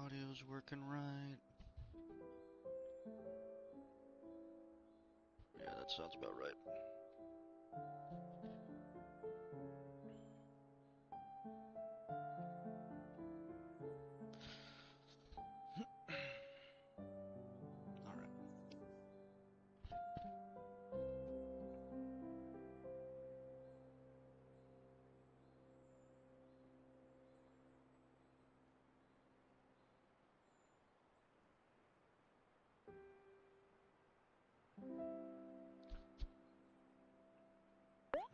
Audio's working right. Yeah, that sounds about right. Alright.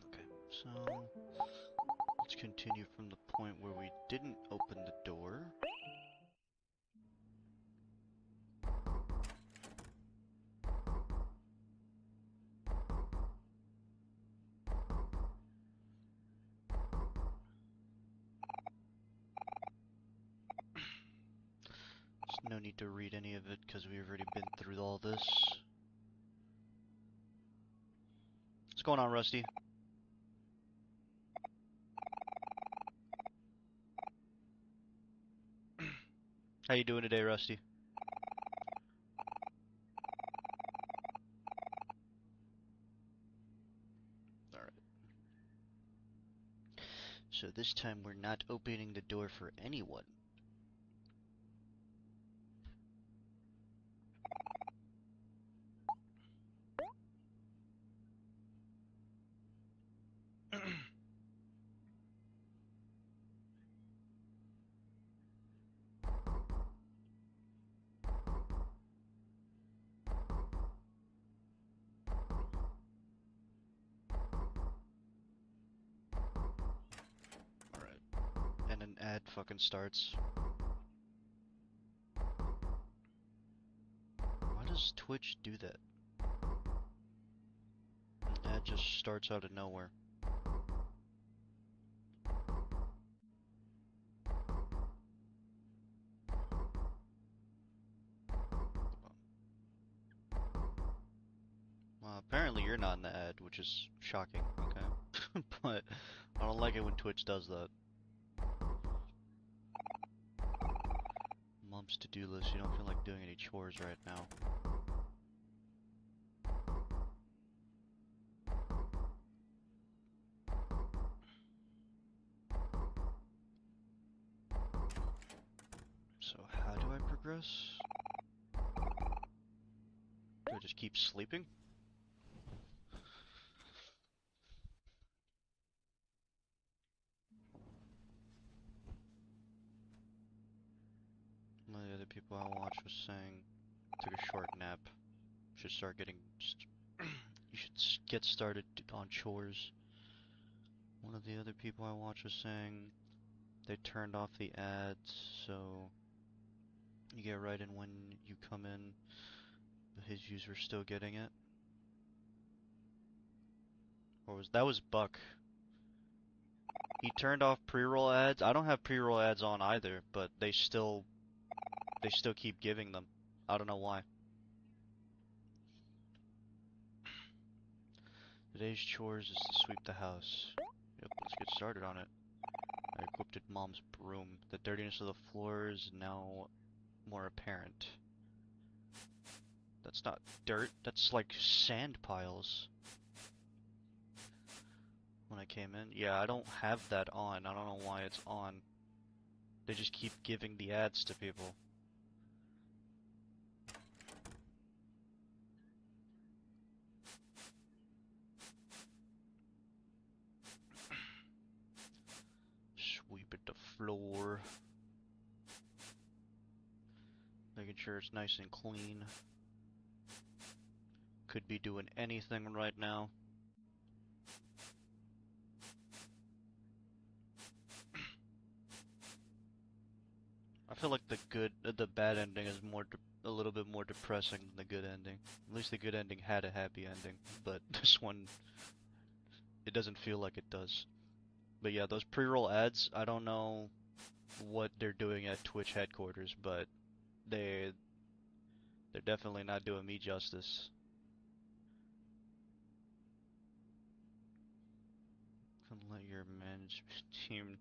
Okay, so let's continue from the point where we didn't open the door. There's no need to read any of it because we've already been through all this. What's going on, Rusty? How you doing today, Rusty? Alright. So this time we're not opening the door for anyone. And an ad fucking starts. Why does Twitch do that? An ad just starts out of nowhere. Well, apparently you're not in the ad, which is shocking, okay? But I don't like it when Twitch does that. Mom's to-do list, you don't feel like doing any chores right now. So how do I progress? Do I just keep sleeping? One of the other people I watched was saying, took a short nap. Should start getting, you should get started on chores. One of the other people I watched was saying they turned off the ads, so you get right in when you come in, but his user still getting it. Or that was Buck. He turned off pre-roll ads. I don't have pre-roll ads on either, but they still keep giving them. I don't know why. Today's chores is to sweep the house. Yep, let's get started on it. I equipped Mom's broom. The dirtiness of the floor is now more apparent. That's not dirt, that's like sand piles. When I came in, yeah, I don't have that on. I don't know why it's on. They just keep giving the ads to people. Sweep at the floor. Making sure it's nice and clean. Could be doing anything right now. I feel like the bad ending is a little bit more depressing than the good ending. At least the good ending had a happy ending, but this one, it doesn't feel like it does. But yeah, those pre-roll ads, I don't know what they're doing at Twitch headquarters, but they're definitely not doing me justice. Can let your management team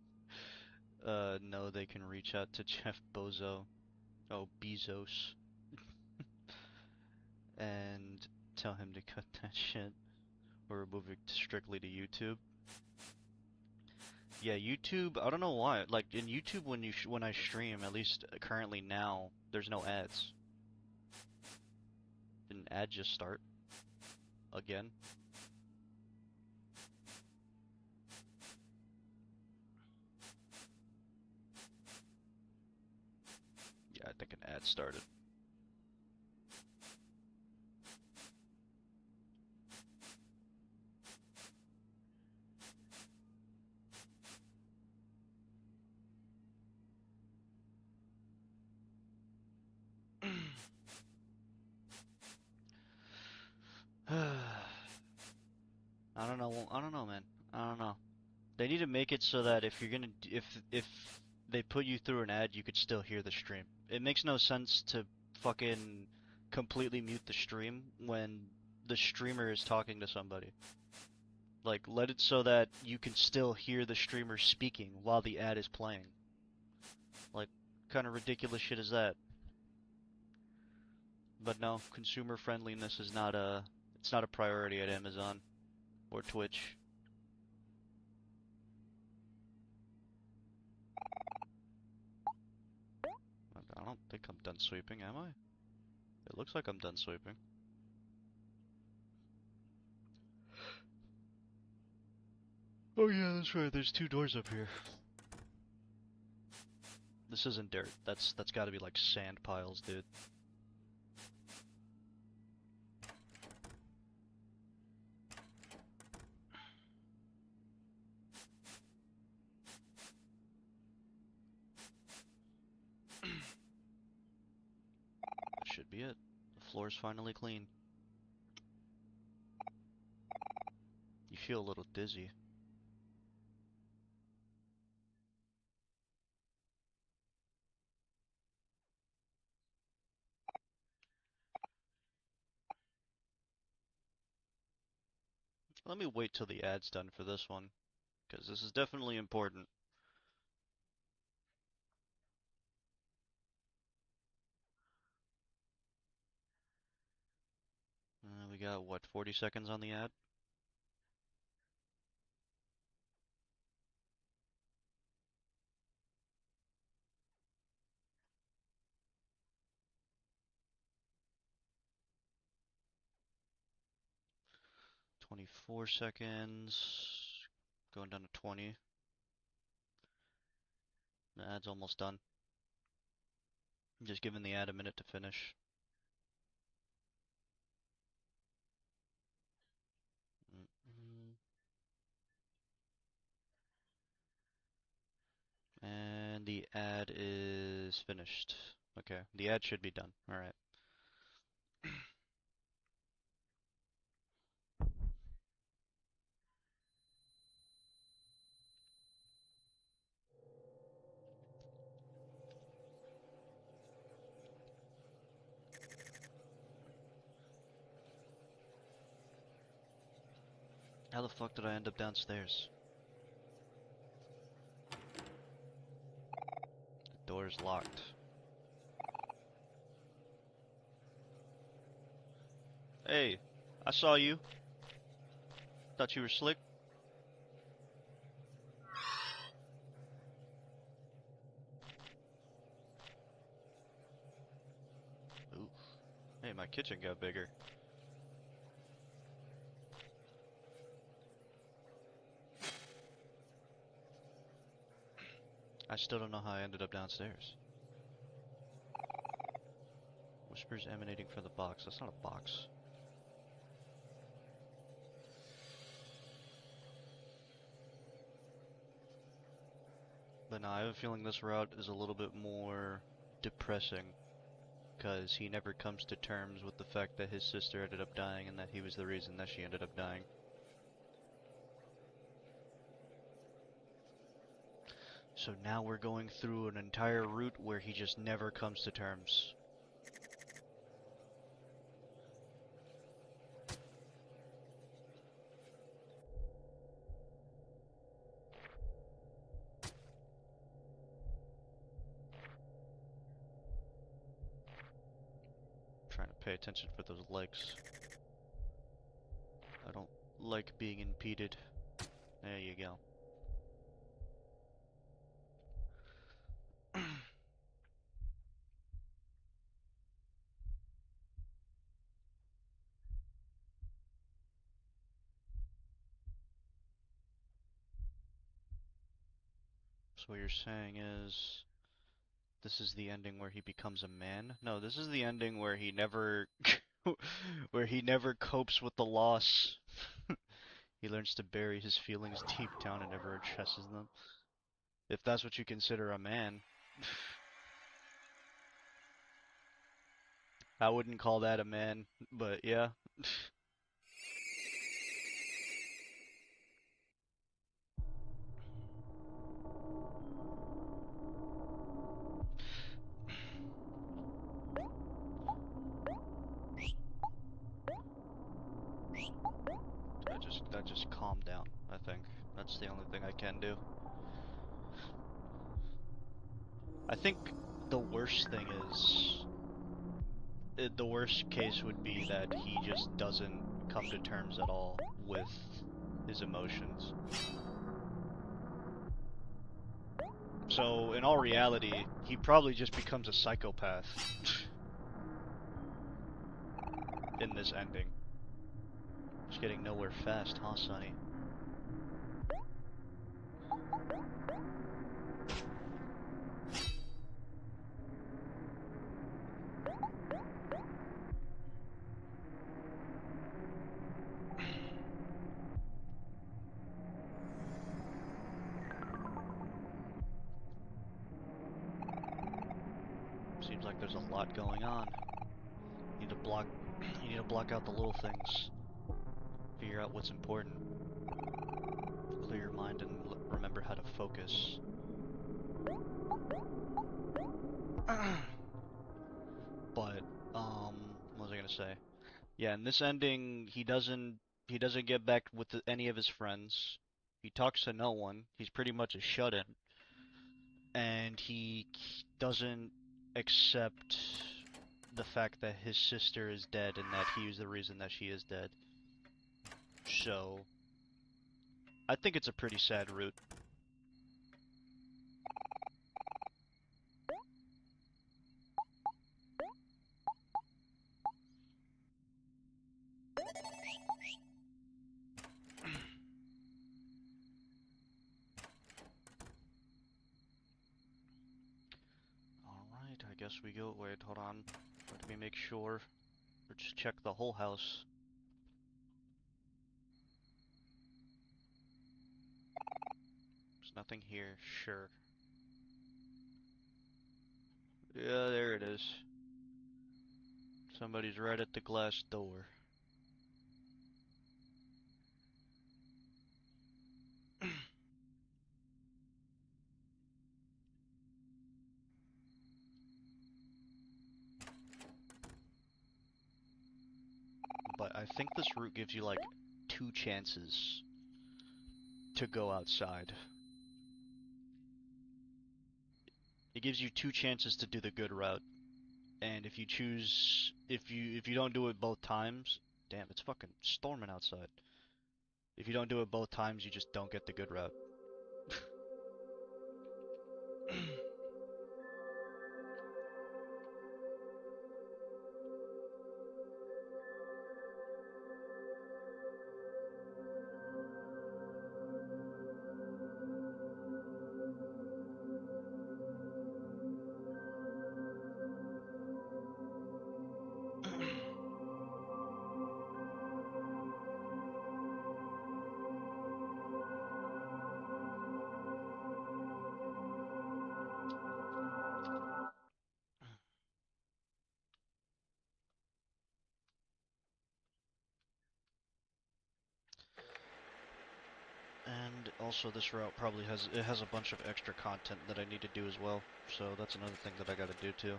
know they can reach out to Jeff Bozo. Oh, Bezos. And tell him to cut that shit or remove it strictly to YouTube. Yeah, YouTube, I don't know why. Like in YouTube when I stream, at least currently now, there's no ads. Did an ad just start again? Yeah, I think an ad started. I don't know, man. I don't know. They need to make it so that if you're gonna if they put you through an ad, you could still hear the stream. It makes no sense to fucking completely mute the stream when the streamer is talking to somebody. Like, let it so that you can still hear the streamer speaking while the ad is playing. Like, kind of ridiculous shit is that? But no, consumer friendliness is not it's not a priority at Amazon or Twitch. I don't think I'm done sweeping, am I? It looks like I'm done sweeping. Oh yeah, that's right. There's two doors up here. This isn't dirt. That's got to be like sand piles, dude. That should be it. The floor's finally clean. You feel a little dizzy. Let me wait till the ad's done for this one, because this is definitely important. We got, what, 40 seconds on the ad? "24 seconds." Going down to 20. The ad's almost done. I'm just giving the ad a minute to finish. And the ad is finished. Okay, the ad should be done. Alright. How the fuck did I end up downstairs? The door's locked. Hey, I saw you. Thought you were slick. Ooh. Hey, my kitchen got bigger. I still don't know how I ended up downstairs. Whispers emanating from the box. That's not a box. But no, I have a feeling this route is a little bit more depressing, because he never comes to terms with the fact that his sister ended up dying and that he was the reason that she ended up dying. So now we're going through an entire route where he just never comes to terms. Pay attention for those legs. I don't like being impeded. There you go. So what you're saying is this is the ending where he becomes a man? No, this is the ending where he never where he never copes with the loss. He learns to bury his feelings deep down and never addresses them. If that's what you consider a man. I wouldn't call that a man, but yeah. That just calm down, I think. That's the only thing I can do. I think the worst thing is the worst case would be that he just doesn't come to terms at all with his emotions. So, in all reality, he probably just becomes a psychopath in this ending. Just getting nowhere fast, huh, Sonny? Seems like there's a lot going on. You need to block you need to block out the little things. Figure out what's important. Clear your mind and remember how to focus. But what was I gonna say? Yeah, in this ending, he doesn't get back with any of his friends. He talks to no one. He's pretty much a shut-in, and he doesn't accept the fact that his sister is dead and that he is the reason that she is dead. So, I think it's a pretty sad route. Alright, I guess we go. Wait, hold on. Let me make sure. Or just check the whole house. There's nothing here, sure. Yeah, there it is. Somebody's right at the glass door. But I think this route gives you like 2 chances to go outside. It gives you 2 chances to do the good route. And if you don't do it both times, damn, it's fucking storming outside. If you don't do it both times, you just don't get the good route. And also this route probably has a bunch of extra content that I need to do as well. So that's another thing that I gotta do too.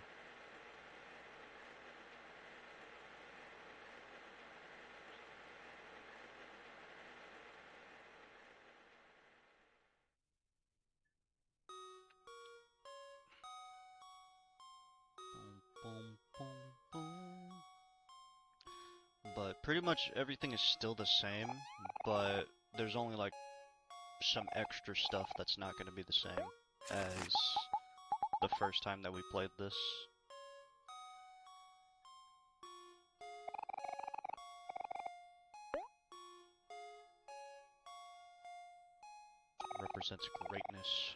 Boom, boom, boom, boom. Pretty much everything is still the same, but there's only like some extra stuff that's not going to be the same as the first time that we played this. Represents greatness.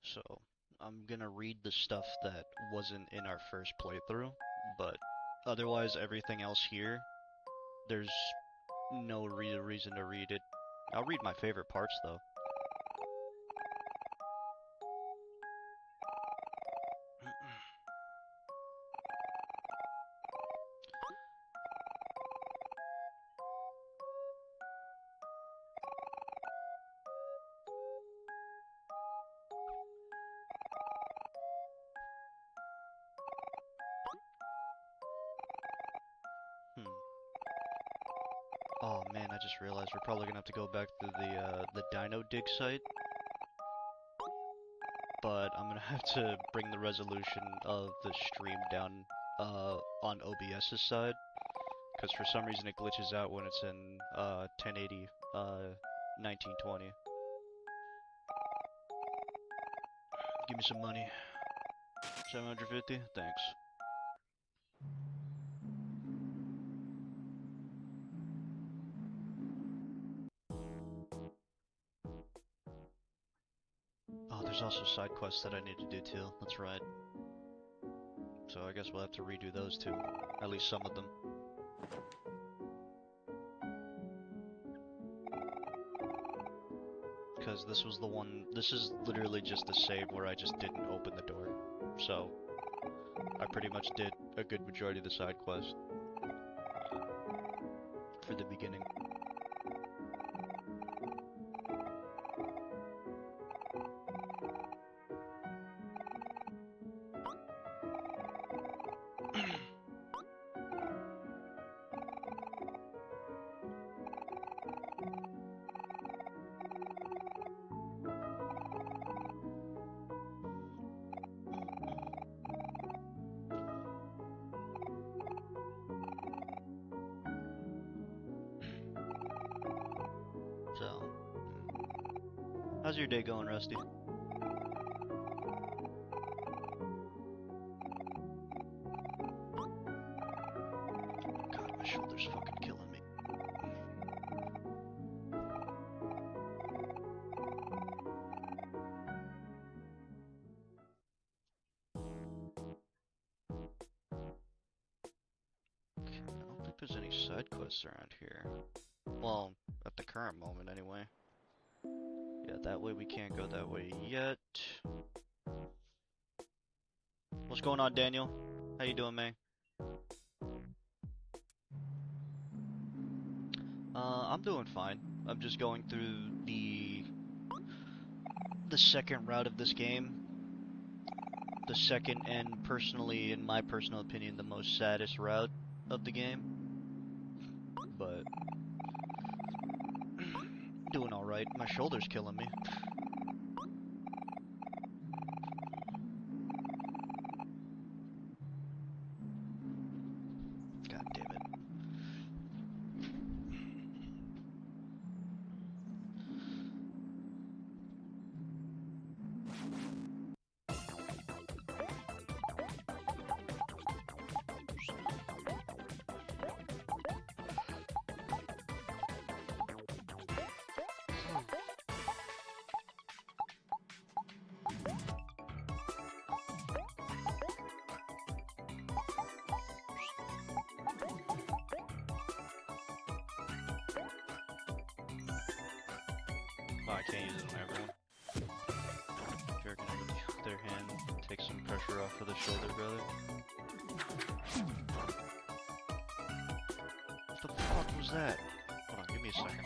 So, I'm gonna read the stuff that wasn't in our first playthrough, but otherwise everything else here, there's no real reason to read it. I'll read my favorite parts though. Hmm. Oh man, I just realized we're probably gonna have to go back to the Dino Dig site, but I'm gonna have to bring the resolution of the stream down on OBS's side, because for some reason it glitches out when it's in 1080 1920. Give me some money. 750? Thanks. Oh, there's also side quests that I need to do too. That's right. So I guess we'll have to redo those too. At least some of them. Because this was the one, this is literally just the save where I just didn't open the door. So, I pretty much did a good majority of the side quest for the beginning. So, how's your day going, Rusty? God, my shoulder's fucking killing me. Okay, I don't think there's any side quests around here. Well, at the current moment, anyway. Yeah, that way we can't go that way yet. What's going on, Daniel? How you doing, man? I'm doing fine. I'm just going through the second route of this game. The second and personally, in my personal opinion, the most saddest route of the game. But doing alright. My shoulder's killing me. God damn it. Oh, I can't use it on everyone. Jerking it with their hand. Take some pressure off of the shoulder, brother. What the fuck was that? Hold on, give me a second.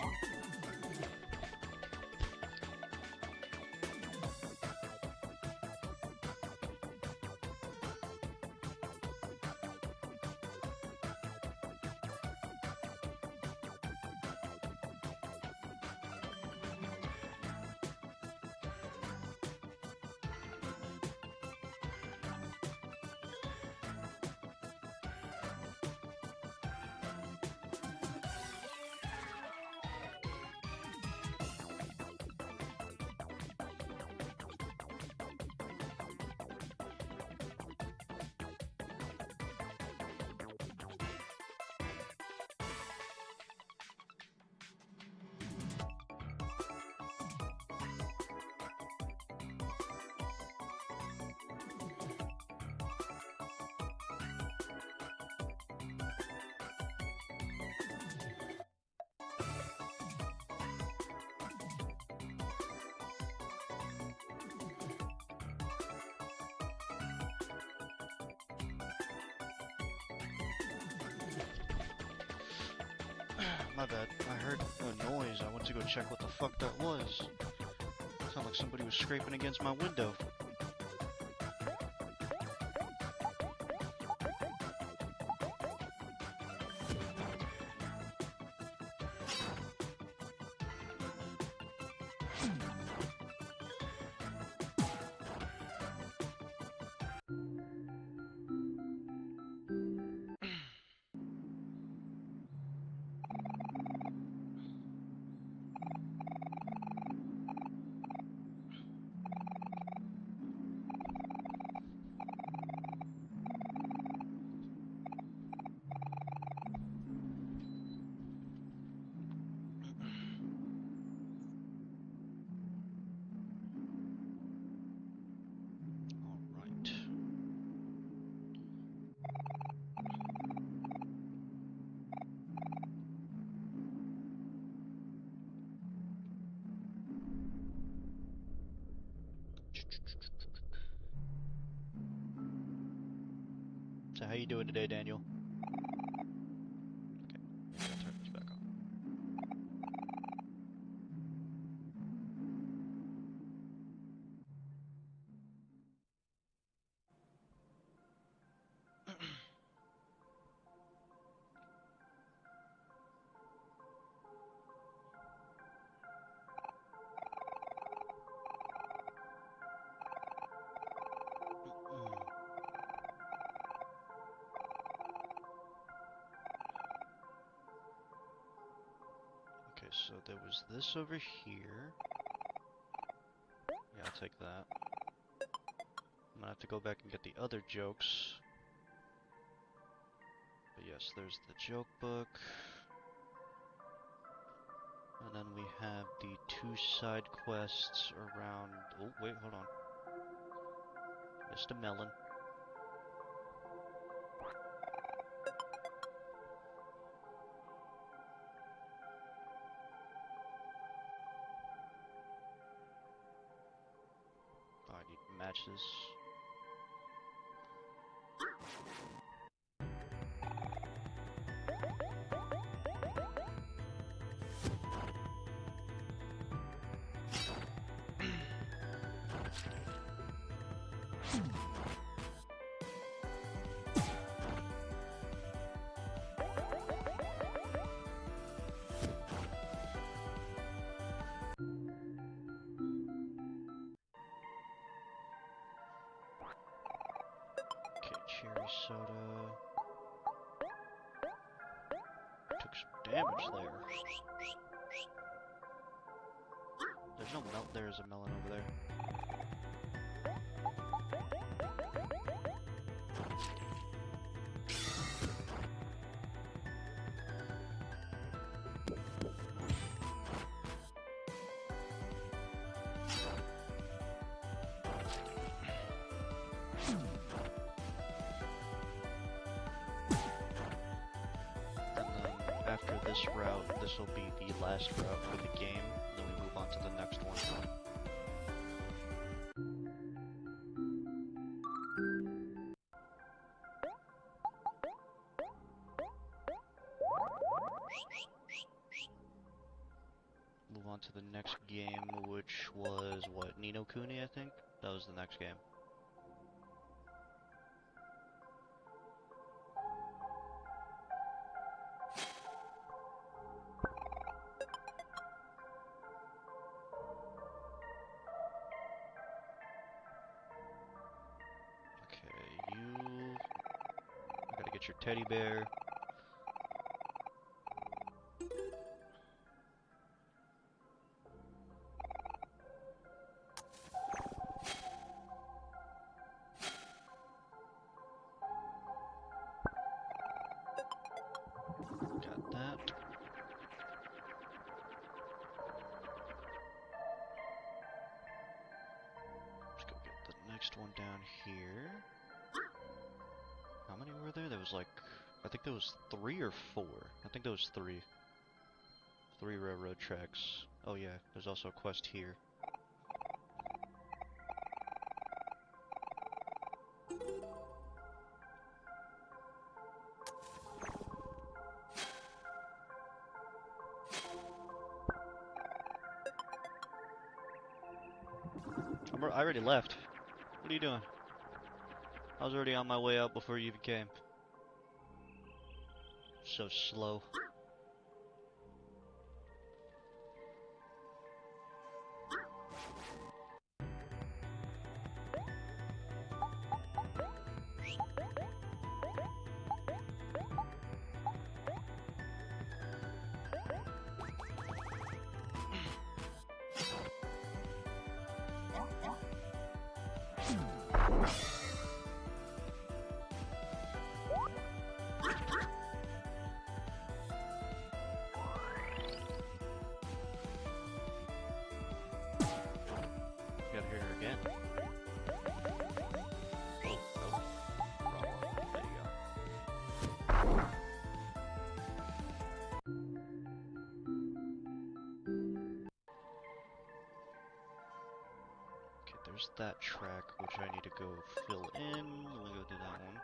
My bad. I heard a noise. I went to go check what the fuck that was. It sounded like somebody was scraping against my window. So how you doing today, Daniel? Okay, maybe I'll turn this back on. Okay, so there was this over here. Yeah, I'll take that. I'm gonna have to go back and get the other jokes. But yes, there's the joke book. And then we have the 2 side quests around... Oh, wait, hold on. Missed a melon. Oh, I need matches. Cherry soda. Took some damage there. There's no melt. There's a melon over there. After this route, this will be the last route for the game, then we move on to the next one. Move on to the next game, which was, what, Ni no Kuni, I think? That was the next game. Your teddy bear. Got that. Let's go get the next one down here. How many were there? There was like, I think there was 3 or 4. I think there was 3. 3 railroad tracks. Oh yeah, there's also a quest here. I already left. What are you doing? I was already on my way out before you even came. So slow. Gotta hit her again. Oh, nope. Wrong one. There you go. Okay, there's that track, which I need to go fill in. Let me go do that one.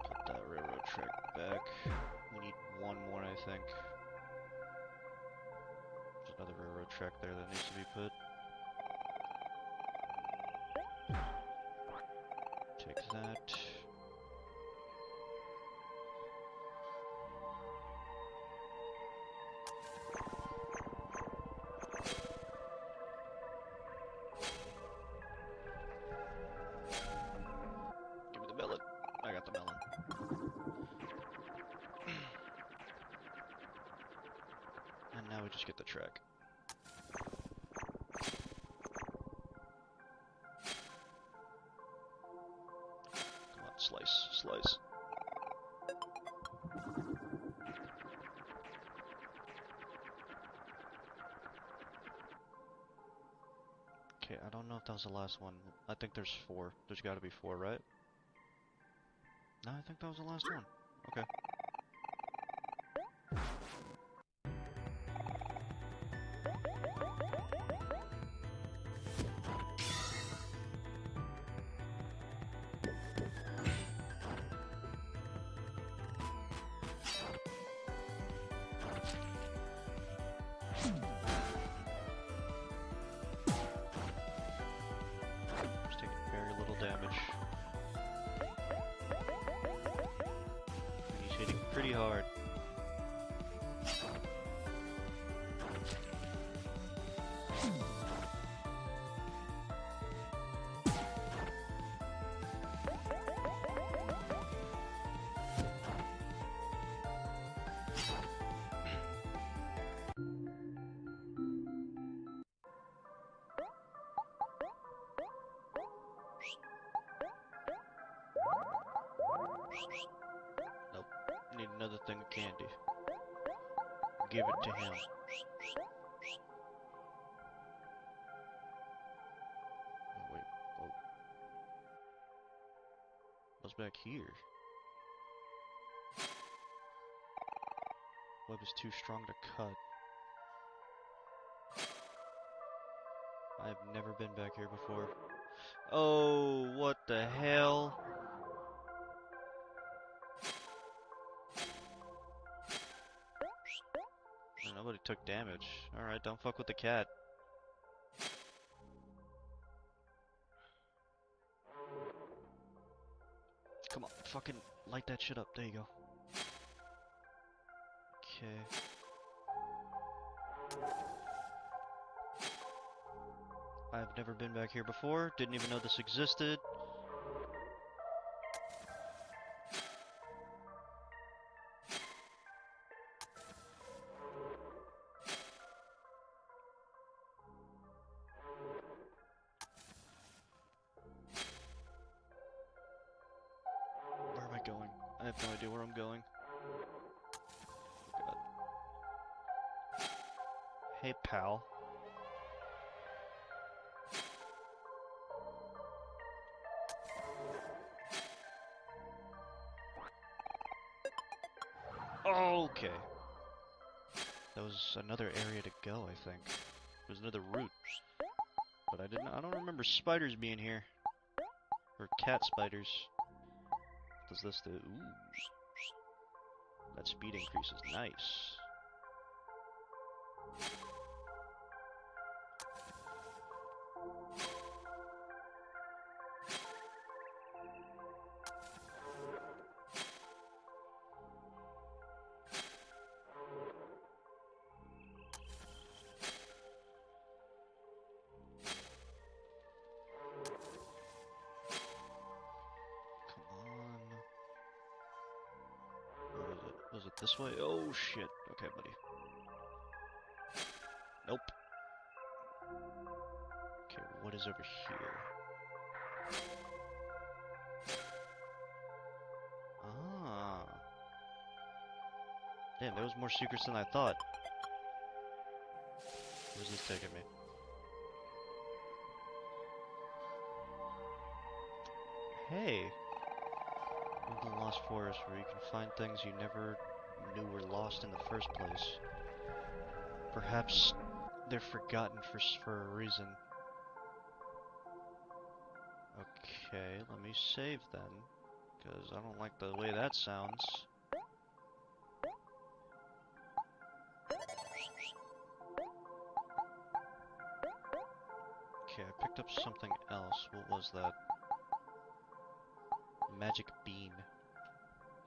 Put that railroad track back. We need one more, I think. There's another railroad track there that needs to be put. Take that. Give me the melon. I got the melon. And now we just get the track. Come on, slice, slice. Okay, I don't know if that was the last one. I think there's 4. There's gotta be 4, right? No, I think that was the last one. Okay. Just taking very little damage. And he's hitting pretty hard. Nope. Need another thing of candy. Give it to him. Oh, wait. Oh. What's back here? Web is too strong to cut. I've never been back here before. Oh, what the hell? Nobody took damage. Alright, don't fuck with the cat. Come on, fucking light that shit up. There you go. Okay. I've never been back here before. Didn't even know this existed. Where am I going? I have no idea where I'm going. God. Hey, pal. Okay. That was another area to go, I think. There's another route. But I don't remember spiders being here. Or cat spiders. What does this do? Ooh. That speed increase is nice. it this way? Oh shit. Okay, buddy. Nope. Okay, what is over here? Ah. Damn, there was more secrets than I thought. Where's this taking me? Hey! In the Lost Forest, where you can find things you never knew were lost in the first place. Perhaps they're forgotten for a reason. Okay, let me save then, because I don't like the way that sounds. Okay, I picked up something else. What was that? Magic bean.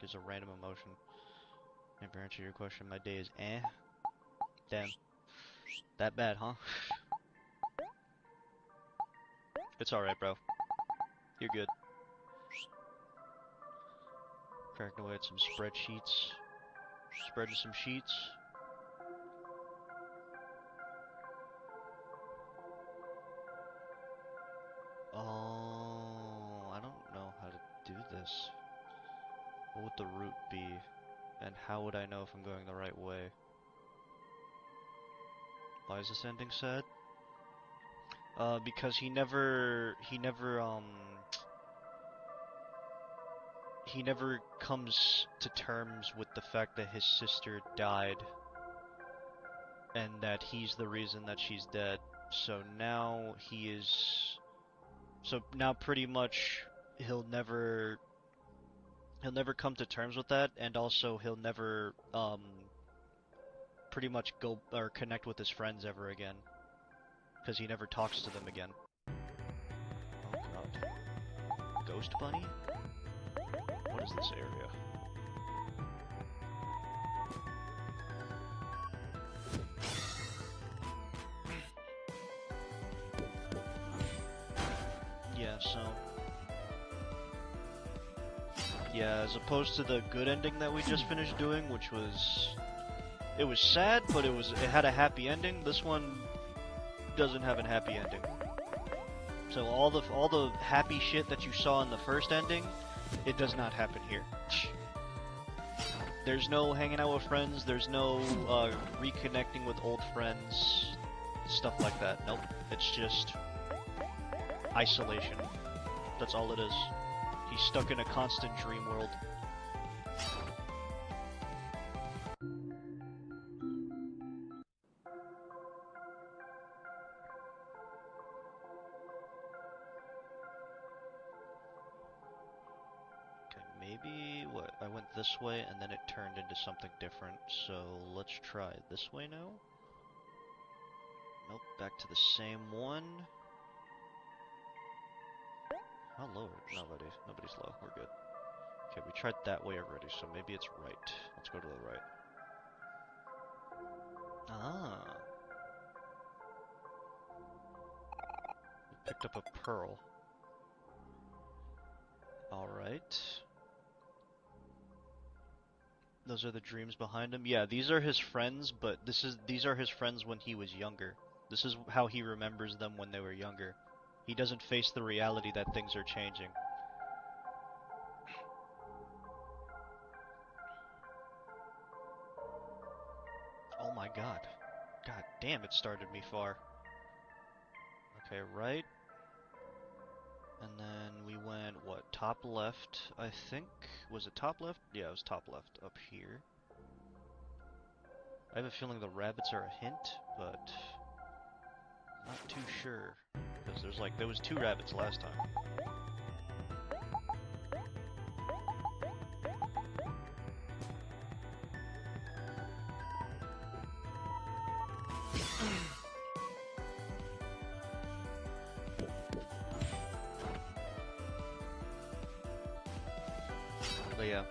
Gives a random emotion. Never answer your question. My day is eh. Damn. That bad, huh? It's alright, bro. You're good. Cracking away at some spreadsheets. Spreading some sheets. Oh, I don't know how to do this. What would the route be? And how would I know if I'm going the right way? Why is this ending sad? Because he never comes to terms with the fact that his sister died and that he's the reason that she's dead. So now pretty much he'll never come to terms with that, and also he'll never pretty much go or connect with his friends ever again, because he never talks to them again. Oh god. Ghost Bunny? What is this area? Yeah, so... yeah, as opposed to the good ending that we just finished doing, which was... it was sad, but it had a happy ending. This one doesn't have a happy ending. So all the happy shit that you saw in the first ending, it does not happen here. There's no hanging out with friends, there's no reconnecting with old friends, stuff like that. Nope, it's just isolation. That's all it is. He's stuck in a constant dream world. Maybe, what, I went this way and then it turned into something different, so let's try this way now. Nope, back to the same one. How low are nobody's low, we're good. Okay, we tried that way already, so maybe it's right. Let's go to the right. Ah. We picked up a pearl. Alright. Those are the dreams behind him. Yeah, these are his friends, but these are his friends when he was younger. This is how he remembers them when they were younger. He doesn't face the reality that things are changing. Oh my god. God damn, it started me far. Okay, right. And then we went, what, top left, I think? Was it top left? Yeah, it was top left, up here. I have a feeling the rabbits are a hint, but not too sure. Because there was 2 rabbits last time. But yeah.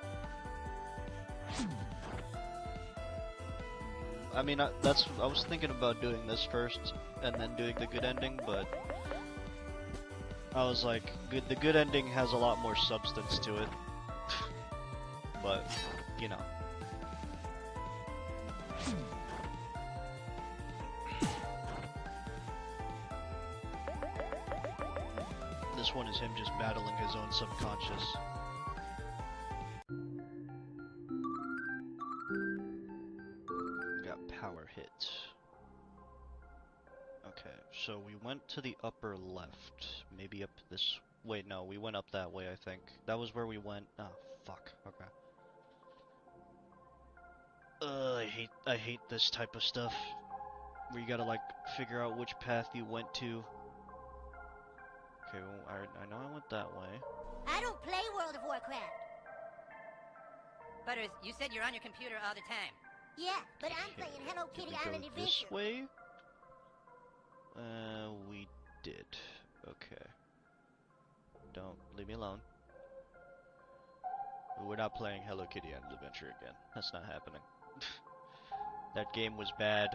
I mean, I was thinking about doing this first and then doing the good ending, but I was like, the good ending has a lot more substance to it. But, you know, this one is him just battling his own subconscious. Got power hit. Okay, so we went to the upper left. Maybe up this... Wait, no, we went up that way, I think. That was where we went. Oh, fuck. Okay. I hate this type of stuff. Where you gotta, like, figure out which path you went to. Okay, well, I know I went that way. I don't play World of Warcraft. Butters, you said you're on your computer all the time. Yeah, but I'm playing Hello Kitty Island Did we go Adventure. this way? We did. Okay. Don't leave me alone. We're not playing Hello Kitty Island Adventure again. That's not happening. That game was bad.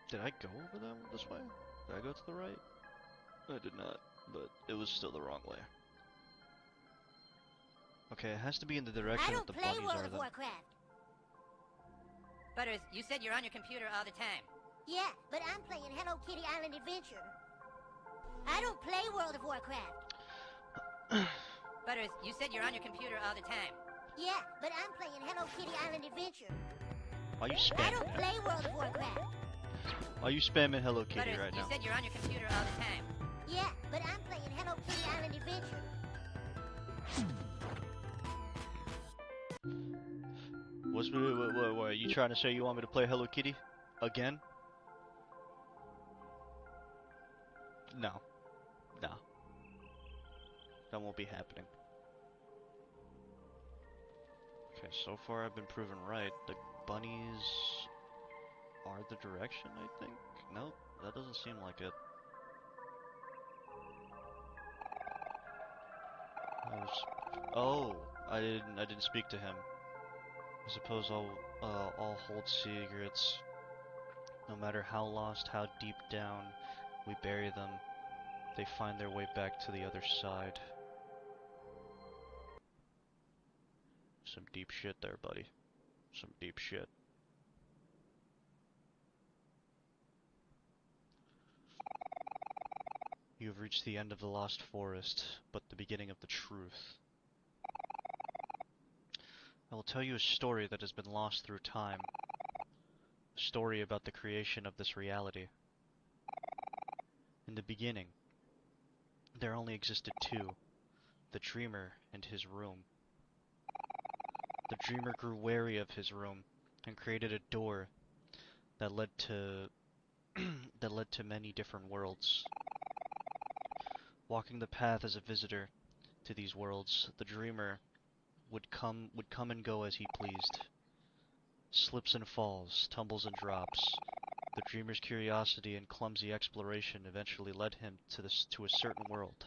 Did I go over this way? Did I go to the right? I did not, but it was still the wrong way. Okay, it has to be in the direction that the bunnies I don't play World are of then. Warcraft. Butters, you said you're on your computer all the time. Yeah, but I'm playing Hello Kitty Island Adventure. I don't play World of Warcraft. Butters, you said you're on your computer all the time. Yeah, but I'm playing Hello Kitty Island Adventure. Why are you I spamming don't that? play World of Warcraft. Why are you spamming Hello Kitty Butters, right you now? said you're on your computer all the time. Yeah, but I'm playing Hello Kitty Island Adventure. What, are you trying to say you want me to play Hello Kitty? Again? No. No. That won't be happening. Okay, so far I've been proven right. The bunnies are the direction, I think? Nope, that doesn't seem like it. Oh, I didn't speak to him. I suppose all hold secrets. No matter how lost, how deep down we bury them, they find their way back to the other side. Some deep shit there, buddy. Some deep shit. You have reached the end of the lost forest, but the beginning of the truth. I will tell you a story that has been lost through time. A story about the creation of this reality. In the beginning, there only existed two, the dreamer and his room. The dreamer grew wary of his room and created a door that led to many different worlds. Walking the path as a visitor to these worlds, the dreamer would come and go as he pleased. Slips and falls, tumbles and drops. The dreamer's curiosity and clumsy exploration eventually led him to a certain world,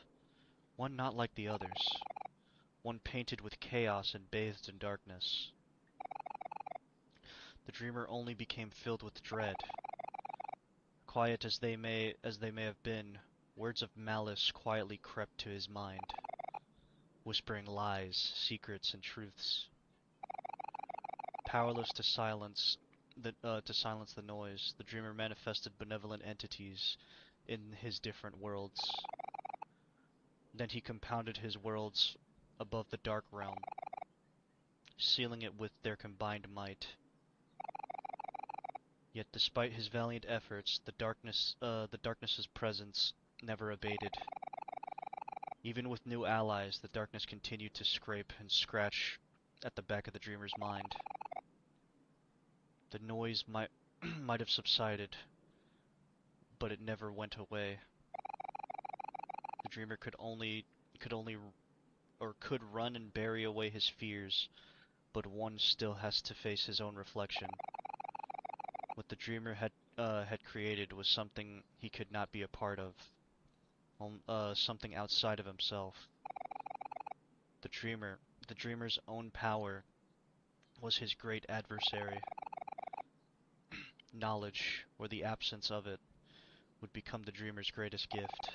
one not like the others, one painted with chaos and bathed in darkness. The dreamer only became filled with dread. Quiet as they may have been, words of malice quietly crept to his mind, whispering lies, secrets, and truths. Powerless to silence the noise, the dreamer manifested benevolent entities in his different worlds. Then he compounded his worlds above the dark realm, sealing it with their combined might. Yet despite his valiant efforts, the darkness's presence never abated. Even with new allies, the darkness continued to scrape and scratch at the back of the dreamer's mind. The noise might have subsided, but it never went away. The dreamer could run and bury away his fears, but one still has to face his own reflection. What the dreamer had created was something he could not be a part of, something outside of himself. The dreamer's own power was his great adversary. Knowledge, or the absence of it, would become the dreamer's greatest gift.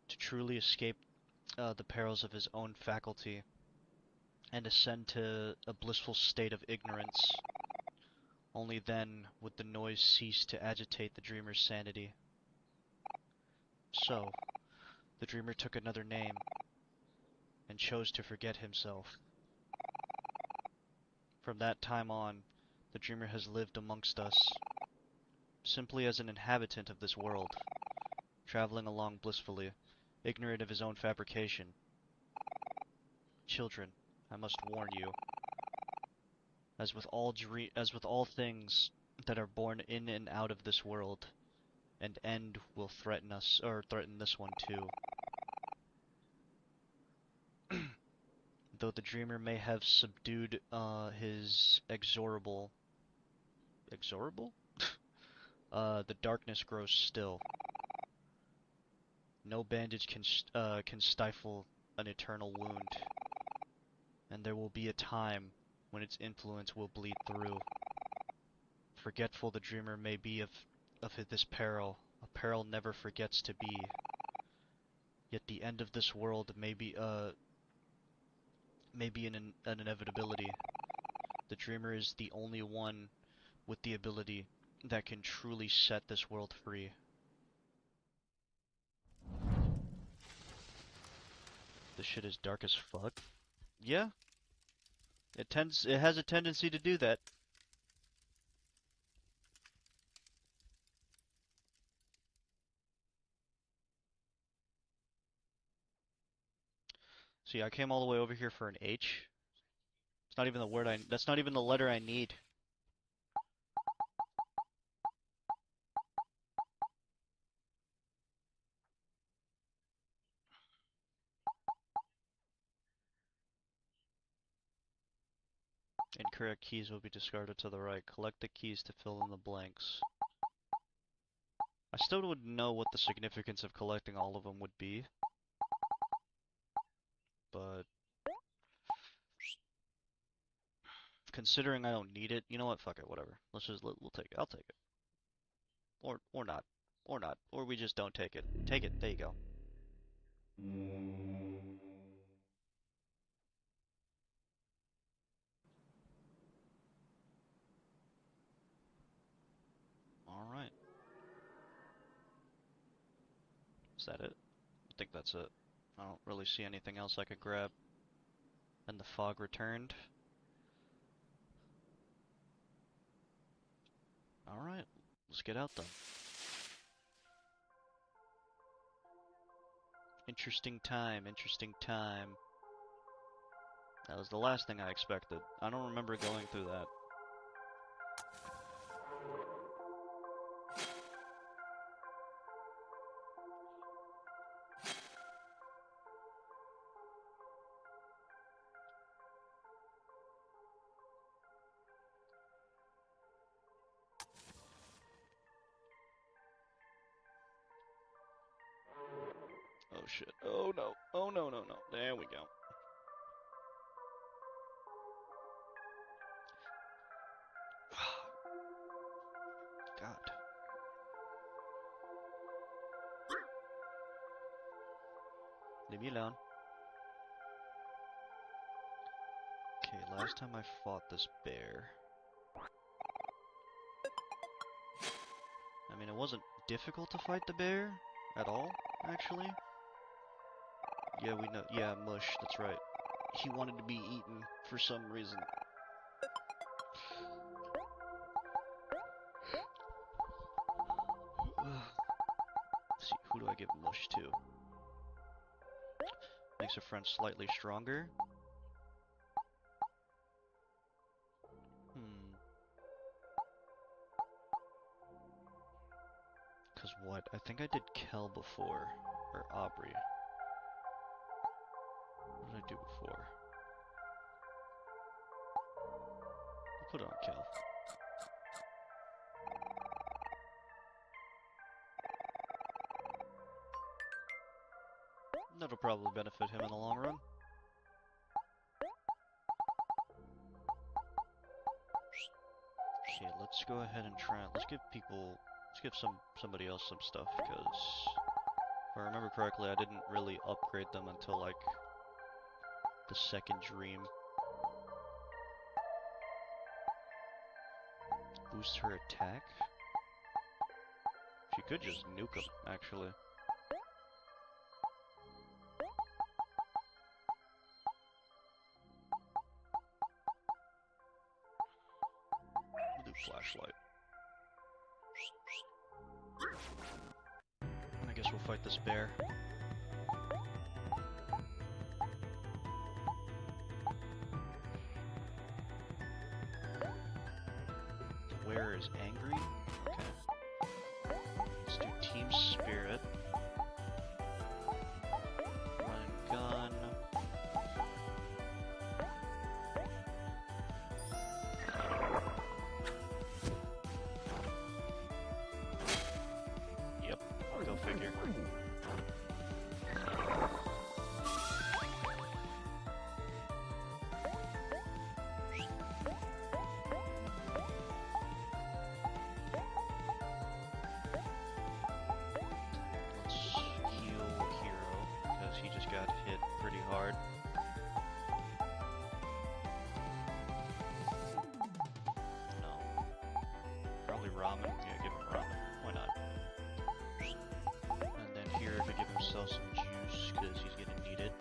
To truly escape the perils of his own faculty, and ascend to a blissful state of ignorance. Only then would the noise cease to agitate the dreamer's sanity. So, the dreamer took another name, and chose to forget himself. From that time on, the dreamer has lived amongst us, simply as an inhabitant of this world, traveling along blissfully, ignorant of his own fabrication. Children, I must warn you, as with all things that are born in and out of this world, an end will threaten us, or threaten this one too. Though the dreamer may have subdued his exorable? The darkness grows still. No bandage can stifle an eternal wound, and there will be a time when its influence will bleed through. Forgetful the dreamer may be of this peril, a peril never forgets to be. Yet the end of this world may be an inevitability. The dreamer is the only one with the ability that can truly set this world free. This shit is dark as fuck. Yeah. It has a tendency to do that. See, I came all the way over here for an H. It's not even the word that's not even the letter I need. Incorrect keys will be discarded to the right. Collect the keys to fill in the blanks. I still wouldn't know what the significance of collecting all of them would be. But considering I don't need it, you know what? Fuck it, whatever. We'll take it. I'll take it. Or not. Or not. Or we just don't take it. Take it. There you go. Alright. Is that it? I think that's it. I don't really see anything else I could grab. And the fog returned. Alright. Let's get out then. Interesting time, interesting time. That was the last thing I expected. I don't remember going through that. Oh shit. Oh no. Oh no, no, no. There we go. God. Leave me alone. Okay, last time I fought this bear. I mean, it wasn't difficult to fight the bear at all, actually. Yeah, we know. Yeah, Mush, that's right. He wanted to be eaten for some reason. Let's see, who do I give Mush to? Makes a friend slightly stronger. Cause what? I think I did Kel before. Or Aubrey. What did I do before? I'll put it on Kel. That'll probably benefit him in the long run. Okay, let's go ahead and try. Let's give somebody else some stuff, because if I remember correctly, I didn't really upgrade them until like the second dream. boost her attack? She could just nuke him, actually. We'll do flashlight. I guess we'll fight this bear. Where is angry? Okay. Let's do Team Spirit. Run and gun. Yep, go figure. Got hit pretty hard. No. Probably ramen. Yeah, give him ramen. Why not? And then here to give himself some juice, because he's gonna need it.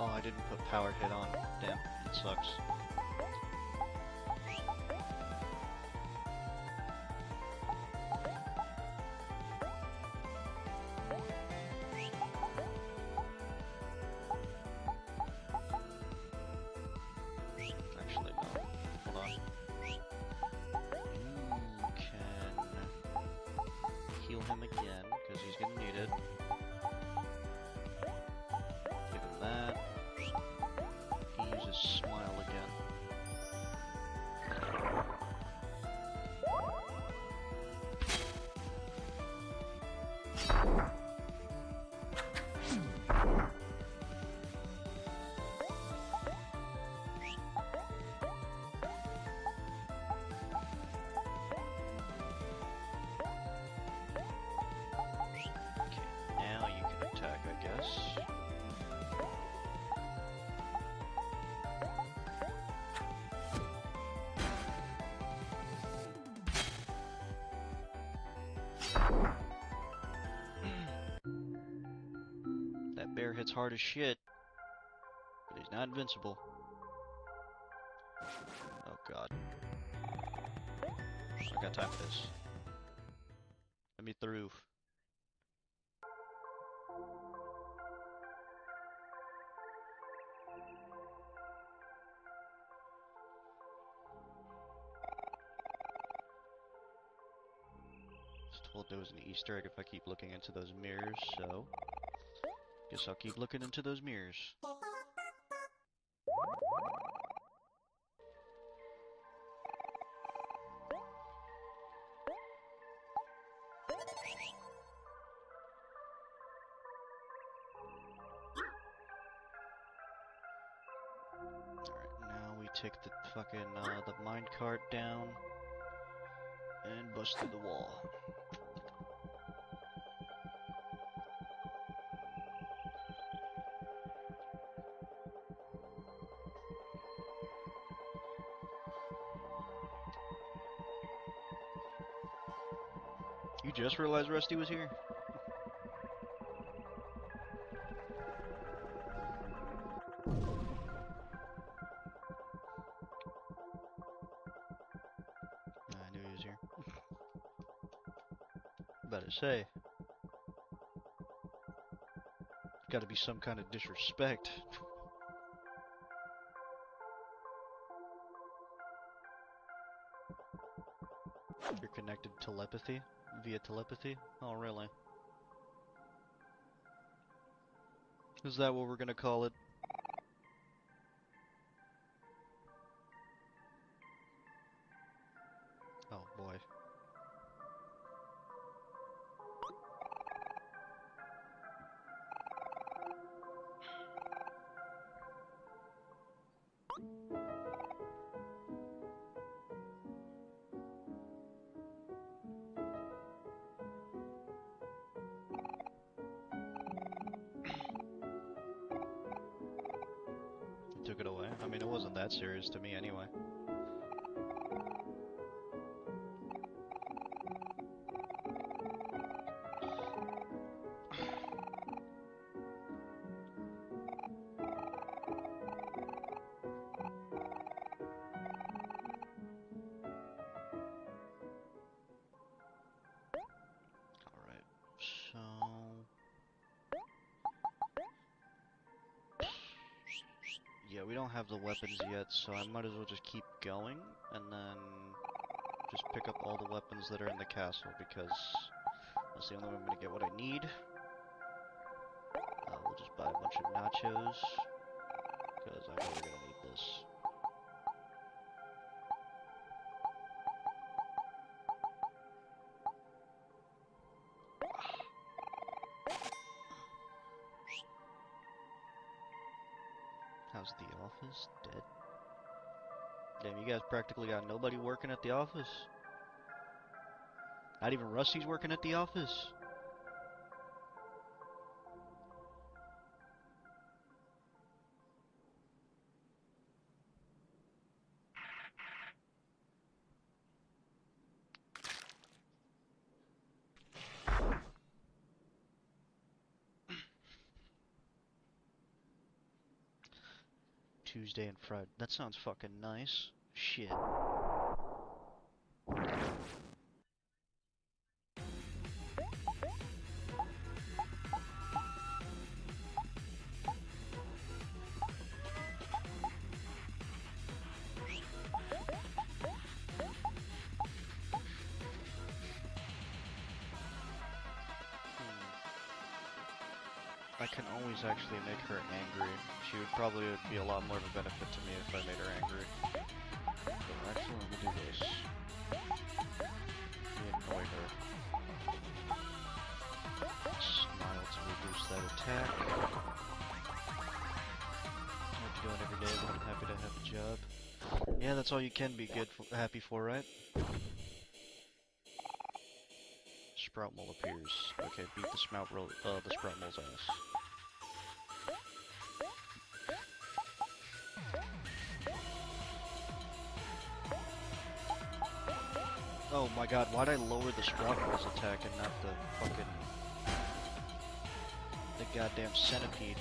Oh, I didn't put power hit on. Damn, it sucks. Actually, no. Hold on. You can heal him again, because he's gonna need it. Give him that. He uses smile again. Okay, now you can attack, I guess. That bear hits hard as shit, but he's not invincible. Oh god. I got time for this. Let me through. Was told there was an Easter egg if I keep looking into those mirrors, so guess I'll keep looking into those mirrors. Alright, now we take the fucking, the minecart down and bust through the wall. You just realized Rusty was here? I knew he was here. About to say. Gotta be some kind of disrespect. You're connected telepathy? Via telepathy? Oh, really? Is that what we're gonna call it? Oh, boy. that serious to me anyway. Alright, so... Yeah, we don't have the weapons yet, so I might as well just keep going, and then just pick up all the weapons that are in the castle, because that's the only way I'm gonna get what I need. We'll just buy a bunch of nachos, because I know we're gonna need this. How's the office? Dead? Damn, you guys practically got nobody working at the office? Not even Rusty's working at the office? Tuesday and Friday. That sounds fucking nice. Shit. I can always actually make her angry. She would probably be a lot more of a benefit to me if I made her angry. So actually, let me do this. Let me annoy her. Smile to reduce that attack. What you doing every day, but I'm happy to have a job. Yeah, that's all you can be happy for, right? Sprout Mole appears. Okay, beat the Sprout Mole's ass. Oh my god, why'd I lower the Sprout Mole's attack and not the fucking... the goddamn centipede?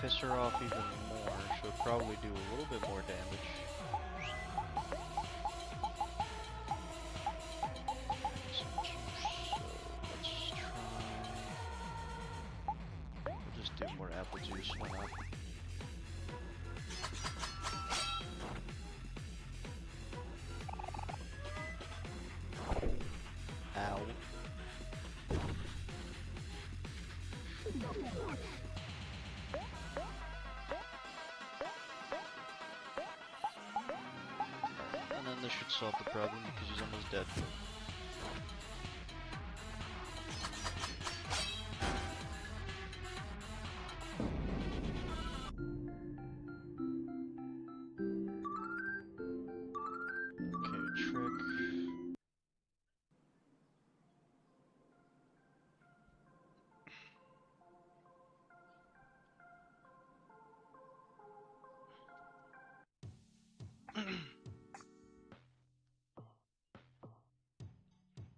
Piss her off even more, she'll probably do a little bit more damage. Some juice, so let's try... We'll just do more apple juice, why not? Ow. And then this should solve the problem because he's almost dead. Okay, trick.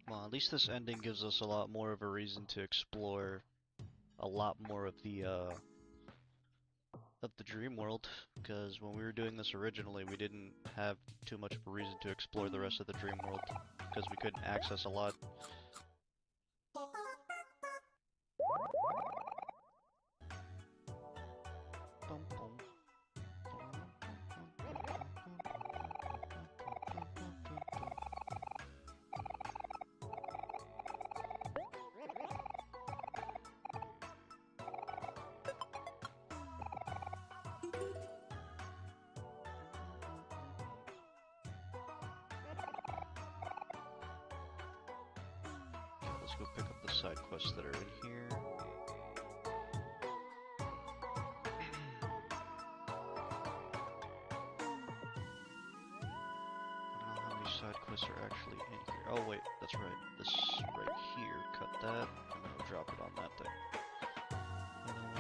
Well, at least this ending gives us a lot more of a reason to explore a lot more of the, of the dream world, because when we were doing this originally, we didn't have too much of a reason to explore the rest of the dream world, because we couldn't access a lot. Let's go pick up the side quests that are in here. I don't know how many side quests are actually in here. Oh wait, that's right. This right here. Cut that, and then we'll drop it on that thing. By the way,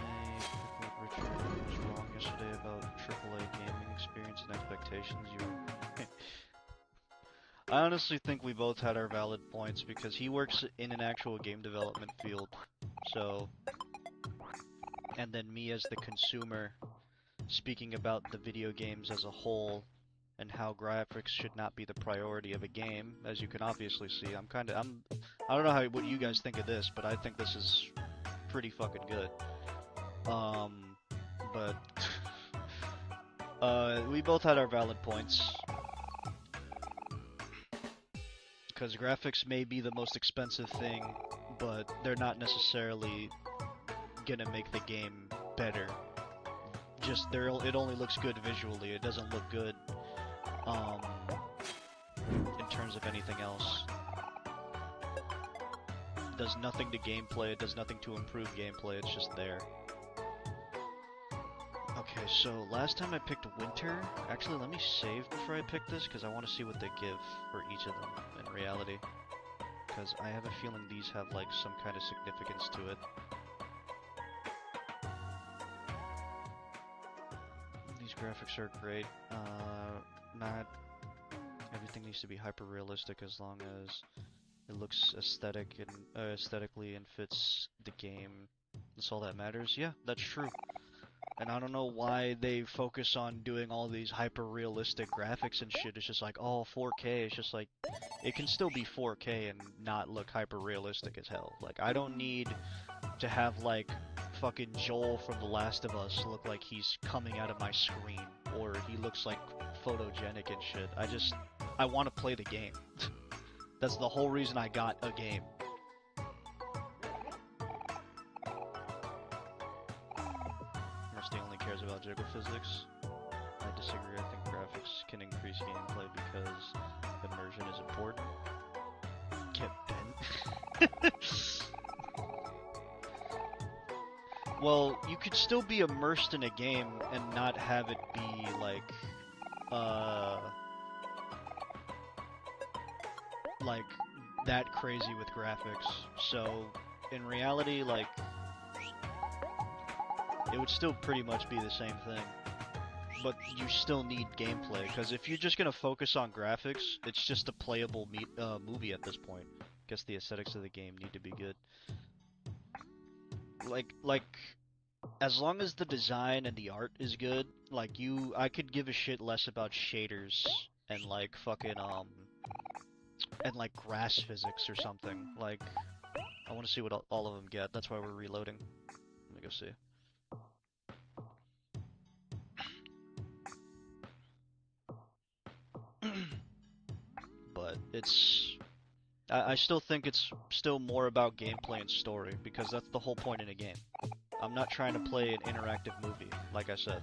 Richard was wrong yesterday about AAA gaming experience and expectations. I honestly think we both had our valid points because he works in an actual game development field, so... And then me as the consumer, speaking about the video games as a whole, and how graphics should not be the priority of a game, as you can obviously see. I don't know what you guys think of this, but I think this is pretty fucking good. But we both had our valid points. Because graphics may be the most expensive thing, but they're not necessarily gonna make the game better. It only looks good visually. It doesn't look good in terms of anything else. It does nothing to gameplay. It does nothing to improve gameplay. It's just there. Okay, so last time I picked Winter. Actually, let me save before I pick this because I want to see what they give for each of them in reality. Because I have a feeling these have like some kind of significance to it. These graphics are great. Not everything needs to be hyper realistic as long as it looks aesthetically and fits the game. That's all that matters. Yeah, that's true. And I don't know why they focus on doing all these hyper realistic graphics and shit. It's just like, oh, 4K. It's just like, it can still be 4K and not look hyper realistic as hell. Like, I don't need to have like fucking Joel from The Last of Us look like he's coming out of my screen, or he looks like photogenic and shit. I want to play the game. That's the whole reason I got a game. Rusty only cares about jiggle physics. I disagree. I think graphics can increase gameplay because immersion is important. Get bent. Well, you could still be immersed in a game and not have it be like that crazy with graphics. So, in reality, like, it would still pretty much be the same thing. But you still need gameplay, because if you're just gonna focus on graphics, it's just a playable movie at this point. I guess the aesthetics of the game need to be good. Like, as long as the design and the art is good, like, I could give a shit less about shaders and, like, fucking, and, like, grass physics or something. Like, I want to see what all of them get. That's why we're reloading. Let me go see. But I still think it's still more about gameplay and story, because that's the whole point in a game. I'm not trying to play an interactive movie, like I said.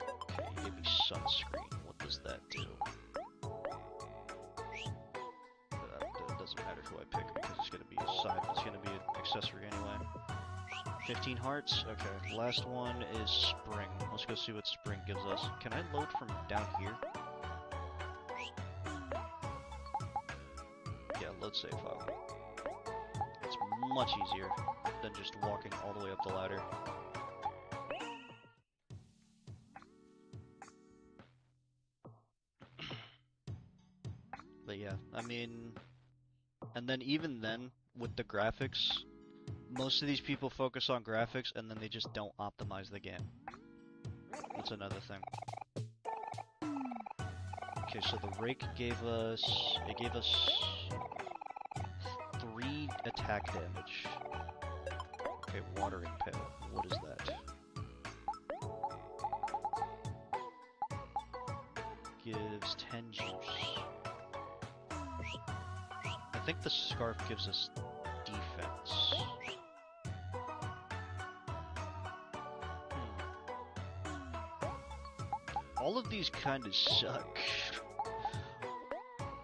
Okay, you gave me sunscreen. What does that do? It doesn't matter who I pick, because it's gonna be it's gonna be an accessory anyway. 15 hearts? Okay, the last one is spring. Let's go see what spring gives us. Can I load from down here? Yeah, load save file. It's much easier than just walking all the way up the ladder. But yeah, I mean... And then even then, with the graphics. Most of these people focus on graphics and then they just don't optimize the game. That's another thing. Okay, so the rake gave us 3 attack damage. Okay, watering pail. What is that? Gives 10 juice. I think the scarf gives us defense. All of these kind of suck.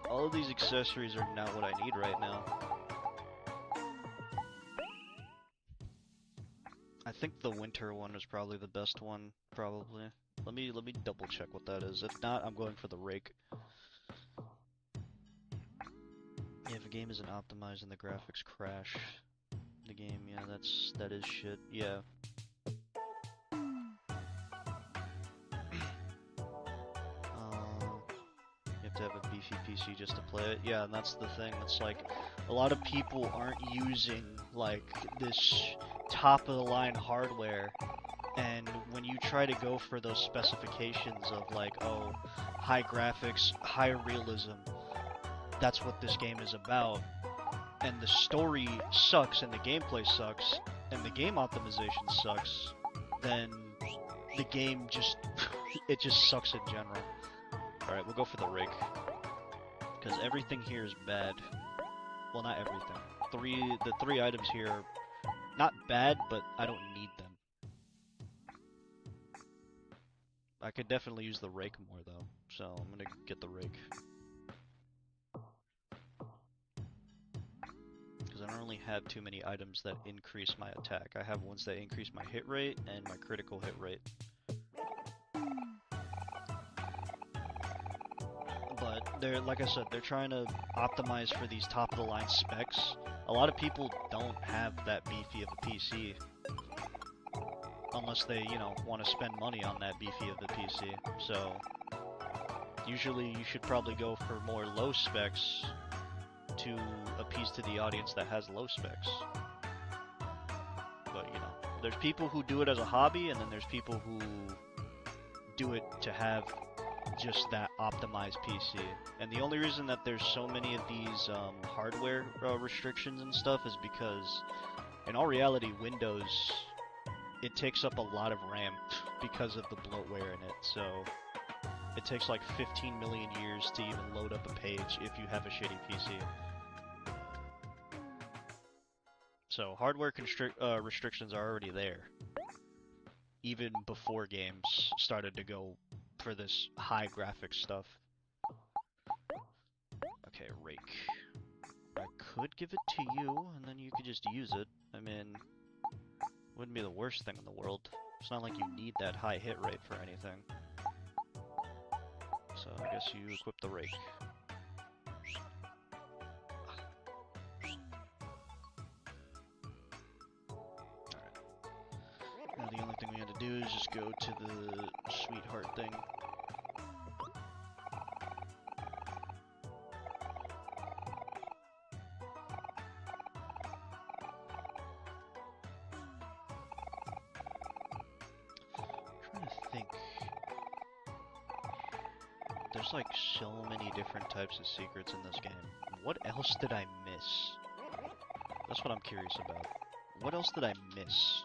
All of these accessories are not what I need right now. I think the winter one is probably the best one, probably. Let me double check what that is. If not, I'm going for the rake. Yeah, if a game isn't optimized and the graphics crash the game, yeah, that is shit. Yeah. You have to have a beefy PC just to play it. Yeah, and that's the thing. It's like a lot of people aren't using like this top of the line hardware, and when you try to go for those specifications of like, oh, high graphics, high realism, that's what this game is about, and the story sucks and the gameplay sucks and the game optimization sucks, then the game just it just sucks in general. Alright, we'll go for the rig, because everything here is bad. Well, not everything. The 3 items here are not bad, but I don't need them. I could definitely use the rake more though, so I'm gonna get the rake. Because I don't really have too many items that increase my attack. I have ones that increase my hit rate and my critical hit rate. But they're, like I said, they're trying to optimize for these top of the line specs. A lot of people don't have that beefy of a PC. Unless they, you know, want to spend money on that beefy of the PC. So, usually you should probably go for more low specs to appease to the audience that has low specs. But, you know, there's people who do it as a hobby, and then there's people who do it to have just that optimized PC. And the only reason that there's so many of these hardware restrictions and stuff is because, in all reality, Windows, it takes up a lot of RAM because of the bloatware in it. So it takes like 15 million years to even load up a page if you have a shitty PC. So hardware restrictions are already there, even before games started to go for this high graphics stuff. Okay, rake. I could give it to you, and then you could just use it. I mean, wouldn't be the worst thing in the world. It's not like you need that high hit rate for anything. So I guess you equip the rake. Alright. Now the only thing we had to do is just go to the sweetheart thing. There's like so many different types of secrets in this game. What else did I miss? That's what I'm curious about. What else did I miss?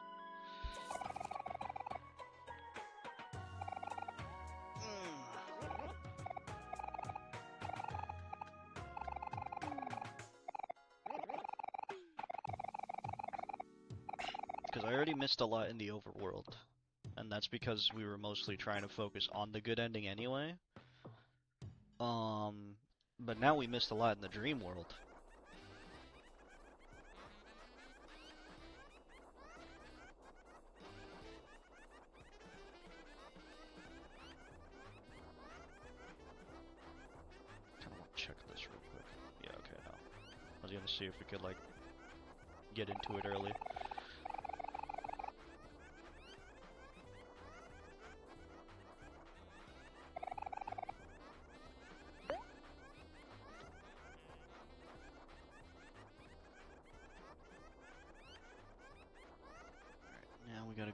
Because I already missed a lot in the overworld. And that's because we were mostly trying to focus on the good ending anyway. But now we missed a lot in the dream world. Kinda want to check this real quick. Yeah, okay, no. I was gonna see if we could, like, get into it early.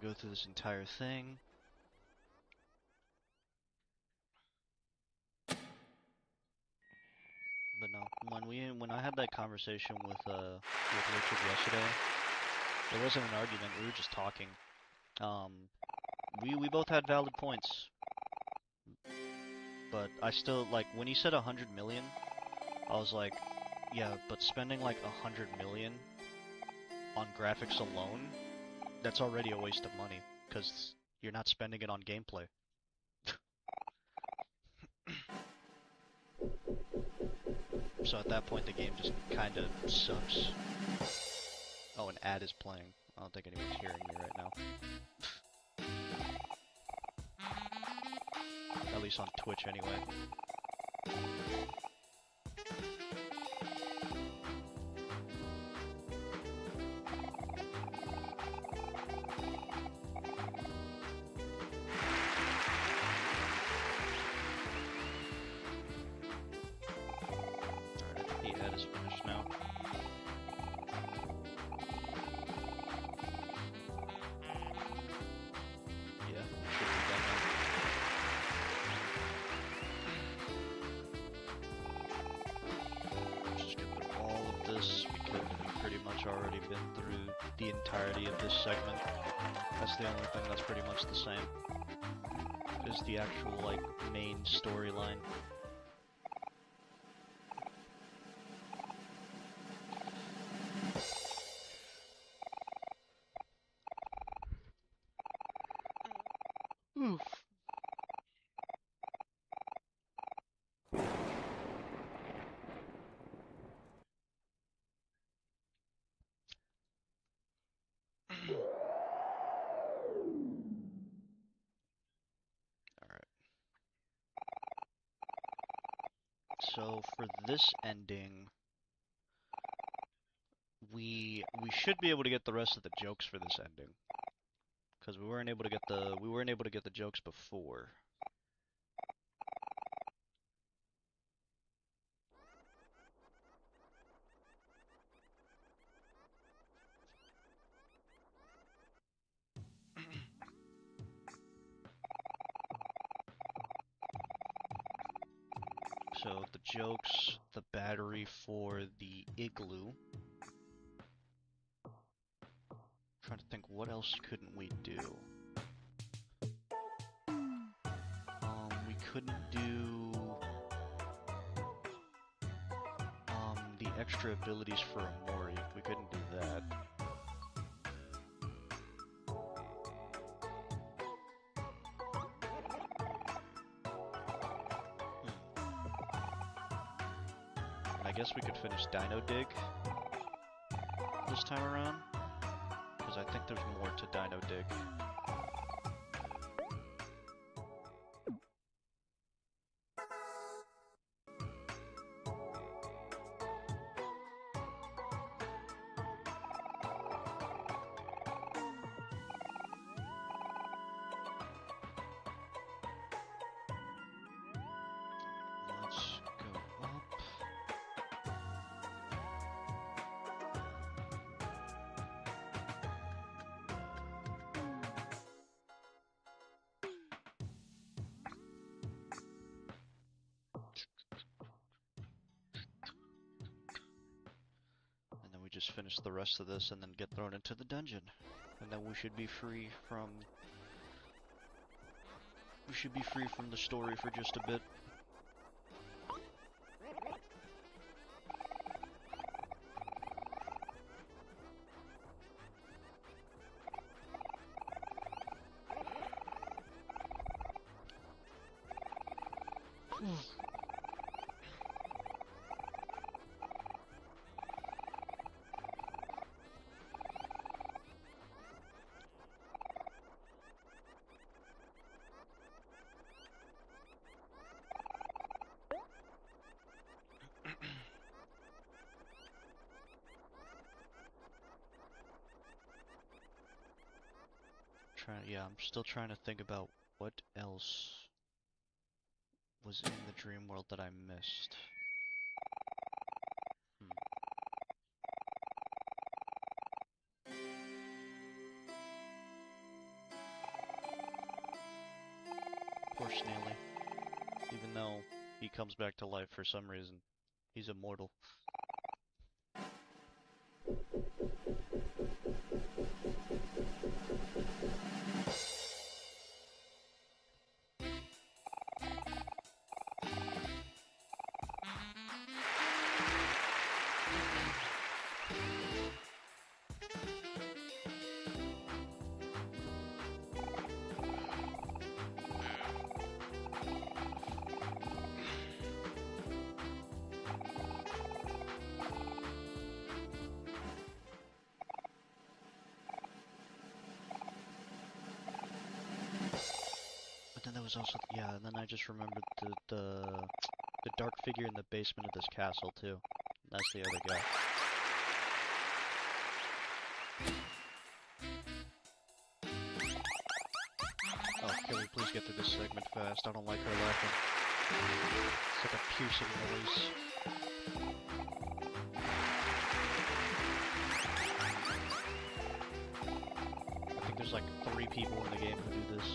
go through this entire thing. But no, when I had that conversation with Richard yesterday, it wasn't an argument. We were just talking. We both had valid points, but I still like when he said 100 million. I was like, yeah, but spending like 100 million on graphics alone, that's already a waste of money because you're not spending it on gameplay. So at that point, the game just kind of sucks. Oh, an ad is playing. I don't think anyone's hearing me right now. At least on Twitch, anyway. Alright, I think the ad is finished now. Yeah, should be done now. Just get through all of this because we've pretty much already been through the entirety of this segment. That's the only thing that's pretty much the same. Is the actual, like, main storyline. Oof. Alright. So for this ending, we should be able to get the rest of the jokes for this ending. Because we weren't able to get the jokes before. So the jokes, the battery for the igloo. Trying to think, what else couldn't we do? We couldn't do the extra abilities for Omori. We couldn't do that. I guess we could finish Dino Dig this time around, because I think there's more to Dino Dig. Let's go up. And then we just finish the rest of this and then get thrown into the dungeon. And then we should be free from... We should be free from the story for just a bit. Yeah, I'm still trying to think about what else was in the dream world that I missed. Poor Snaily. Even though he comes back to life for some reason. He's immortal. But then there was also, yeah, and then I just remembered the dark figure in the basement of this castle too. That's the other guy. Oh, can we please get through this segment fast? I don't like her laughing. It's like a piercing noise. I think there's like 3 people in the game who do this.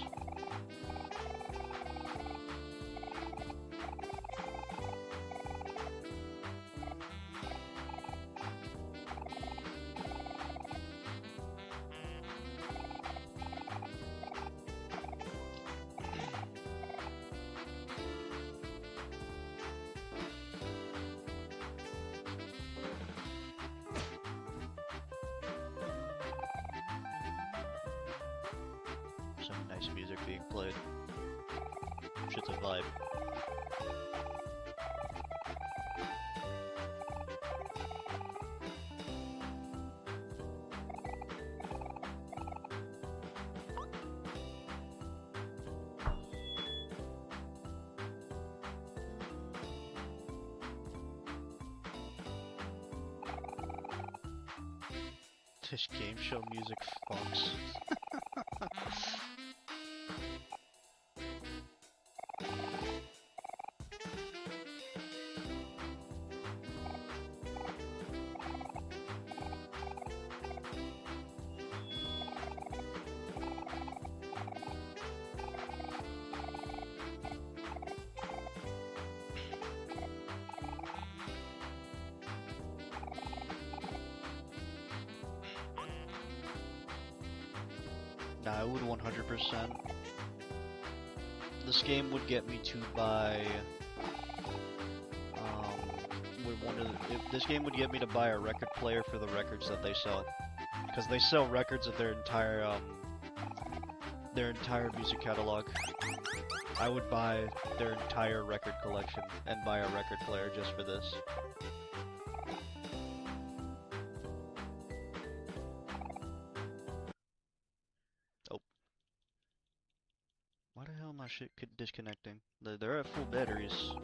Some nice music being played. Shit's a vibe. This game show music fucks. Nah, I would 100%. This game would get me to buy. This game would get me to buy a record player for the records that they sell, because they sell records of their entire music catalog. I would buy their entire record collection and buy a record player just for this. Why the hell am my shit disconnecting? They're at full batteries.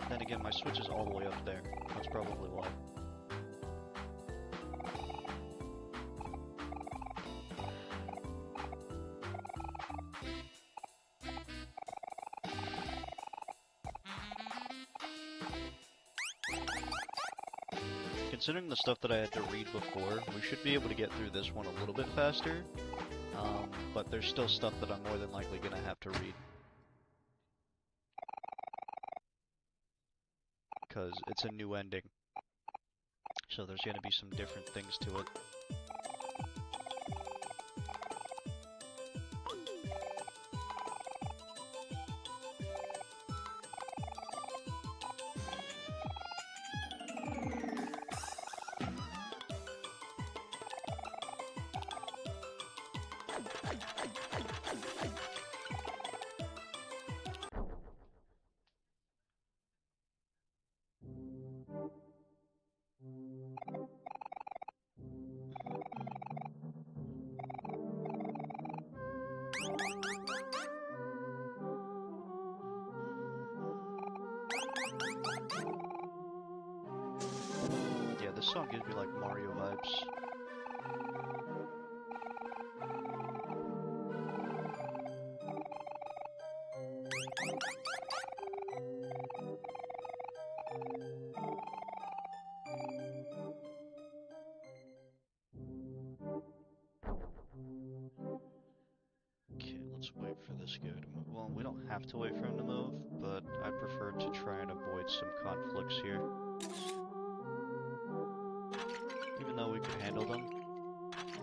Then again, my Switch is all the way up there. That's probably why. Considering the stuff that I had to read before, we should be able to get through this one a little bit faster. But there's still stuff that I'm more than likely gonna have to read. Because it's a new ending. So there's gonna be some different things to it. Yeah, this song gives me like Mario vibes. Okay, let's wait for this guy to move well, we don't have to wait for him to move, but I prefer to try and avoid some conflicts here. Even though we could handle them,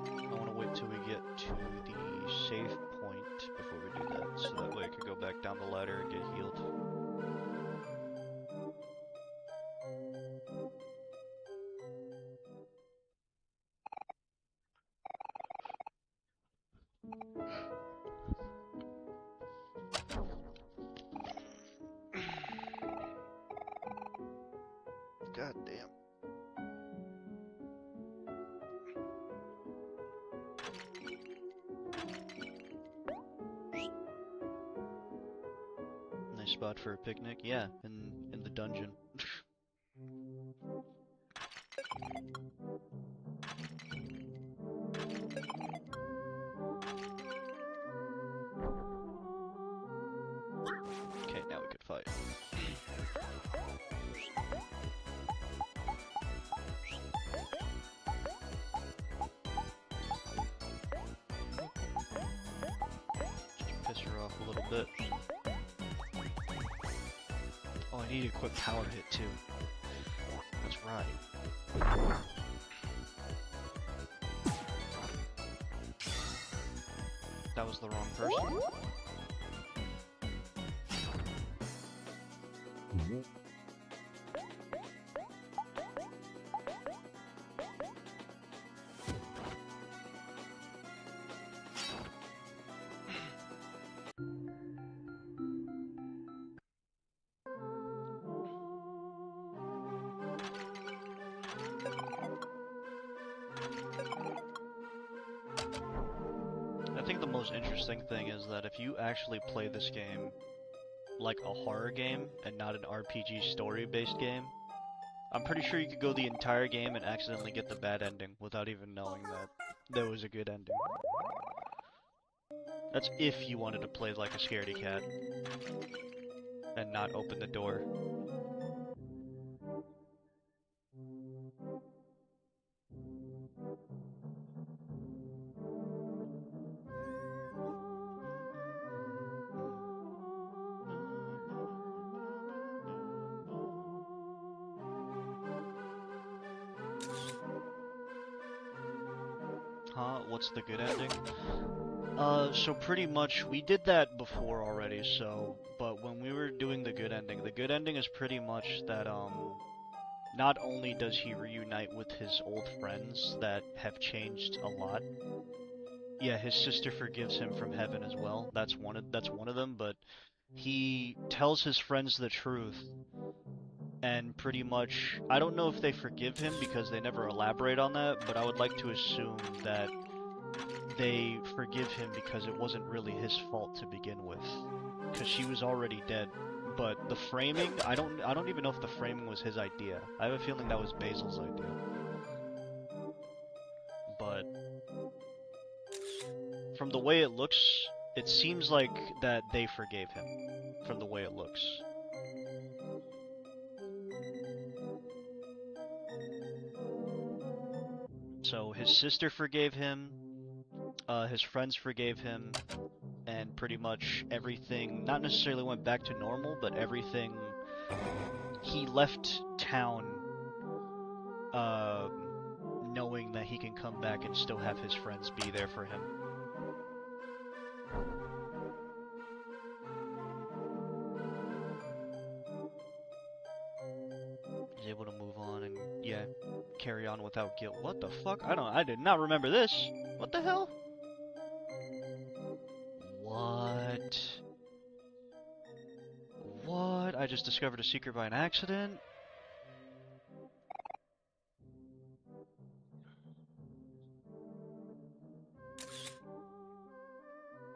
I want to wait till we get to the safe point before we do that, so that way I could go back down the ladder and get healed. God damn. Nice spot for a picnic. Yeah, in the dungeon. Okay, now we could fight. Just piss her off a little bit. Oh, I need a quick power hit too. That's right. That was the wrong person. I think the most interesting thing is that if you actually play this game like a horror game and not an RPG story-based game, I'm pretty sure you could go the entire game and accidentally get the bad ending without even knowing that there was a good ending. That's if you wanted to play like a scaredy cat and not open the door. Huh? What's the good ending? So pretty much, we did that before already, but when we were doing the good ending is pretty much that, not only does he reunite with his old friends that have changed a lot, yeah, his sister forgives him from heaven as well, that's one of them, but he tells his friends the truth, and pretty much, I don't know if they forgive him because they never elaborate on that, but I would like to assume that they forgive him because it wasn't really his fault to begin with, because she was already dead. But the framing, I don't even know if the framing was his idea. I have a feeling that was Basil's idea. But from the way it looks, it seems like that they forgave him. From the way it looks. So his sister forgave him. His friends forgave him, and pretty much everything, not necessarily went back to normal, but everything, he left town, knowing that he can come back and still have his friends be there for him. He's able to move on and, yeah, carry on without guilt. What the fuck? I did not remember this. What the hell? What? What? I just discovered a secret by an accident?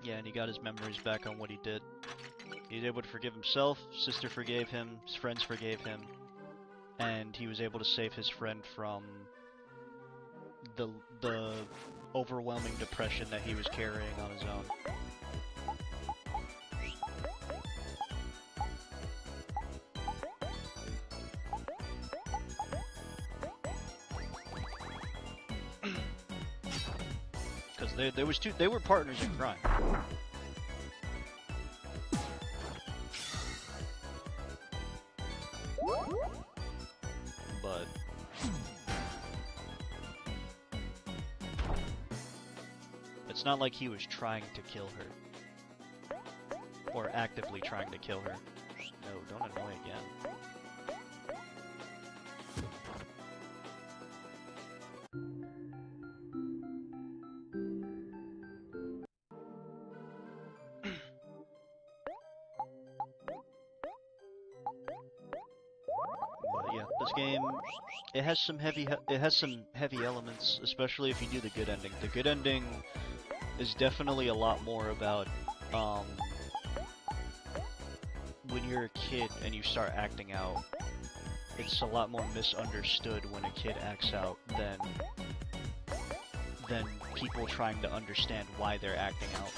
Yeah, and he got his memories back on what he did. He was able to forgive himself, sister forgave him, his friends forgave him, and he was able to save his friend from the overwhelming depression that he was carrying on his own. Because they were partners in crime. But it's not like he was trying to kill her. Or actively trying to kill her. No, don't annoy again. But yeah, this game, it has some heavy elements, especially if you do the good ending. The good ending is definitely a lot more about when you're a kid and you start acting out. It's a lot more misunderstood when a kid acts out than people trying to understand why they're acting out.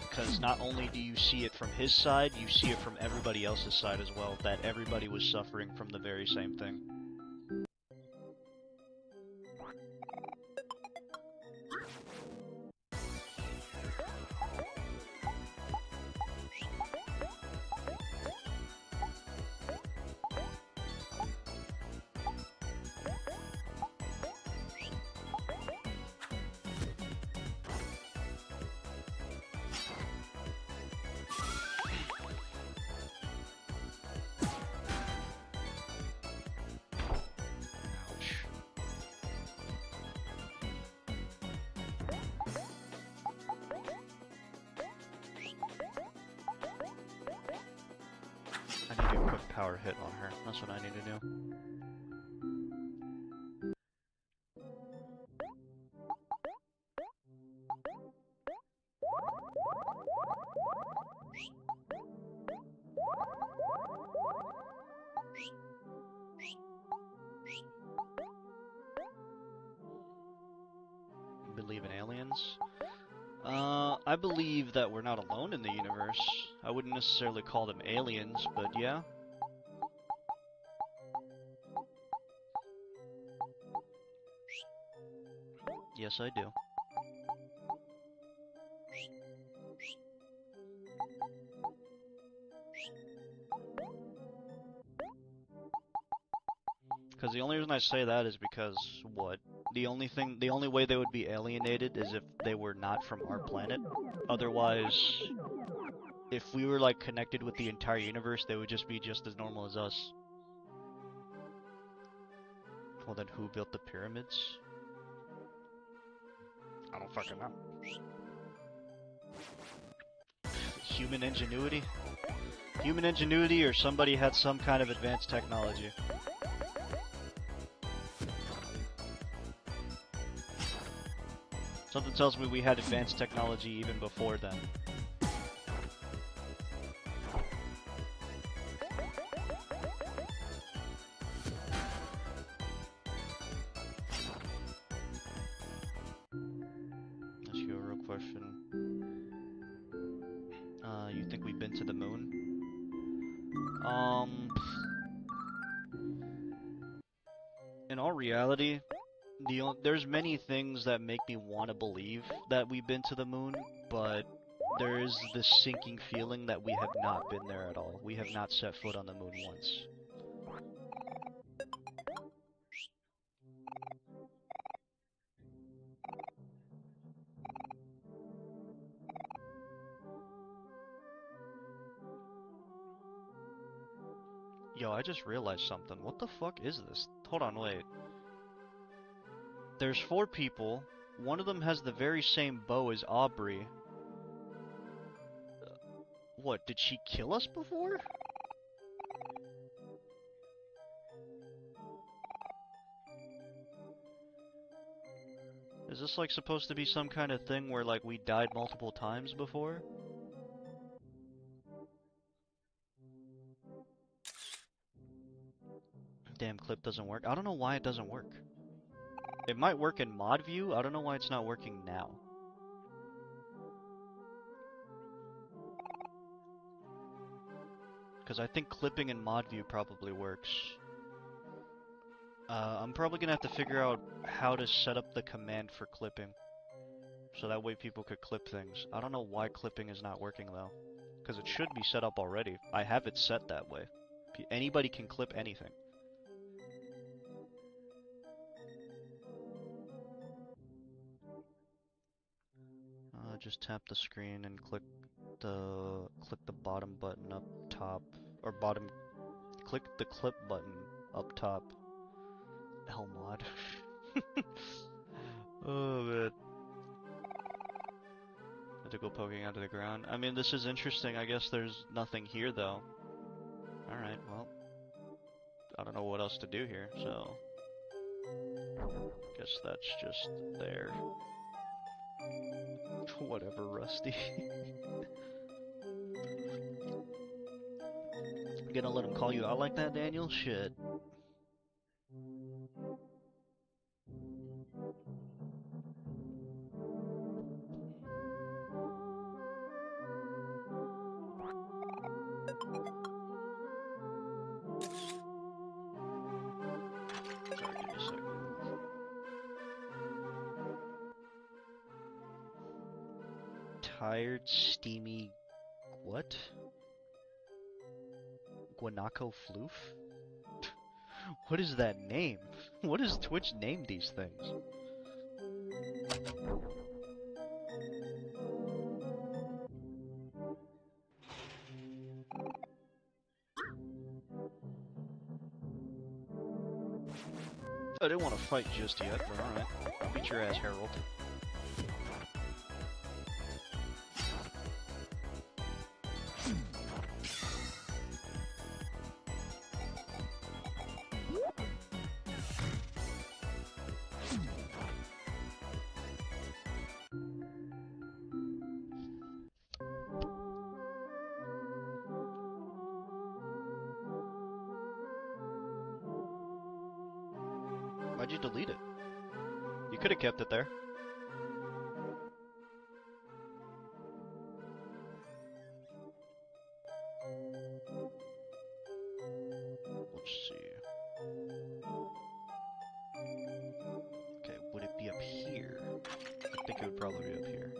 Because not only do you see it from his side, you see it from everybody else's side as well, that everybody was suffering from the very same thing. I need to do a quick power hit on her. That's what I need to do. Believe in aliens? I believe that we're not alone in the universe. I wouldn't necessarily call them aliens, but yeah. Yes, I do. Because the only reason I say that is because, what? The only way they would be alienated is if they were not from our planet. Otherwise, if we were, like, connected with the entire universe, they would just be just as normal as us. Well, then who built the pyramids? I don't fucking know. Human ingenuity? Human ingenuity, or somebody had some kind of advanced technology. Something tells me we had advanced technology even before then. Ask you a real question. You think we've been to the moon? In all reality, there's many things that make me want to believe that we've been to the moon, but there is this sinking feeling that we have not been there at all. We have not set foot on the moon once. Yo, I just realized something. What the fuck is this? Hold on, wait. There's 4 people. One of them has the very same bow as Aubrey. What, did she kill us before? Is this like supposed to be some kind of thing where like we died multiple times before? Damn, clip doesn't work. I don't know why it doesn't work. It might work in mod view, I don't know why it's not working now. Because I think clipping in mod view probably works. I'm probably gonna have to figure out how to set up the command for clipping. So that way people could clip things. I don't know why clipping is not working though. Because it should be set up already. I have it set that way. Anybody can clip anything. Just tap the screen and click the bottom button up top, or click the clip button up top. Lmod. Oh man. Had to go poking out of the ground. I mean, this is interesting. I guess there's nothing here though. Alright, well. I don't know what else to do here, so guess that's just there. Whatever, Rusty. I'm gonna let him call you out like that, Daniel? Shit. Sorry, give me a second. Tired, steamy... what? Guanaco Floof? What is that name? What does Twitch name these things? I didn't want to fight just yet, but alright. Beat your ass, Harold. Why'd you delete it? You could have kept it there. Let's see. Okay, would it be up here? I think it would probably be up here.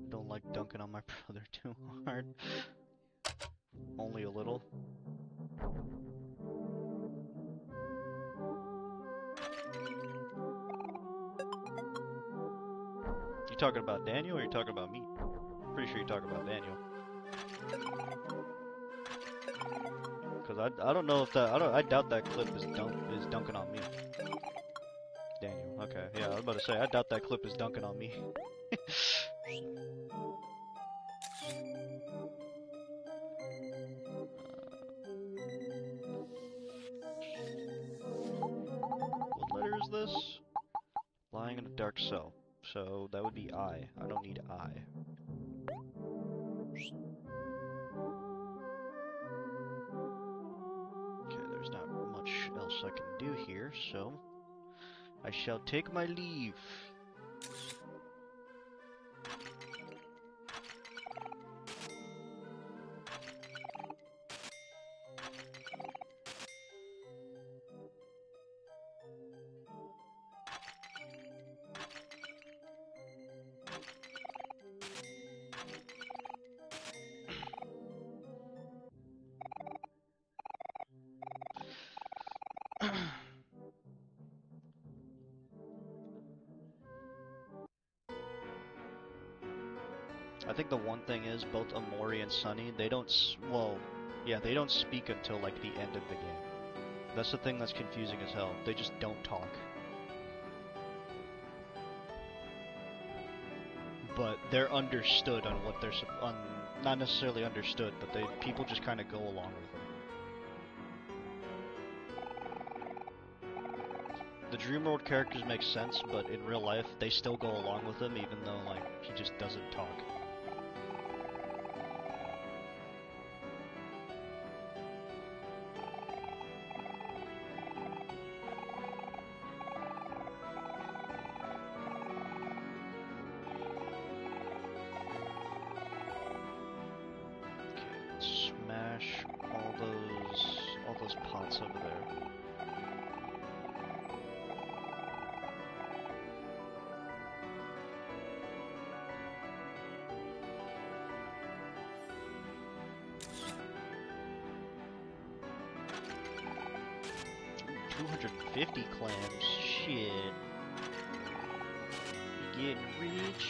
Don't like dunking on my brother too hard. Only a little. You talking about Daniel or you talking about me? Pretty sure you're talking about Daniel. Cause I don't know if that I doubt that clip is dunking on me. Daniel, okay, yeah, I was about to say I doubt that clip is dunking on me. What letter is this? Lying in a dark cell. So that would be I. I don't need I. Okay, there's not much else I can do here, so I shall take my leave. I think the one thing is both Omori and Sunny, they don't they don't speak until like the end of the game. That's the thing that's confusing as hell. They just don't talk. But they're understood on what they're not necessarily understood, but people just kind of go along with them. The Dreamworld characters make sense, but in real life, they still go along with him, even though, like, he just doesn't talk. Okay, let's smash all those pots over there. 250 clams. Shit. You get rich.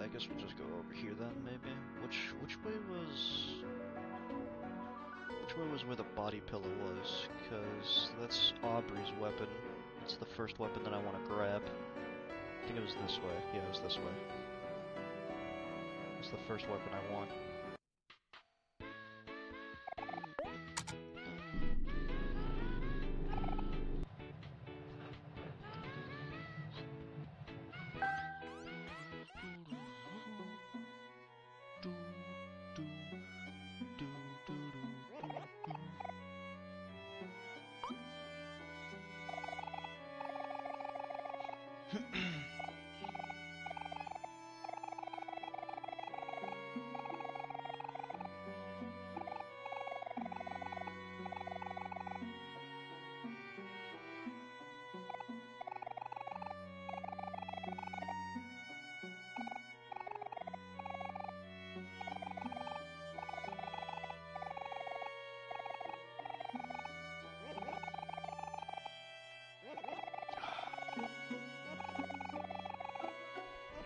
I guess we'll just go over here then, maybe. Which way was where the body pillow was? Because that's Aubrey's weapon. It's the first weapon that I want to grab. I think it was this way. Yeah, it was this way. It's the first weapon I want.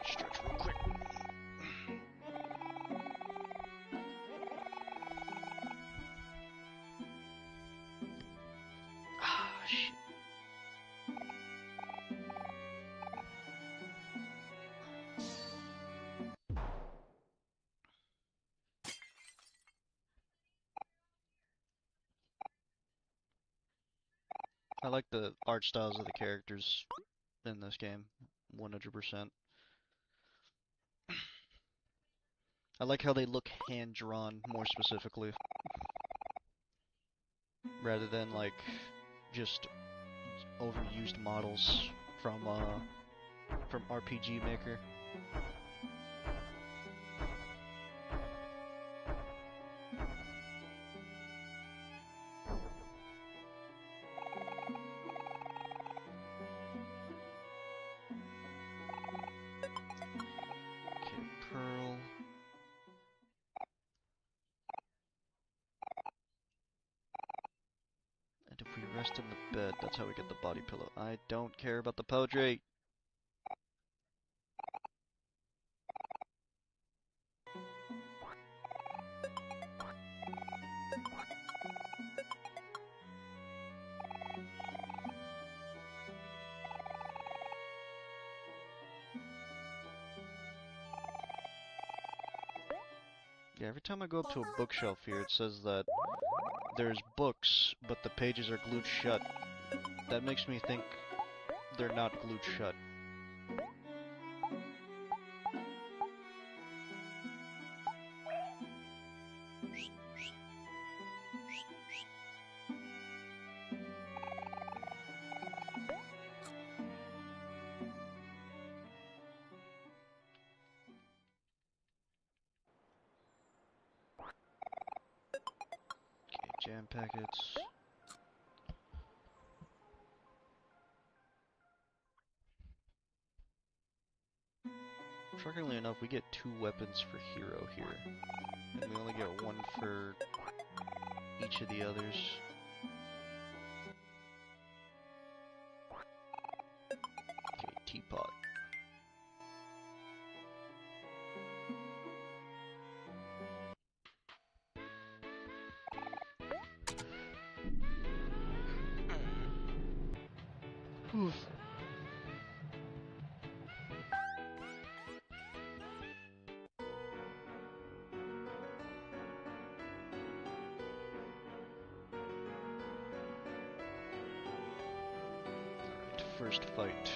Stretch real quick. Ah, shit. I like the art styles of the characters in this game, 100%. I like how they look hand-drawn, more specifically, rather than like just overused models from RPG Maker. Okay, Pearl. And if we rest in the bed, that's how we get the body pillow. I don't care about the poetry. Yeah, every time I go up to a bookshelf here, it says that there's books, but the pages are glued shut. That makes me think they're not glued shut. Jam packets. Shockingly enough, we get 2 weapons for hero here. And we only get 1 for each of the others. Okay, teapot. Oof. Alright, first fight.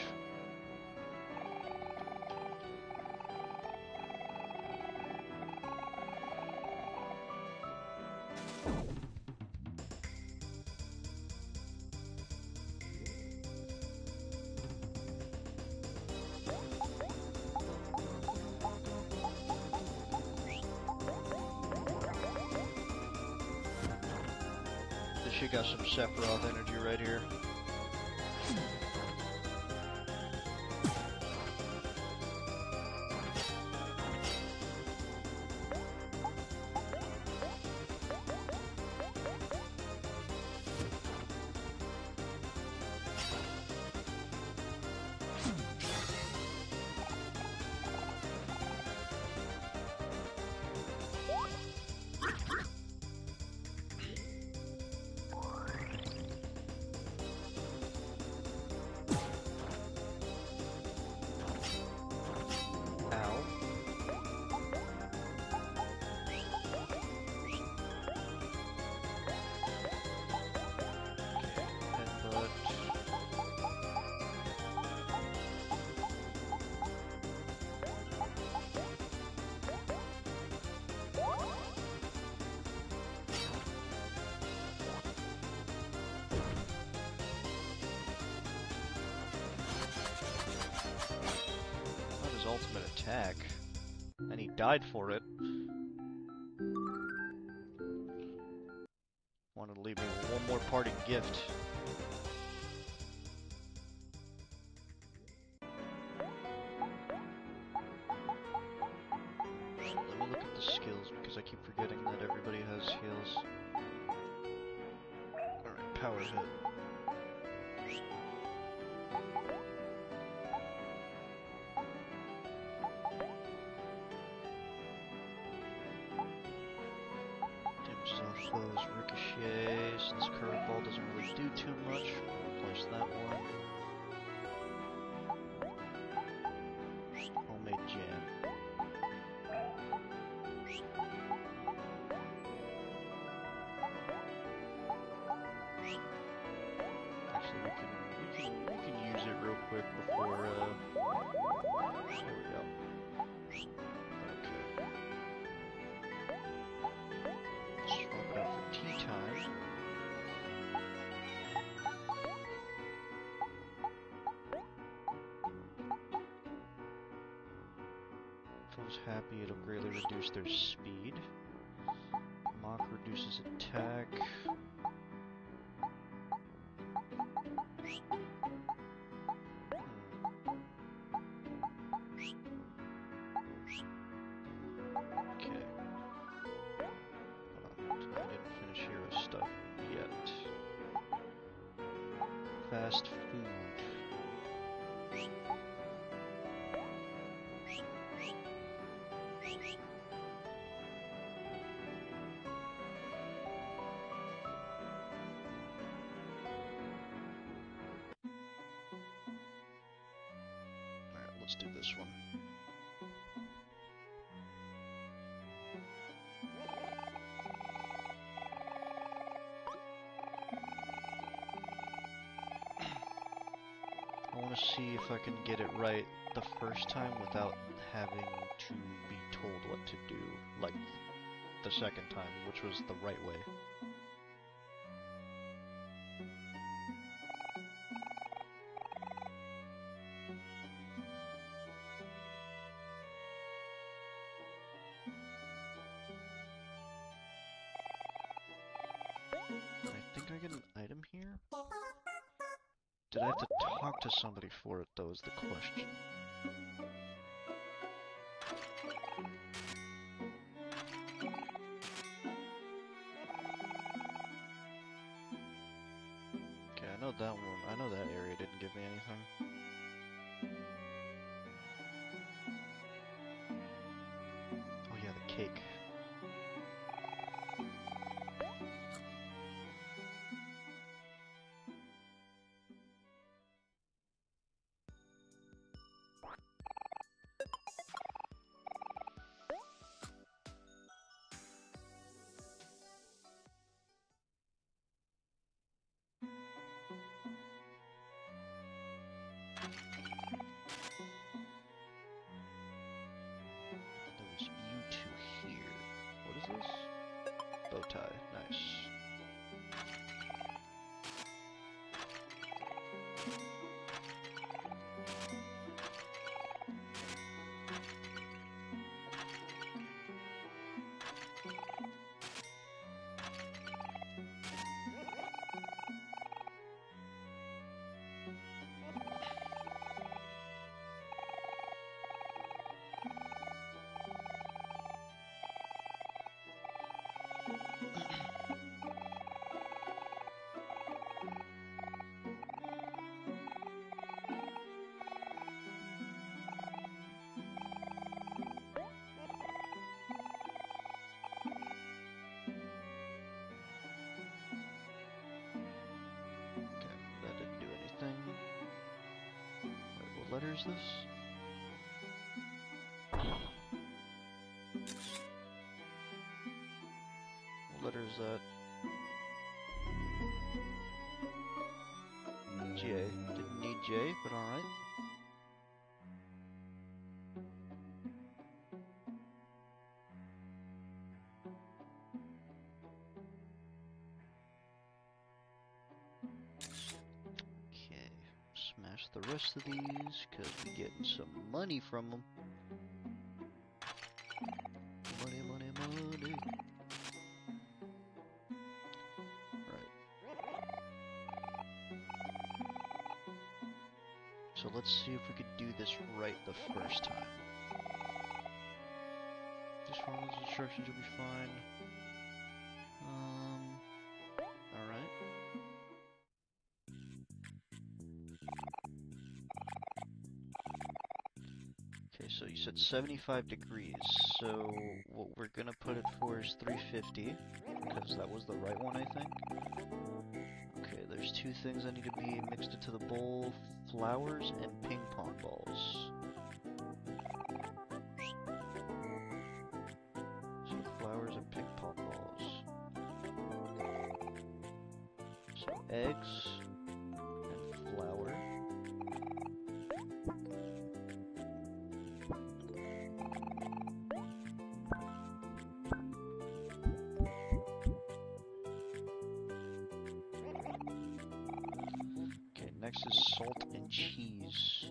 She got some Sephiroth energy right here. Ultimate attack, and he died for it. Wanted to leave me with one more parting gift. Let me look at the skills because I keep forgetting that everybody has skills. Alright, power hit. Those ricochet, since curveball doesn't really do too much, we'll replace that one. Homemade jam. Actually, we can use it real quick before there we go. Happy, it'll greatly reduce their speed. Mock reduces attack. Okay. Hold on. I didn't finish hero stuff yet. Fast food. Let's do this one. I want to see if I can get it right the first time without having to be told what to do, like the second time, which was the right way. I get an item here? Did I have to talk to somebody for it, though, is the question. Okay, I know that one. I know that area didn't give me anything. Oh yeah, the cake. There's you two here. letter is this? What letter is that? J. Didn't need J, but alright. Okay, smash the rest of these, because we're getting some money from them. Money, money, money. Right. So let's see if we could do this right the first time. Just follow those instructions, you'll be fine. Alright. Okay, so you said 75 degrees, so what we're gonna put it for is 350, because that was the right one, I think. Okay, there's two things that need to be mixed into the bowl, flowers and ping pong balls. So flowers and ping pong balls. So eggs and flour. Okay, next is salt and cheese.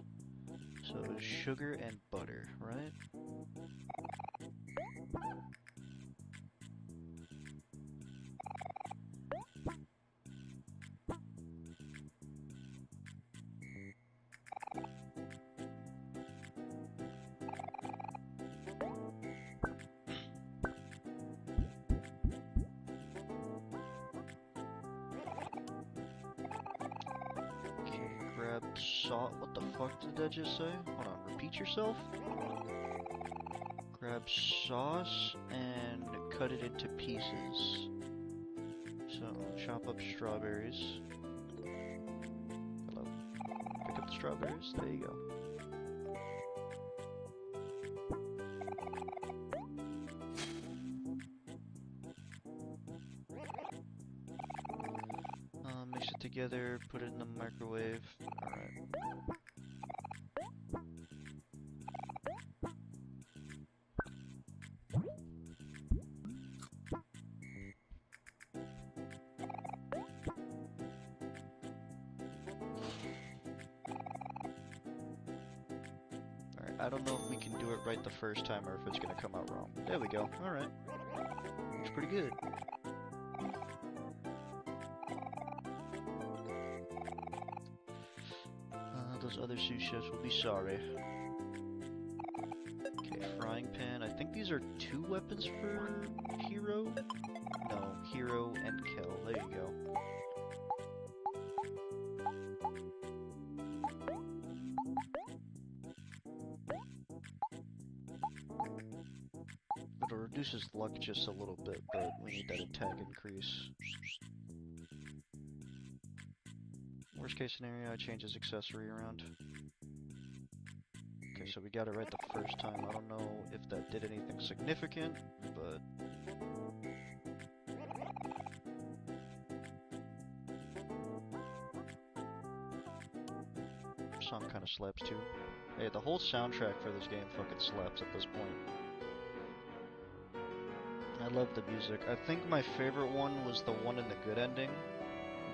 So sugar and butter, right? Grab salt. What the fuck did I just say? Hold on, repeat yourself? Grab sauce and cut it into pieces. So, chop up strawberries. Hello. Pick up the strawberries. There you go. Mix it together, put it in the microwave. Alright. Alright, I don't know if we can do it right the first time or if it's gonna come out wrong. There we go. Alright. Looks pretty good. Those other sous chefs will be sorry. Okay, frying pan. I think these are two weapons for Hero? No, Hero and Kel. There you go. It'll reduce his luck just a little bit, but we need that attack increase. Worst case scenario, I change his accessory around. Okay, so we got it right the first time. I don't know if that did anything significant, but... Song kind of slaps too. Hey, the whole soundtrack for this game fucking slaps at this point. I love the music. I think my favorite one was the one in the good ending.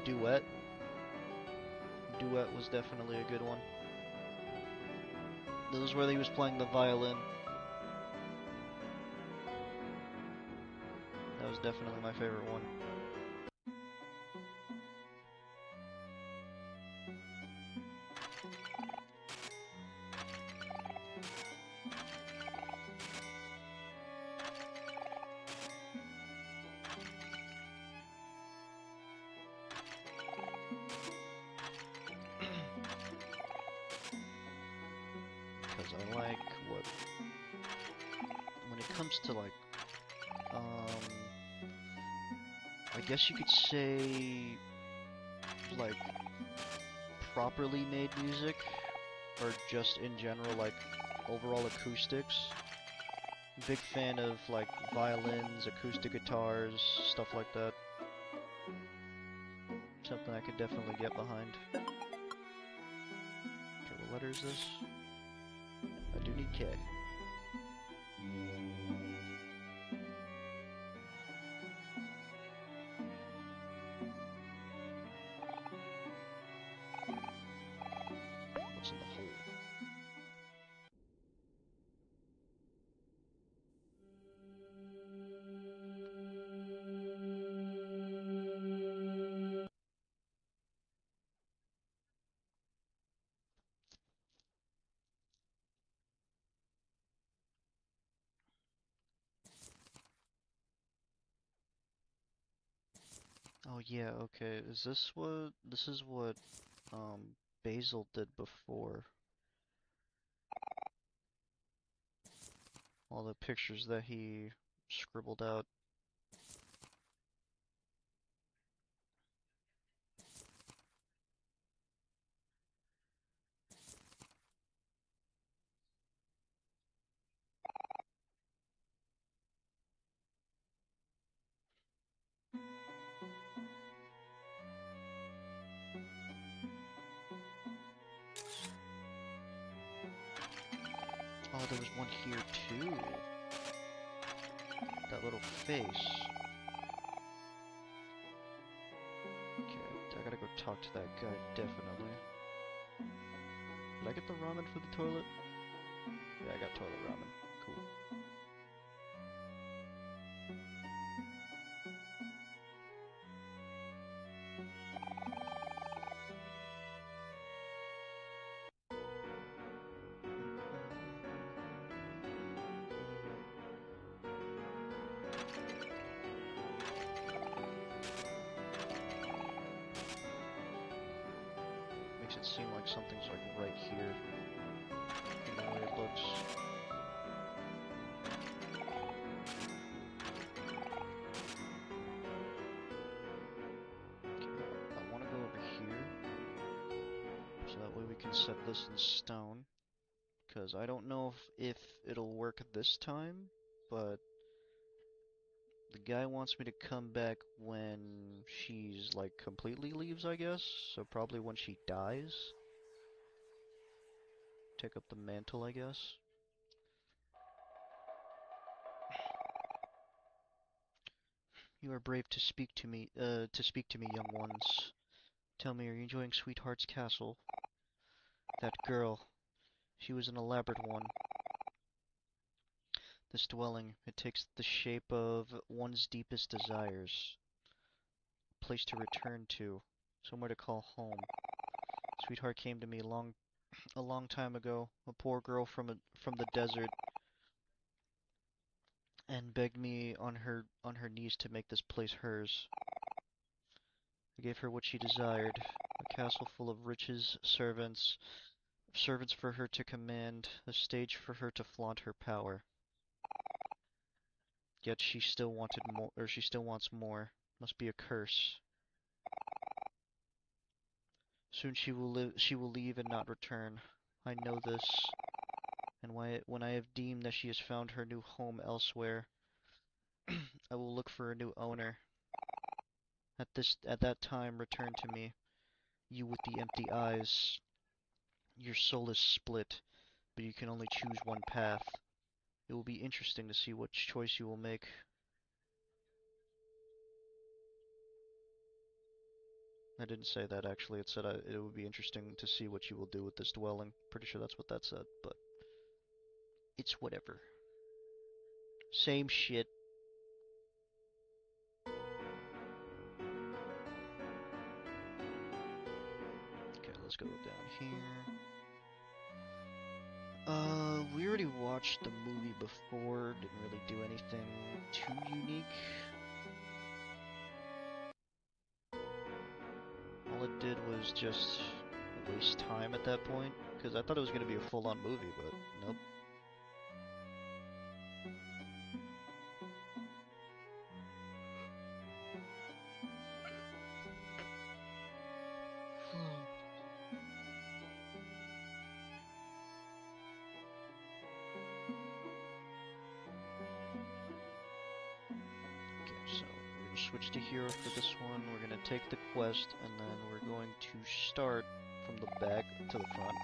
Duet. Duet was definitely a good one. This is where he was playing the violin. That was definitely my favorite one. Because I like what... When it comes to like... I guess you could say... Like... Properly made music. or just in general, like, overall acoustics. Big fan of, like, violins, acoustic guitars, stuff like that. Something I could definitely get behind. Okay, what letter is this? I do need K. What's in the hole? Oh yeah, okay. Is this what this is what Basil did before? All the pictures that he scribbled out. Oh, there was one here too. That little face. Okay, I gotta go talk to that guy, definitely. Did I get the ramen for the toilet? Yeah, I got toilet ramen. Cool. Makes it seem like something's like right here. In the way it looks. Okay, I want to go over here. So that way we can set this in stone. Because I don't know if it'll work this time, but the guy wants me to come back when she's like completely leaves, I guess. So probably when she dies. Take up the mantle, I guess. You are brave to speak to me, young ones. Tell me, are you enjoying Sweetheart's castle? That girl, she was an elaborate one. This dwelling, it takes the shape of one's deepest desires. A place to return to, somewhere to call home. Sweetheart came to me a long time ago, a poor girl from the desert, and begged me on her knees to make this place hers. I gave her what she desired, a castle full of riches, servants for her to command, a stage for her to flaunt her power. Yet she still wanted more, or she still wants more. Must be a curse. Soon she will leave and not return. I know this. And when I have deemed that she has found her new home elsewhere, I will look for a new owner. At that time, return to me, you with the empty eyes. Your soul is split, but you can only choose one path. It will be interesting to see what choice you will make. I didn't say that actually, it said it would be interesting to see what you will do with this dwelling. Pretty sure that's what that said, but it's whatever. Same shit. Okay, let's go down here. We already watched the movie before, didn't really do anything too unique. All it did was just waste time at that point, because I thought it was going to be a full-on movie, but nope. switch to hero for this one. We're gonna take the quest, and then we're going to start from the back to the front.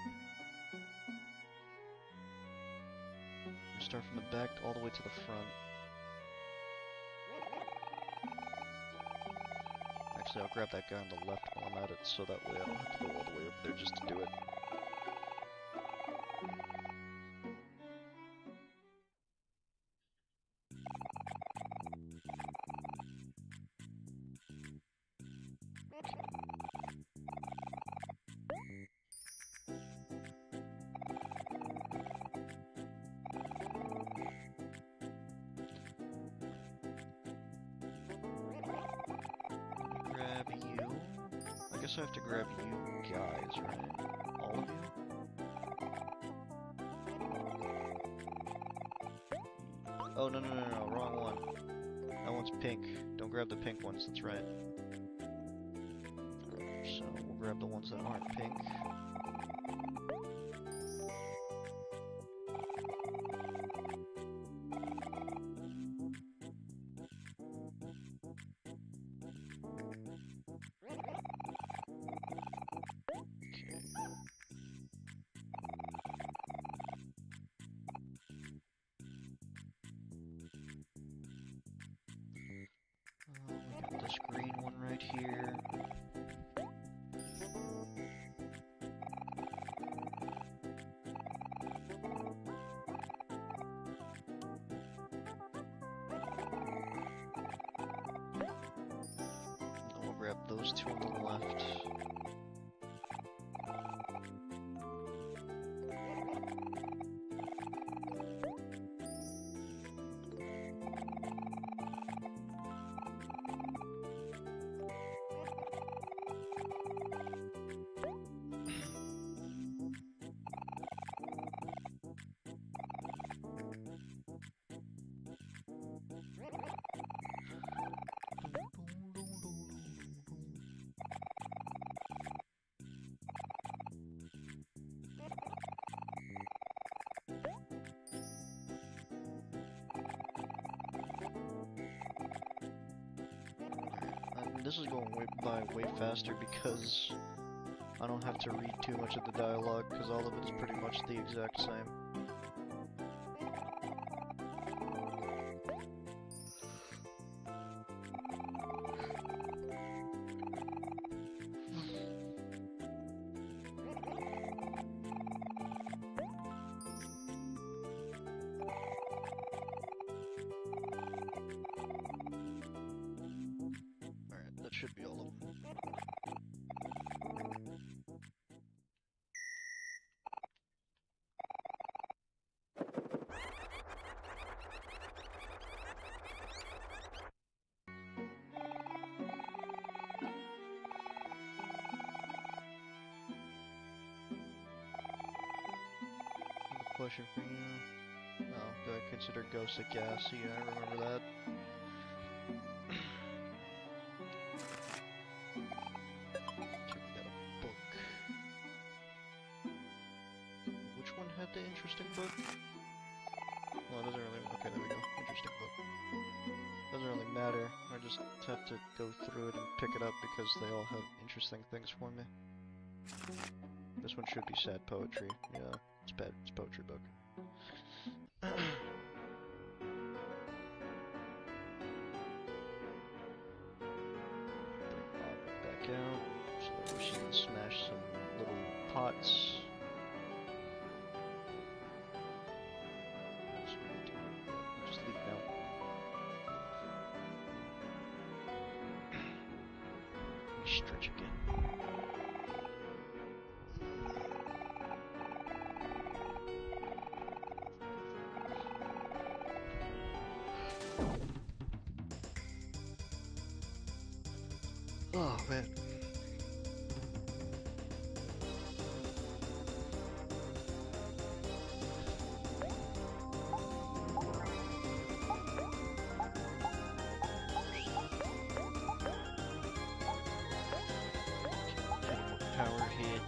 We start from the back all the way to the front. Actually, I'll grab that guy on the left while I'm at it, so that way I don't have to go all the way over there just to do it. Grab you. I guess I have to grab you guys, right? All of you? Oh, no, wrong one. That one's pink. Don't grab the pink ones, that's right. So, we'll grab the ones that aren't pink. We got this green one right here. And we'll grab those two on the left. This is going way faster because I don't have to read too much of the dialogue because all of it is pretty much the exact same. That should be all of them. Question for you. Oh, do I consider ghosts a gas? Yeah, I remember that. The interesting book? Well, it doesn't really... Okay, there we go. Interesting book. Doesn't really matter. I just have to go through it and pick it up because they all have interesting things for me. This one should be sad poetry. Yeah, it's bad. It's a poetry book. Bring Aubrey back out so that she can smash some little pots. Stretch again. Oh man. Power hit.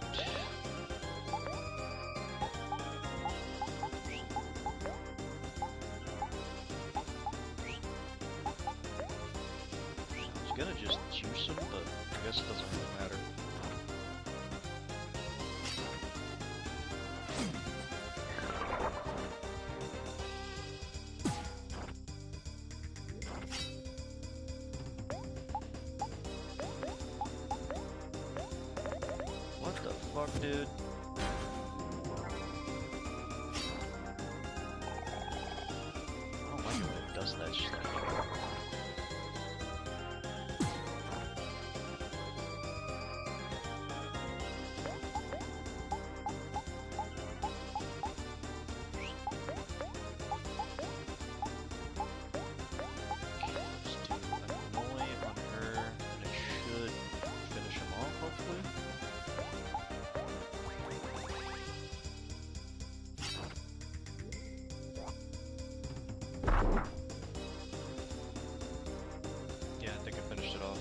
was gonna just juice him, but I guess it doesn't really matter. What the fuck, dude? I don't like it when it does that shit. Let's do annoy on her, and it should finish him off, hopefully. Yeah, I think I finished it off.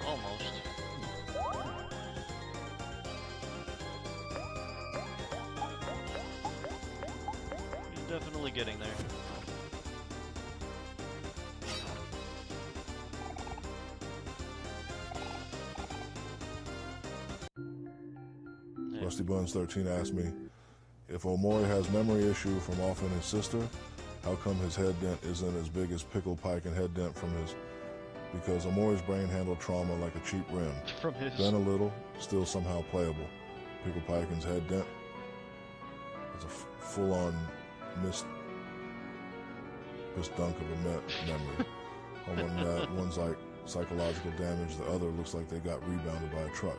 Almost. He's definitely getting there. Yeah. Rusty Buns 13 asked me, if Omori has memory issue from offing his sister, how come his head dent isn't as big as Pickle Pike and head dent from his... Because Omori's brain handled trauma like a cheap rim. From his... Bent a little, still somehow playable. Pickle Piken's head dent is a full-on missed dunk of a memory. One's like psychological damage, the other looks like they got rebounded by a truck.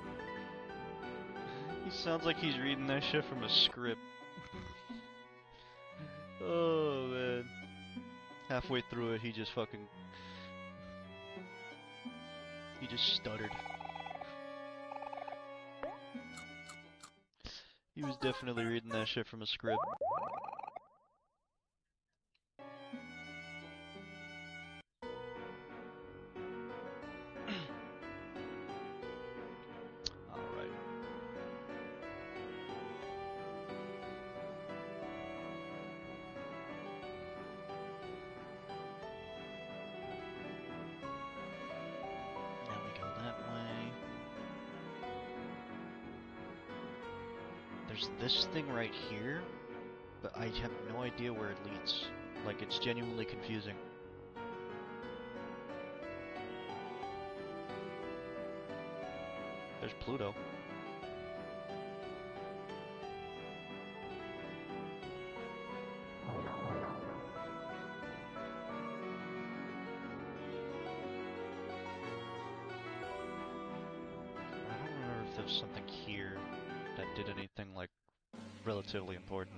He sounds like he's reading that shit from a script. Oh, man. Halfway through it, he just fucking... He just stuttered. He was definitely reading that shit from a script. Alright. Now we go that way. There's this thing right here, but I have no idea where it leads. Like, it's genuinely confusing. There's Pluto. I don't remember if there's something here that did anything, like, relatively important.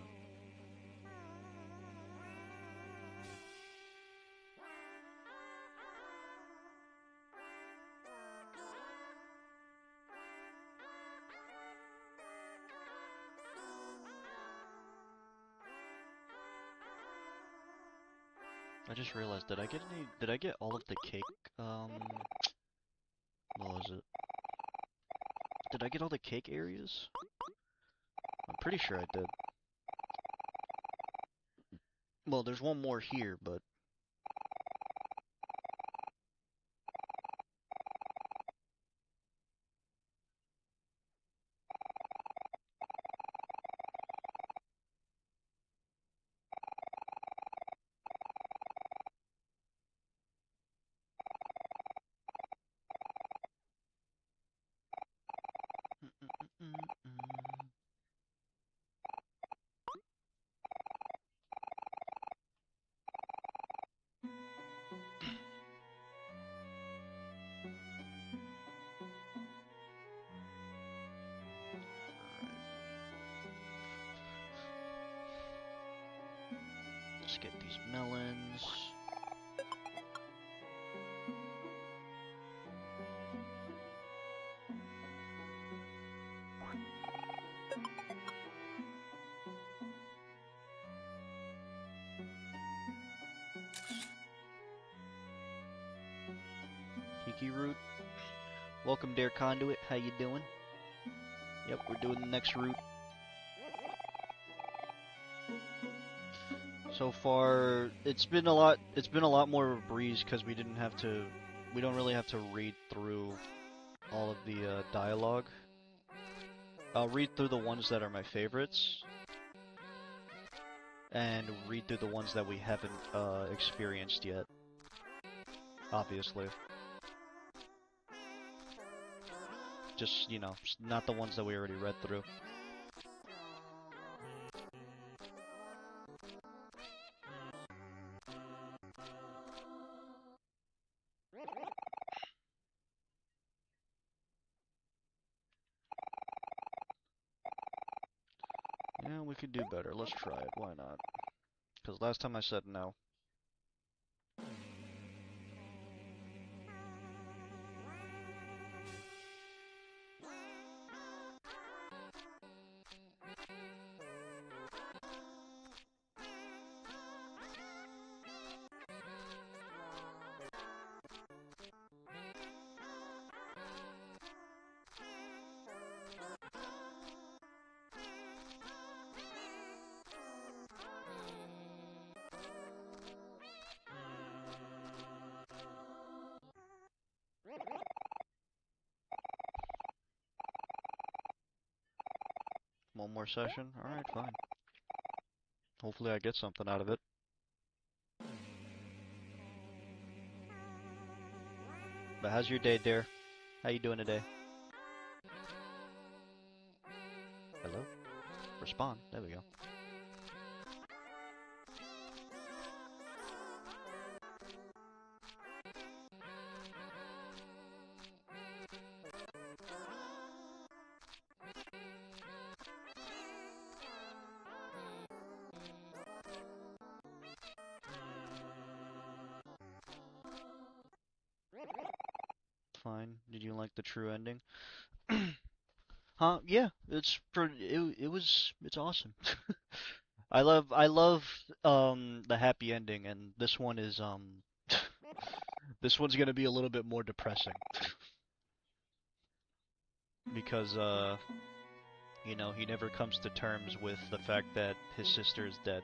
I just realized, did I get all of the cake, what was it? Did I get all the cake areas? I'm pretty sure I did. Well, there's one more here, but... Let's get these melons. Hiki route. Welcome, Dare Conduit. How you doing? Yep, we're doing the next route. So far, it's been a lot. It's been a lot more of a breeze because we didn't have to. We don't really have to read through all of the dialogue. I'll read through the ones that are my favorites, and read through the ones that we haven't experienced yet. Obviously, just you know, not the ones that we already read through. Yeah, we could do better. Let's try it. Why not? Because last time I said no. One more session? Alright, fine. Hopefully I get something out of it. But how's your day, dear? How you doing today? Hello? Respond. There we go. Fine. Did you like the true ending? Huh? Yeah, it's awesome. I love the happy ending, and this one is this one's gonna be a little bit more depressing because you know, he never comes to terms with the fact that his sister is dead.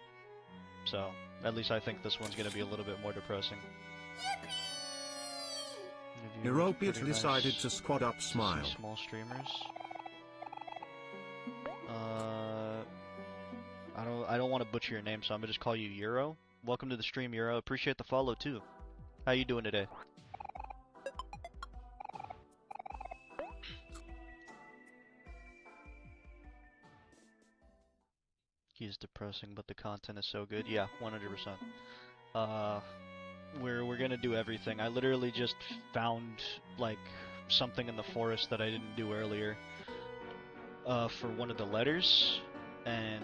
So, at least I think this one's gonna be a little bit more depressing. Europeat decided to squad up smile. Small streamers. I don't want to butcher your name, so I'm gonna just call you Euro. Welcome to the stream, Euro. Appreciate the follow too. How you doing today? He's depressing, but the content is so good. Yeah, 100%. We're gonna do everything. I literally just found like something in the forest that I didn't do earlier. For one of the letters, and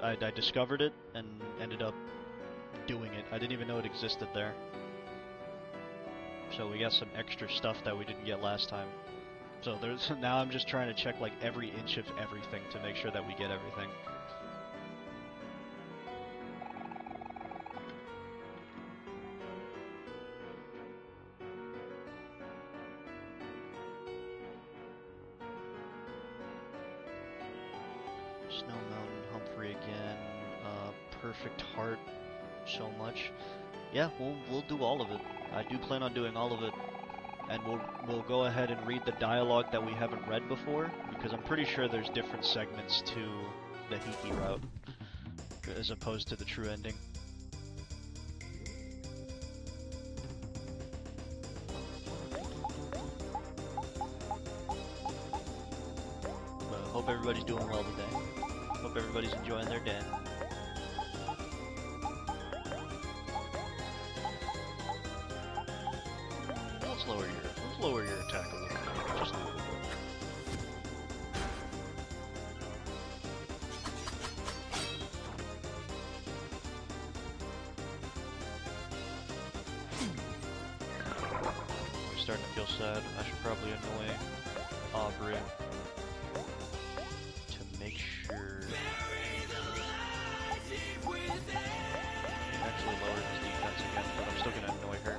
I discovered it and ended up doing it. I didn't even know it existed there. So we got some extra stuff that we didn't get last time. So there's now I'm just trying to check like every inch of everything to make sure that we get everything. Snow Mountain, Humphrey again, Perfect Heart, so much. Yeah, we'll do all of it. I do plan on doing all of it, and we'll go ahead and read the dialogue that we haven't read before, because I'm pretty sure there's different segments to the Hiki route, as opposed to the true ending. But hope everybody's doing well today. Hope everybody's enjoying their day. Let's lower your attack a little bit, just a little bit. I'm starting to feel sad. I should probably annoy Aubrey to make sure. Actually lower his defense again, but I'm still gonna annoy her.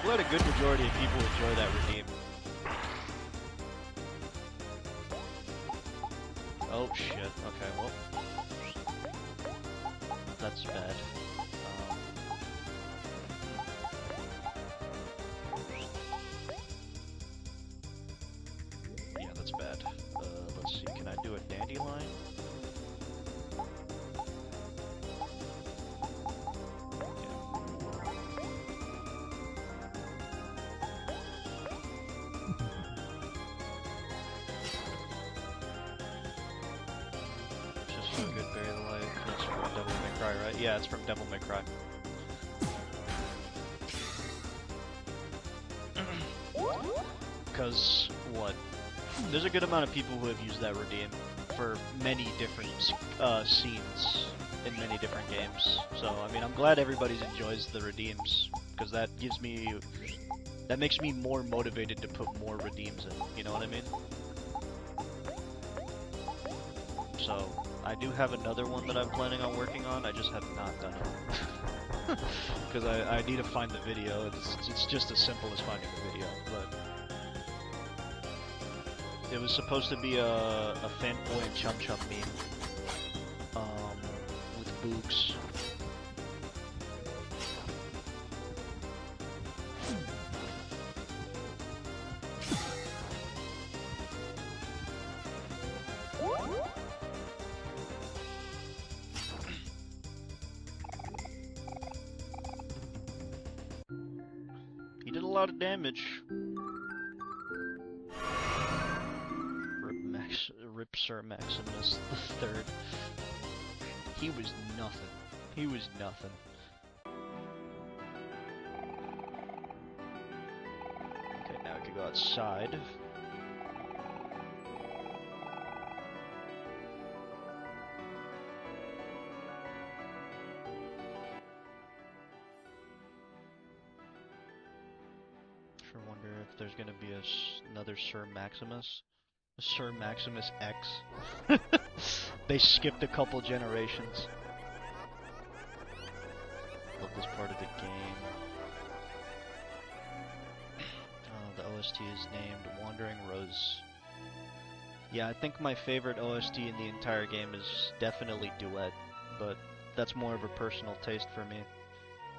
glad a good majority of people enjoy that redeem. Oh shit, okay, well. That's bad. Yeah, that's bad. Let's see, can I do a dandelion? Just so good, bury the light. That's from Devil May Cry, right? Yeah, it's from Devil May Cry. Because, what? There's a good amount of people who have used that redeem for many different scenes in many different games. So, I mean, I'm glad everybody enjoys the redeems, because that gives me... that makes me more motivated to put more redeems in, you know what I mean? So, I do have another one that I'm planning on working on, I just have not done it. Because I need to find the video, it's just as simple as finding the video, but... It was supposed to be a Fanboy and Chum Chum meme, with Books. He did a lot of damage. Rip Sir Maximus the Third. He was nothing. He was nothing. Okay, now we can go outside. Sure wonder if there's gonna be another Sir Maximus. Sir Maximus X. They skipped a couple generations. Love this part of the game. The OST is named Wandering Rose. Yeah, I think my favorite OST in the entire game is definitely Duet, but that's more of a personal taste for me.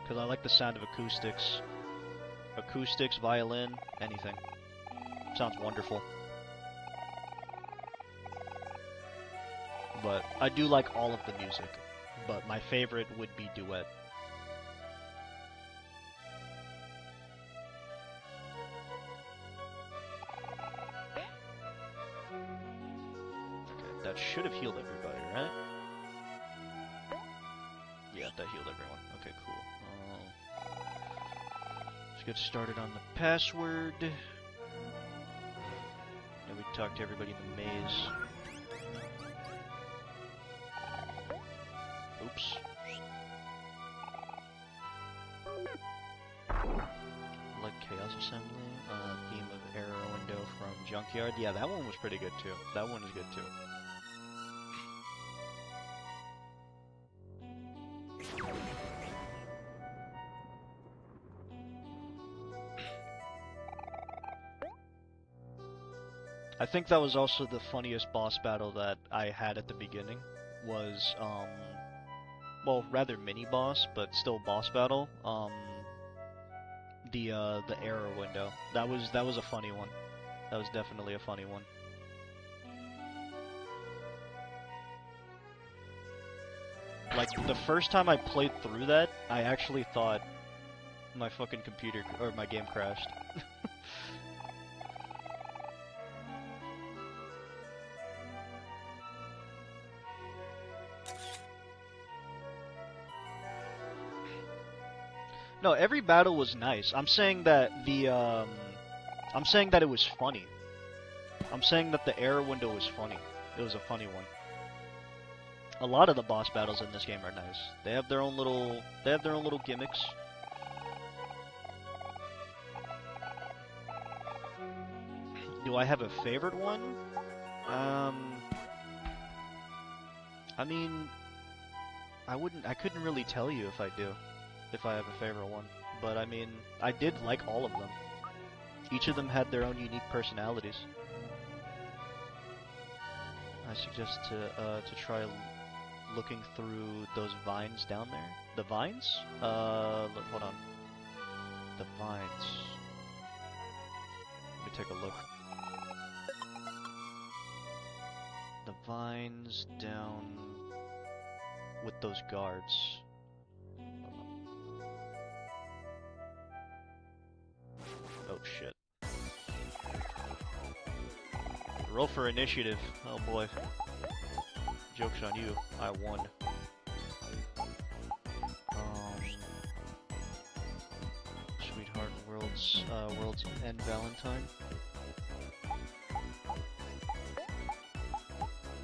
Because I like the sound of acoustics. Acoustics, violin, anything. Sounds wonderful. But I do like all of the music, but my favorite would be Duet. Okay, that should have healed everybody, right? Yeah, that healed everyone. Okay, cool. Let's get started on the password. Then we can talk to everybody in the maze. Oops. Like Chaos Assembly, theme of Error Window from Junkyard. Yeah, that one was pretty good too. That one is good too. I think that was also the funniest boss battle that I had at the beginning. Was well, rather mini boss, but still boss battle. The error window. That was a funny one. That was definitely a funny one. Like the first time I played through that, I actually thought my fucking computer or my game crashed. No, every battle was nice. I'm saying that I'm saying that it was funny. I'm saying that the error window was funny. It was a funny one. A lot of the boss battles in this game are nice. They have their own little gimmicks. Do I have a favorite one? I mean, I couldn't really tell you if I do. If I have a favorite one, but I mean, I did like all of them. Each of them had their own unique personalities. I suggest to try looking through those vines down there. The vines? Hold on. The vines. Let me take a look. The vines down with those guards. Oh shit. Roll for initiative. Oh boy. Joke's on you. I won. Sweetheart, World's End Valentine.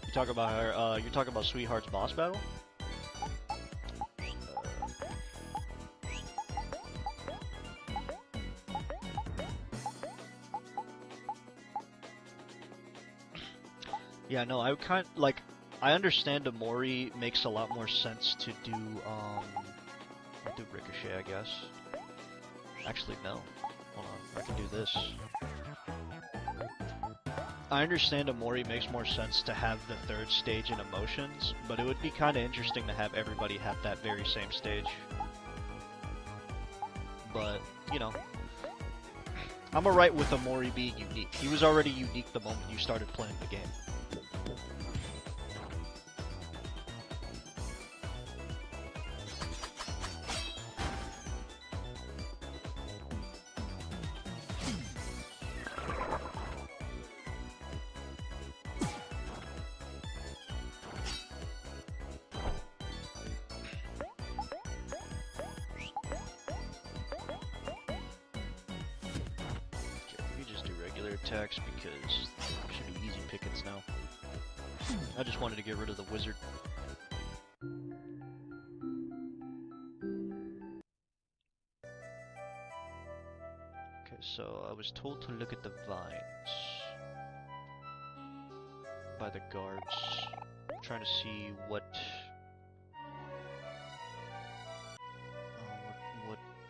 You talk about her, you're talking about Sweetheart's boss battle? Yeah, no, I I understand Omori makes a lot more sense to do, I'll do Ricochet, I guess. Actually, no. Hold on, I can do this. I understand Omori makes more sense to have the third stage in emotions, but it would be kinda interesting to have everybody have that very same stage. But, you know, I'm alright with Omori being unique. He was already unique the moment you started playing the game. Attacks because it should be easy pickings now. I just wanted to get rid of the wizard. Okay, so I was told to look at the vines by the guards. I'm trying to see what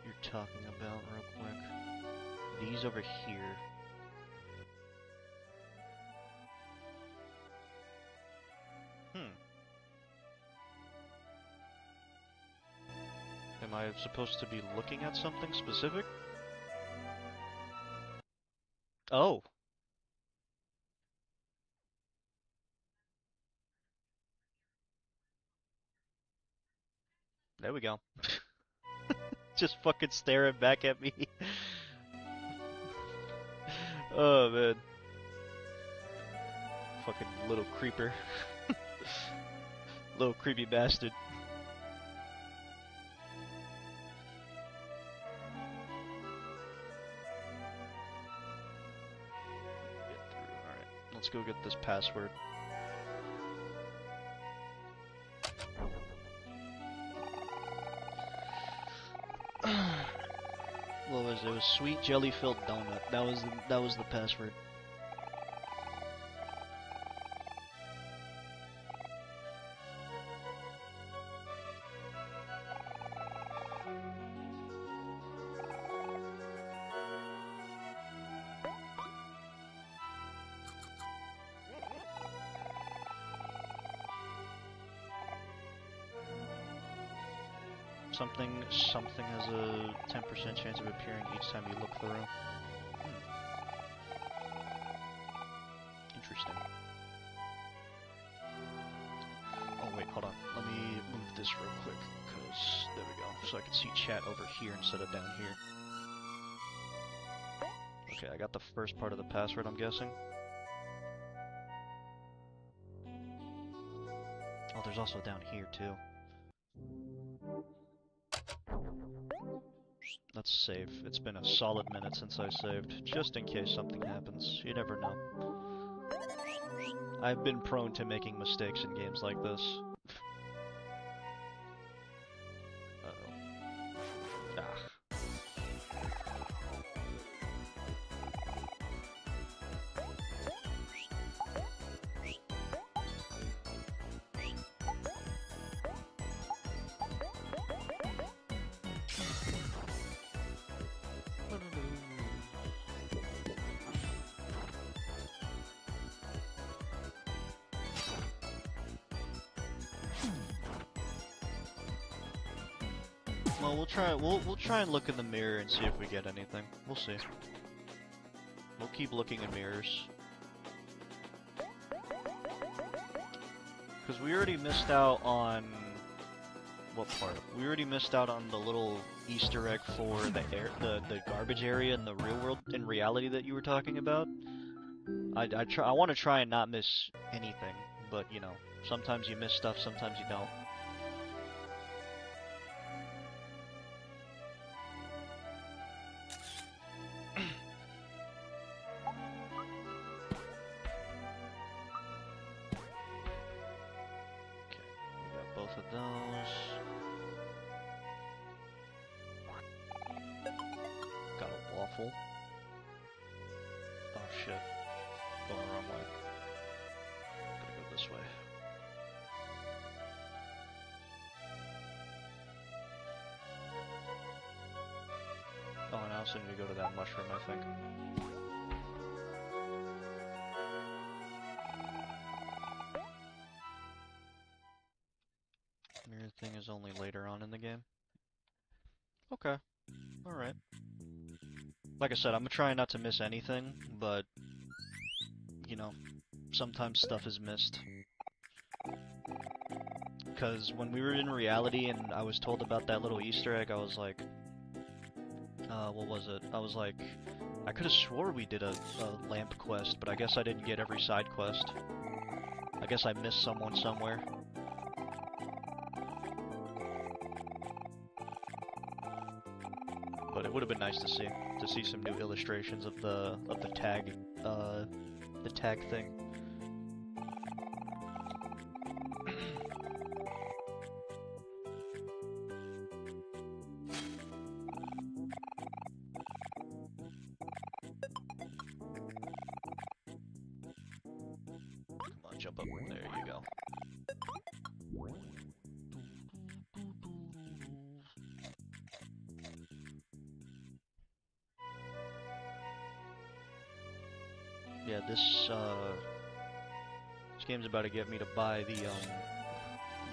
you're talking about real quick. These over here. Am I supposed to be looking at something specific? Oh. There we go. Just fucking staring back at me. Oh man. Fucking little creeper. Little creepy bastard. Let's go get this password. What was it? It was sweet jelly-filled donut. That was the password. Something has a 10% chance of appearing each time you look through. Interesting. Oh wait, hold on. Let me move this real quick, because there we go. So I can see chat over here instead of down here. Okay, I got the first part of the password, I'm guessing. Oh, there's also down here too. Let's save. It's been a solid minute since I saved, just in case something happens. You never know. I've been prone to making mistakes in games like this. Uh-oh. Ah. Well, we'll try and look in the mirror and see if we get anything. We'll see. We'll keep looking in mirrors. Because we already missed out on... What part? We already missed out on the little Easter egg for the garbage area in the real world, in reality, that you were talking about. I want to try and not miss anything, but you know, sometimes you miss stuff, sometimes you don't. Both of those. Got a waffle. Oh shit. Going the wrong way. Gotta go this way. Oh, and I also need to go to that mushroom, I think. Mirror thing is only later on in the game. Okay. Alright. Like I said, I'm trying not to miss anything, but, you know, sometimes stuff is missed. Because when we were in reality and I was told about that little Easter egg, I was like, what was it? I was like, I could have swore we did a lamp quest, but I guess I didn't get every side quest. I guess I missed someone somewhere. But it would have been nice to see some new illustrations of the tag thing. Come on, jump up. There you go. Yeah, this game's about to get me to buy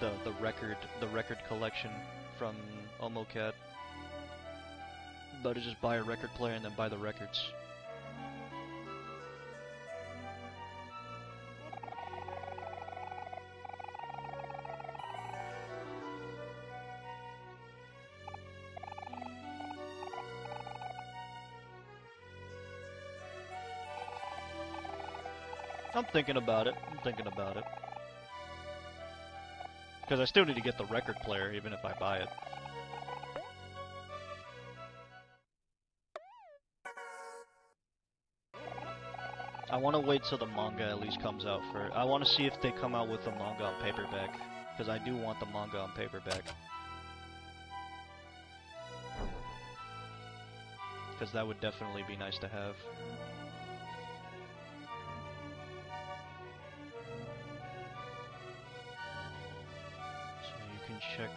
the record collection from Omocat. About to just buy a record player and then buy the records. I'm thinking about it. Because I still need to get the record player, even if I buy it. I want to wait till the manga at least comes out first. I want to see if they come out with the manga on paperback. Because I do want the manga on paperback. Because that would definitely be nice to have. Check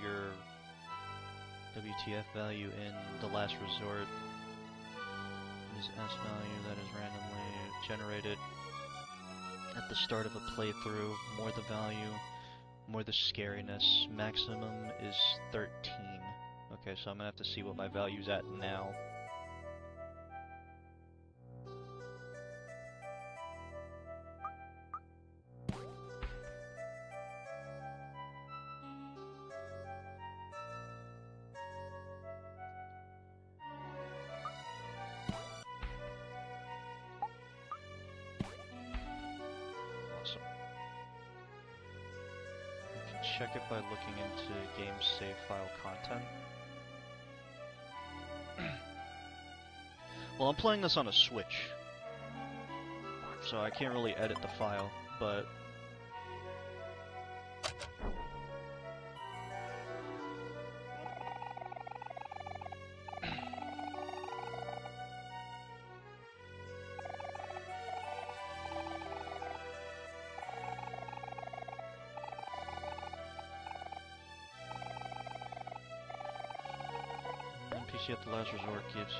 your WTF value in the last resort. Is S value that is randomly generated at the start of a playthrough. More the value, more the scariness. Maximum is 13. Okay, so I'm gonna have to see what my value's at now. Check it by looking into game save file content. Well, I'm playing this on a Switch, so I can't really edit the file, but NPC at the last resort gives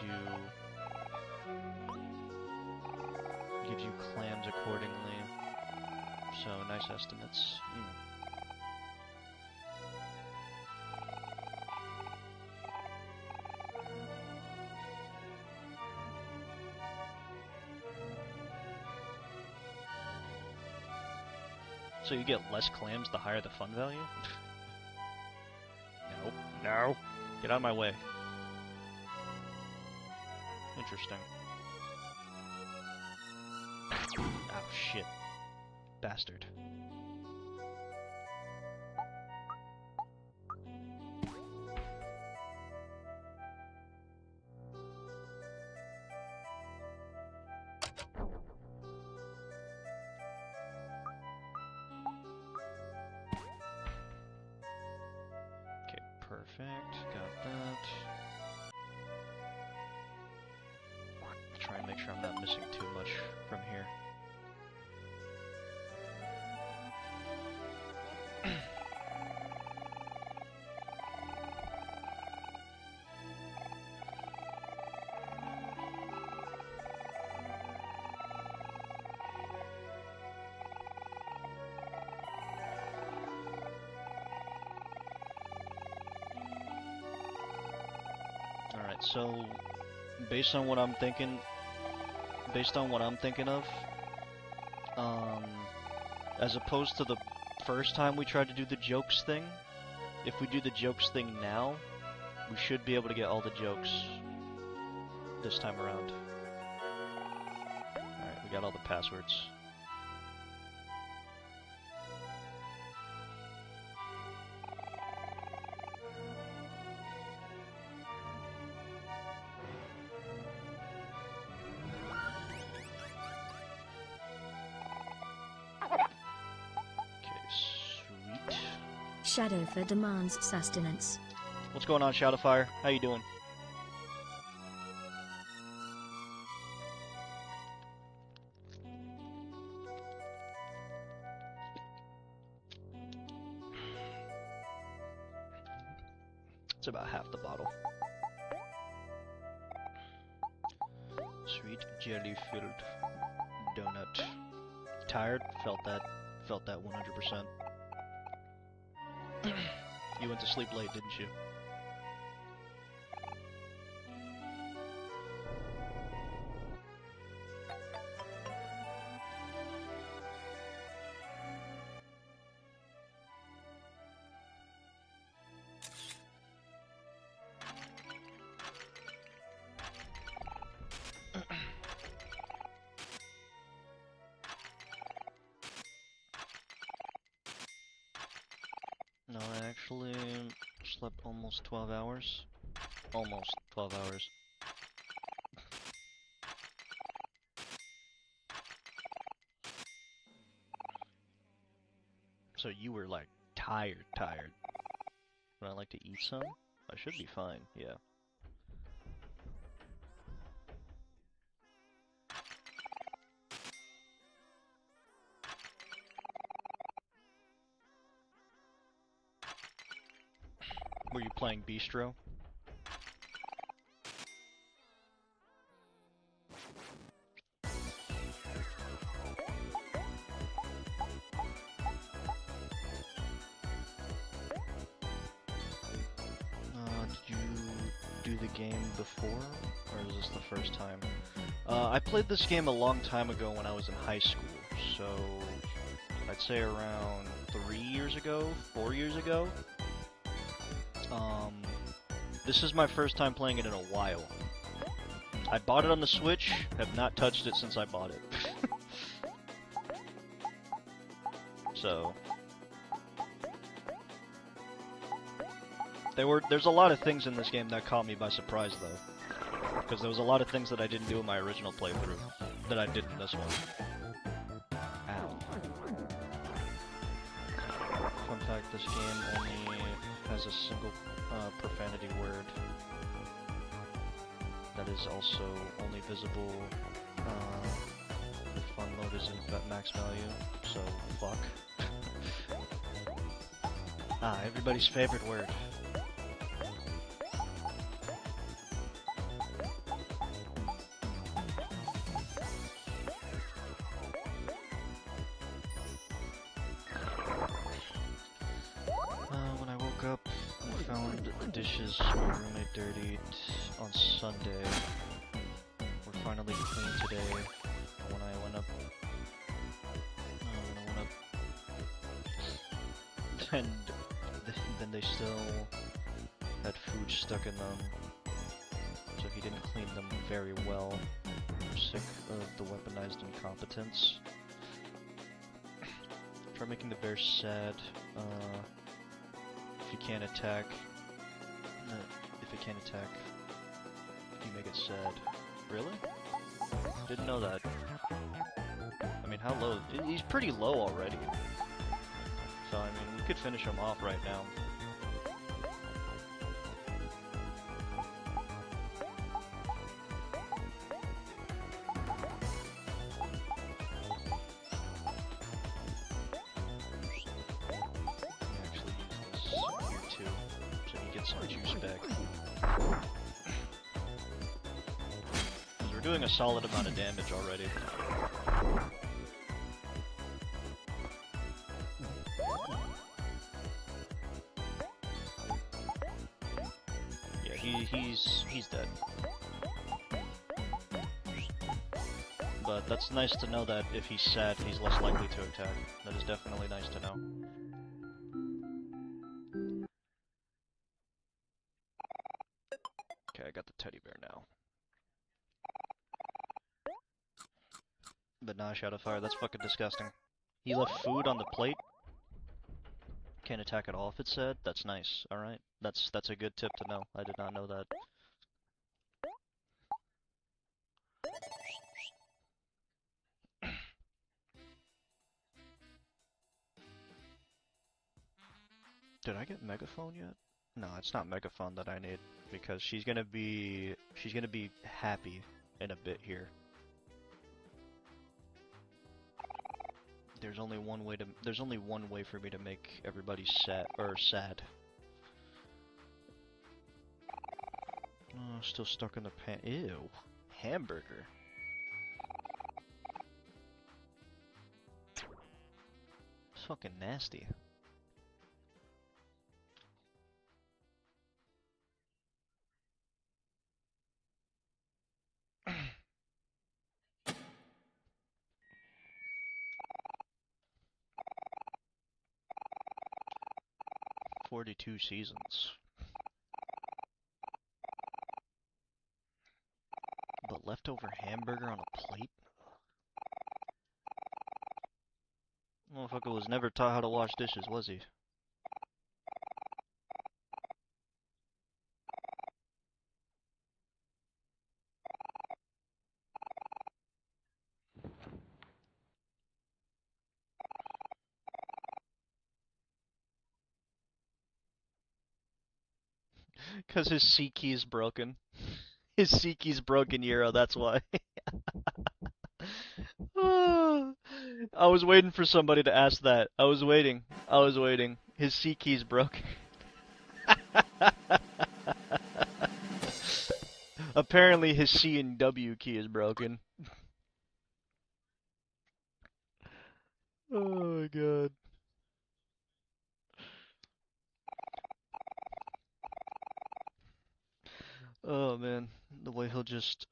you clams accordingly. So nice estimates. So you get less clams the higher the fun value? No. No. Get out of my way. Interesting. Oh shit. Bastard. Okay, perfect. Got that. Try and make sure I'm not missing too much from here. Alright, so based on what I'm thinking of, as opposed to the first time we tried to do the jokes thing, if we do the jokes thing now, we should be able to get all the jokes this time around. Alright, we got all the passwords. Shadowfire demands sustenance. What's going on, Shadowfire? How you doing? It's about half the bottle. Sweet jelly-filled donut. Tired? Felt that 100%. You went to sleep late, didn't you? No, I actually slept almost 12 hours. Almost 12 hours. So you were like tired. Would I like to eat some? I should be fine, yeah. Were you playing Bistro? Did you do the game before, or is this the first time? I played this game a long time ago when I was in high school, so I'd say around 3 years ago, 4 years ago. This is my first time playing it in a while. I bought it on the Switch, have not touched it since I bought it. So there's a lot of things in this game that caught me by surprise though. Because there was a lot of things that I didn't do in my original playthrough that I did in this one. Ow. Fun fact, this game only has a single profanity word that is also only visible if fun mode is in max value, so fuck. Everybody's favorite word. When I woke up, I found the dishes my roommate dirtied on Sunday. We're finally clean today. When I went up and then they still had food stuck in them, so he didn't clean them very well. I'm sick of the weaponized incompetence. Try making the bear sad. If you can't attack, you make it sad. Really? Didn't know that. I mean, how low? He's pretty low already. So, I mean, we could finish him off right now. Actually use this here too, so he gets some juice back. Because we're doing a solid amount of damage already. He's dead. But that's nice to know that if he's sad, he's less likely to attack. That is definitely nice to know. Okay, I got the teddy bear now. But nah, Shadowfire, that's fucking disgusting. He left food on the plate. Can't attack at all if it's sad. That's nice. Alright. That's a good tip to know. I did not know that. Did I get Megaphone yet? No, it's not Megaphone that I need, because she's gonna be happy in a bit here. There's only one way for me to make everybody sad. Oh, still stuck in the pan. Ew. Hamburger. It's fucking nasty. "42 seasons. But leftover hamburger on a plate? Motherfucker was never taught how to wash dishes, was he? Cause his C key's broken. His C key's broken, Euro, that's why. I was waiting for somebody to ask that. I was waiting. His C key's broken. Apparently his C and W key is broken. Oh my god. Oh man, the way he'll just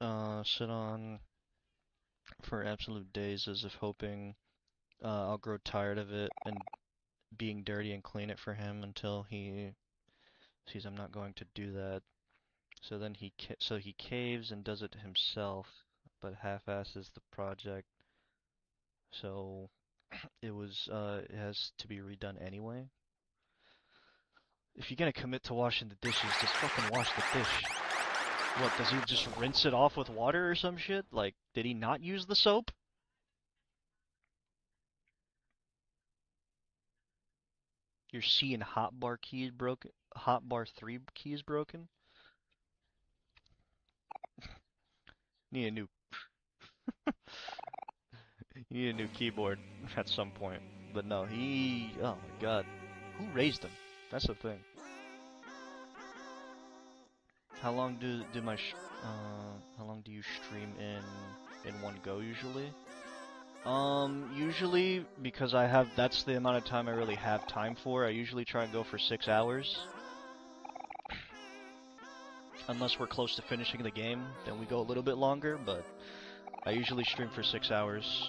sit on for absolute days as if hoping I'll grow tired of it and being dirty and clean it for him until he sees I'm not going to do that. So then he caves and does it himself, but half-asses the project. So it has to be redone anyway. If you're gonna commit to washing the dishes, just fucking wash the dish. What, does he just rinse it off with water or some shit? Like, did he not use the soap? Your C and hotbar key is broken. Hotbar 3 key is broken. Need a new. You need a new keyboard at some point. But no, he. Oh my god, who raised him? That's the thing. How long how long do you stream in one go usually? Usually, because that's the amount of time I really have time for, I usually try and go for 6 hours. Unless we're close to finishing the game, then we go a little bit longer, but I usually stream for 6 hours.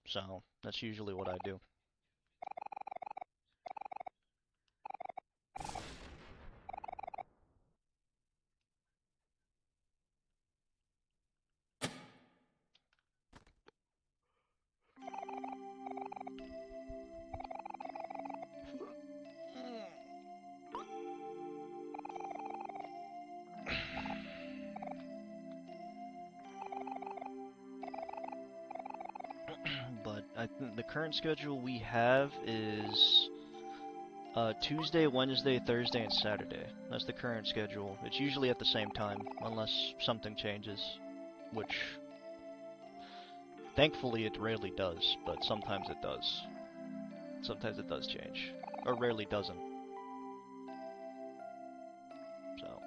So that's usually what I do. But I think the current schedule we have is Tuesday, Wednesday, Thursday, and Saturday. That's the current schedule. It's usually at the same time, unless something changes, which thankfully it rarely does, but sometimes it does. Sometimes it does change, or rarely doesn't. So.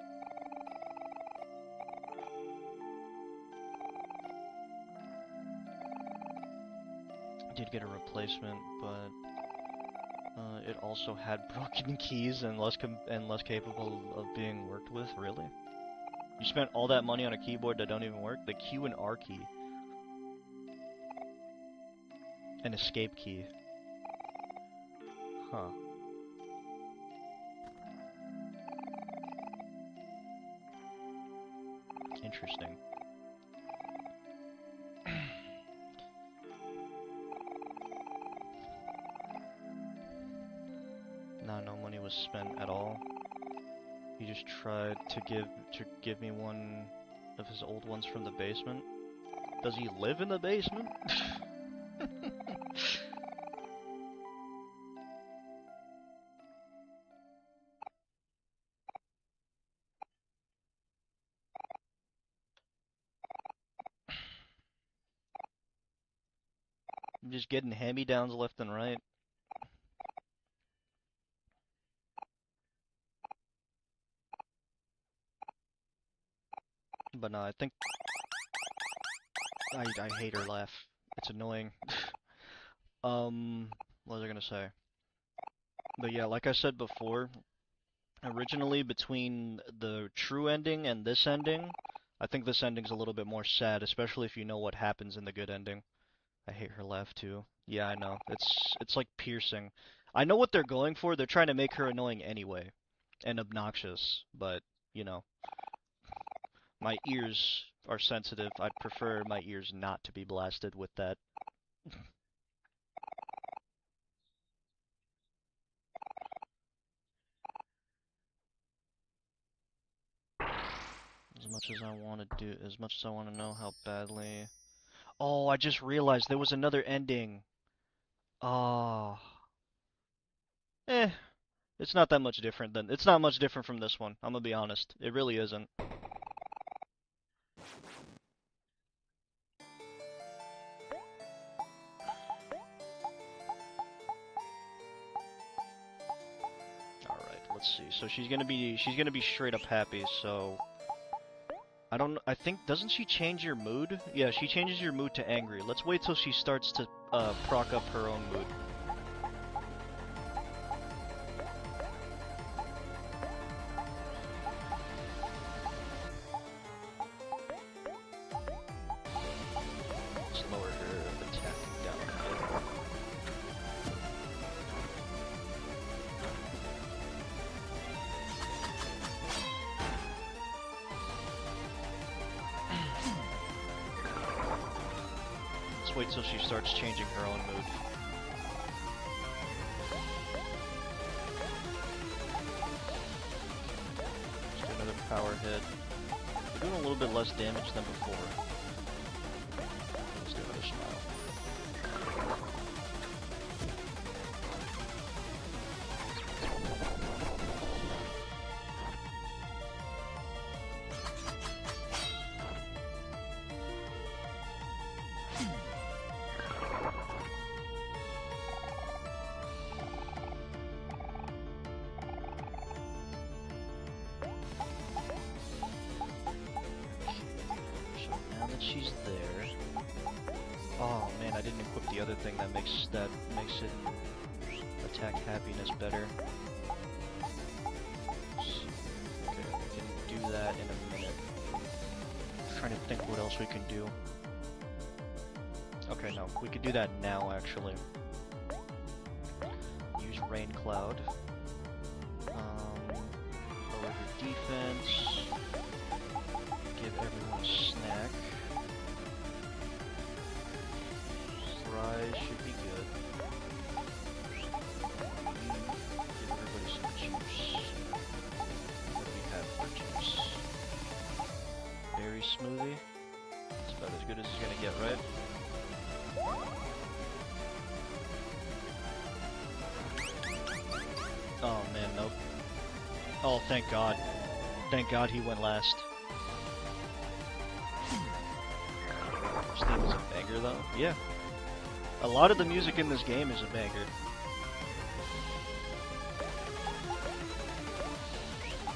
Did get a replacement, but it also had broken keys and less capable of being worked with. Really? You spent all that money on a keyboard that don't even work? The Q and R key. An escape key. Huh. Interesting. No money was spent at all. He just tried to give me one of his old ones from the basement. Does he live in the basement? I'm just getting hand-me-downs left and right. But no, I think I hate her laugh. It's annoying. What was I gonna say? But yeah, like I said before, originally between the true ending and this ending, I think this ending's a little bit more sad, especially if you know what happens in the good ending. I hate her laugh too. Yeah, I know. It's like piercing. I know what they're going for. They're trying to make her annoying anyway, and obnoxious, but you know. My ears are sensitive. I'd prefer my ears not to be blasted with that. As much as I want to do, as much as I want to know how badly... Oh, I just realized there was another ending. Ah. It's not that much different than... It's not much different from this one, I'm gonna be honest. It really isn't. Alright, let's see. So she's gonna be straight up happy, so... I think, doesn't she change your mood? Yeah, she changes your mood to angry. Let's wait till she starts to, proc up her own mood. Let's lower her attack down a bit. Let's wait till she starts changing her own mood. Let's do another power hit. We're doing a little bit less damage than before. Let's do another smile. She's there. Oh man, I didn't equip the other thing that makes it attack happiness better. Okay, we can do that in a minute. I'm trying to think what else we can do. Okay, no, we could do that now, actually. Use Rain Cloud. Lower her defense. Give everyone a snack. Fries should be good. Give everybody some juice. What do we have for juice? Berry smoothie. It's about as good as it's gonna get, right? Oh man, nope. Oh, thank God. Thank God he went last. This theme is a banger though. Yeah. A lot of the music in this game is a banger.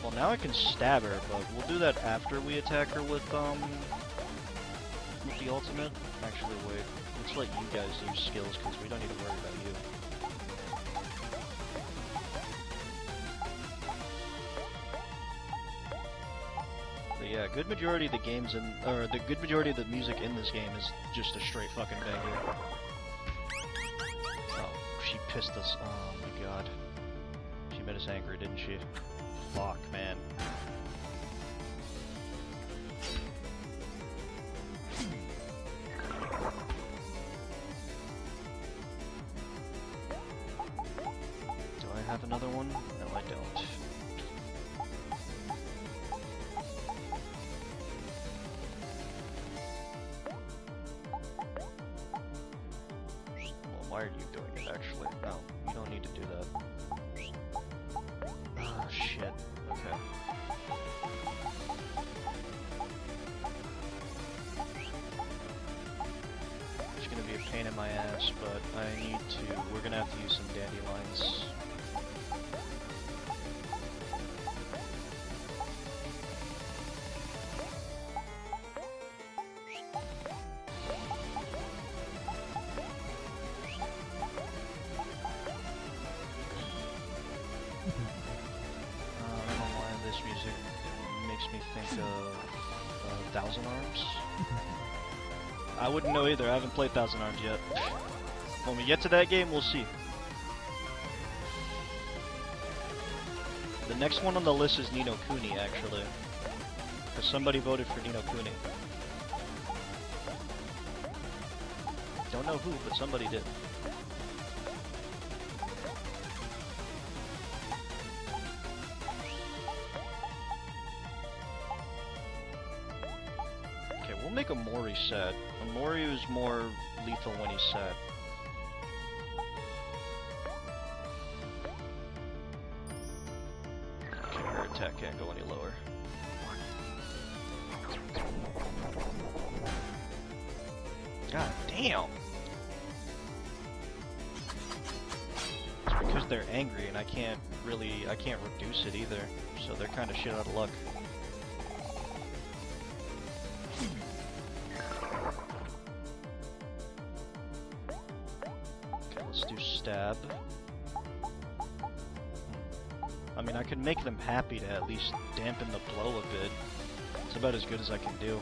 Well, now I can stab her, but we'll do that after we attack her with the ultimate. Actually, wait. Let's let you guys use skills, because we don't need to worry about you. But yeah, good majority of the games the good majority of the music in this game is just a straight fucking banger. Oh, she pissed us. Oh my God. She made us angry, didn't she? Fuck, man. Do I have another one? No, I don't. Well, why are you doing it, actually? No, you don't need to do that. Ah, shit. Okay. It's gonna be a pain in my ass, but we're gonna have to use some dandelions. I don't know why this music makes me think of Thousand Arms. I wouldn't know either, I haven't played Thousand Arms yet. When we get to that game, we'll see. The next one on the list is Ni no Kuni, actually. Because somebody voted for Ni no Kuni. Don't know who, but somebody did. Okay, we'll make Omori sad. Omori is more lethal when he's sad. Okay, her attack can't go any lower. God damn! It's because they're angry and I can't reduce it either, so they're kind of shit out of luck. Okay, let's do stab. I mean, I can make them happy to at least dampen the blow a bit. It's about as good as I can do.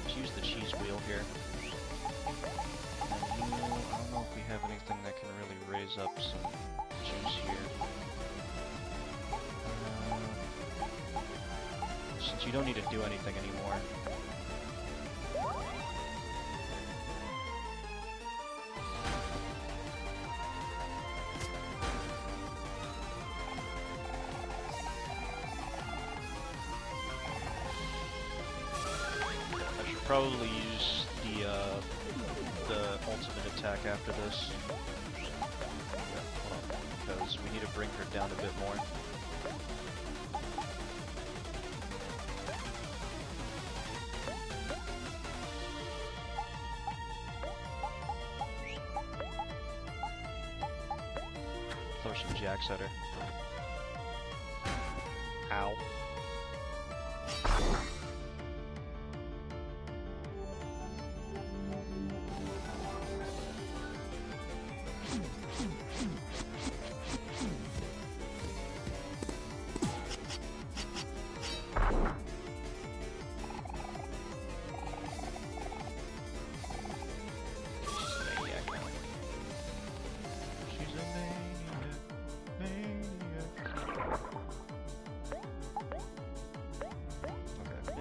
Let's use the cheese wheel here. And I don't know if we have anything that can really raise up some juice here. Since you don't need to do anything anymore. I should probably use the ultimate attack after this. Yeah, hold on, because we need to bring her down a bit more. Throw some jacks at her. Ow.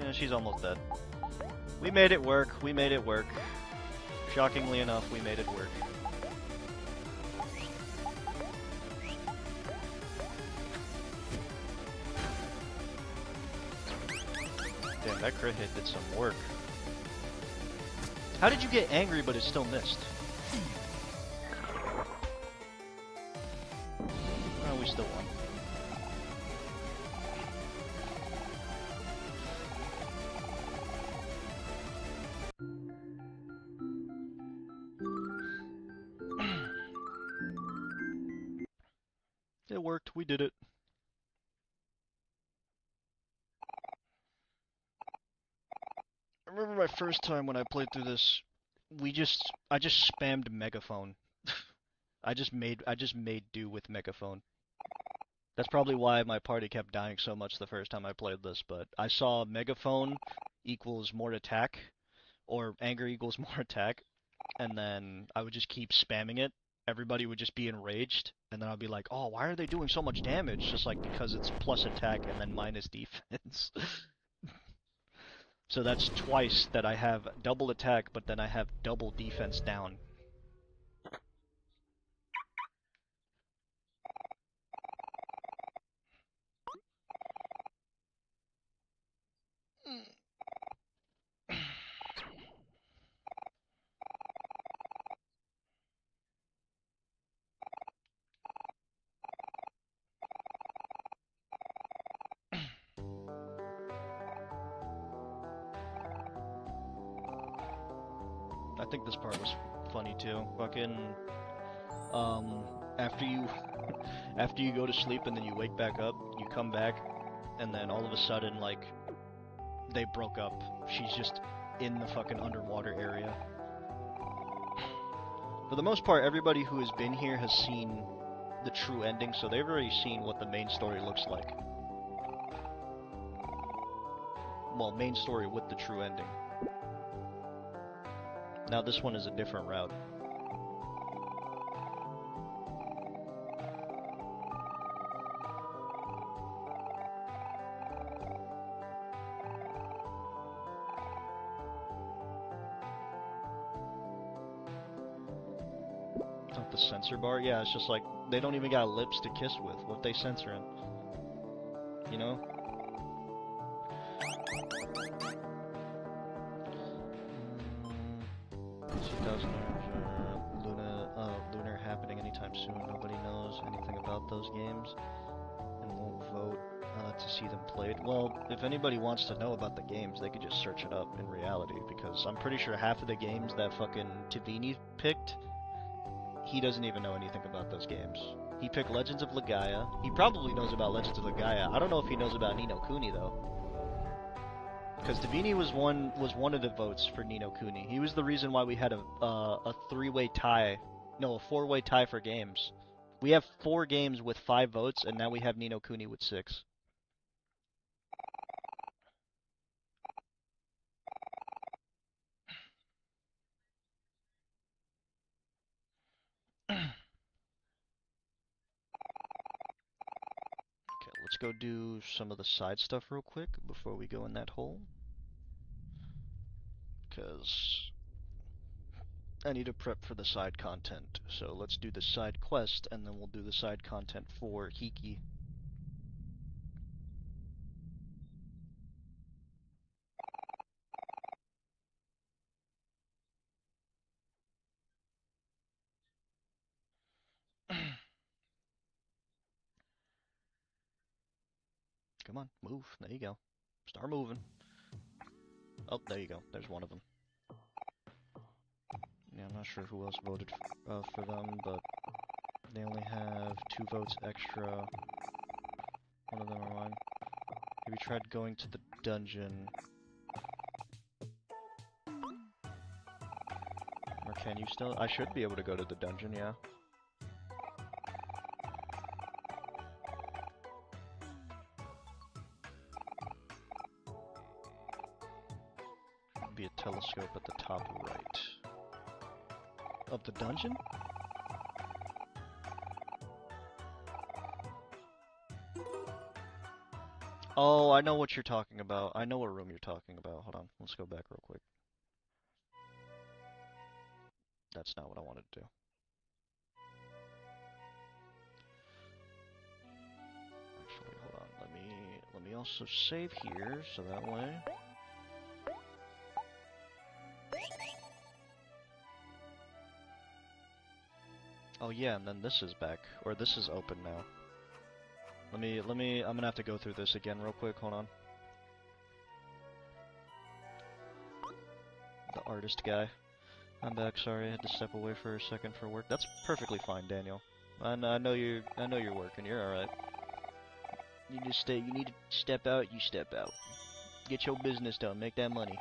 Yeah, she's almost dead. We made it work. We made it work. Shockingly enough, we made it work. Damn, that crit hit did some work. How did you get angry but it still missed? Oh, we still won. It worked, we did it. I remember my first time when I played through this, I just spammed megaphone. I just made do with megaphone. That's probably why my party kept dying so much the first time I played this, but I saw megaphone equals more attack, or anger equals more attack, and then I would just keep spamming it. Everybody would just be enraged, and then I'd be like, oh, why are they doing so much damage? Just like because it's plus attack and then minus defense. So that's twice that I have double attack, but then I have double defense down. I think this part was funny too. Fucking, after you, after you go to sleep and then you wake back up, you come back, and then all of a sudden, like, they broke up. She's just in the fucking underwater area. For the most part, everybody who has been here has seen the true ending, so they've already seen what the main story looks like. Well, main story with the true ending. Now this one is a different route. Not the censor bar? Yeah, it's just like, they don't even got lips to kiss with. What if they censor him? You know? Lunar happening anytime soon. Nobody knows anything about those games and won't vote to see them played. Well, if anybody wants to know about the games, they could just search it up in reality, because I'm pretty sure half of the games that fucking Tavini picked, he doesn't even know anything about those games. He picked Legends of Legaia. He probably knows about Legends of Legaia. I don't know if he knows about Ni no Kuni though. Because Davini was one of the votes for Ni no Kuni. He was the reason why we had a three-way tie, no, a four-way tie for games. We have 4 games with 5 votes, and now we have Ni no Kuni with 6. Okay, let's go do some of the side stuff real quick before we go in that hole. Because I need to prep for the side content. So let's do the side quest, and then we'll do the side content for Hiki. Come on, move. There you go. Start moving. Oh, there you go. There's one of them. Yeah, I'm not sure who else voted for them, but they only have 2 votes extra. One of them are mine. Have you tried going to the dungeon? Or can you still? I should be able to go to the dungeon, yeah. Be a telescope at the top right. Of the dungeon? Oh, I know what you're talking about. I know what room you're talking about. Hold on, let's go back real quick. That's not what I wanted to do. Actually, hold on. Let me also save here so that way. Oh yeah, and then this is back, or this is open now. I'm gonna have to go through this again real quick, hold on. The artist guy. I'm back, sorry, I had to step away for a second for work. That's perfectly fine, Daniel. I know you're working, you're alright. You need to step out, you step out. Get your business done, make that money.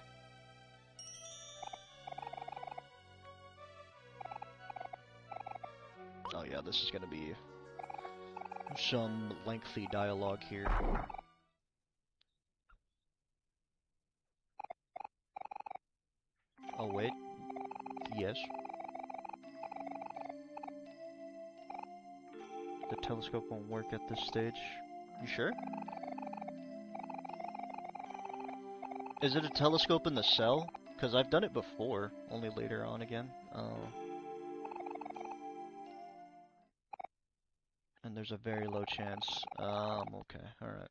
Oh yeah, this is gonna be some lengthy dialogue here. Oh wait. Yes. The telescope won't work at this stage. You sure? Is it a telescope in the cell? Because I've done it before, only later on again. Oh. And there's a very low chance. Okay, alright.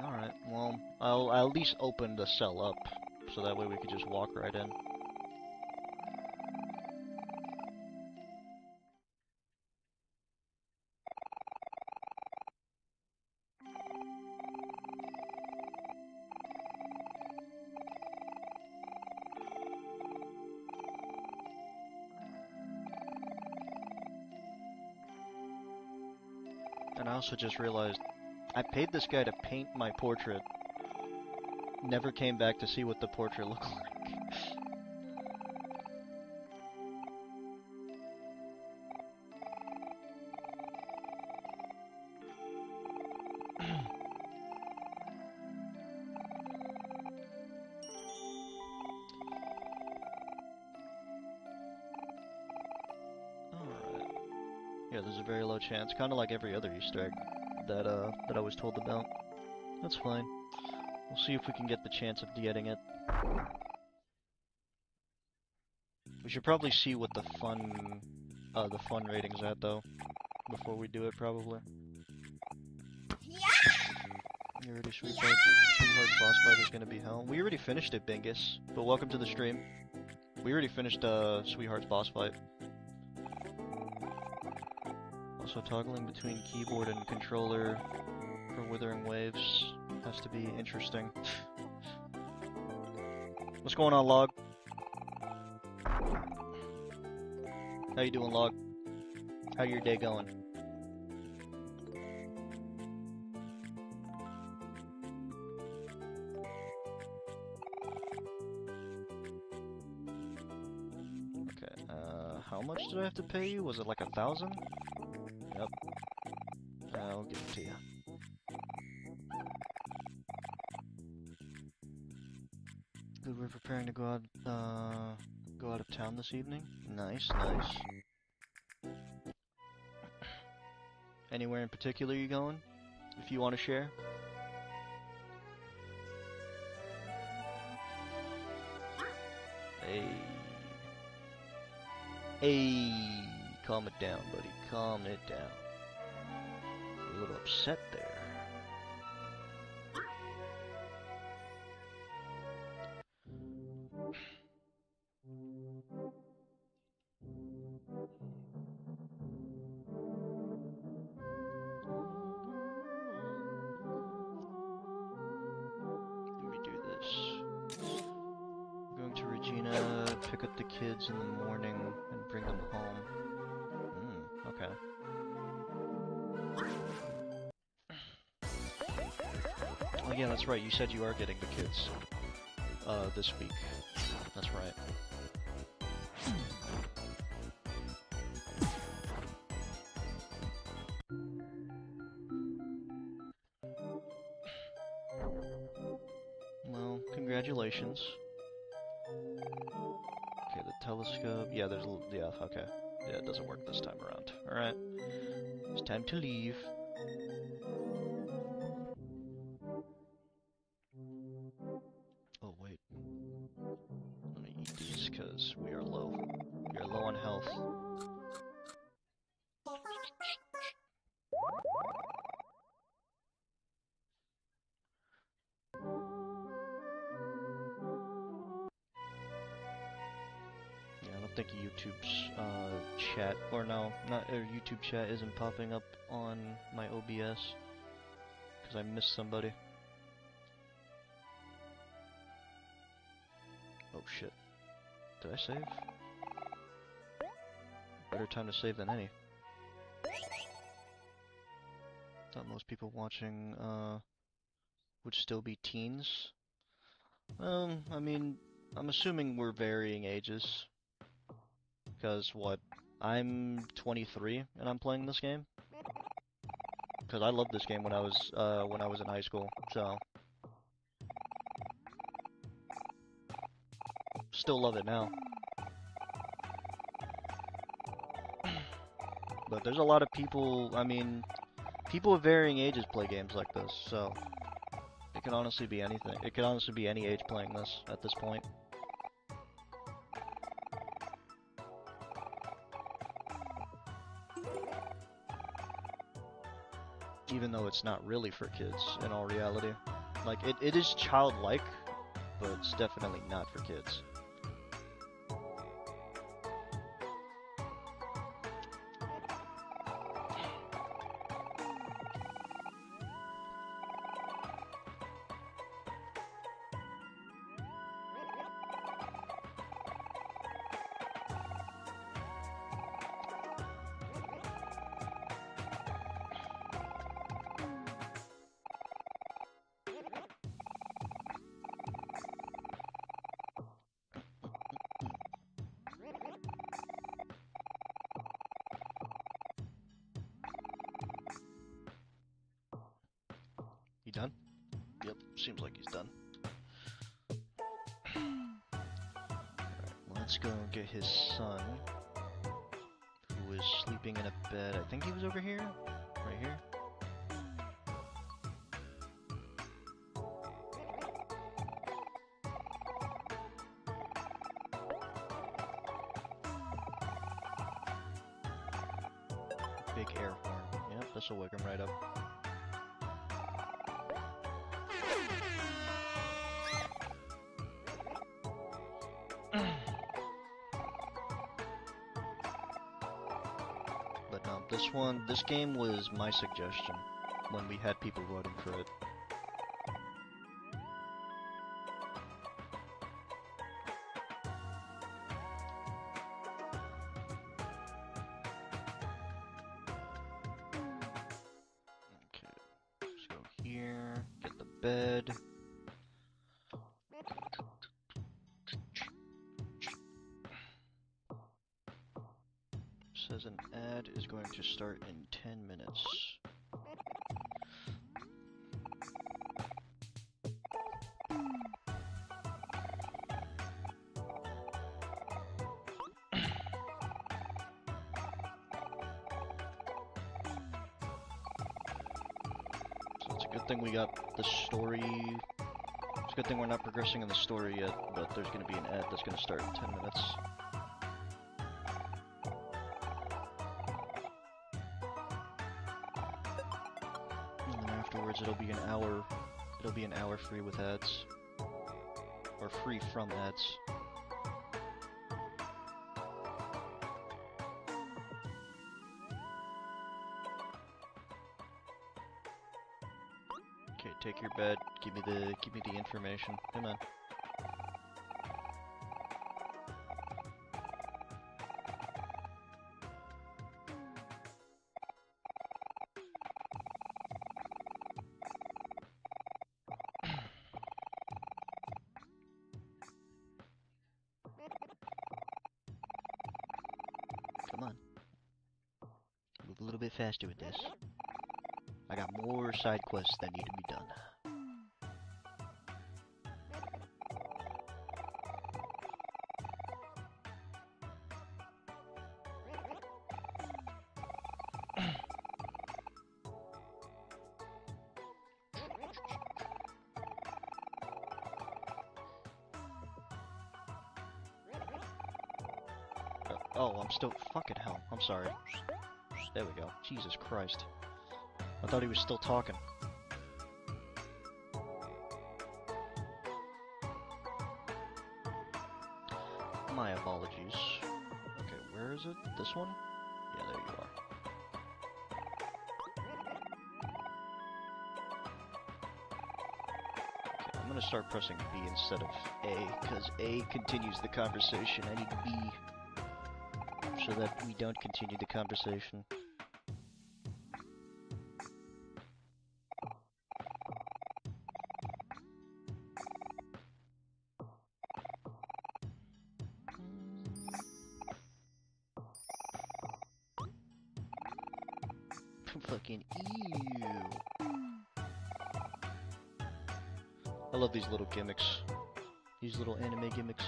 Alright, well, I'll at least open the cell up, so that way we could just walk right in. And I also just realized, I paid this guy to paint my portrait. Never came back to see what the portrait looked like. Alright. Yeah, there's a very low chance, kind of like every other Easter egg that I was told about. That's fine. We'll see if we can get the chance of getting it. We should probably see what the fun rating's at though, before we do it probably. You ready, sweetheart? Sweetheart's boss fight is gonna be hell. We already finished it, Bingus, but welcome to the stream. We already finished Sweetheart's boss fight. Also, toggling between keyboard and controller for Withering Waves has to be interesting. What's going on, Log? How you doing, Log? How your day going? Okay, how much did I have to pay you? Was it like 1,000? Yep. I'll give it to you. Good, we're preparing to go out of town this evening. Nice, nice. Anywhere in particular you going? If you want to share? Hey. Hey. Calm it down, buddy. Calm it down. You're a little upset there. Let me do this. I'm going to Regina, pick up the kids in the morning, and bring them home. Okay. Oh yeah, that's right, you said you are getting the kids, this week. That's right. Well, congratulations. Okay, telescope. Yeah, there's yeah, okay. Yeah, it doesn't work this time around. Alright. It's time to leave. Oh wait. Let me eat these because we are low. We are low on health. Yeah, I don't think YouTube's chat, or no, not YouTube chat isn't popping up on my OBS because I missed somebody. Oh shit. Did I save? Better time to save than any. Thought most people watching would still be teens. I mean, I'm assuming we're varying ages. Because what? I'm 23 and I'm playing this game. Because I loved this game when I was in high school. So still love it now. But there's a lot of people, I mean, people of varying ages play games like this, so it can honestly be anything. It could honestly be any age playing this at this point. Even though it's not really for kids in all reality. Like, it is childlike, but it's definitely not for kids. You done? Yep, seems like he's done. Alright, let's go get his son, who is sleeping in a bed. I think he was over here? Right here? Big air horn. Yep, this'll wake him right up. But no, this game was my suggestion when we had people voting for it. Okay, let's go here, get the bed. Says an ad is going to start in 10 minutes. So it's a good thing we got the story. It's a good thing we're not progressing in the story yet, but there's going to be an ad that's going to start in 10 minutes. Afterwards, it'll be an hour free with ads, or free from ads. Okay, take your bed. Give me the information. Come on. Come on. Move a little bit faster with this. I got more side quests that need to be done. Oh, I'm still... Fucking hell. I'm sorry. There we go. Jesus Christ. I thought he was still talking. My apologies. Okay, where is it? This one? Yeah, there you are. Okay, I'm gonna start pressing B instead of A, because A continues the conversation. I need B, so that we don't continue the conversation. Fucking ew. I love these little gimmicks. These little anime gimmicks.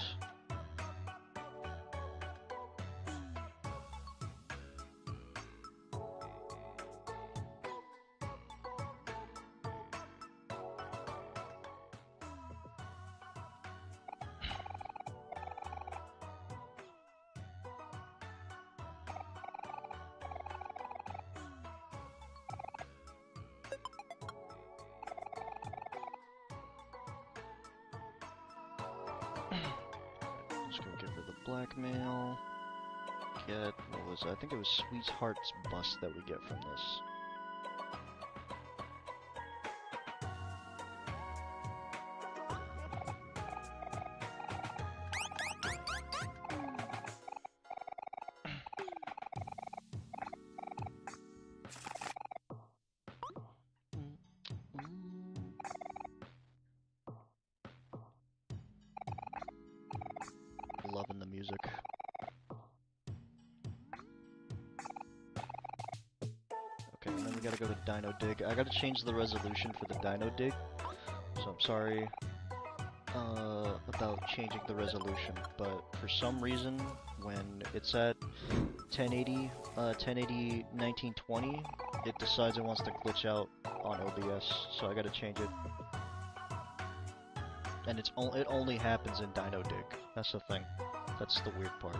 Let's go get rid of the blackmail. Get, what was it? I think it was Sweetheart's bust that we get from this. Loving the music. Okay, and then we gotta go to Dino Dig. I gotta change the resolution for the Dino Dig, so I'm sorry about changing the resolution, but for some reason, when it's at 1080, 1920, it decides it wants to glitch out on OBS, so I gotta change it. And it only happens in Dino Dig. That's the thing. That's the weird part.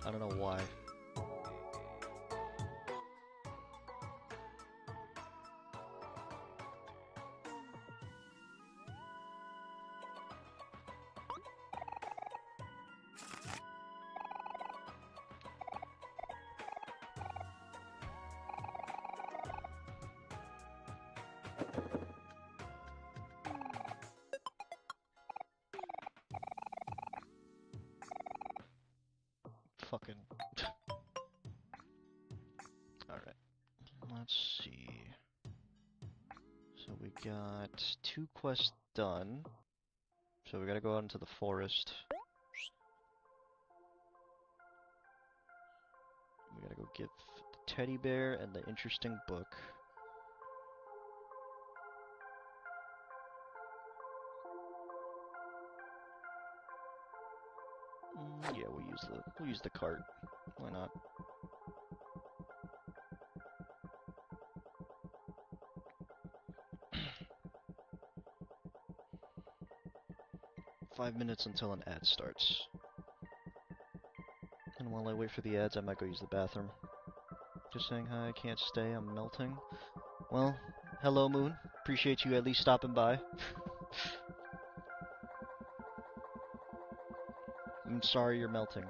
I don't know why. Fucking... Alright. Let's see. So we got 2 quests done. So we gotta go out into the forest. We gotta go get the teddy bear and the interesting book. Yeah, we'll use the cart. Why not? Five minutes until an ad starts. And while I wait for the ads, I might go use the bathroom. Just saying hi, I can't stay, I'm melting. Well, hello Moon. Appreciate you at least stopping by. I'm sorry you're melting.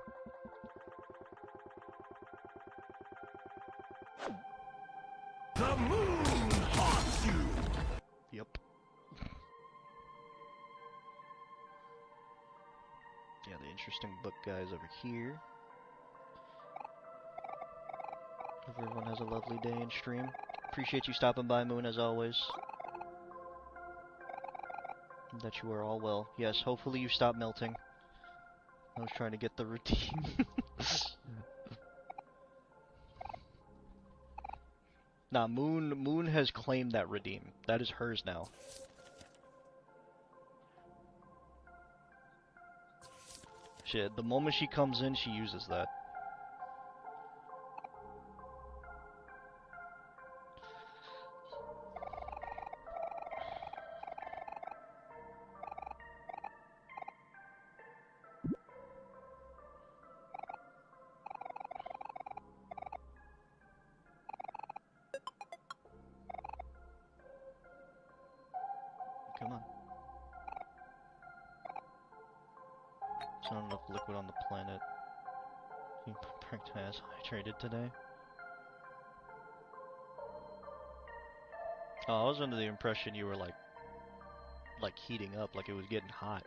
The moon haunts you! Yep. Yeah, the interesting book guy's over here. Hope everyone has a lovely day in stream. Appreciate you stopping by, Moon, as always. And that you are all well. Yes, hopefully you stop melting. I was trying to get the routine. Nah, Moon has claimed that redeem. That is hers now. Shit, the moment she comes in, she uses that. There's not enough liquid on the planet. You ass hydrated today? Oh, I was under the impression you were like heating up, like it was getting hot.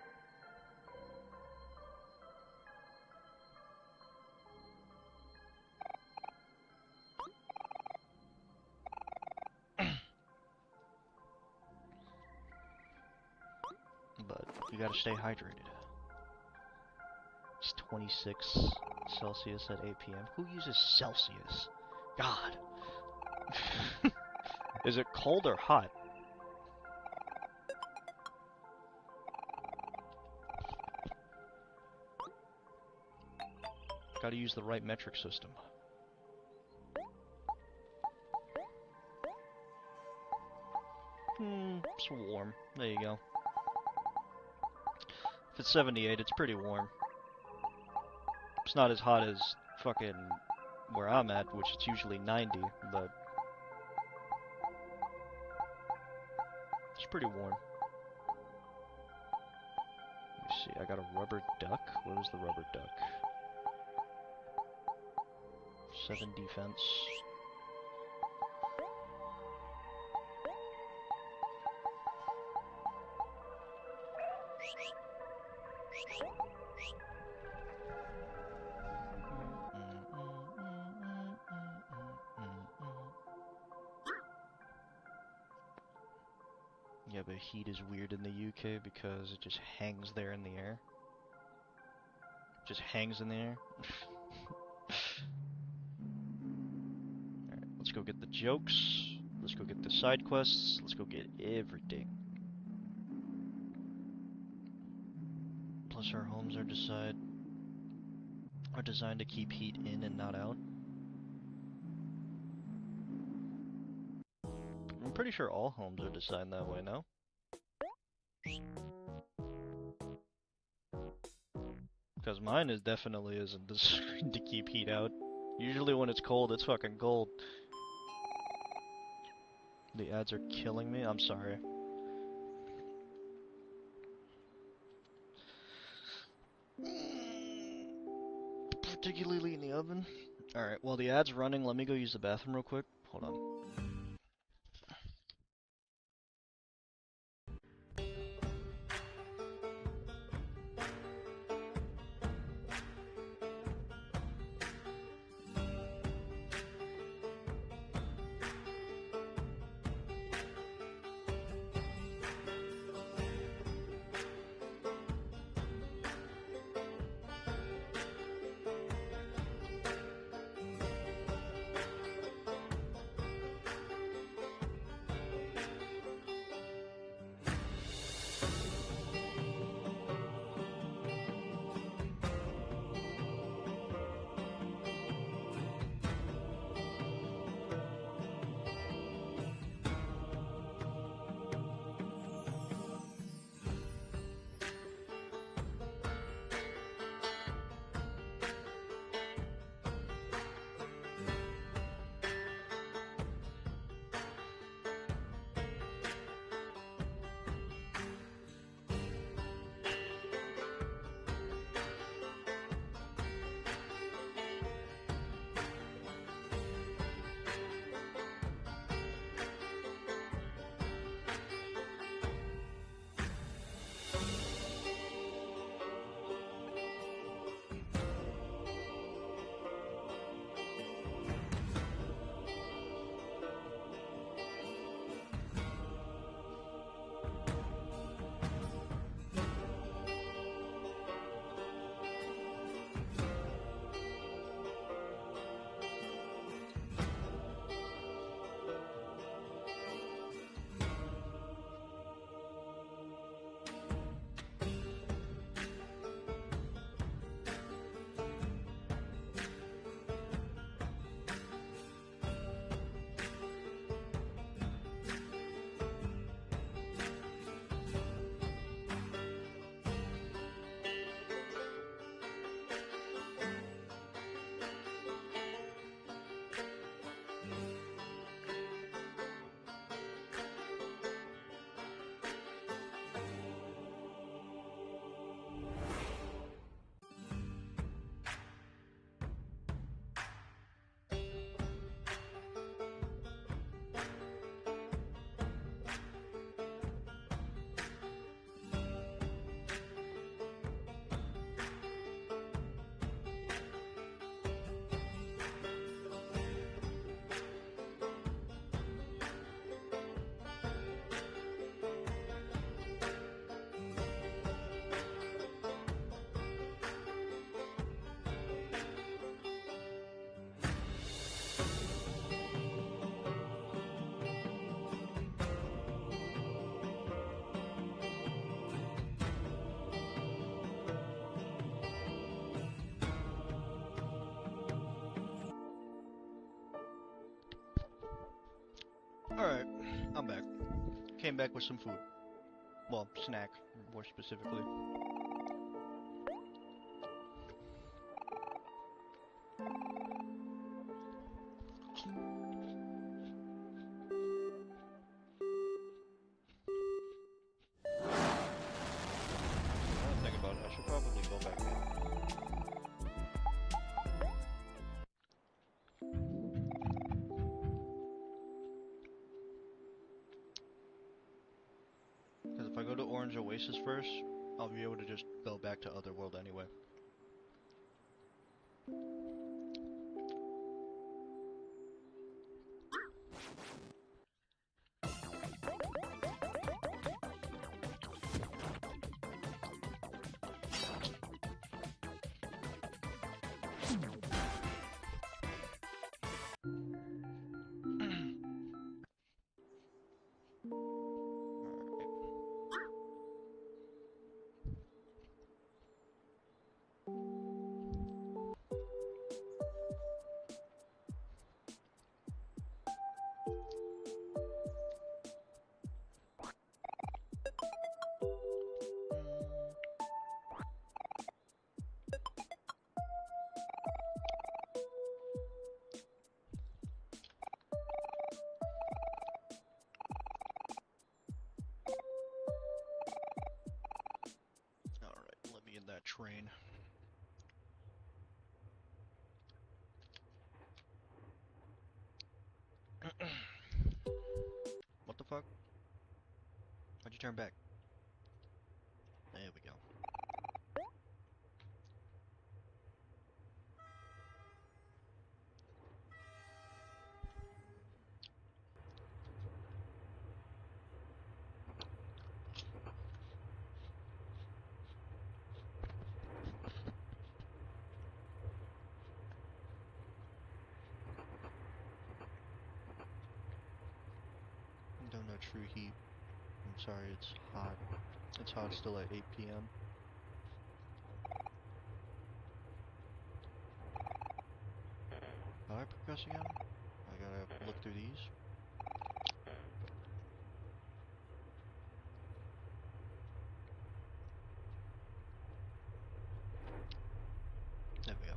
But you gotta stay hydrated. It's 26 Celsius at 8 p.m. Who uses Celsius? God. Is it cold or hot? Gotta use the right metric system. It's warm. There you go. If it's 78, it's pretty warm. It's not as hot as fucking where I'm at, which it's usually 90, but it's pretty warm. Let me see, I got a rubber duck. Where was the rubber duck? 7 defense. Yeah, but heat is weird in the UK because it just hangs there in the air. Just hangs in the air. Alright, let's go get the jokes. Let's go get the side quests. Let's go get everything. Plus our homes are designed to keep heat in and not out. I'm pretty sure all homes are designed that way now. Because mine is definitely isn't designed to keep heat out. Usually when it's cold, it's fucking cold. The ads are killing me. I'm sorry. Particularly in the oven. Alright, while the ad's running, let me go use the bathroom real quick. Hold on. Alright, I'm back. Came back with some food. Well, snack, more specifically. Now that I think about it, I should probably go back in. Because if I go to Orange Oasis first, I'll be able to just go back to Otherworld anyway. Alright, let me in that train. What the fuck? Why'd you turn back? There we go. Don't know true heat. I'm sorry, it's hot. It's hot still at 8 p.m. How do I progress again? I gotta look through these. There we go.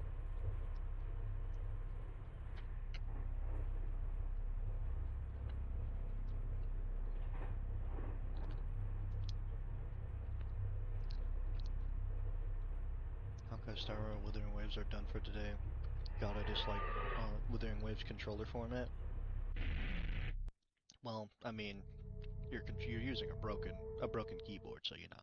Okay, Star Withering Waves are done for today. Gotta dislike Withering Waves controller format. Well, I mean, you're using a broken keyboard, so you know.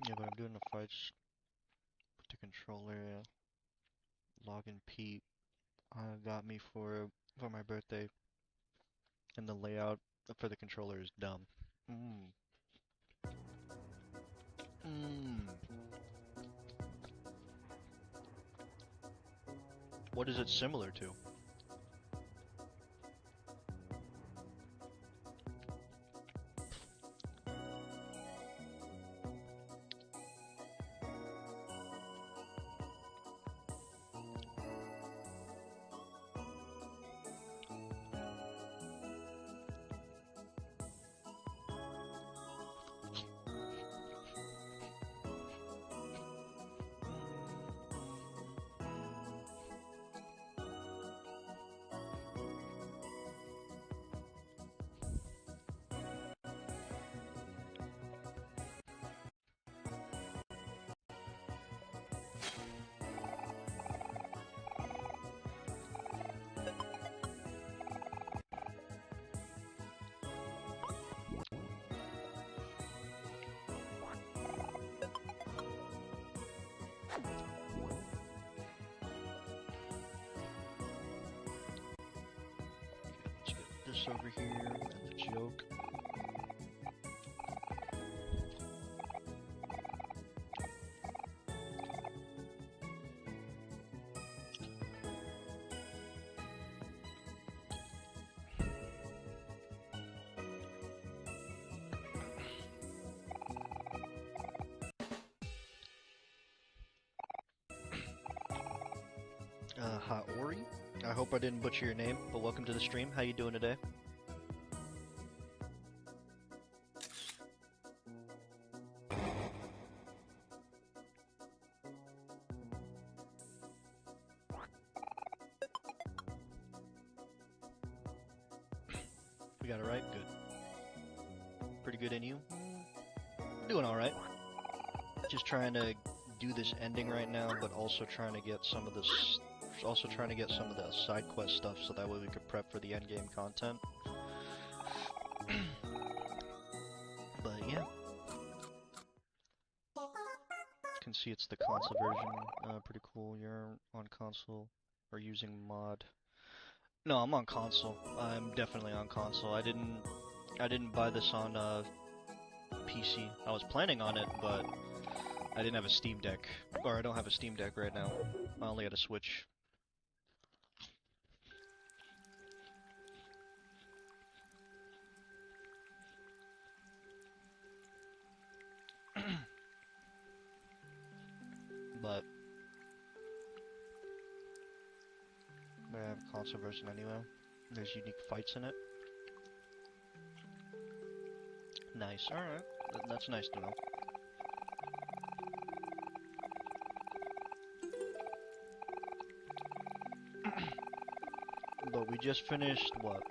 Yeah, but I'm doing the fights with the controller. Login Pete got me for my birthday, and the layout for the controller is dumb. What is it similar to? Let's get this over here and the joke. Ori. I hope I didn't butcher your name, but welcome to the stream. How you doing today? We got it right? Good. Pretty good in you? Doing alright. Just trying to do this ending right now, but also trying to get some of this... Also trying to get some of the side quest stuff so that way we could prep for the end game content. But yeah. You can see it's the console version. Pretty cool. You're on console or using mod. No, I'm on console. I'm definitely on console. I didn't buy this on PC. I was planning on it, but I didn't have a Steam Deck. Or I don't have a Steam Deck right now. I only had a Switch. But I have a console version anyway. There's unique fights in it. Nice. Alright. That's nice to know. But we just finished what?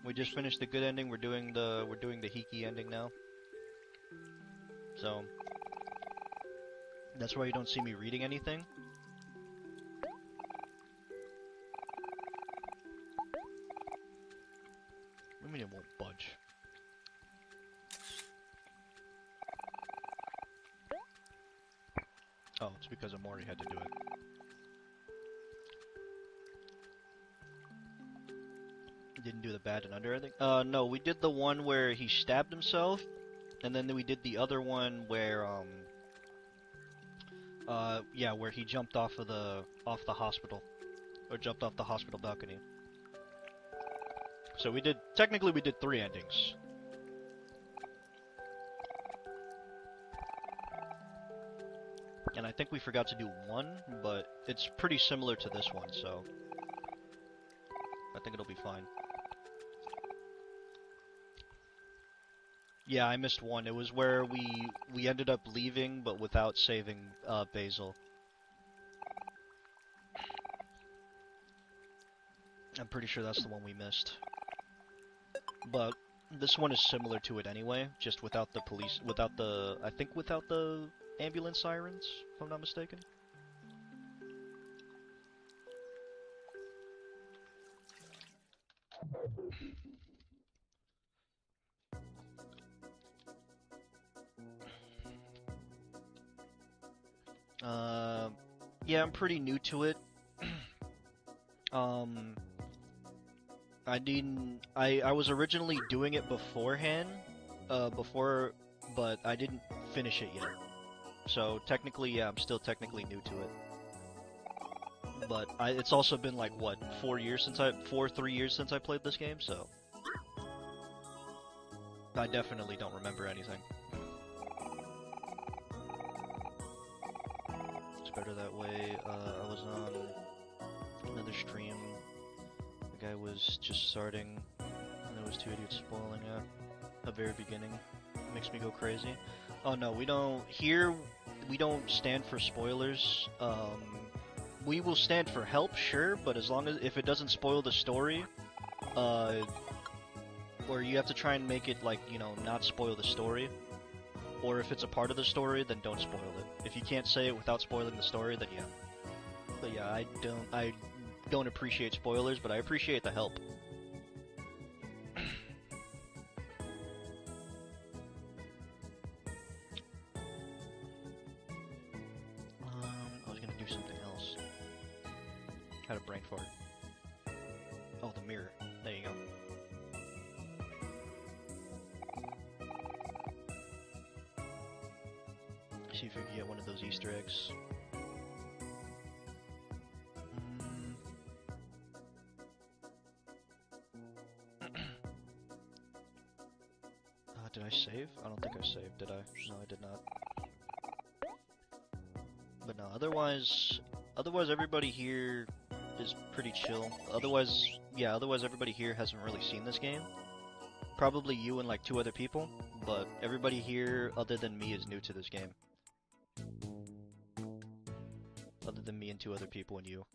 We just finished the good ending. We're doing the Hiki ending now. So that's why you don't see me reading anything. I mean, it won't budge. Oh, it's because Omori had to do it. Didn't do the bad and under, I think? No, we did the one where he stabbed himself, and then we did the other one where, yeah, where he jumped off the hospital. Or jumped off the hospital balcony. So technically we did 3 endings. And I think we forgot to do 1, but it's pretty similar to this one, so I think it'll be fine. Yeah, I missed 1. It was where we ended up leaving, but without saving Basil. I'm pretty sure that's the one we missed. But this one is similar to it anyway, just without the police, I think without the ambulance sirens, if I'm not mistaken. Yeah, I'm pretty new to it. I was originally doing it beforehand, but I didn't finish it yet. So technically, yeah, I'm still technically new to it. But it's also been like, what, 3 years since I played this game, so I definitely don't remember anything. It's better that way. I was on another stream. The guy was just starting, and there was 2 idiots spoiling at the very beginning. It makes me go crazy. Oh no, we don't stand for spoilers. We will stand for help, sure, but as long as if it doesn't spoil the story, or you have to try and make it like, you know, not spoil the story, or if it's a part of the story, then don't spoil it. If you can't say it without spoiling the story, then yeah. But yeah, I don't appreciate spoilers, but I appreciate the help. Had a brain fart. Oh, the mirror. There you go. See if we can get one of those Easter eggs. Did I save? I don't think I saved, did I? No, I did not. But no, otherwise everybody here is pretty chill. Otherwise everybody here hasn't really seen this game. Probably you and like 2 other people, but everybody here other than me is new to this game. Other than me and 2 other people and you.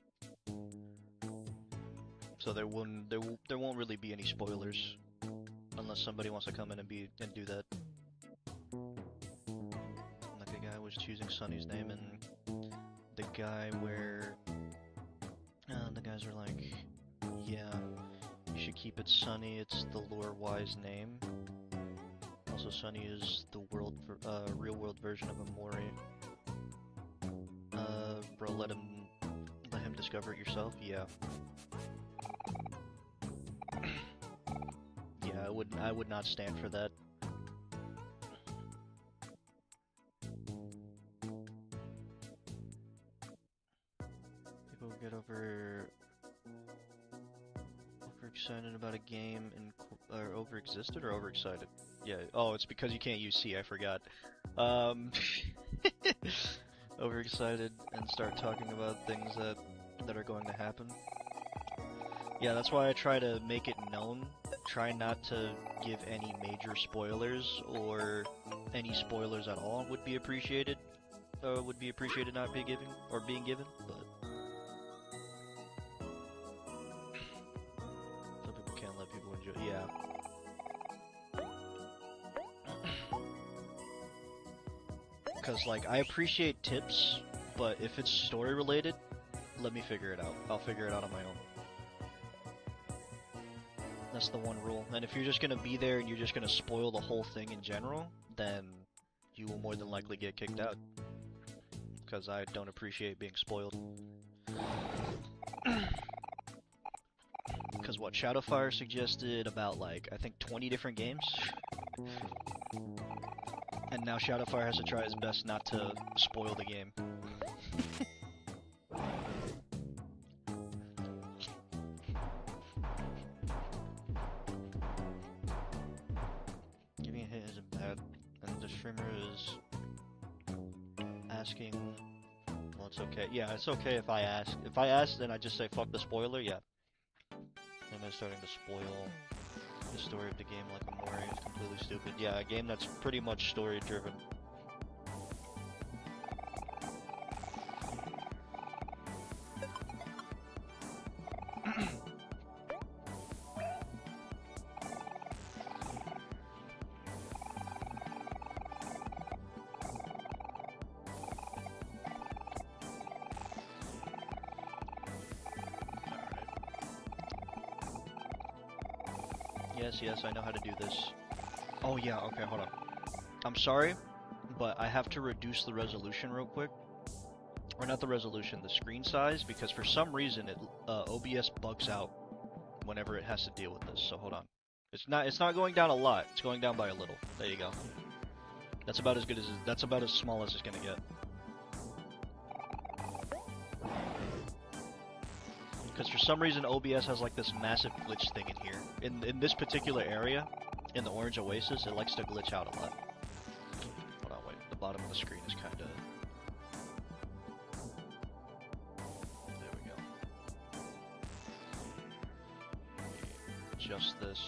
So there won't really be any spoilers. Unless somebody wants to come in and do that. Like the guy was choosing Sunny's name, and the guy where the guys are like, yeah, you should keep it Sunny. It's the lore-wise name. Also, Sunny is the real-world version of Omori. Bro, let him discover it yourself. Yeah. I would not stand for that. People get overexcited about a game or overexisted or overexcited. Yeah. Oh, it's because you can't use C. I forgot. Overexcited and start talking about things that are going to happen. Yeah, that's why I try to make it known. Try not to give any major spoilers, or any spoilers at all would be appreciated. Would be appreciated not being given, or being given, but some people can't let people enjoy. Yeah. Because, like, I appreciate tips, but if it's story related, let me figure it out. I'll figure it out on my own. That's the one rule. And if you're just gonna be there and you're just gonna spoil the whole thing in general, then you will more than likely get kicked out. Because I don't appreciate being spoiled. Because what Shadowfire suggested about, like, I think 20 different games? And now Shadowfire has to try his best not to spoil the game. Giving a hit isn't bad, and the streamer is asking, well, it's okay. Yeah, it's okay if I ask. If I ask, then I just say fuck the spoiler, yeah. And they're starting to spoil the story of the game like Omori is completely stupid. Yeah, a game that's pretty much story driven. Yes, I know how to do this. Oh yeah, okay, hold on. I'm sorry, but I have to reduce the resolution real quick. Or not the resolution, the screen size, because for some reason OBS bugs out whenever it has to deal with this. So hold on. It's not going down a lot. It's going down by a little. There you go. That's about as good as that's about as small as it's gonna get. Because for some reason OBS has like this massive glitch thing in here. In this particular area, in the orange oasis, it likes to glitch out a lot. Hold on, wait. The bottom of the screen is kind of... There we go. Just this...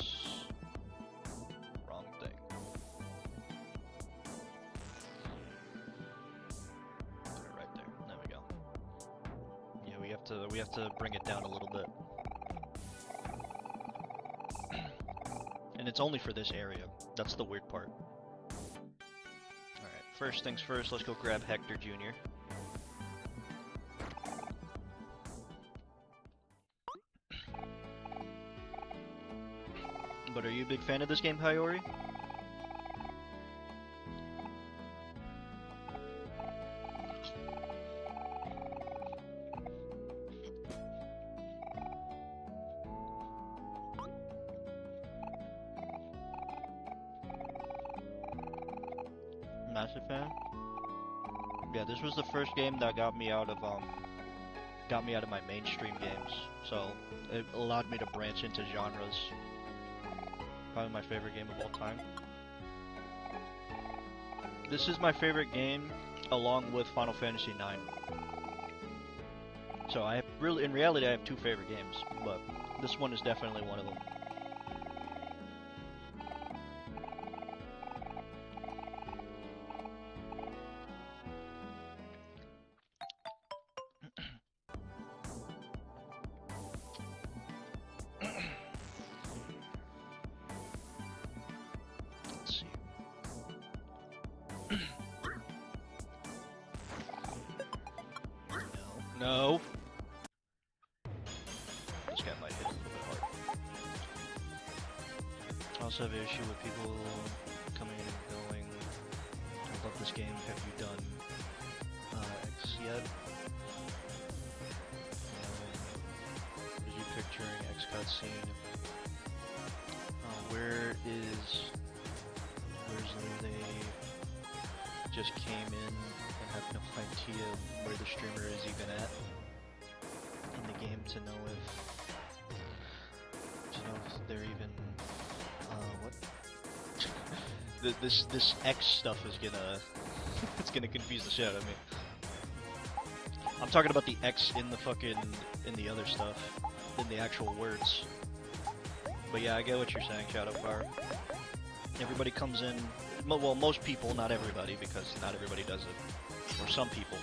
wrong thing. Put it right there. There we go. Yeah, we have to bring it down a little bit. And it's only for this area. That's the weird part. Alright, first things first, let's go grab Hector Jr. But are you a big fan of this game, Hikiomori? massive fan. Yeah, this was the first game that got me out of my mainstream games. So it allowed me to branch into genres. Probably my favorite game of all time. This is my favorite game, along with Final Fantasy IX. So I have really, in reality, I have two favorite games, but this one is definitely one of them. Let's see. No. This guy might hit a little bit hard. I also have an issue with people coming in and going, I love this game, have you done X yet? What are you picturing? X cutscene? Where's they just came in and have no idea where the streamer is even at in the game to know if they're even what this X stuff is gonna it's gonna confuse the shit out of me. I'm talking about the X in the the other stuff, in the actual words. But yeah, I get what you're saying, Shadowfire. Everybody comes in, well, most people, not everybody, because not everybody does it, or some people.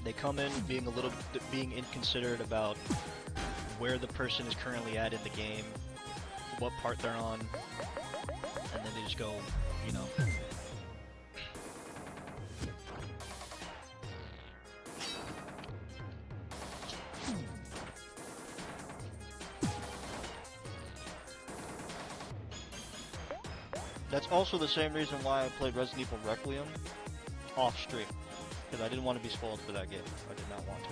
They come in being inconsiderate about where the person is currently at in the game, what part they're on, and then they just go, you know. That's also the same reason why I played Resident Evil Requiem off stream, because I didn't want to be spoiled for that game. I did not want to.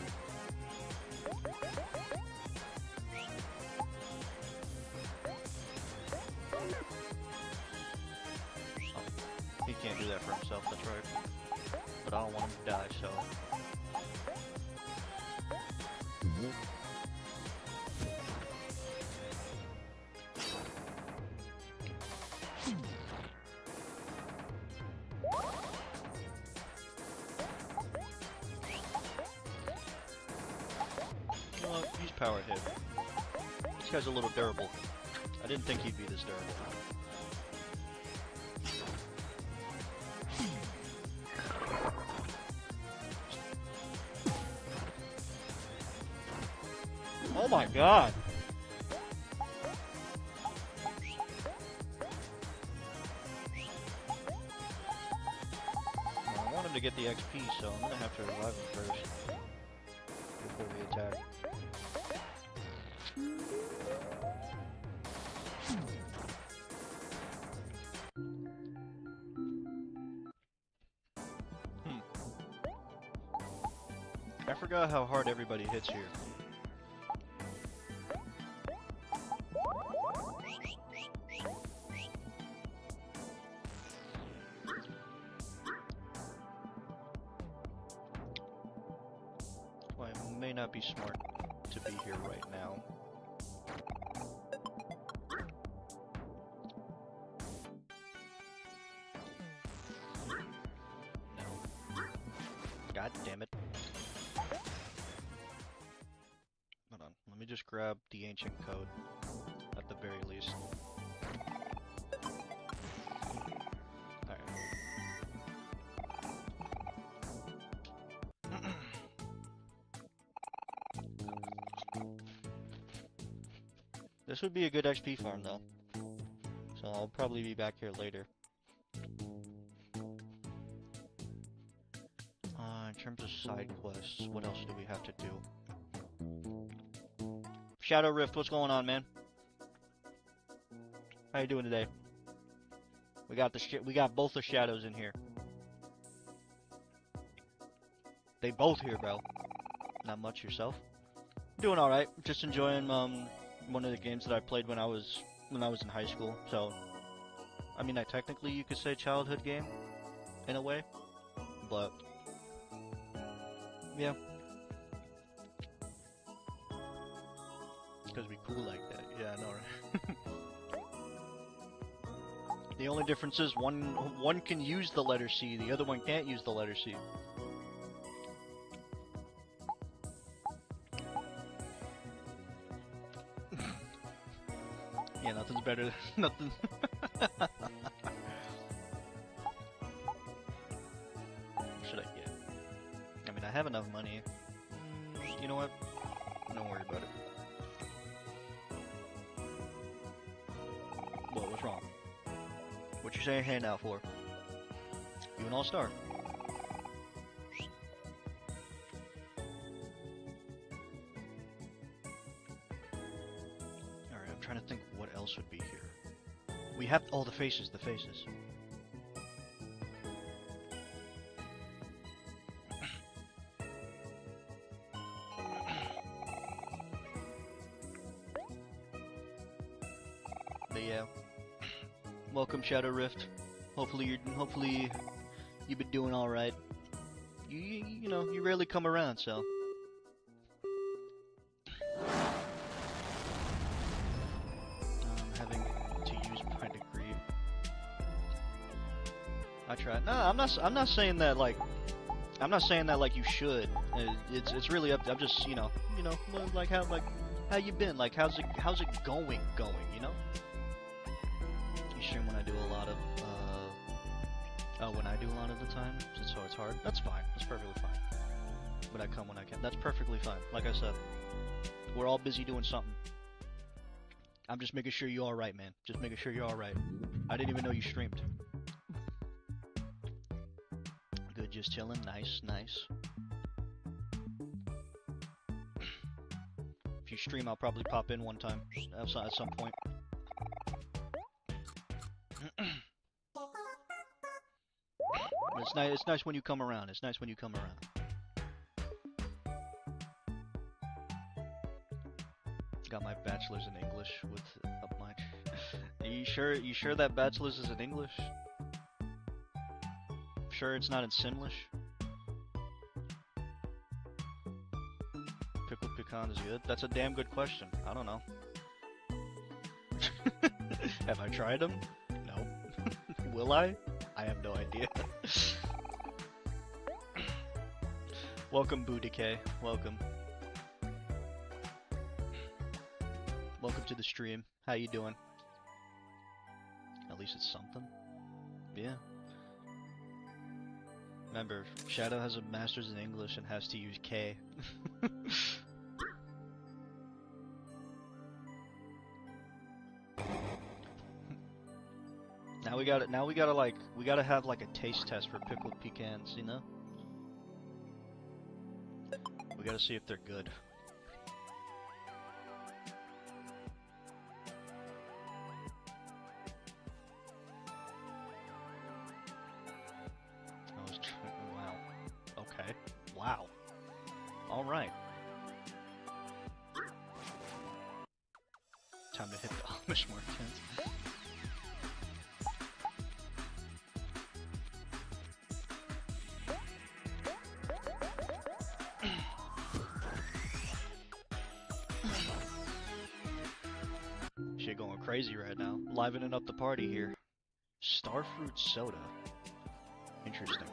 Oh, he can't do that for himself, that's right. But I don't want him to die, so... Power hit. This guy's a little durable. I didn't think he'd be this durable. Oh my god! Well, I want him to get the XP, so I'm gonna have to revive him first before we attack. I forgot how hard everybody hits here. Well, it may not be smart to be here right now. No. God damn it. Hold on, let me just grab the ancient code, at the very least. Alright. This would be a good XP farm though, so I'll probably be back here later. In terms of side quests, what else do we have to do? Shadow Rift, what's going on, man? How you doing today? We got both the shadows in here. They both here, bro. Not much yourself. Doing all right. Just enjoying one of the games that I played when I was in high school. So, I mean, technically you could say childhood game. in a way, but yeah, because we cool like that. Yeah, I know, right? The only difference is one can use the letter C, the other one can't use the letter C. Yeah, nothing's better than nothing. What should I get? I mean, I have enough money. You know what? Don't worry about it. What was wrong? What you saying hand out for? You an all-star. Alright, I'm trying to think what else would be here. We have all the faces, the faces. But yeah. Welcome, Shadow Rift. Hopefully you've been doing all right. You know, you rarely come around, so. I'm having to use my degree. I tried. No, I'm not saying that like. I'm not saying that like you should. It's really up to, I'm just, you know, like how you been? Like how's it going, you know? You stream when I do a lot of when I do a lot of the time, so it's hard. That's fine. That's perfectly fine. But I come when I can. That's perfectly fine. Like I said, we're all busy doing something. I'm just making sure you're all right, man. Just making sure you're all right. I didn't even know you streamed. Good, just chilling. Nice, nice. If you stream, I'll probably pop in one time at some point. It's nice. It's nice when you come around. It's nice when you come around. Got my bachelor's in English with up my. Are you sure? You sure that bachelor's is in English? Sure, it's not in Simlish. Pickle pecan is good. That's a damn good question. I don't know. Have I tried them? No. Will I? I have no idea. Welcome, Boo Decay. Welcome. Welcome to the stream. How you doing? At least it's something. Yeah. Remember, Shadow has a master's in English and has to use K. Now we gotta have like a taste test for pickled pecans, you know? We gotta see if they're good. Wow. Okay. Wow. Alright. Time to hit the Amish more intense. Shit going crazy right now. Livening up the party here. Starfruit soda. Interesting.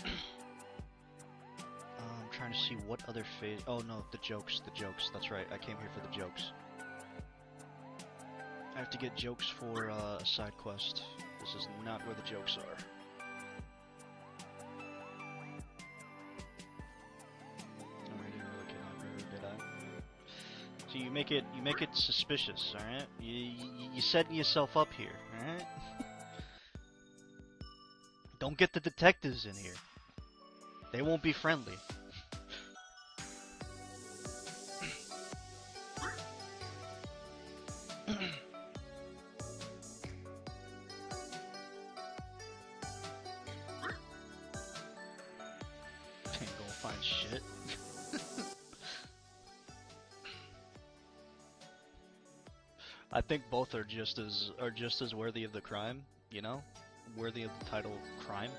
I'm trying to see what other phase. Oh no, the jokes. That's right. I came here for the jokes. I have to get jokes for a side quest. This is not where the jokes are. So you make it suspicious, all right? You setting yourself up here, all right? Don't get the detectives in here. They won't be friendly. Ain't gonna find shit. I think both are just as worthy of the crime, you know? Worthy of the title crime.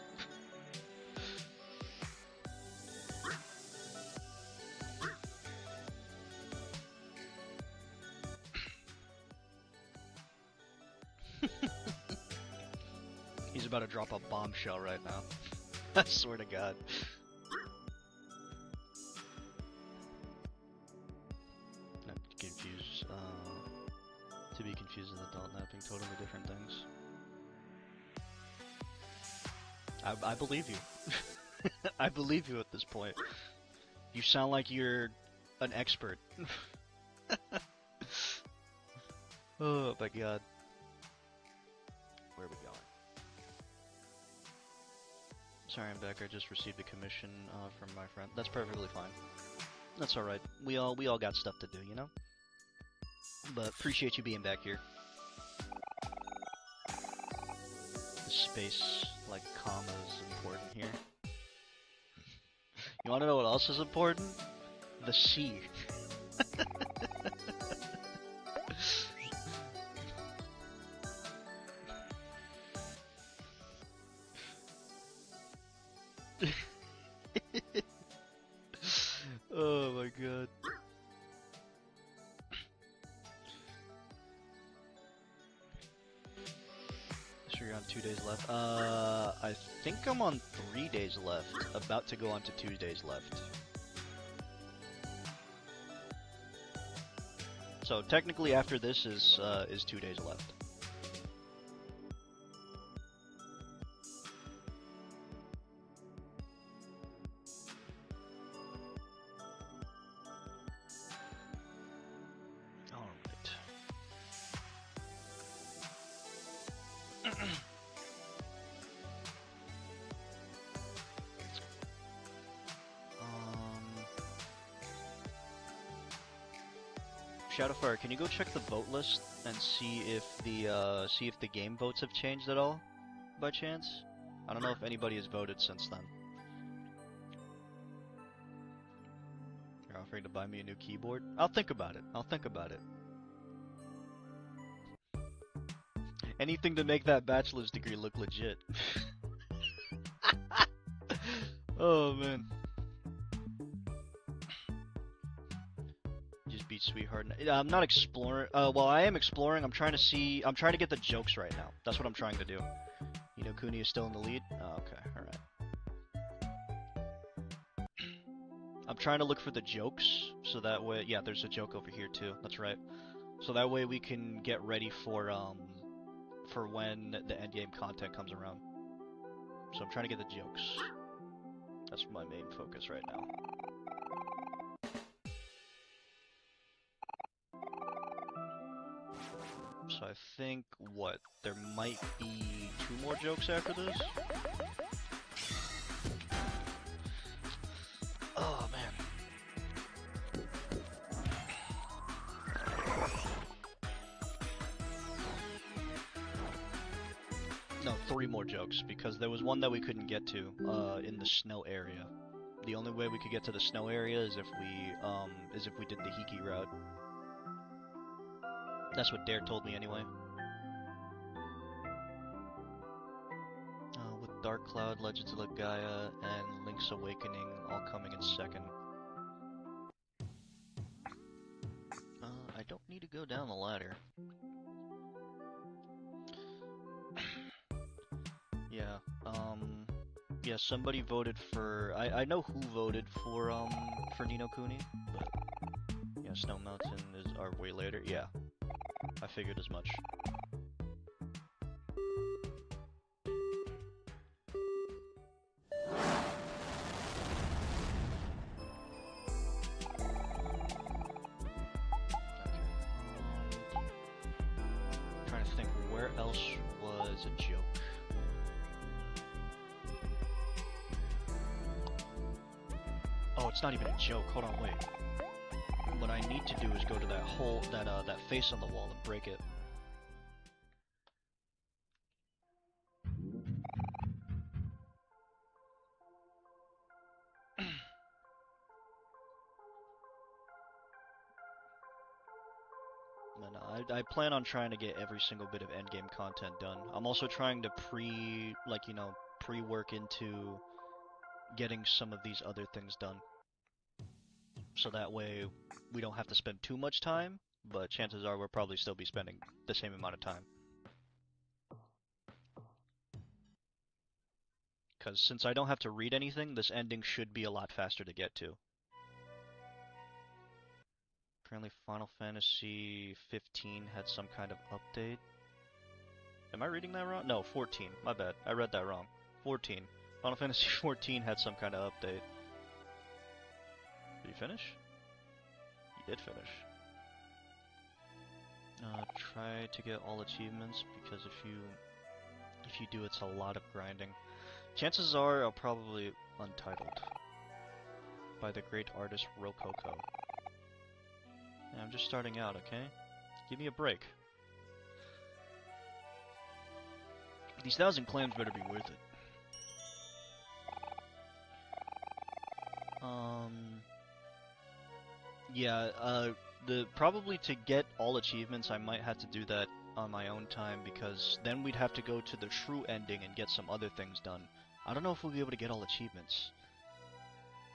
He's about to drop a bombshell right now. I swear to God. Not confused. To be confused with adult napping, totally different things. I believe you. I believe you at this point. You sound like you're an expert. Oh my God. Where are we going? Sorry, I'm back. I just received a commission from my friend. That's perfectly fine. That's all right. We all got stuff to do, you know. But appreciate you being back here. The space, like comma, is important here. You want to know what else is important? The sea. Oh my God. So you're on 2 days left. I think I'm on 3 days left. About to go on to 2 days left. So technically after this is 2 days left. Shadowfire, can you go check the vote list and see if the game votes have changed at all, by chance? I don't know if anybody has voted since then. You're offering to buy me a new keyboard? I'll think about it. I'll think about it. Anything to make that bachelor's degree look legit. Oh man. Beat Sweetheart. I'm not exploring. Well, I am exploring. I'm trying to get the jokes right now. That's what I'm trying to do. You know, Kuni is still in the lead. Oh, okay, all right. I'm trying to look for the jokes, so that way. Yeah, there's a joke over here too. That's right. So that way we can get ready for when the endgame content comes around. So I'm trying to get the jokes. That's my main focus right now. So I think, what, there might be 2 more jokes after this? Oh, man. No, 3 more jokes, because there was one that we couldn't get to, in the snow area. The only way we could get to the snow area is if we did the Hiki route. That's what Dare told me anyway. With Dark Cloud, Legends of Legaia, and Link's Awakening all coming in second. I don't need to go down the ladder. Yeah, yeah, somebody voted for... I know who voted for Ni no Kuni, but... Yeah, Snow Mountain are way later, yeah. I figured as much. Trying to think where else was a joke. Oh, it's not even a joke. Hold on, wait. What I need to do is go to that hole, that face on the wall and break it. And I plan on trying to get every single bit of endgame content done. I'm also trying to pre-work into getting some of these other things done. So that way we don't have to spend too much time, but chances are we'll probably still be spending the same amount of time. Because since I don't have to read anything, this ending should be a lot faster to get to. Apparently Final Fantasy 15 had some kind of update. Am I reading that wrong? No, 14. My bad. I read that wrong. 14. Final Fantasy 14 had some kind of update. Did you finish? You did finish. Try to get all achievements, because if you do, it's a lot of grinding. Chances are I'll probably Untitled by the great artist Rococo. Yeah, I'm just starting out, okay? Give me a break. These 1,000 clams better be worth it. Yeah, probably to get all achievements, I might have to do that on my own time, because then we'd have to go to the true ending and get some other things done. I don't know if we'll be able to get all achievements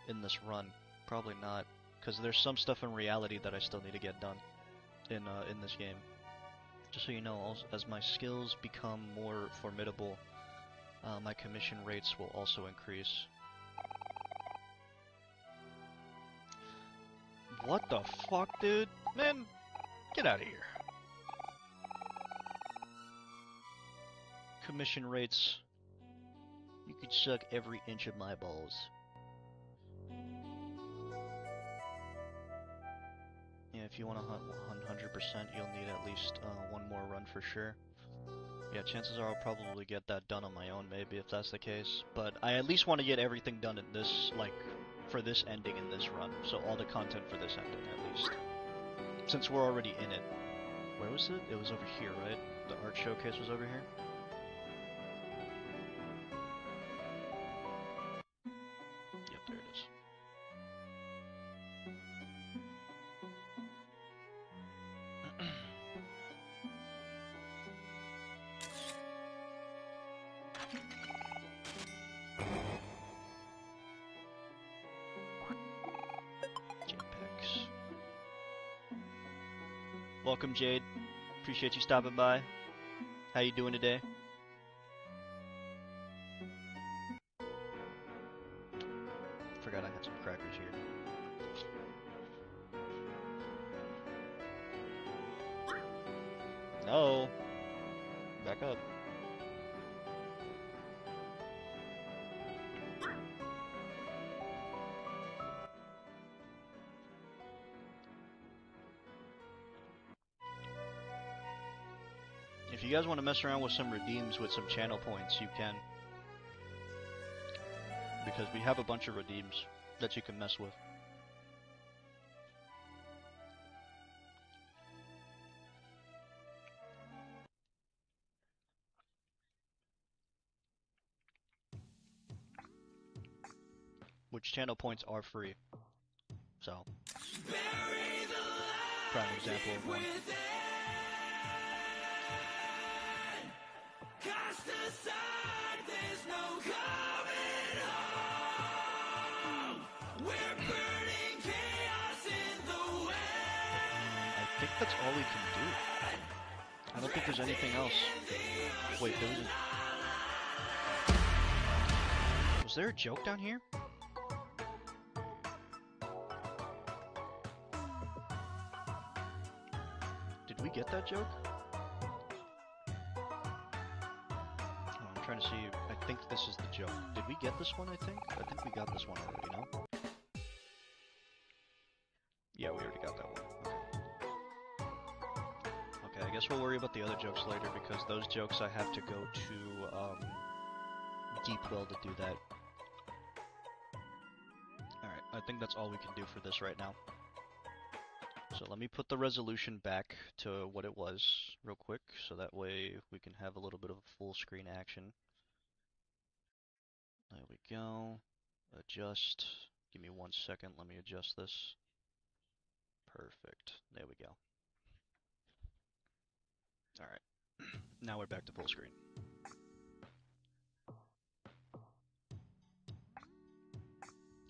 in this run. Probably not, because there's some stuff in reality that I still need to get done in this game. Just so you know, as my skills become more formidable, my commission rates will also increase. What the fuck, dude? Man, get out of here. Commission rates. You could suck every inch of my balls. Yeah, if you want to hunt 100%, you'll need at least one more run for sure. Yeah, chances are I'll probably get that done on my own, maybe, if that's the case. But I at least want to get everything done in this, like, for this ending in this run. So all the content for this ending, at least. Since we're already in it. Where was it? It was over here, right? The art showcase was over here? Yep, there it is. Jetpacks. Welcome, Jade. Appreciate you stopping by. How you doing today? Forgot I had some crackers here. No. Back up. If you guys want to mess around with some redeems with some channel points, you can. Because we have a bunch of redeems that you can mess with. Which channel points are free. So, prime example of one. I think that's all we can do. I don't think there's anything else. Wait, there was a... Was there a joke down here? Did we get that joke? Oh, I'm trying to see. I think this is the joke. Did we get this one, I think? I think we got this one already, no? Yeah, we already got that one. Okay, I guess we'll worry about the other jokes later, because those jokes I have to go to, Deepwell to do that. Alright, I think that's all we can do for this right now. So let me put the resolution back to what it was real quick, so that way we can have a little bit of full screen action. There we go. Adjust. Give me 1 second, let me adjust this. Perfect. There we go. Alright. Now we're back to full screen.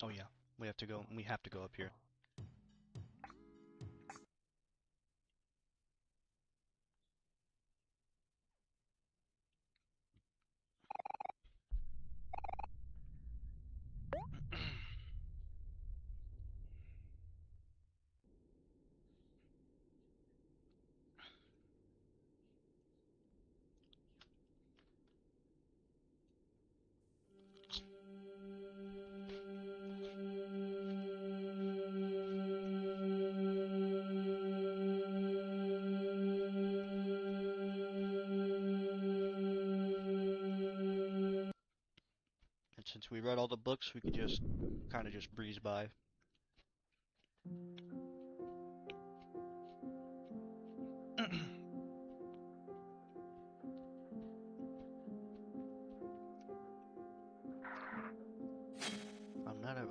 Oh yeah, we have to go up here. And since we read all the books, we could just kind of just breeze by.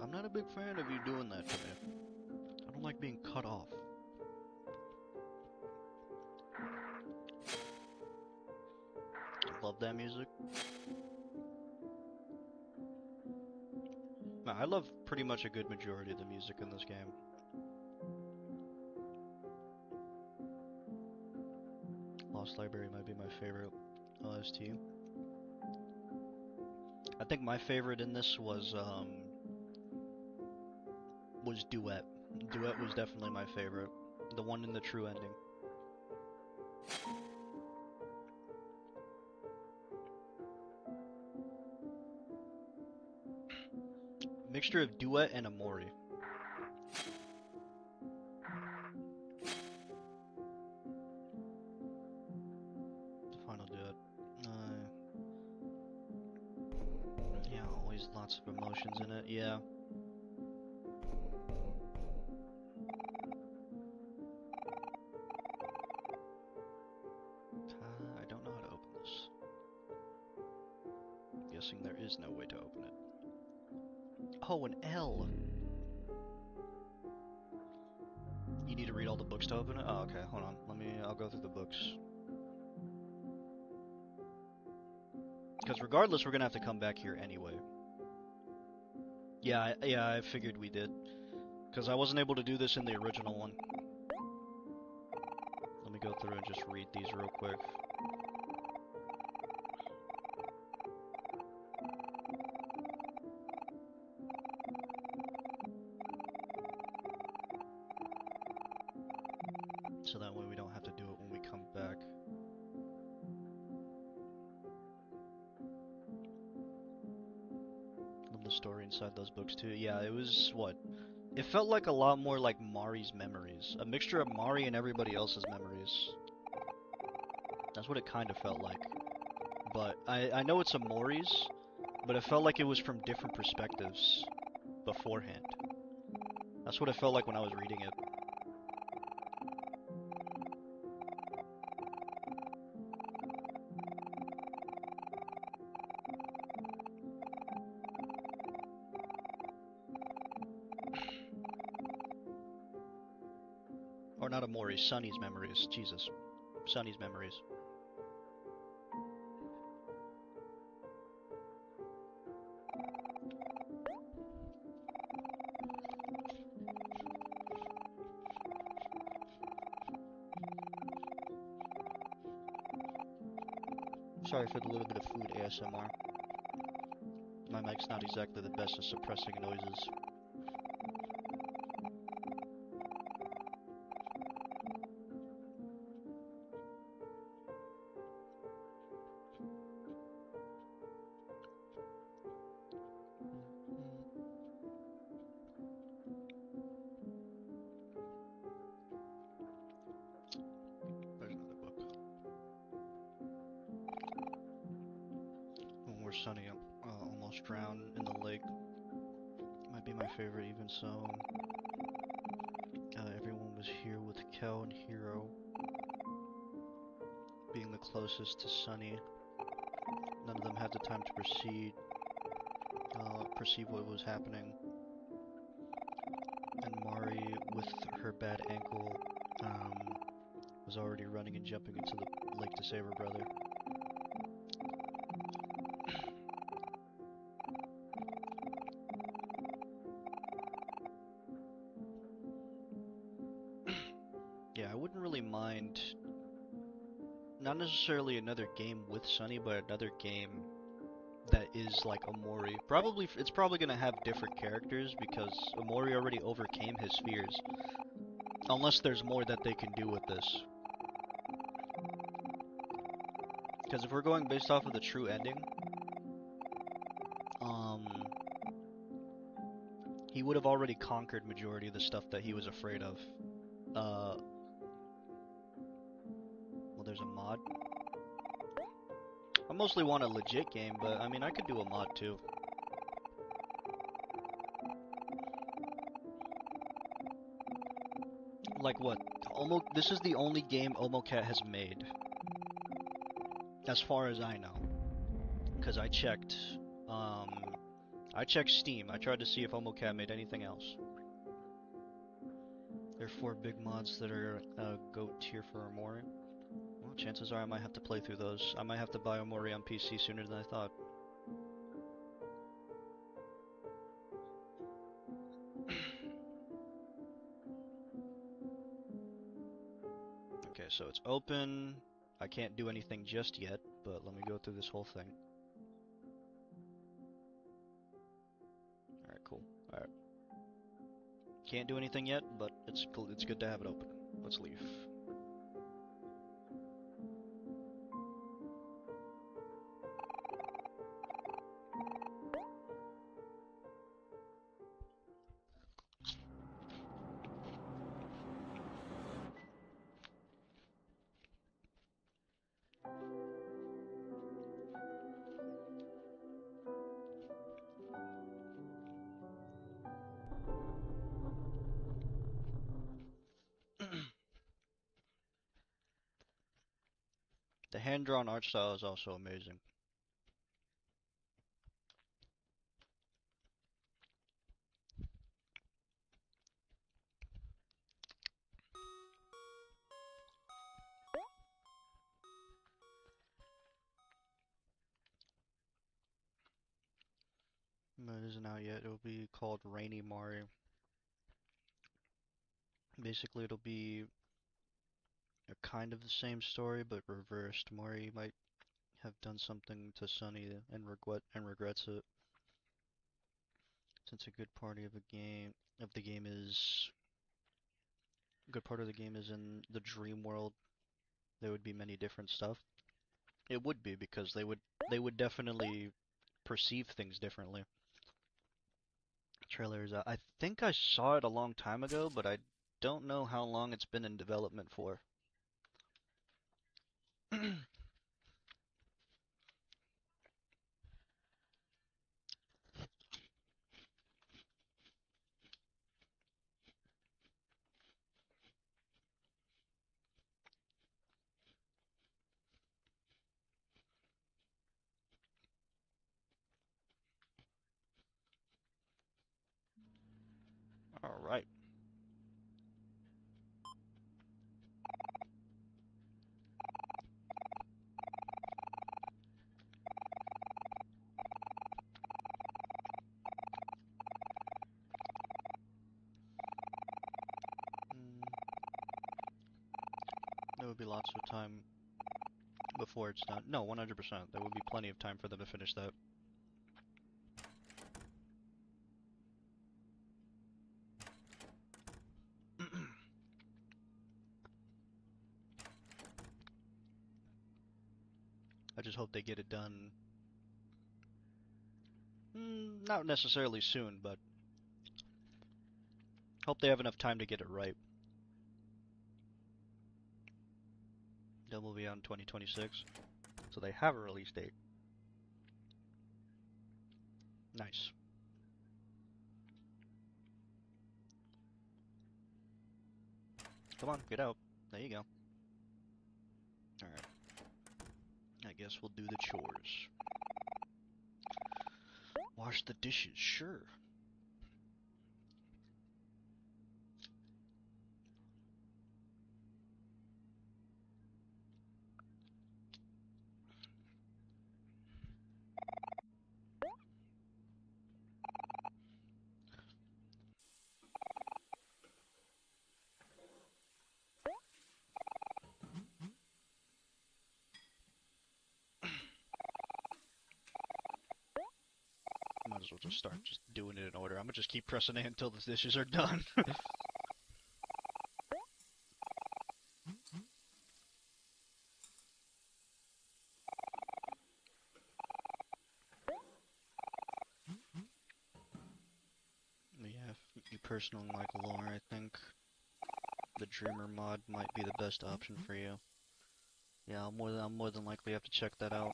I'm not a big fan of you doing that to me. I don't like being cut off. Love that music. I love pretty much a good majority of the music in this game. Lost Library might be my favorite OST. I think my favorite in this was Duet. Duet was definitely my favorite. The one in the true ending. Mixture of Duet and Omori. The final Duet. Yeah, always lots of emotions in it, yeah. I don't know how to open this. I'm guessing there is no way to open it. Oh, an L! You need to read all the books to open it? Oh, okay, hold on. I'll go through the books. Because regardless, we're gonna have to come back here anyway. Yeah, I figured we did. Because I wasn't able to do this in the original one. Let me go through and just read these real quick. So that way we don't have to do it when we come back. Love the story inside those books too. Yeah, it was, what? It felt like a lot more like Mari's memories. A mixture of Mari and everybody else's memories. That's what it kind of felt like. But I know it's Omori's, but it felt like it was from different perspectives beforehand. That's what it felt like when I was reading it. Or not Omori, Sunny's memories. Jesus. Sunny's memories. Sorry for the little bit of food ASMR. My mic's not exactly the best at suppressing noises. There's another book. When we're Sunny almost drowned in the lake. Might be my favorite even so. Everyone was here with Kel and Hiro being the closest to Sunny. None of them had the time to perceive what was happening. And Mari, with her bad ankle, was already running and jumping into the lake to save her brother. Yeah, I wouldn't really mind, not necessarily another game with Sunny, but another game that is like Omori. It's probably gonna have different characters because Omori already overcame his fears. Unless there's more that they can do with this. Because if we're going based off of the true ending, he would have already conquered majority of the stuff that he was afraid of. Well, there's a mod. I mostly want a legit game, but I mean, I could do a mod too. Like what? This is the only game Omocat has made, as far as I know. Because I checked Steam. I tried to see if Omocat made anything else. There are 4 big mods that are GOAT tier for Omori. Well, chances are I might have to play through those. I might have to buy Omori on PC sooner than I thought. Okay, so it's open. I can't do anything just yet, but let me go through this whole thing. Alright, cool. Alright. Can't do anything yet, but it's good to have it open. Let's leave. The hand-drawn art style is also amazing. But it isn't out yet. It'll be called Rainy Mari. Basically, it'll be a kind of the same story, but reversed. Mari might have done something to Sunny and regrets it. Since a good part of the game is in the dream world, there would be many different stuff. It would be because they would definitely perceive things differently. Trailer is out. I think I saw it a long time ago, but I don't know how long it's been in development for. All right. There would be lots of time before it's done. No, 100%. There would be plenty of time for them to finish that. I just hope they get it done. Not necessarily soon, but hope they have enough time to get it right. Then we'll be out in 2026. So they have a release date. Nice. Come on, get out. There you go. Alright. I guess we'll do the chores. Wash the dishes, sure. as well just start just doing it in order. I'm gonna just keep pressing A until the dishes are done. Yeah, if you personally like lore, I think the Dreamer mod might be the best option for you. Yeah, I'll more than likely have to check that out.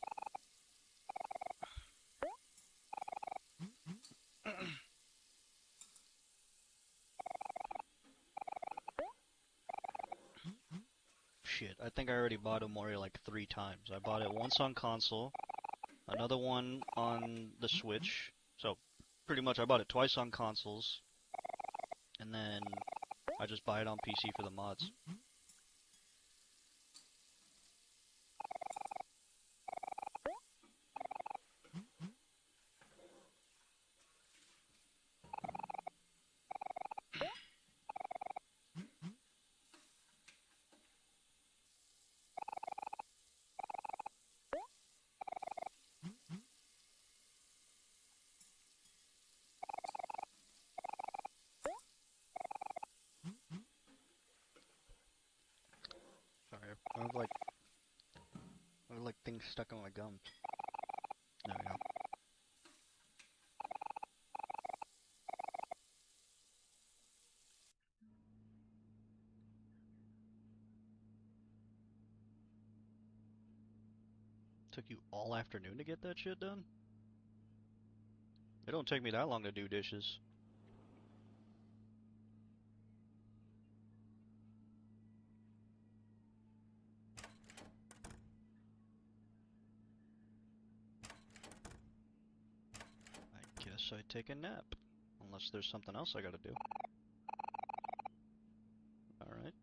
Shit, I think I already bought Omori like 3 times. I bought it once on console, another one on the Switch. So, pretty much I bought it twice on consoles, and then I just buy it on PC for the mods. Sorry, I have like things stuck on my gums. There we go. Took you all afternoon to get that shit done? It don't take me that long to do dishes. I guess I take a nap. Unless there's something else I gotta do. Alright.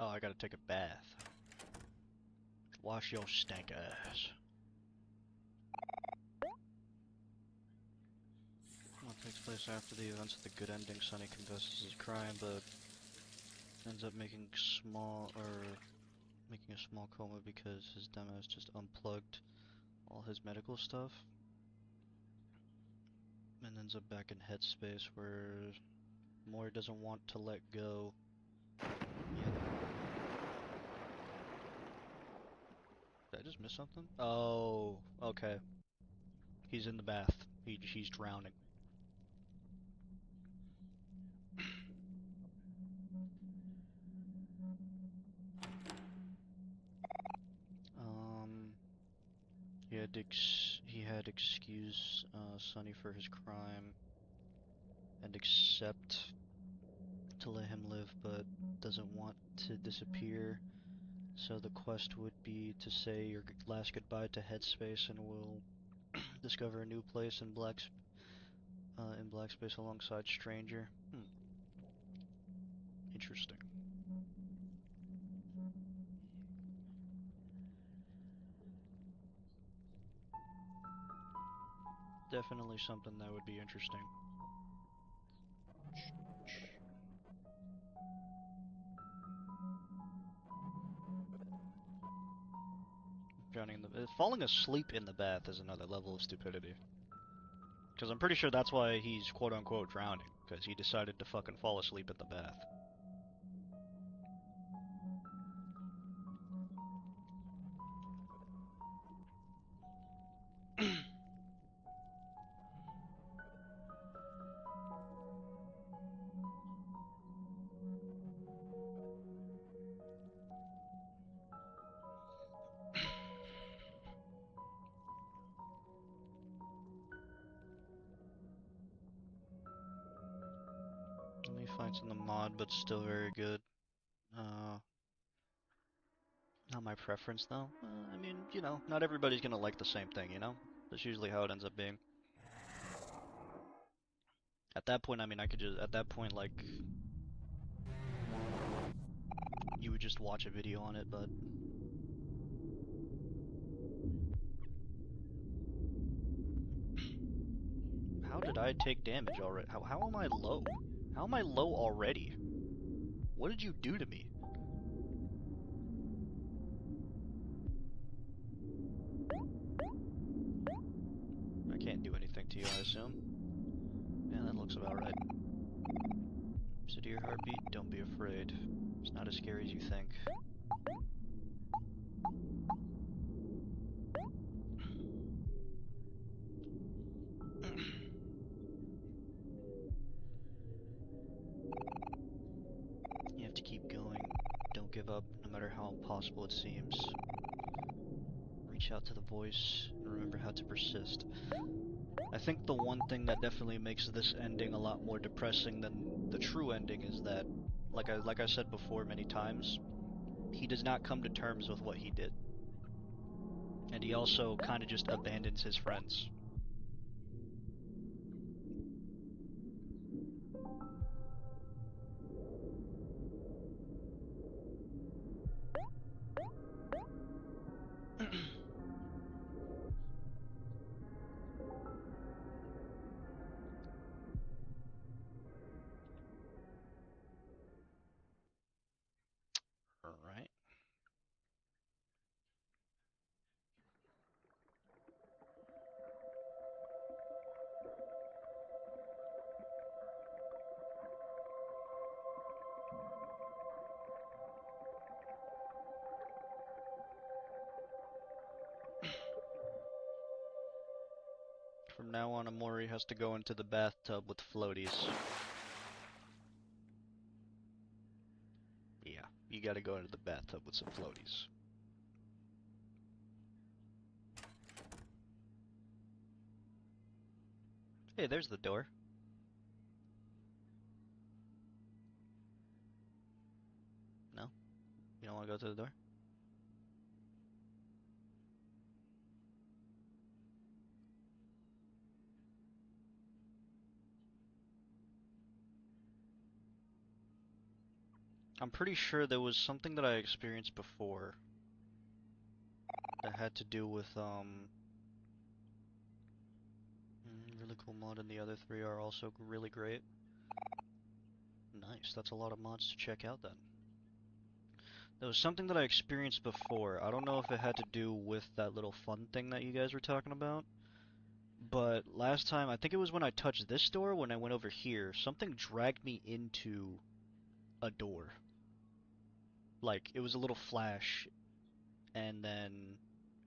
Oh, I gotta take a bath. Wash your stank ass. What takes place after the events of the good ending? Sonny confesses his crime, but ends up making a small coma because his demo has just unplugged all his medical stuff, and ends up back in headspace where Mori doesn't want to let go. Yeah. Did I just miss something? Oh, okay. He's in the bath. He's drowning. He had excused Sonny for his crime and accept to let him live, but doesn't want to disappear. So the quest would be to say your last goodbye to Headspace, and we'll discover a new place in Black Space alongside Stranger. Interesting. Definitely something that would be interesting. Falling asleep in the bath is another level of stupidity. Because I'm pretty sure that's why he's quote-unquote drowning. Because he decided to fucking fall asleep in the bath. Only fights in the mod, but still very good. Not my preference though. I mean, you know, not everybody's gonna like the same thing, you know? That's usually how it ends up being. At that point, I mean, at that point, like, you would just watch a video on it, but... How did I take damage already? How am I low? How am I low already? What did you do to me? I can't do to you, I assume. Yeah, that looks about right. So to your heartbeat, don't be afraid. It's not as scary as you think. You have to keep going. Don't give up, no matter how impossible it seems. Reach out to the voice, and remember how to persist. I think the one thing that definitely makes this ending a lot more depressing than the true ending is that, like I said before many times, he does not come to terms with what he did. And he also kind of just abandons his friends. Alright. From now on, Omori has to go into the bathtub with floaties. Yeah, you gotta go into the bathtub with some floaties. Hey, there's the door. No? You don't want to go to the door? I'm pretty sure there was something that I experienced before that had to do with, really cool mod, and the other three are also really great. Nice, that's a lot of mods to check out then. There was something that I experienced before. I don't know if it had to do with that little fun thing that you guys were talking about, but last time, I think it was when I touched this door, when I went over here, something dragged me into a door. Like, it was a little flash, and then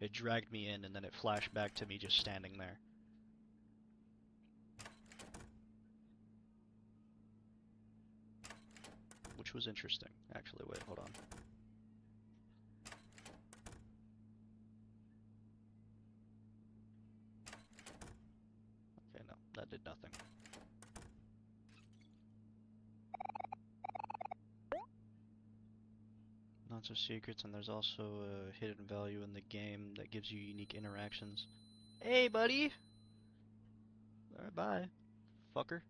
it dragged me in, and then it flashed back to me just standing there. Which was interesting, actually. Wait, hold on. Okay, no, that did nothing. Lots of secrets, and there's also a hidden value in the game that gives you unique interactions. Hey, buddy! Alright, bye. Fucker.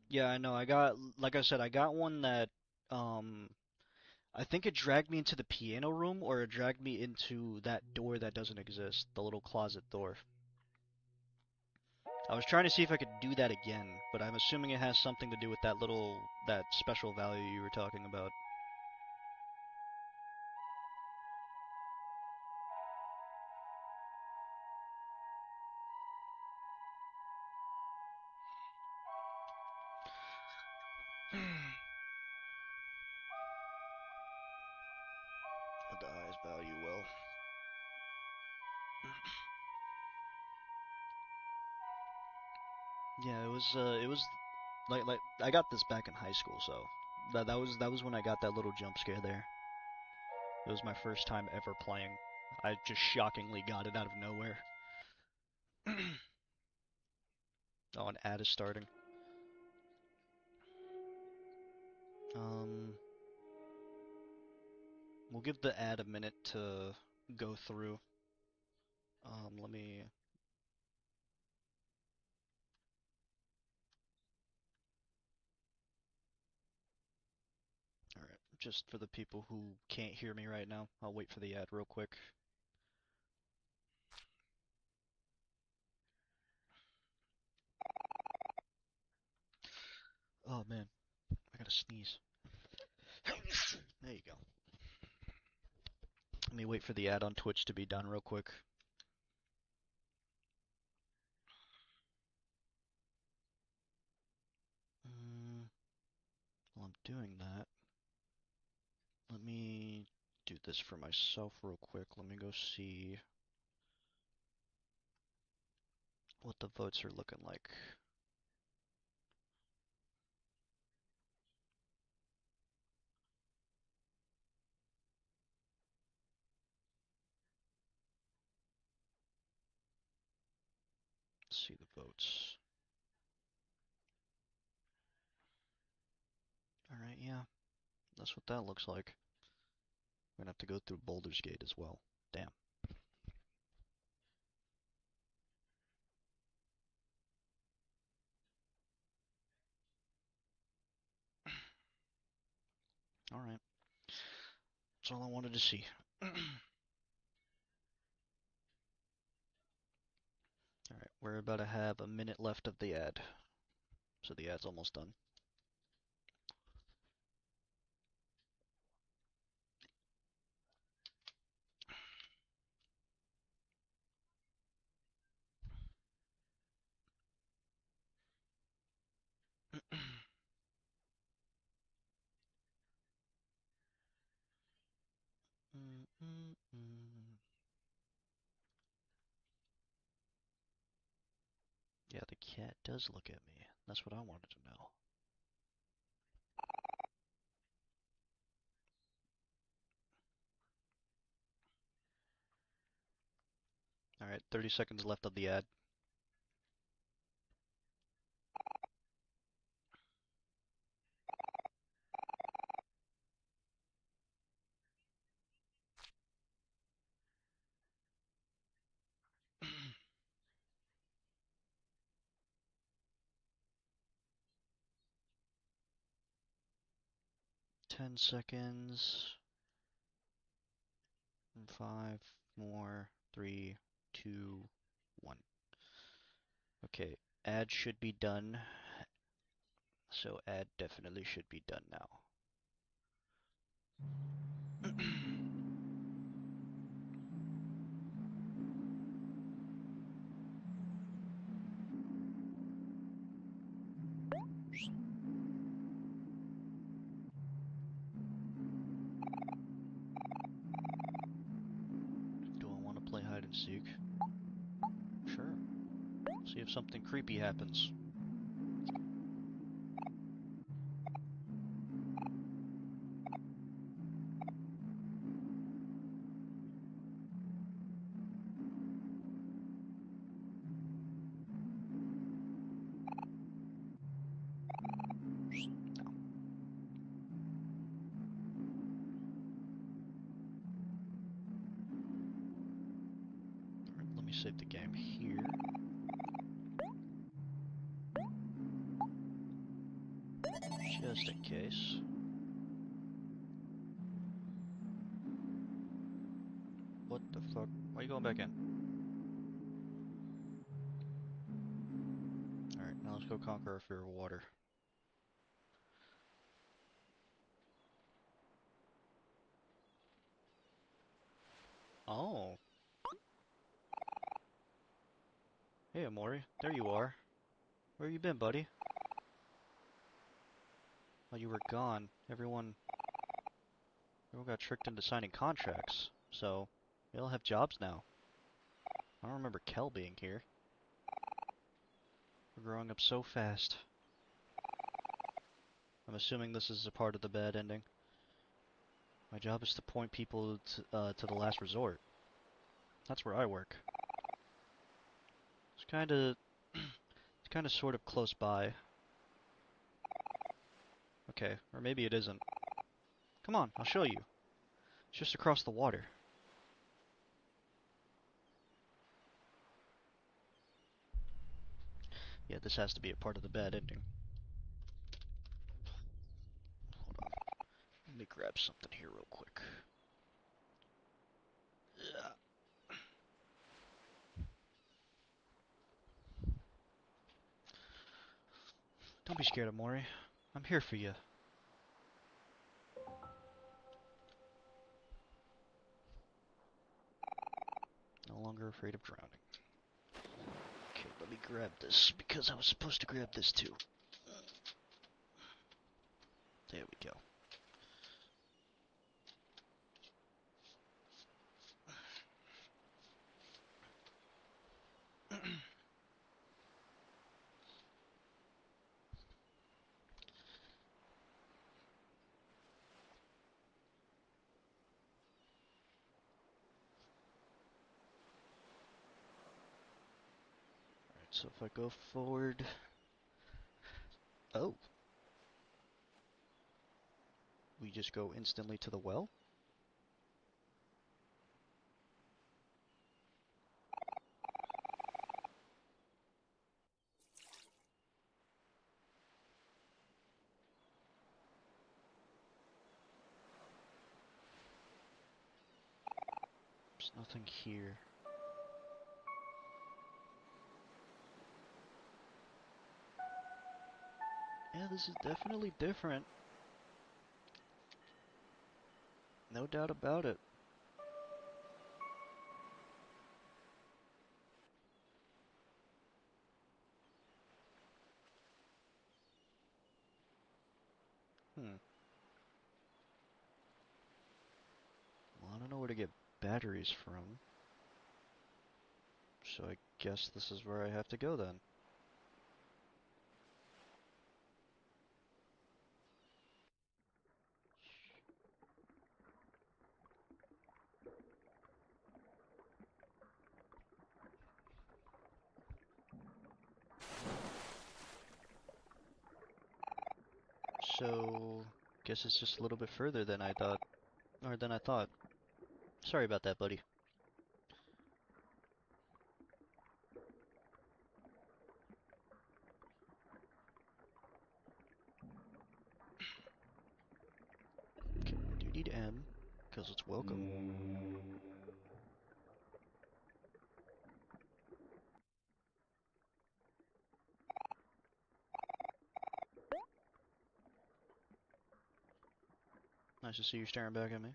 Yeah, I know, like I said, I got one that, I think it dragged me into the piano room, or it dragged me into that door that doesn't exist, the little closet door. I was trying to see if I could do that again, but I'm assuming it has something to do with that special value you were talking about. The eyes value well. Yeah, it was like I got this back in high school, so that was when I got that little jump scare there. It was my first time ever playing. I just shockingly got it out of nowhere. Oh, an ad is starting. Um, we'll give the ad a minute to go through. Let me. Alright, just for the people who can't hear me right now, I'll wait for the ad real quick. Oh man, I gotta sneeze. There you go. Let me wait for the ad on Twitch to be done real quick. doing that, let me do this for myself real quick. Let me go see what the votes are looking like. Let's see the votes. Alright, yeah. That's what that looks like. We're gonna have to go through Boulder's Gate as well. Damn. Alright. That's all I wanted to see. Alright, we're about to have a minute left of the ad. So the ad's almost done. Yeah, the cat does look at me. That's what I wanted to know. Alright, 30 seconds left of the ad. Ten seconds. And 5 more. 3, 2, 1. Okay, ad should be done. So ad definitely should be done now. Do I want to play hide and seek? Sure. See if something creepy happens. No. Alright, let me save the game here. Just in case. What the fuck? Why are you going back in? Alright, now let's go conquer our fear of water. Oh. Hey, Omori. There you are. Where you been, buddy? While you were gone, everyone got tricked into signing contracts. So, they all have jobs now. I don't remember Kel being here. We're growing up so fast. I'm assuming this is a part of the bad ending. My job is to point people to the last resort. That's where I work. It's kinda sort of close by. Okay, or maybe it isn't. Come on, I'll show you. It's just across the water. Yeah, this has to be a part of the bad ending. Hold on. Let me grab something here real quick. Yeah. Don't be scared, Omori. I'm here for you. No longer afraid of drowning. Okay, let me grab this, because I was supposed to grab this too. There we go. Alright, so if I go forward... Oh! We just go instantly to the well? There's nothing here. Yeah, this is definitely different. No doubt about it. Hmm. Well, I don't know where to get batteries from. So I guess this is where I have to go then. So, guess it's just a little bit further than I thought, or than I thought. Sorry about that, buddy. Okay, I do need M, because it's welcome. Nice to see you staring back at me.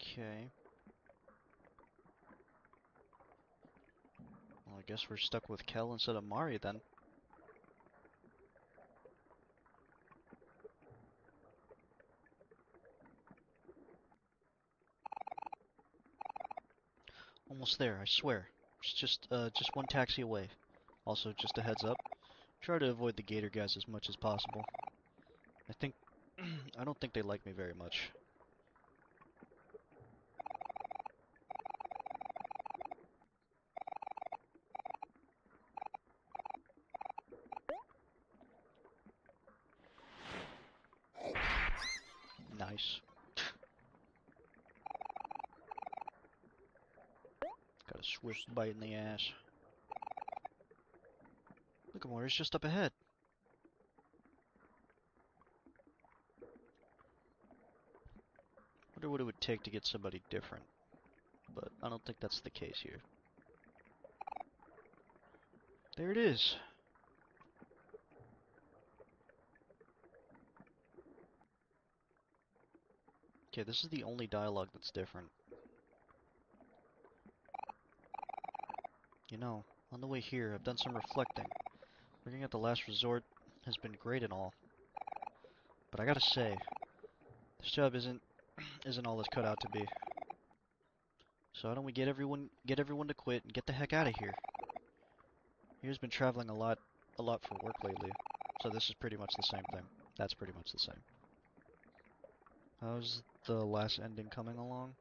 Okay. Well, I guess we're stuck with Kel instead of Mari then. Almost there, I swear. It's just one taxi away. Also, just a heads up, try to avoid the gator guys as much as possible. I think, I don't think they like me very much. Nice. Got a swift bite in the ass. Look, Omori's just up ahead. Wonder what it would take to get somebody different. But I don't think that's the case here. There it is. Okay, this is the only dialogue that's different. You know, on the way here, I've done some reflecting. Working at the last resort has been great and all. But I gotta say, this job isn't all it's cut out to be. So why don't we get everyone to quit and get the heck out of here? Here's been traveling a lot for work lately. So this is pretty much the same thing. That's pretty much the same. How's the last ending coming along?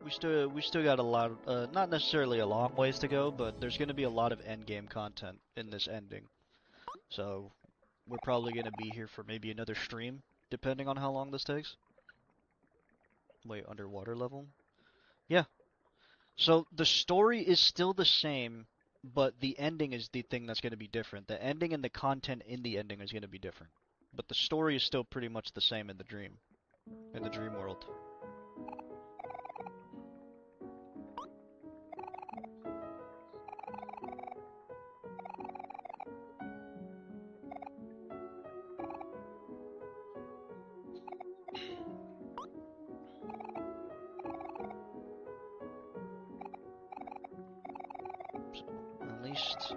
We still got a lot, not necessarily a long ways to go, but there's going to be a lot of end game content in this ending. So we're probably going to be here for maybe another stream, depending on how long this takes. Wait, underwater level? Yeah. So the story is still the same, but the ending is the thing that's going to be different. The ending and the content in the ending is going to be different. But the story is still pretty much the same in the dream world.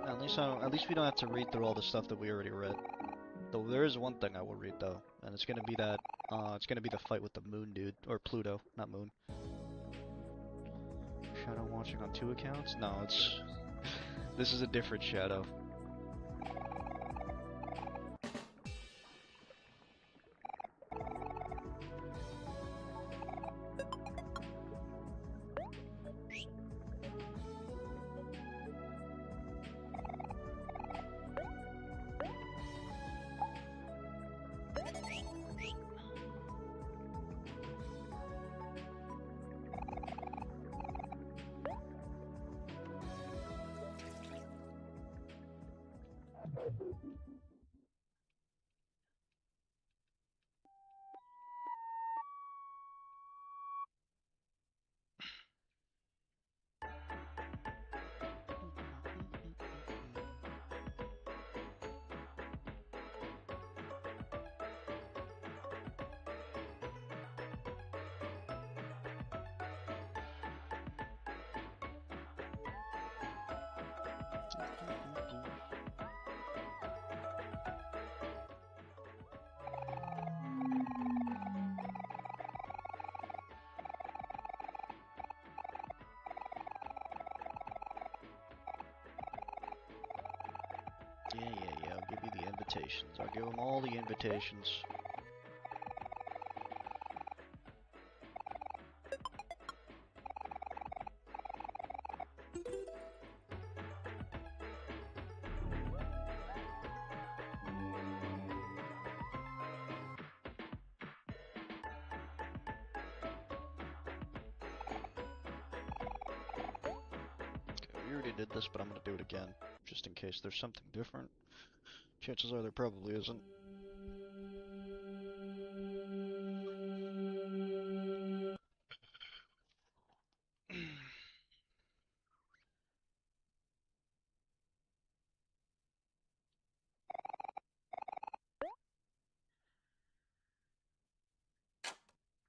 at least we don't have to read through all the stuff that we already read. Though there is one thing I will read though, and it's gonna be the fight with the moon dude, or Pluto, not moon. Shadow watching on 2 accounts? No, this is a different Shadow. Yeah, I'll give you the invitations. I'll give them all the invitations. Okay, we already did this, but I'm gonna do it again, just in case there's something different. Chances are there probably isn't.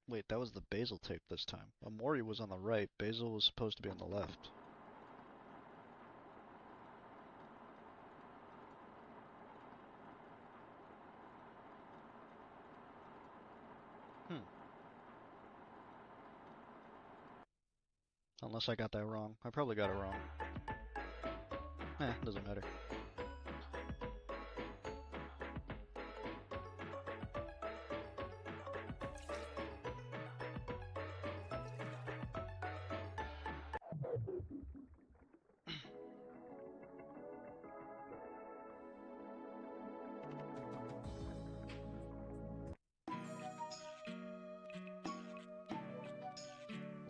Wait, that was the Basil tape this time. Omori was on the right, Basil was supposed to be on the left. Unless I got that wrong. I probably got it wrong. Doesn't matter.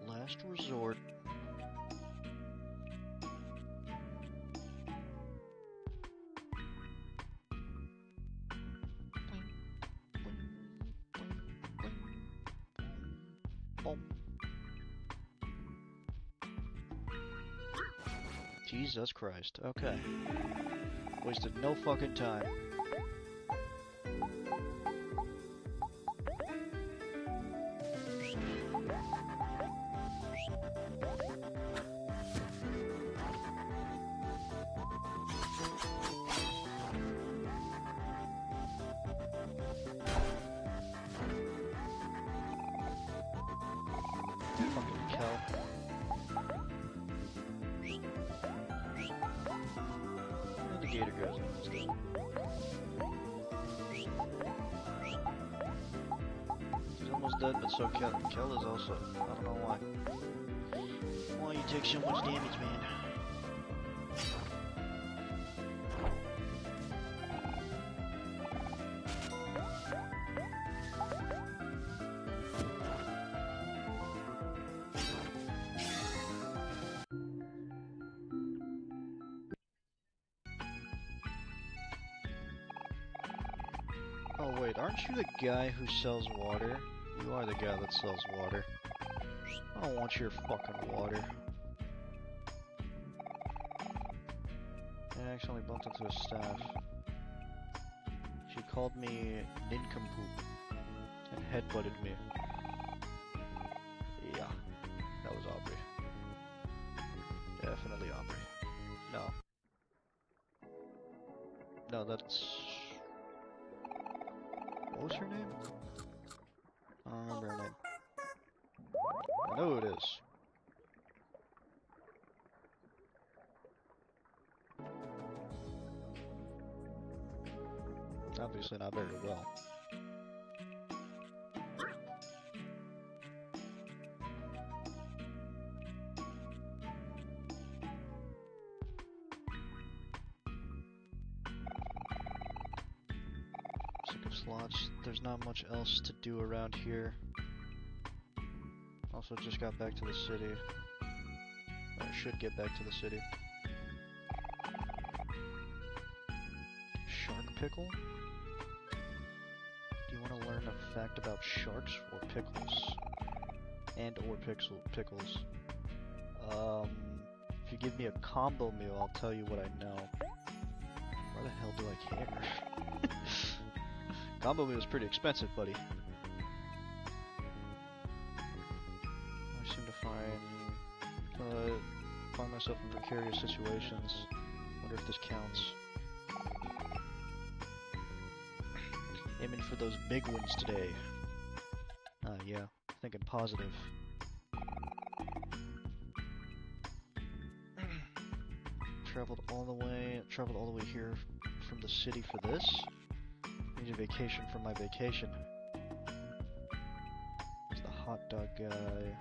Last resort. Jesus Christ. Okay. Wasted no fucking time. Fucking Kel. The gator goes in this game. He's almost dead, but so Kel is also. I don't know why. Why you take so much damage, man? Oh wait, aren't you the guy who sells water? You are the guy that sells water. I don't want your fucking water. I accidentally bumped into his staff. She called me nincompoop and headbutted me. Yeah, that was Aubrey. Definitely Aubrey. No, What was her name? I don't remember her name. I know who it is. Obviously not very well. Sick of slots. There's not much else to do around here. Also just got back to the city. Or should get back to the city. Shark pickle? Do you want to learn a fact about sharks or pickles? And or pickles? If you give me a combo meal, I'll tell you what I know. Why the hell do I care? Combo meal is pretty expensive, buddy. I seem to find myself in precarious situations. Wonder if this counts. Aiming for those big ones today. Yeah, thinking positive. Traveled all the way here from the city for this. Need a vacation from my vacation. There's the hot dog guy.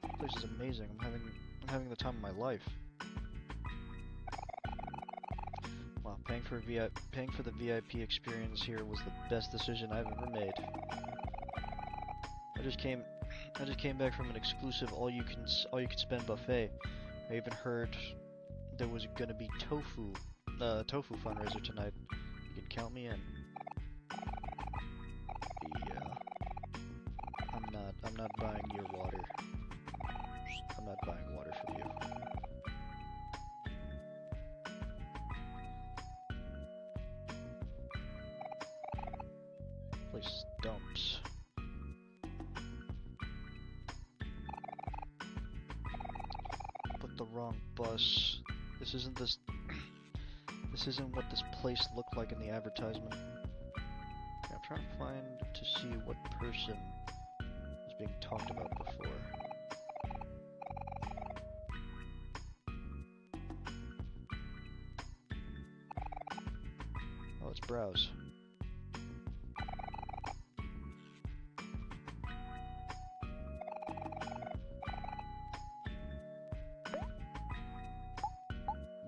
This place is amazing. I'm having the time of my life. Wow, paying for the VIP experience here was the best decision I've ever made. I just came back from an exclusive all you can spend buffet. I even heard there was gonna be tofu fundraiser tonight. You can count me in. Yeah. I'm not buying your water. I'm not buying water from you. Place dumps. Put the wrong bus. This isn't what this place looked like in the advertisement. I'm trying to see what person was being talked about before. Oh, let's browse.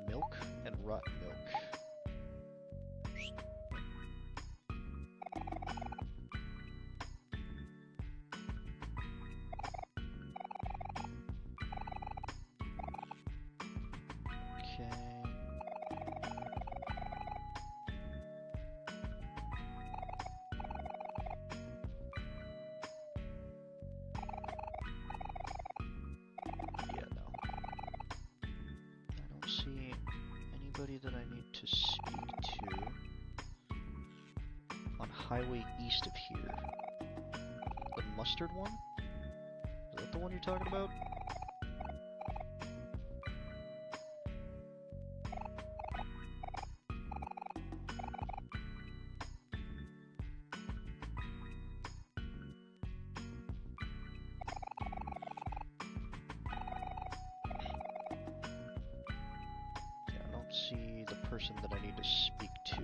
Milk and rotten milk. Okay. Yeah, no. I don't see anybody that I need to speak to on highway east of here. The mustard one? Is that the one you're talking about? Yeah, I don't see the person that I need to speak to.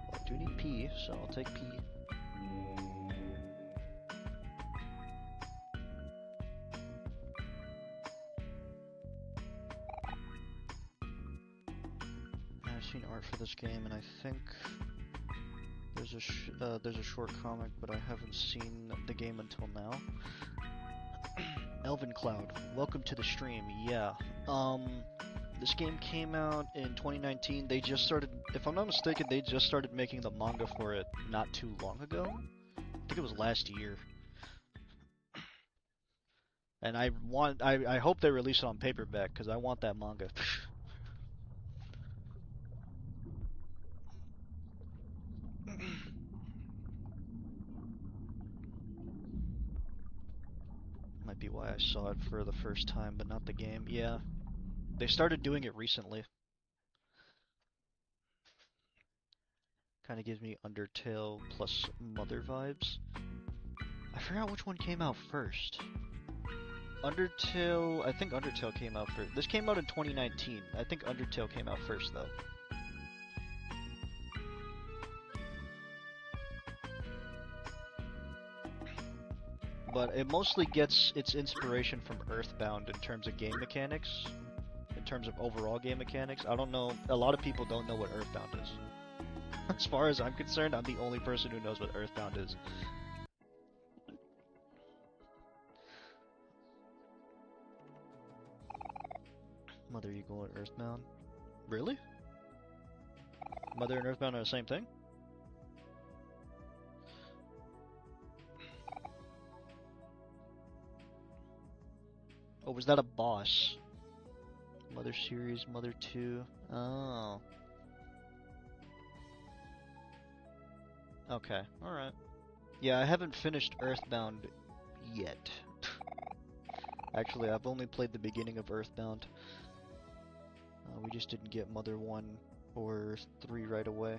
Well, I do need pee, so I'll take pee. I've seen art for this game, and I think there's a short comic, but I haven't seen the game until now. Elven Cloud, welcome to the stream. Yeah, this game came out in 2019. They just started, if I'm not mistaken, they just started making the manga for it not too long ago. I think it was last year. And I hope they release it on paperback because I want that manga. Might be why I saw it for the first time, but not the game. Yeah, they started doing it recently. Kind of gives me Undertale plus Mother vibes. I forgot which one came out first. Undertale, I think Undertale came out first. This came out in 2019. I think Undertale came out first, though. But it mostly gets its inspiration from Earthbound in terms of game mechanics. In terms of overall game mechanics. I don't know, a lot of people don't know what Earthbound is. As far as I'm concerned, I'm the only person who knows what Earthbound is. Mother Eagle and Earthbound? Really? Mother and Earthbound are the same thing? Oh, was that a boss? Mother series, Mother 2. Oh. Okay, alright. Yeah, I haven't finished Earthbound yet. Actually, I've only played the beginning of Earthbound. We just didn't get Mother 1 or 3 right away.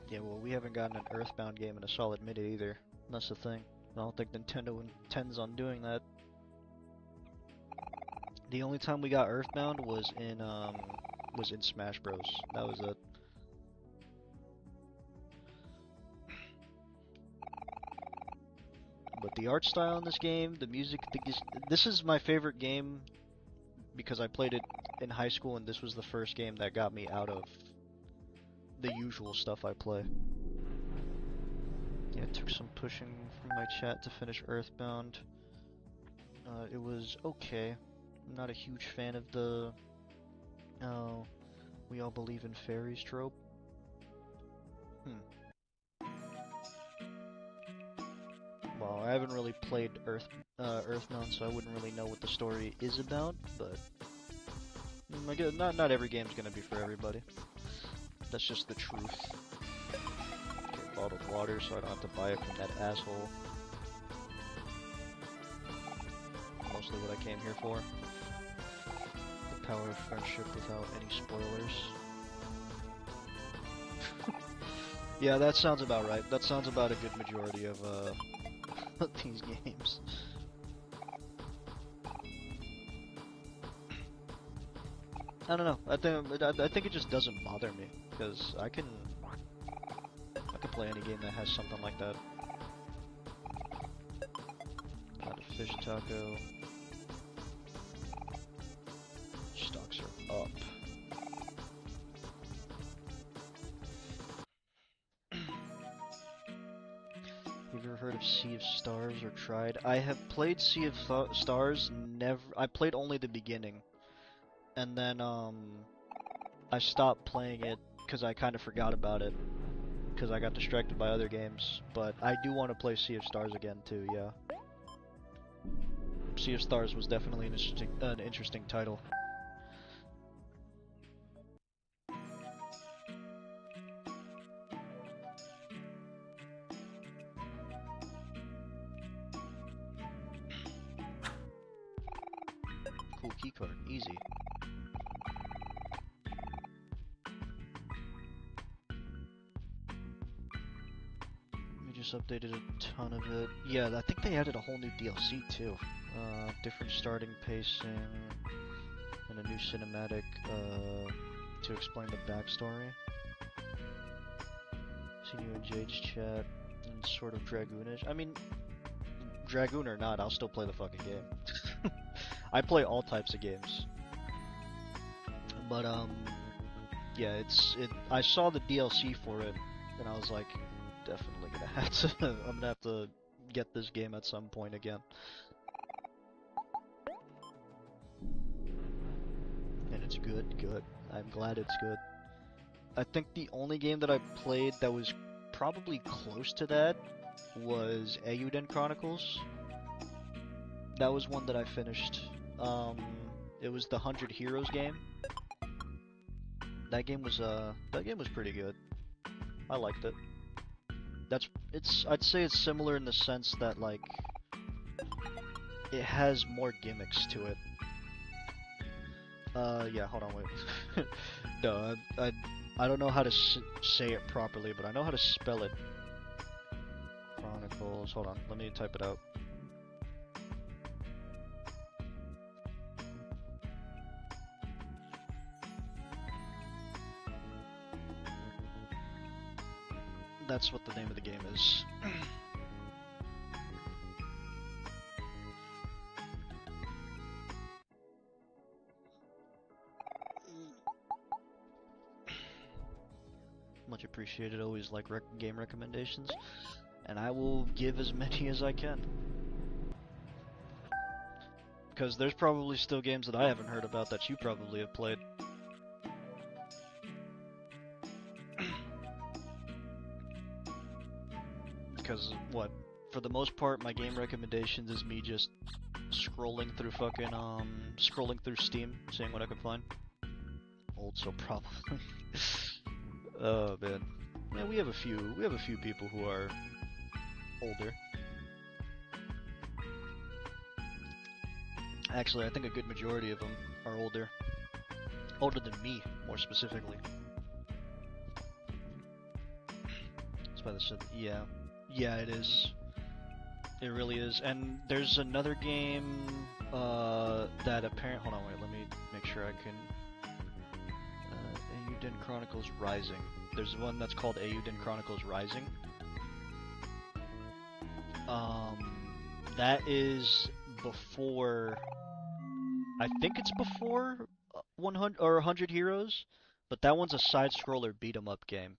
Yeah, well, we haven't gotten an Earthbound game in a solid minute either. That's the thing. I don't think Nintendo intends on doing that. The only time we got Earthbound was in Smash Bros. That was it. But the art style in this game, the music, this is my favorite game because I played it in high school and this was the first game that got me out of the usual stuff I play. Yeah, it took some pushing from my chat to finish Earthbound. It was okay. I'm not a huge fan of the we all believe in fairies trope. Well, I haven't really played Earthbound, so I wouldn't really know what the story is about, but not every game's gonna be for everybody. That's just the truth. Get bottled water so I don't have to buy it from that asshole. Mostly what I came here for. The power of friendship without any spoilers. Yeah, that sounds about right. That sounds about a good majority of these games. I don't know. I think it just doesn't bother me because I can play any game that has something like that. Got a fish taco. Stocks are up. Have you ever heard of Sea of Stars or tried? I have played Sea of Stars. I played only the beginning. And then, I stopped playing it because I kind of forgot about it. Because I got distracted by other games. But I do want to play Sea of Stars again, too, yeah. Sea of Stars was definitely an interesting title. Cool keycard, easy. Updated a ton of it. Yeah, I think they added a whole new DLC too. Different starting pacing and a new cinematic to explain the backstory. See you in Jade's chat and sort of Dragoonish. I mean, Dragoon or not, I'll still play the fucking game. I play all types of games. But yeah, I saw the DLC for it and I was like, definitely gonna have to. I'm gonna have to get this game at some point again. And it's good. I'm glad it's good. I think the only game that I played that was probably close to that was Eiyuden Chronicles. That was one that I finished. It was the 100 Heroes game. That game was pretty good. I liked it. I'd say it's similar in the sense that like it has more gimmicks to it. Yeah, hold on, wait. No, I don't know how to say it properly, but I know how to spell it. Chronicles, hold on, let me type it out. That's what the name of the game is. Much appreciated, always like game recommendations, and I will give as many as I can. Because there's probably still games that I haven't heard about that you probably have played. Because, what, for the most part, my game recommendations is me just scrolling through scrolling through Steam, seeing what I can find. Old, so probably. Oh, man. Yeah, we have a few people who are older. Actually, I think a good majority of them are older. Older than me, more specifically. That's why this, yeah. Yeah, it is. It really is. And there's another game that apparently... Hold on, wait, let me make sure I can... Eiyuden Chronicles Rising. There's one that's called Eiyuden Chronicles Rising. That is before... I think it's before 100 or 100 Heroes, but that one's a side-scroller beat-em-up game.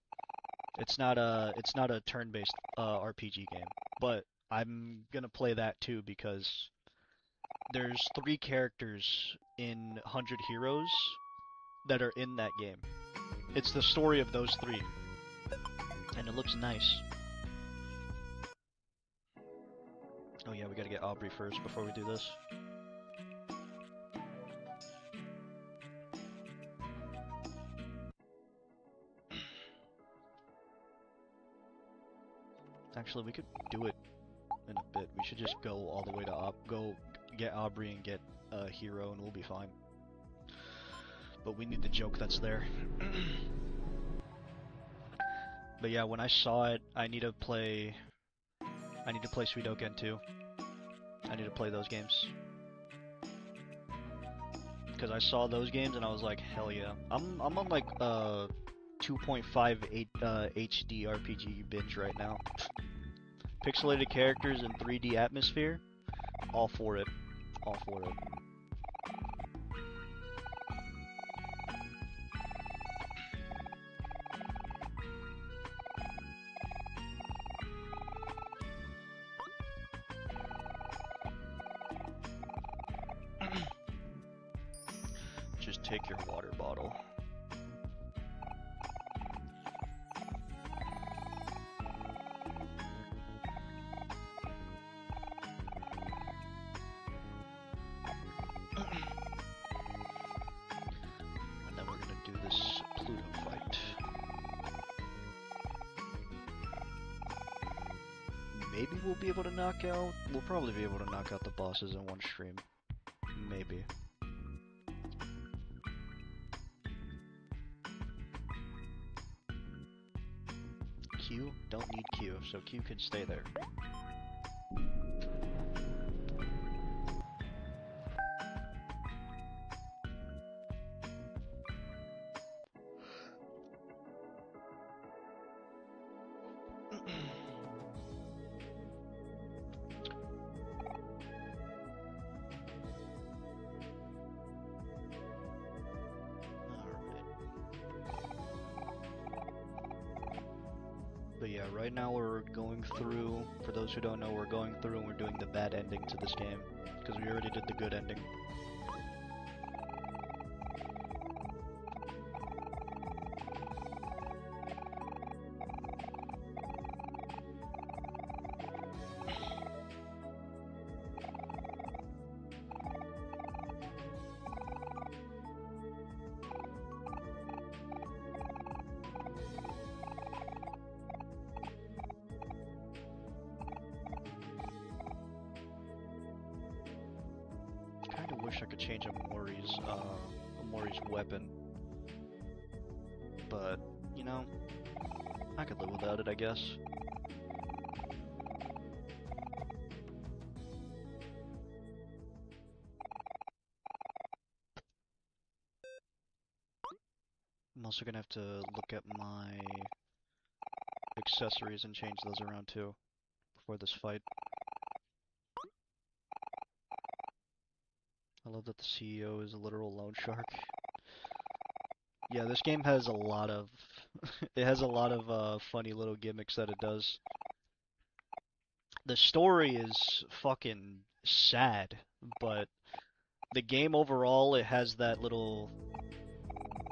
It's not a turn-based RPG game, but I'm gonna play that too because there's 3 characters in 100 Heroes that are in that game. It's the story of those 3, and it looks nice. Oh yeah, we gotta get Aubrey first before we do this. Actually, we could do it in a bit. We should just go all the way to go get Aubrey and get a hero, and we'll be fine. But we need the joke that's there. But yeah, when I saw it, I need to play Sweet Oaken 2. I need to play those games. Because I saw those games and I was like, hell yeah. I'm on like 2.5 HD RPG binge right now. Pixelated characters in 3D atmosphere. All for it. All for it. Just take your water bottle. And then we're gonna do this Pluto fight. Maybe we'll be able to knock out... We'll probably be able to knock out the bosses in one stream. Maybe. Q? Don't need Q, so Q can stay there. But yeah, right now we're going through, for those who don't know, we're going through and we're doing the bad ending to this game, because we already did the good ending. wish I could change Omori's weapon. But, you know, I could live without it, I guess. I'm also gonna have to look at my accessories and change those around too before this fight. I love that the CEO is a literal loan shark. Yeah, this game has a lot of it has a lot of funny little gimmicks that it does. The story is fucking sad, but the game overall, it has that little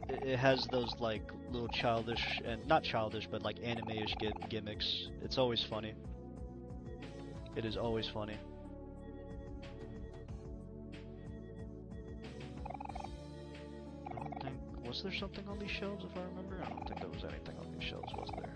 it has those like little childish and not childish but like anime-ish gimmicks. It's always funny. It is always funny. I don't think, was there something on these shelves if I remember? I don't think there was anything on these shelves, was there?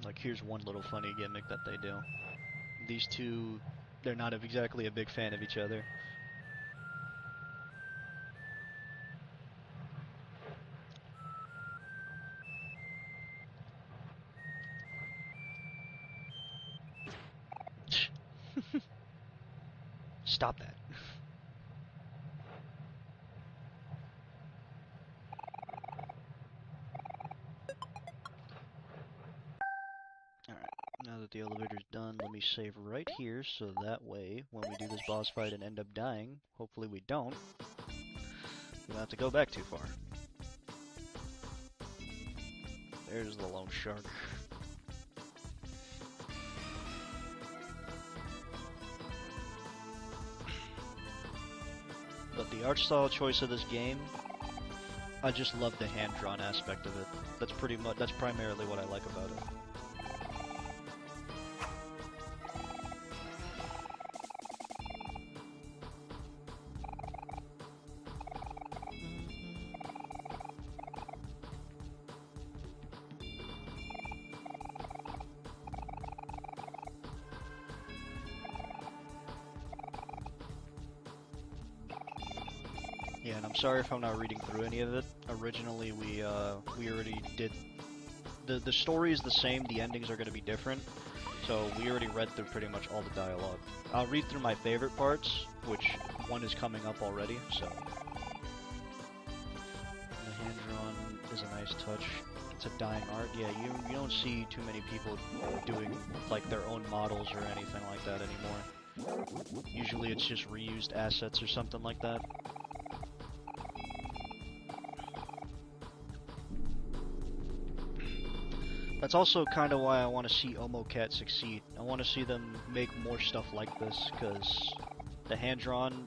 Like, here's one little funny gimmick that they do. These two, they're not exactly a big fan of each other. Stop that. Alright, now that the elevator's done, let me save right here so that way, when we do this boss fight and end up dying, hopefully we don't, we don't have to go back too far. There's the lone shark. But the art style choice of this game, I just love the hand-drawn aspect of it. That's primarily what I like about it. Yeah, and I'm sorry if I'm not reading through any of it. Originally, we already did the story is the same. The endings are going to be different, so we already read through pretty much all the dialogue. I'll read through my favorite parts, which one is coming up already. So the hand drawn is a nice touch. It's a dying art. Yeah, you don't see too many people doing like their own models or anything like that anymore. Usually, it's just reused assets or something like that. That's also kind of why I want to see Omocat succeed. I want to see them make more stuff like this, because the hand-drawn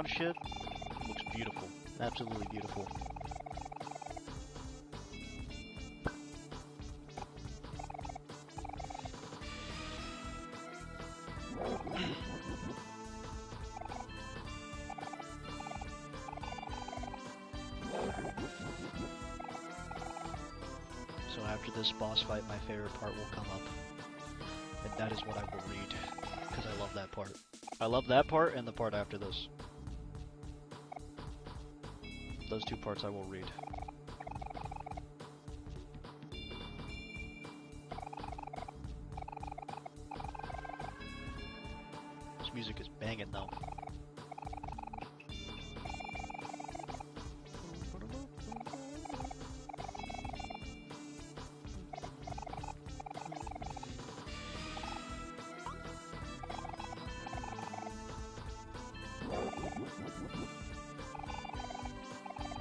shit looks beautiful. Absolutely beautiful. So after this boss fight, my favorite part will come up. And that is what I will read, because I love that part. I love that part and the part after this. Those two parts I will read. This music is banging though.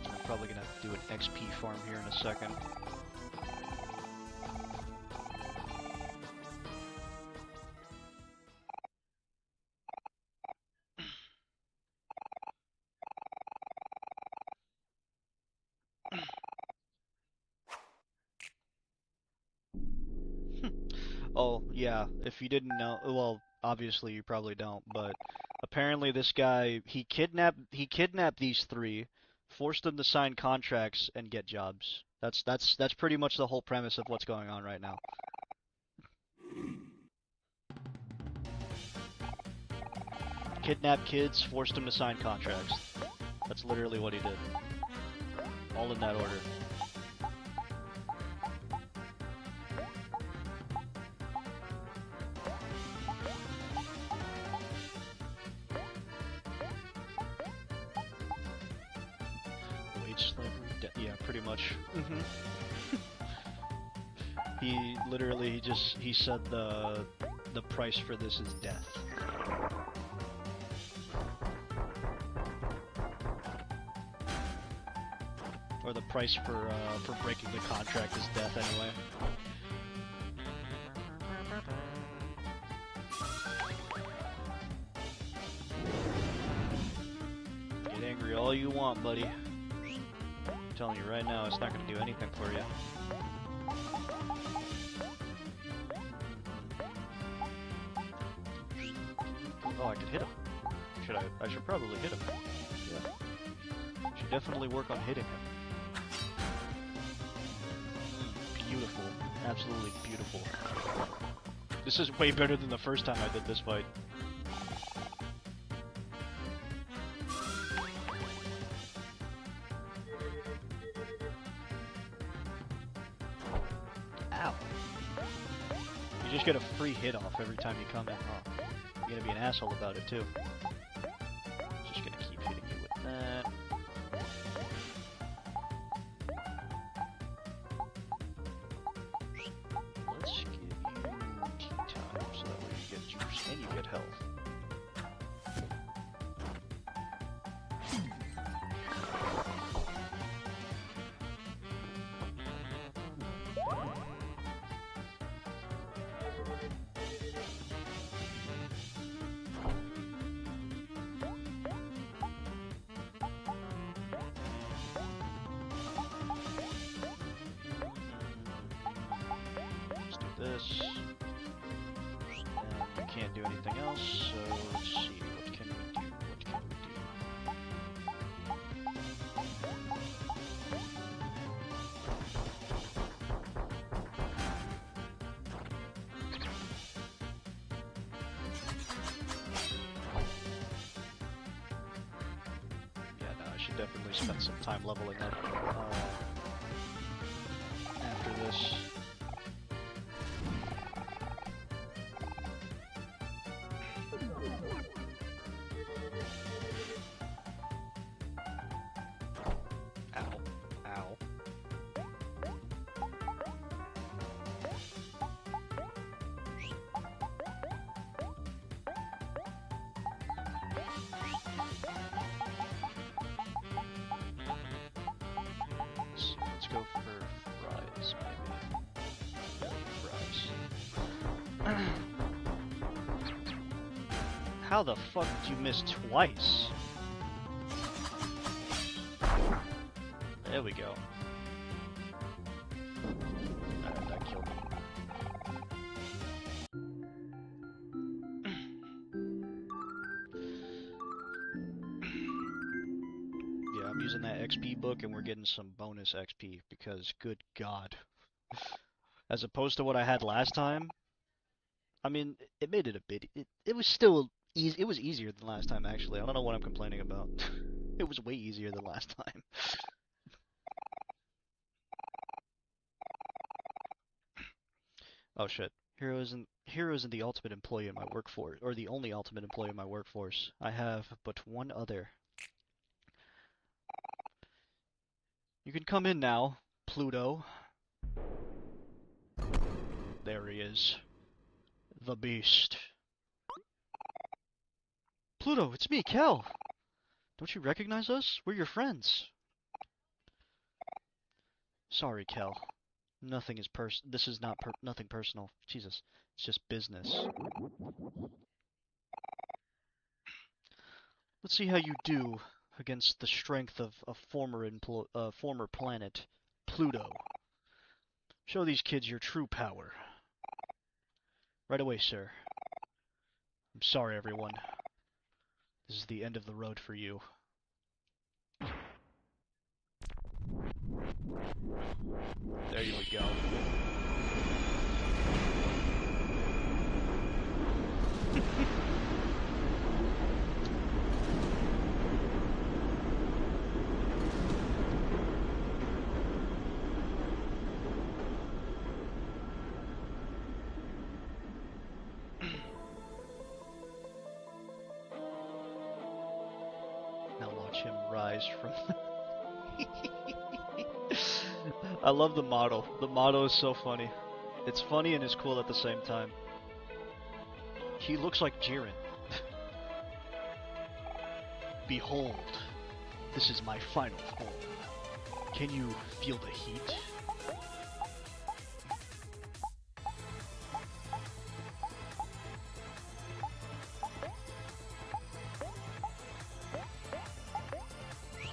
I'm probably gonna have to do an XP farm here in a second. Oh, yeah, if you didn't know, well, obviously you probably don't, but apparently this guy, he kidnapped these three, forced them to sign contracts and get jobs. That's pretty much the whole premise of what's going on right now. Kidnapped kids, forced them to sign contracts. That's literally what he did. All in that order. Wage slavery? Yeah, pretty much. He literally he said the price for this is death. Or the price for breaking the contract is death anyway. Get angry all you want, buddy. I'm telling you right now, it's not gonna do anything for you. Oh, I could hit him. Should I? I should probably hit him. Yeah. Should definitely work on hitting him. Beautiful. Absolutely beautiful. This is way better than the first time I did this fight. Ow. You just get a free hit off every time you come in, huh? You're gonna be an asshole about it, too. Just gonna keep hitting you with that. Let's give you tea time, so that way you get juice and you get health. Let's do this. And you can't do anything else, so let's see, what can we do? What can we do? Yeah, no, I should definitely spend some time leveling up after this. Ow. Ow. Let's go for fries, maybe. Yeah, fries. How the fuck did you miss twice? There we go. Alright, that killed him. Yeah, I'm using that XP book and we're getting some bonus XP because good god. As opposed to what I had last time, I mean, it made it a bit, it was still easy, it was easier than last time actually. I don't know what I'm complaining about. It was way easier than last time. Oh shit. Hero isn't the ultimate employee in my workforce, or the only ultimate employee in my workforce. I have but one other. You can come in now, Pluto. There he is. The Beast. Pluto, it's me, Kel! Don't you recognize us? We're your friends. Sorry, Kel. Nothing is this is not nothing personal. Jesus. It's just business. Let's see how you do against the strength of a former planet, Pluto. Show these kids your true power. Right away, sir. I'm sorry, everyone. This is the end of the road for you. There you go. Now watch him rise from... I love the model. The model is so funny. It's funny and it's cool at the same time. He looks like Jiren. Behold, this is my final form. Can you feel the heat?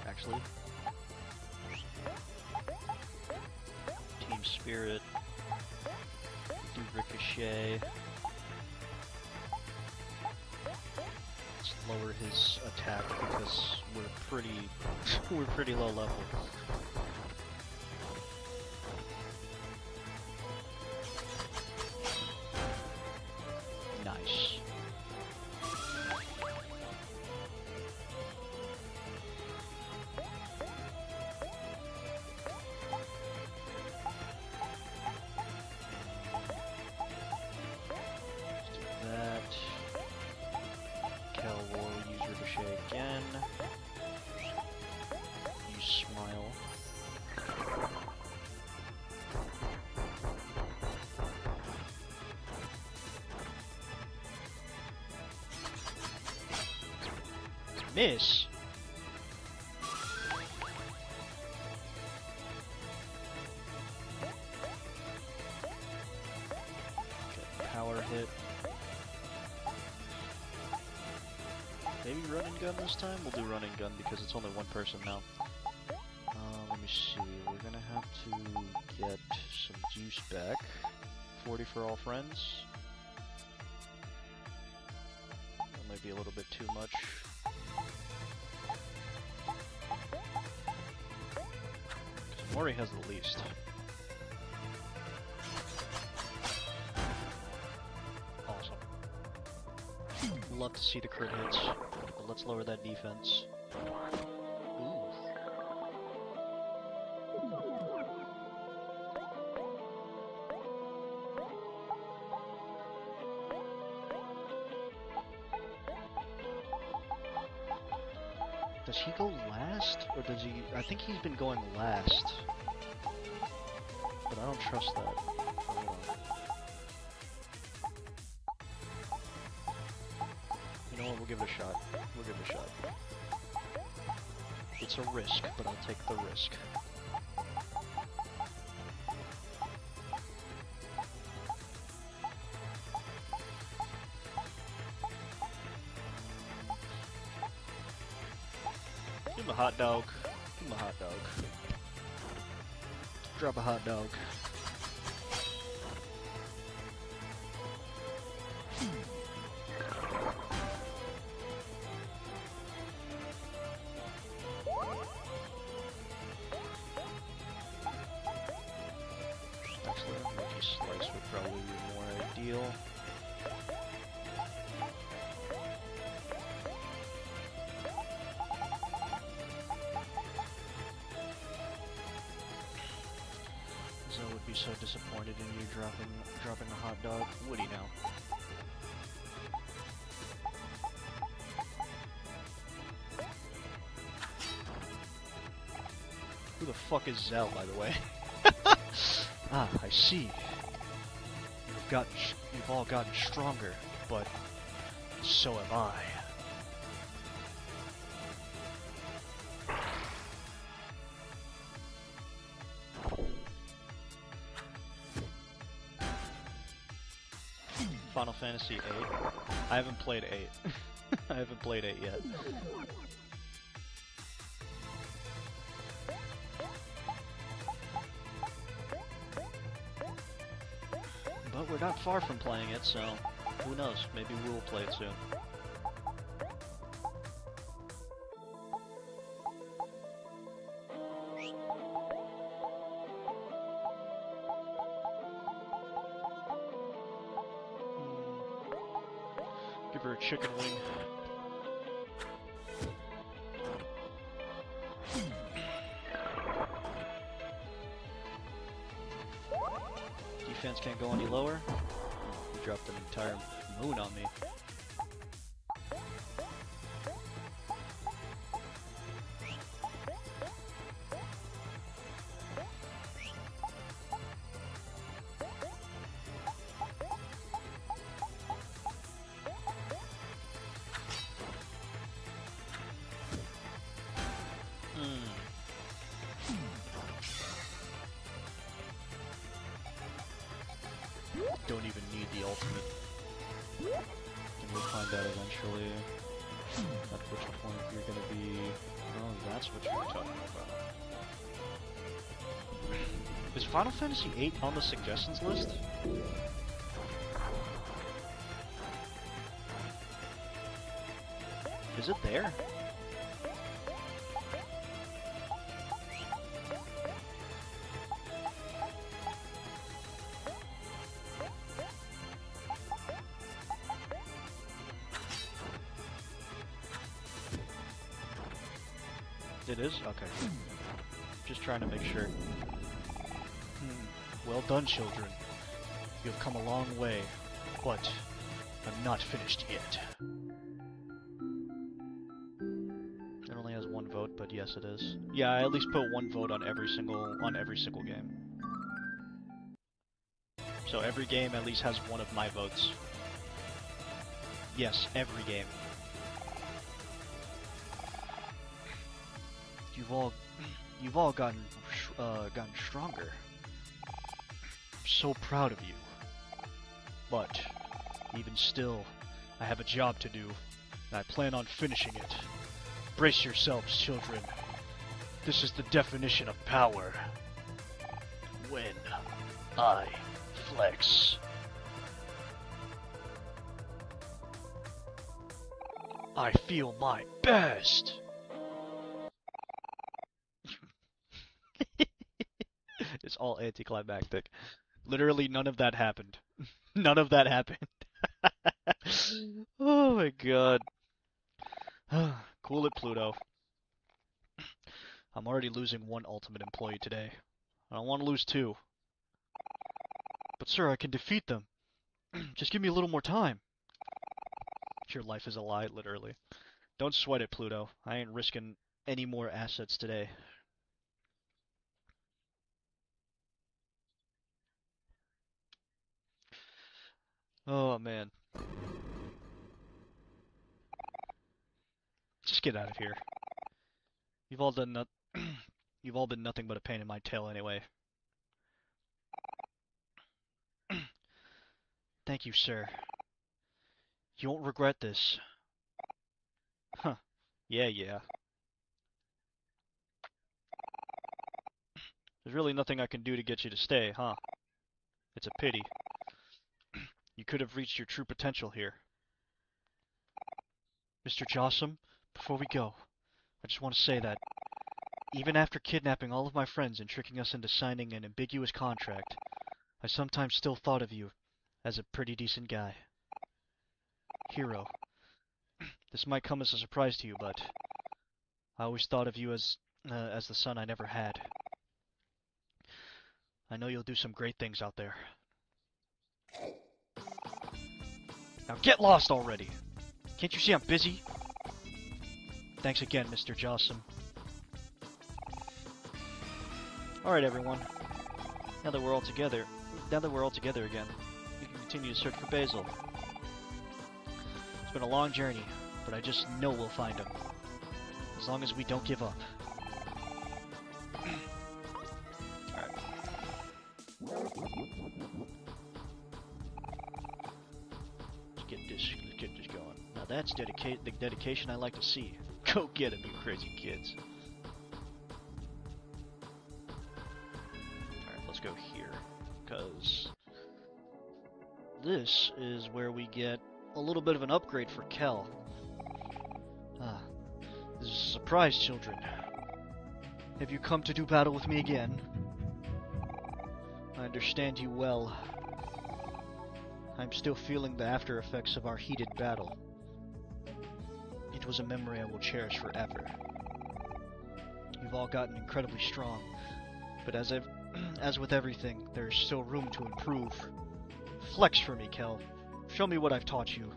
Actually, Team Spirit, do Ricochet. Let's lower his attack because we're pretty low level. Nice. Again. You smile. Miss. Okay, power hit. Maybe run and gun this time? We'll do run and gun because it's only one person now. Let me see. We're gonna have to get some juice back. 40 for all friends. That might be a little bit too much. Omori has the least. Love to see the crit hits, but let's lower that defense. Ooh. Does he go last, or does he... I think he's been going last, but I don't trust that. Hold on. You know what, we'll give it a shot. We'll give it a shot. It's a risk, but I'll take the risk. Give him a hot dog. Give him a hot dog. Drop a hot dog. Slice would probably be more ideal. Zoe would be so disappointed in you dropping a hot dog. Would he now? Who the fuck is Zell, by the way? Ah, I see. You've all gotten stronger, but so have I. Final Fantasy VIII. I haven't played 8. I haven't played 8 yet. But we're not far from playing it, so who knows? Maybe we'll play it soon. Give her a chicken wing. Defense can't go any lower. You dropped an entire moon on me. Don't even need the ultimate. And we'll find out eventually at which point you're gonna be... Oh, that's what you're talking about. Is Final Fantasy VIII on the suggestions list? Is it there? It is? Okay. Just trying to make sure. Well done, children. You've come a long way, but I'm not finished yet. It only has one vote, but yes, it is. Yeah, I at least put one vote on every single game. So every game at least has one of my votes. Yes, every game. You've all gotten stronger. I'm so proud of you. But even still, I have a job to do, and I plan on finishing it. Brace yourselves, children. This is the definition of power. When I flex. I feel my best. It's all anticlimactic. Literally none of that happened. None of that happened. Oh my god. Cool it, Pluto. I'm already losing one ultimate employee today. I don't want to lose two. But sir, I can defeat them. Just give me a little more time. Your life is a lie, literally. Don't sweat it, Pluto. I ain't risking any more assets today. Oh man. Just get out of here. You've all done You've all been nothing but a pain in my tail anyway. Thank you, sir. You won't regret this. Huh. Yeah. There's really nothing I can do to get you to stay, huh? It's a pity. You could have reached your true potential here. Mr. Jossum, before we go, I just want to say that even after kidnapping all of my friends and tricking us into signing an ambiguous contract, I sometimes still thought of you as a pretty decent guy. Hero. This might come as a surprise to you, but I always thought of you as the son I never had. I know you'll do some great things out there. Now get lost already! Can't you see I'm busy? Thanks again, Mr. Jossum. Alright, everyone. Now that we're all together again, we can continue to search for Basil. It's been a long journey, but I just know we'll find him. As long as we don't give up. Alright. Let's get this going. Now that's the dedication I like to see. Go get him, you crazy kids. Alright, let's go here. Because This is where we get a little bit of an upgrade for Kel. Ah, this is a surprise, children. Have you come to do battle with me again? I understand you well. I'm still feeling the after effects of our heated battle. It was a memory I will cherish forever. You've all gotten incredibly strong, but as with everything, there's still room to improve. Flex for me, Kel. Show me what I've taught you.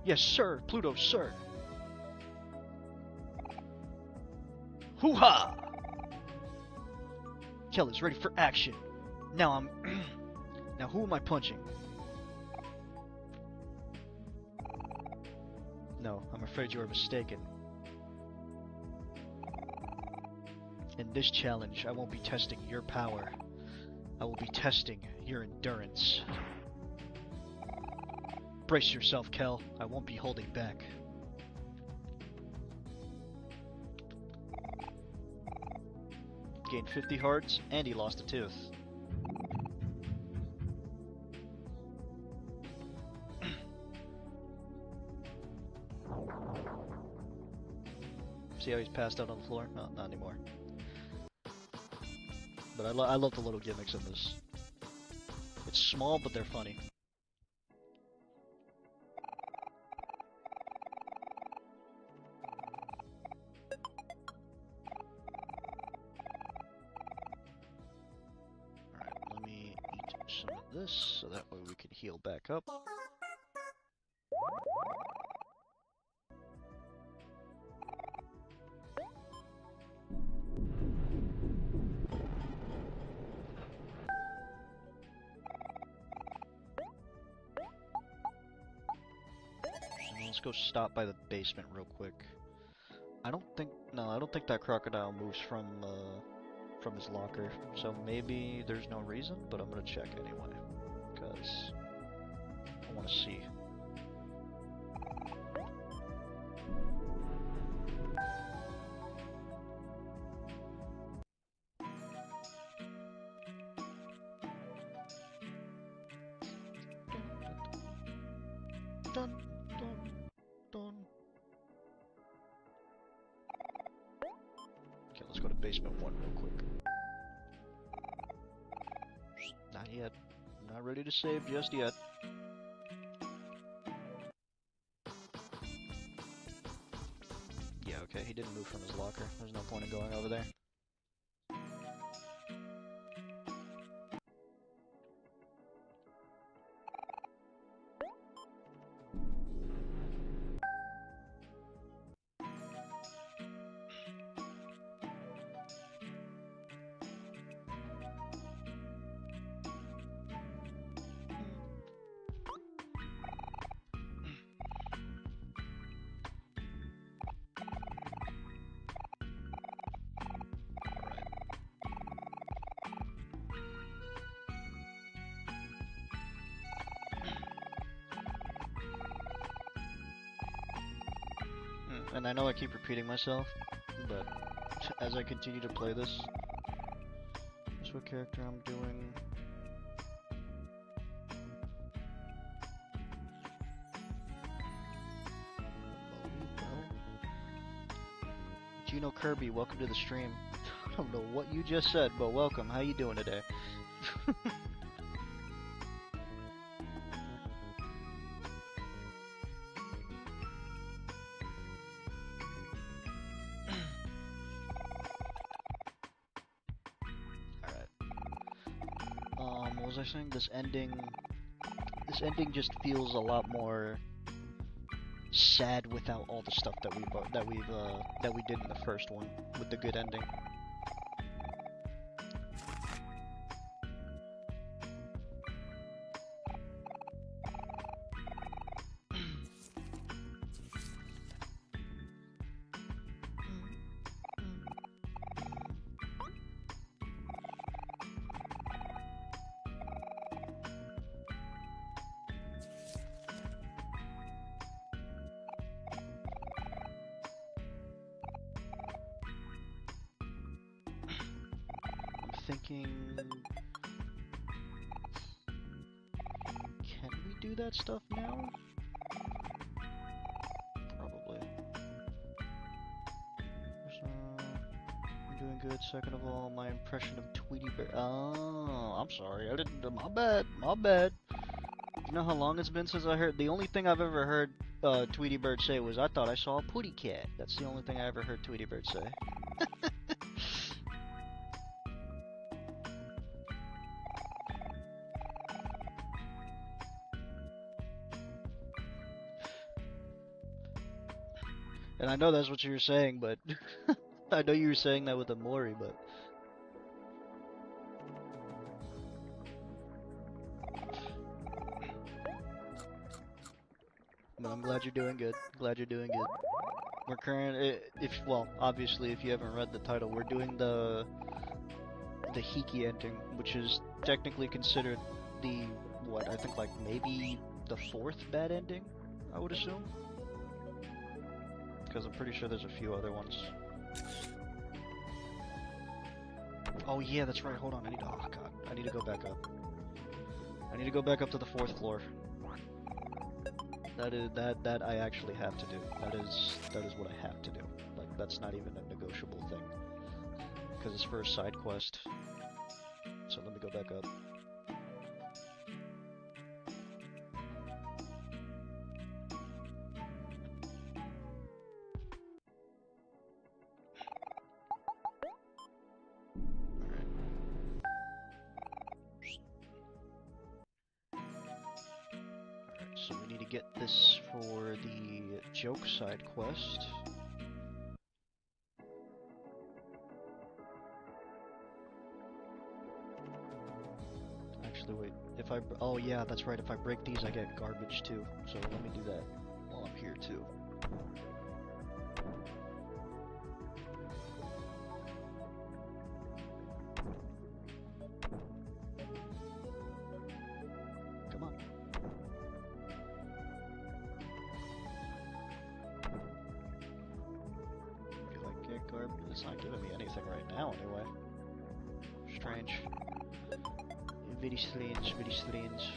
Yes, sir, Pluto, sir. Hoo-ha! Kel is ready for action. Now I'm... Now who am I punching? No, I'm afraid you are mistaken. In this challenge, I won't be testing your power. I will be testing your endurance. Brace yourself, Kel. I won't be holding back. Gained 50 hearts, and he lost a tooth. See how he's passed out on the floor? No, not anymore. But I love the little gimmicks in this. It's small, but they're funny. Alright, let me eat some of this, so that way we can heal back up. Let's go stop by the basement real quick. I don't think that crocodile moves from his locker, so maybe there's no reason, but I'm gonna check anyway, because I want to see. Dun, dun, dun. Okay, let's go to basement 1 real quick. Not yet. Not ready to save just yet. Yeah, okay, he didn't move from his locker. There's no point in going over there. And I know I keep repeating myself, but as I continue to play this, guess what character I'm doing. Gino Kirby, welcome to the stream. I don't know what you just said, but welcome. How you doing today? What was I saying? This ending just feels a lot more sad without all the stuff that we did in the first one with the good ending. do that stuff now? Probably. I'm doing good. Second of all, my impression of Tweety Bird. Oh, I'm sorry. I didn't. My bad. My bad. You know how long it's been since I heard? The only thing I've ever heard Tweety Bird say was, "I thought I saw a pooty cat." That's the only thing I ever heard Tweety Bird say. And I know that's what you were saying, but I know you were saying that with Omori, but I'm glad you're doing good. Glad you're doing good. We're well, obviously, if you haven't read the title, we're doing the Hiki ending, which is technically considered the I think like maybe the 4th bad ending, I would assume. Because I'm pretty sure there's a few other ones. Oh yeah, that's right. Hold on. Oh god, I need to go back up. I need to go back up to the 4th floor. That I actually have to do. That is what I have to do. Like that's not even a negotiable thing. Because it's for a side quest. So let me go back up. So we need to get this for the joke side quest. Actually, wait. Oh yeah, that's right. If I break these, I get garbage too. So let me do that while I'm here too. Come on. Garbage. It's not giving me anything right now, anyway. Strange. Very strange, very strange.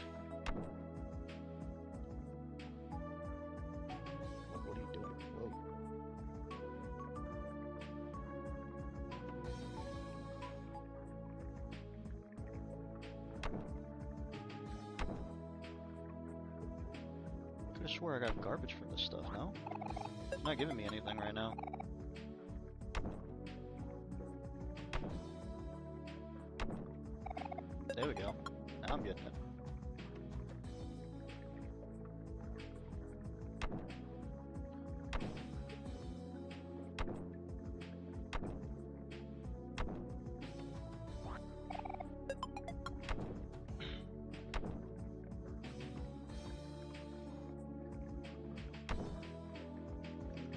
What are you doing? Whoa. I could have swore I got garbage from this stuff, no? It's not giving me anything right now. There we go. Now I'm getting it.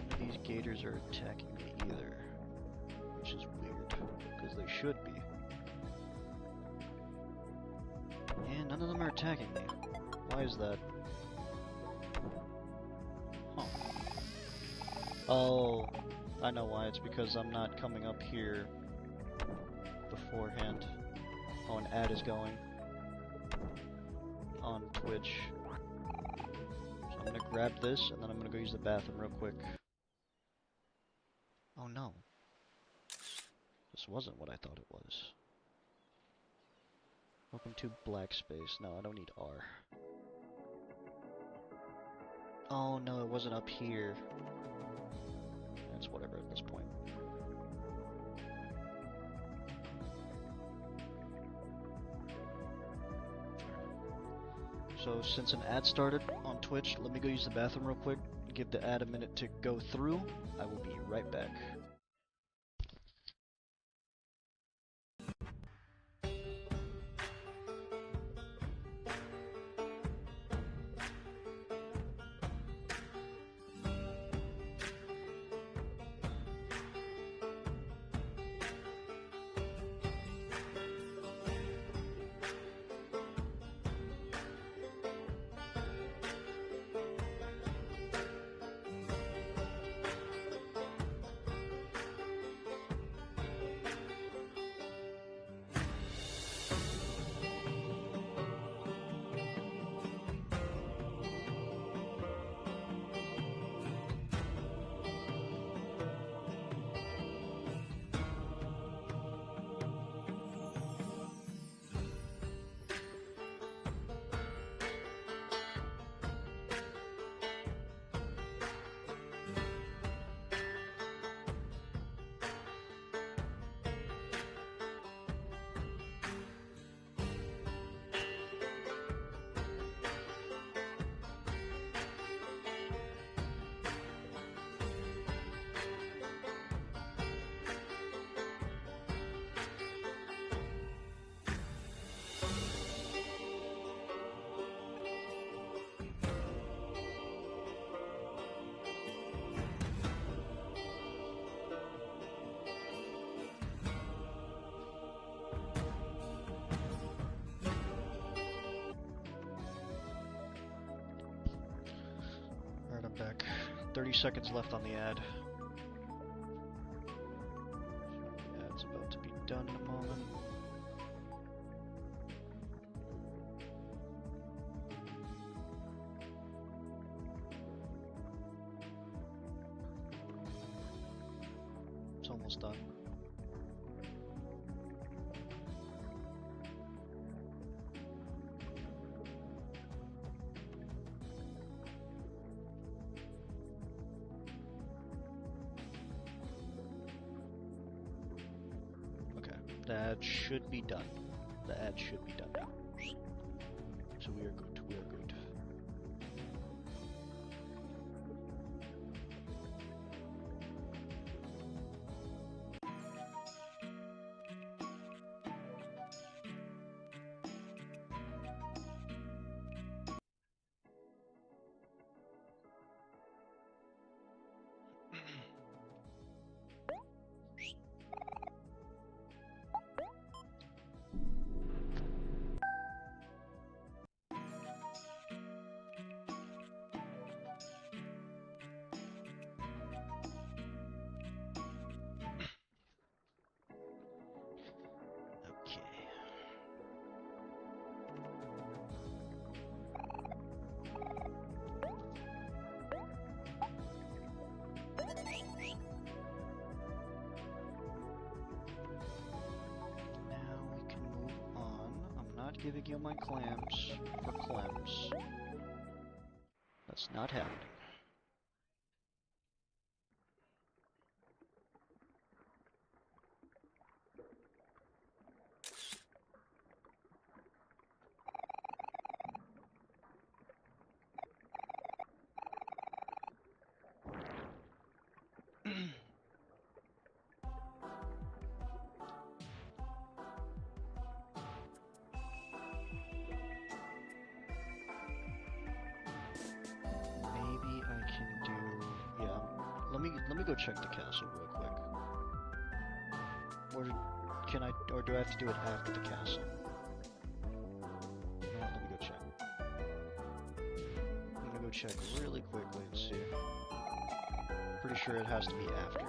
None of these gators are attacking me either, which is weird, because they should be. And none of them are attacking me. Why is that? Huh. Oh, I know why. It's because I'm not coming up here beforehand. Oh, an ad is going on Twitch. So I'm gonna grab this, and then I'm gonna go use the bathroom real quick. Oh no. This wasn't what I thought it was. Welcome to Black Space. No, I don't need R. Oh no, it wasn't up here. That's whatever at this point. So since an ad started on Twitch, let me go use the bathroom real quick. Give the ad a minute to go through. I will be right back. 30 seconds left on the ad. The ad's about to be done in a moment. It's almost done. The ad should be done. The ad should be done now. So we are good. We are good. Giving you my clams for clams. That's not happening. Let me go check the castle real quick. Or do I have to do it after the castle? You know what, let me go check. I'm gonna go check really quickly and see. Pretty sure it has to be after.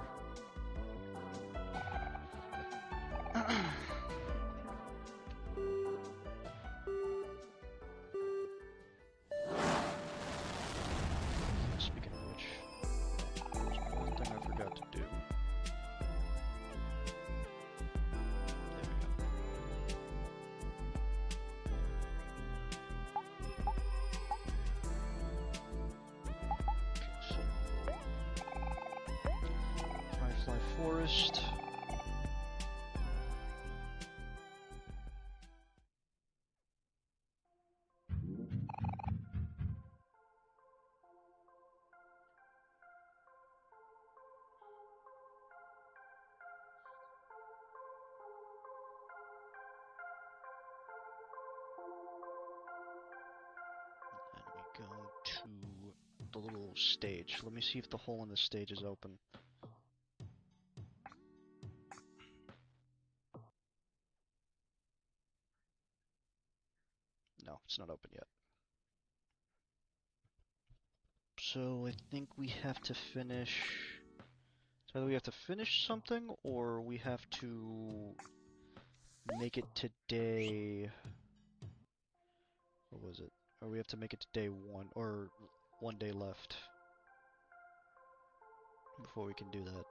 Forest. And we go to the little stage. Let me see if the hole in the stage is open. No, it's not open yet. So I think we have to finish... So either we have to finish something, or we have to make it to day... What was it? Or we have to make it to day 1, or 1 day left before we can do that.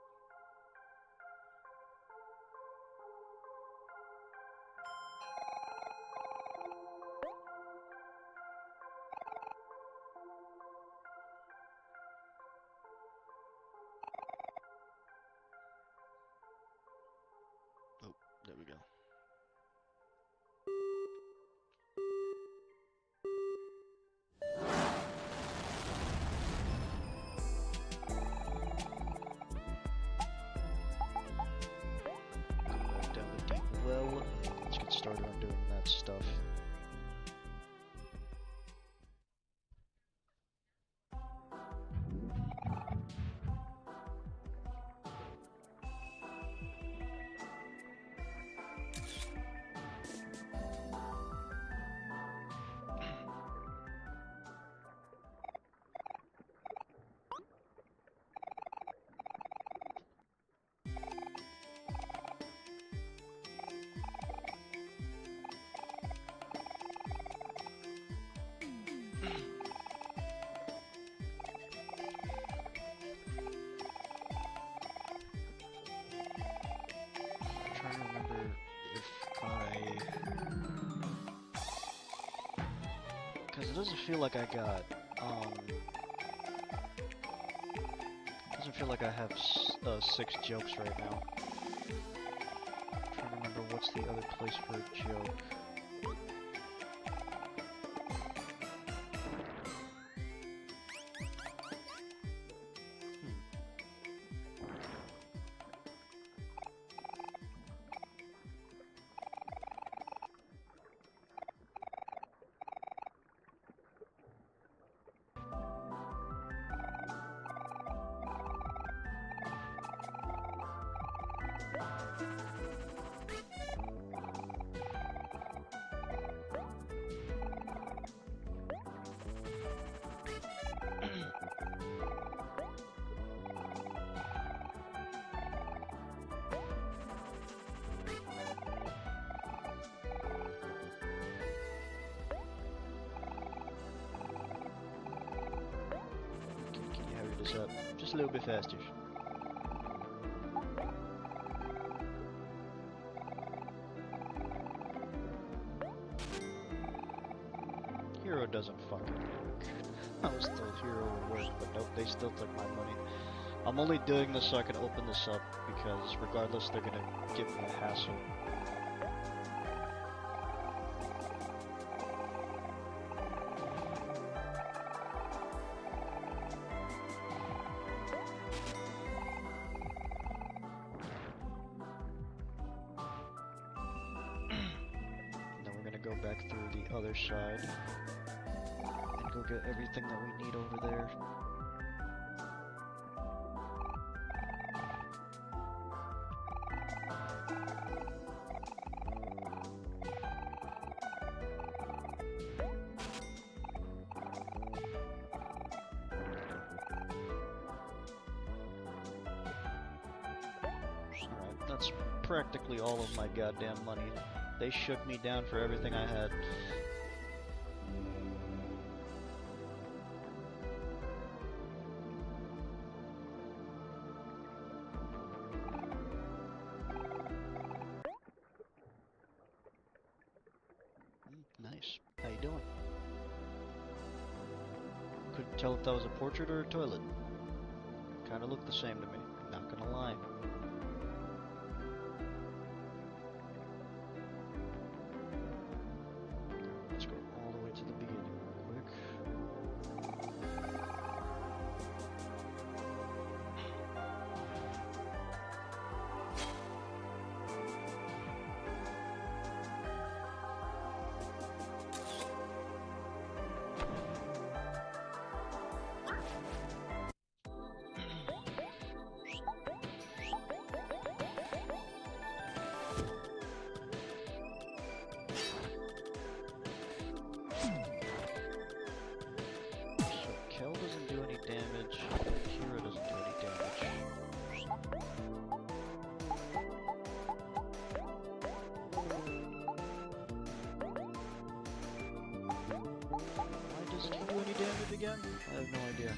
Oh, there we go. Well, let's get started on doing that stuff. Because it doesn't feel like I got, doesn't feel like I have 6 jokes right now. I'm trying to remember what's the other place for a joke. Up just a little bit faster. Hero doesn't fucking work. I was told Hero would work, but nope, they still took my money. I'm only doing this so I can open this up because regardless they're gonna give me a hassle. Go back through the other side and go get everything that we need over there. Alright, that's practically all of my goddamn money. They shook me down for everything I had. Nice. How you doing? Couldn't tell if that was a portrait or a toilet. Kinda looked the same to me, not gonna lie. Let's go all the way to the beginning real quick. Again? I have no idea.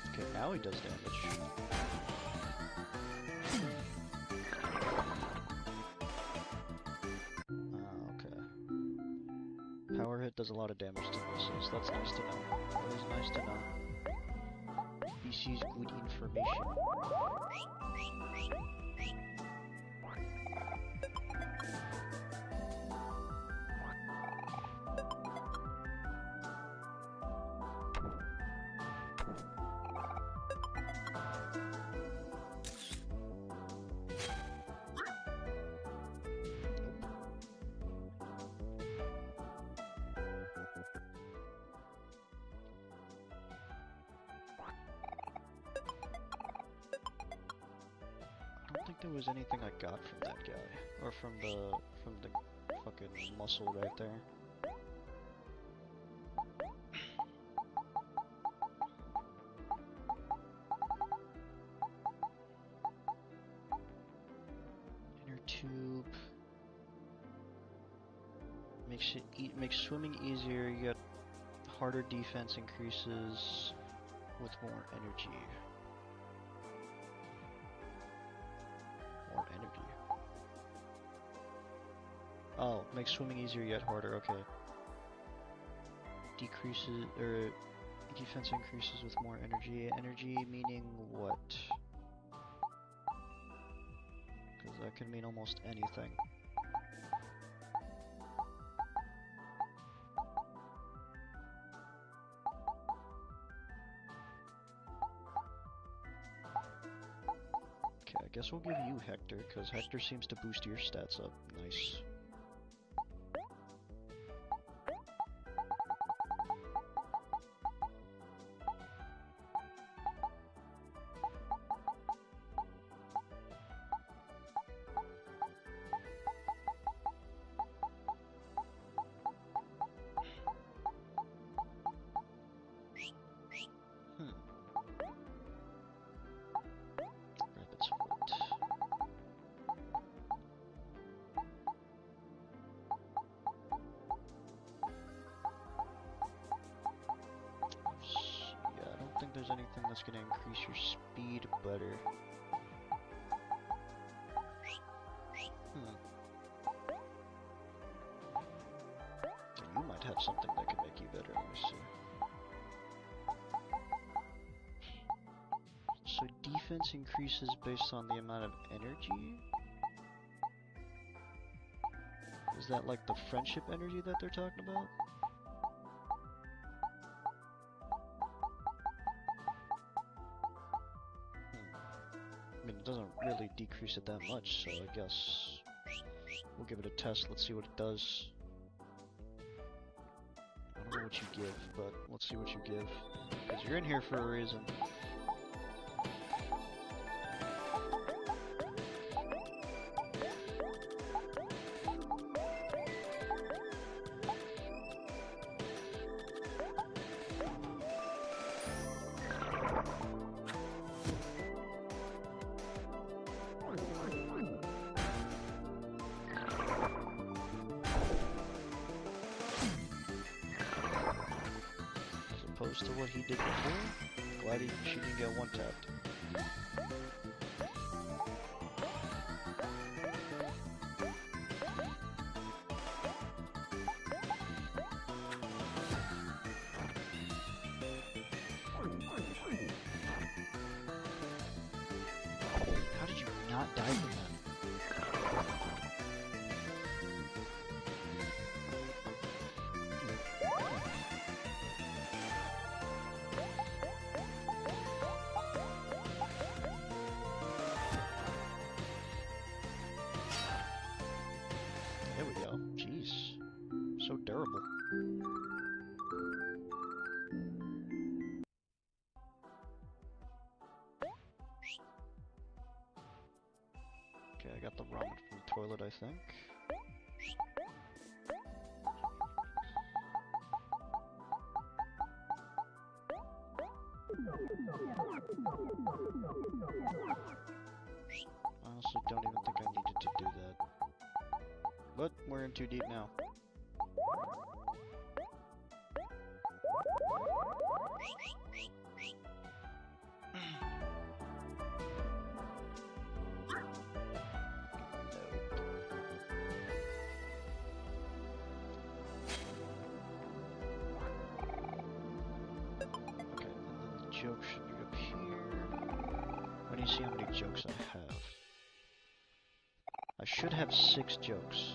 Okay, now he does damage. Okay. Power hit does a lot of damage to missiles. That's nice to know. That is nice to know. This is good information. I don't think there was anything I got from that guy, or from the fucking muscle right there. Inner tube makes swimming easier. You got harder defense increases with more energy. Oh, makes swimming easier yet harder, okay. Decreases, or defense increases with more energy. Energy meaning what? Because that can mean almost anything. Okay, I guess we'll give you Hector, because Hector seems to boost your stats up. Nice. Rabbit's foot. Yeah, I don't think there's anything that's gonna increase your speed better. And you might have something that can make you better, let me see. So defense increases based on the amount of energy? Is that like the friendship energy that they're talking about? I mean, it doesn't really decrease it that much, so I guess we'll give it a test. Let's see what it does. I don't know what you give, but let's see what you give. Because you're in here for a reason. Opposed to what he did before. Glad she didn't get one tapped. How did you not die from that? There we go. Jeez. So durable. Okay, I got the ramen from the toilet, I think. Honestly, don't even think I needed to do that. But we're in too deep now. Okay, and then the joke should be up here. Let me see how many jokes I have. I should have 6 jokes.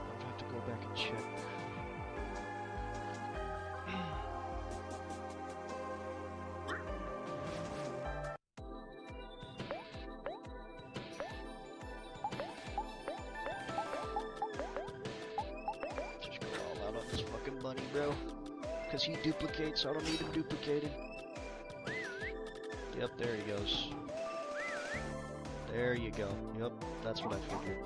I'd have to go back and check. Just go all out on this fucking bunny, bro. Because he duplicates, so I don't need him duplicated. Yep, there he goes. There you go. Yep, that's what I figured.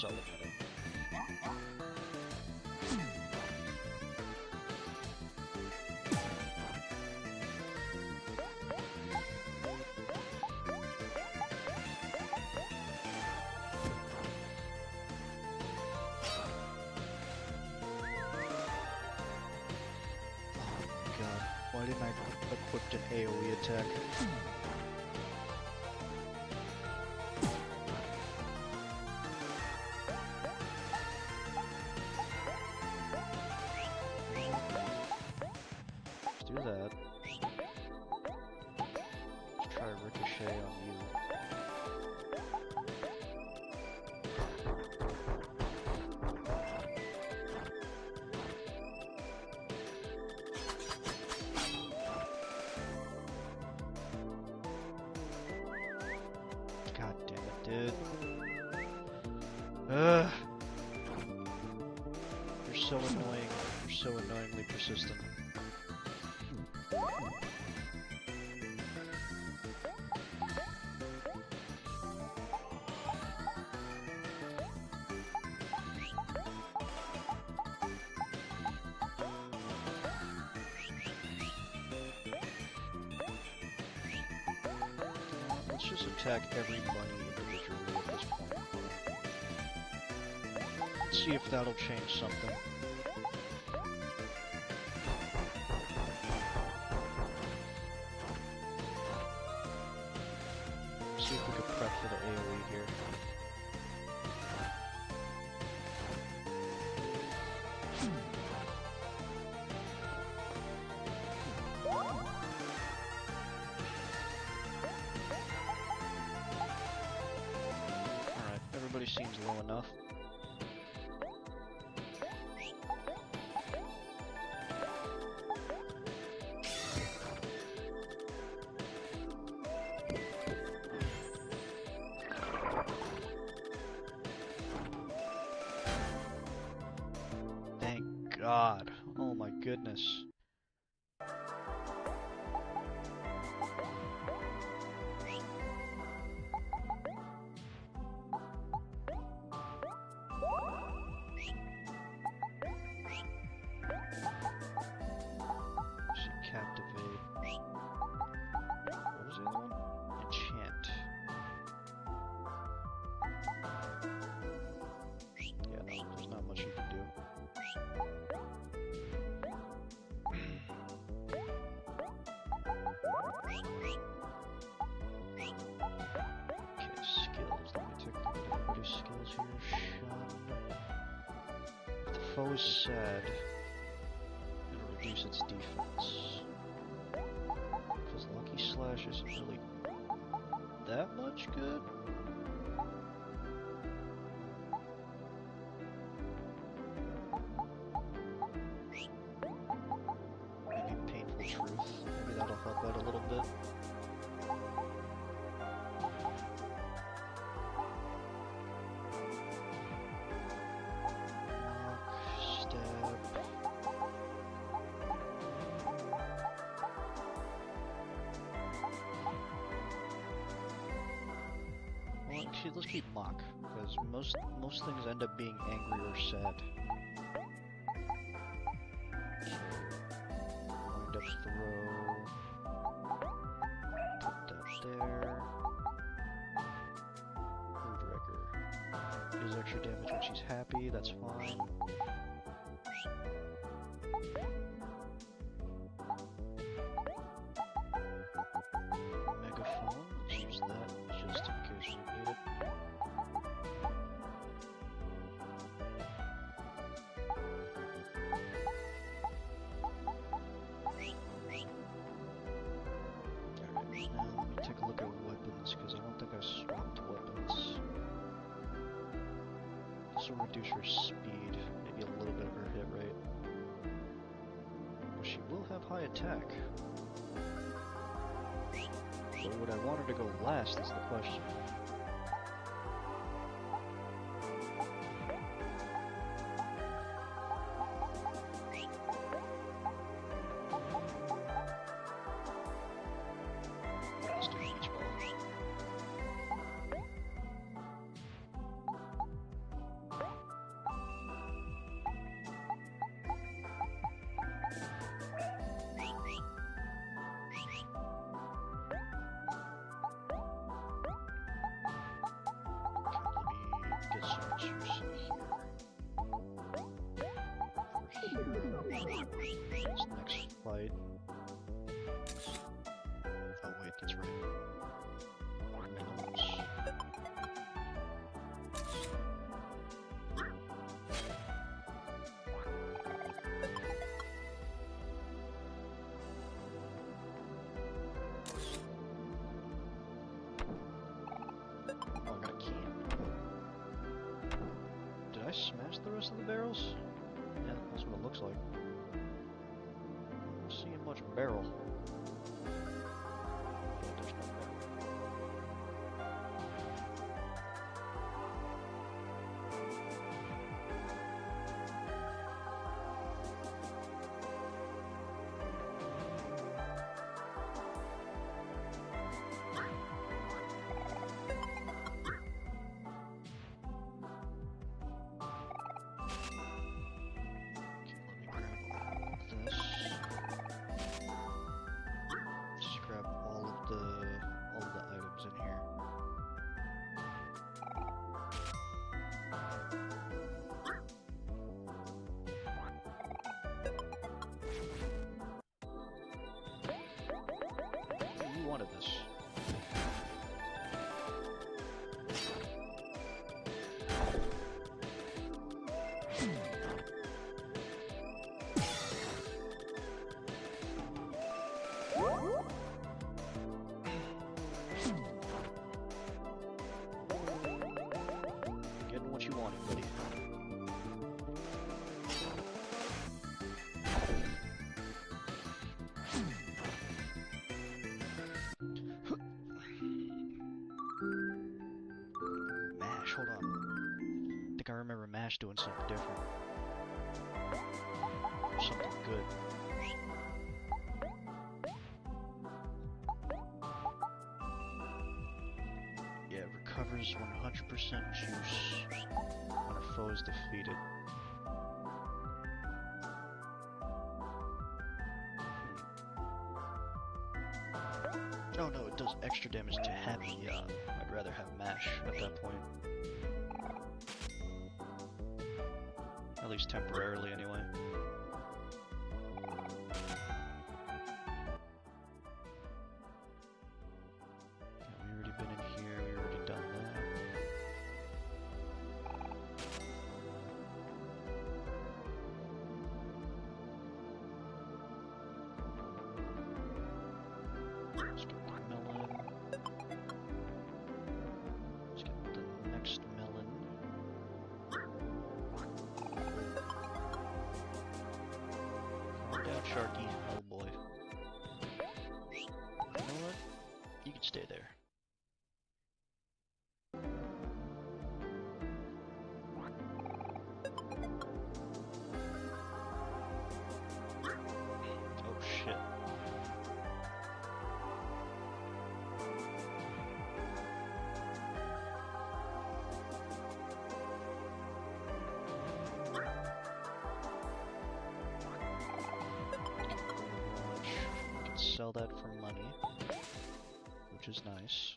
solid minute. Why didn't I equip an AoE attack? Let's do that. Let's try Ricochet on you. God damn it, dude. Ugh. You're so annoying. You're so annoyingly persistent. Let's just attack every bunny individually at this point. Let's see if that'll change something. See if we can prep for the AoE here. Alright, everybody seems low enough. Thank God. Oh my goodness. See, captivate. What was the other one? Enchant. Yeah, no, there's not much you can do. Okay, skills. Let me take a look at everybody's skills here. Shun. If the foe is sad, it'll reduce its defense. Because Lucky Slash isn't really that much good. Maybe Painful Truth. Maybe that'll help out a little bit. Stab. Well, actually, let's keep Mock, because most things end up being angry or sad. Okay. Wind up throw. Put that there. Moodwrecker. Deals extra damage when she's happy, that's fine. Megaphone, let's use that just in case we need it. Alright, now let me take a look at weapons, because I don't think I swapped weapons. This will reduce her speed, maybe a little bit of her hit rate. But she will have high attack. But would I want her to go last is the question. Let's do Beach Ball. what's yours here? This next fight. Oh wait, that's right. Melons. Oh, I got a can. Did I smash the rest of the barrels? Yeah, that's what it looks like. Not seeing much barrel. Yeah, there's no barrel. Okay, let me grab all of this. Just grab all of the items in here. You wanted this. Getting what you wanted, buddy. Mash, hold on. I think I remember Mash doing something different. Something good. Yeah, it recovers 100% juice when a foe is defeated. Oh no, it does extra damage to Happy. I'd rather have Mash at that point. At least temporarily, anyway. Yeah, we already been in here, we already done that. Let's get the melon. Let's get the next melon. Calm down, Sharky. Oh boy. You know what? You can stay there. Oh shit. We can sell that for money, which is nice.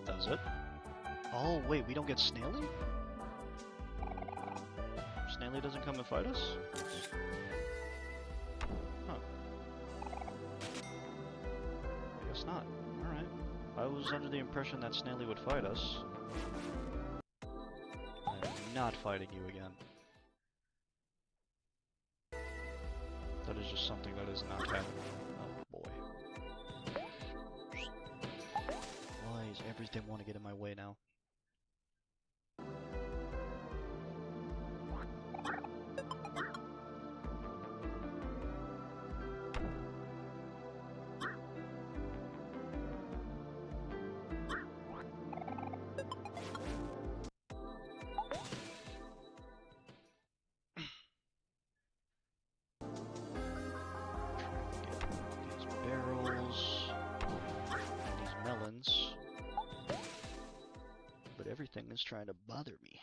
Does it? Oh, wait, we don't get Snaily? Snaily doesn't come and fight us? Huh. I guess not. Alright. I was under the impression that Snaily would fight us. I am not fighting you again. That is just something that is not happening. Oh boy. Why does everything want to get in my way now? trying to bother me.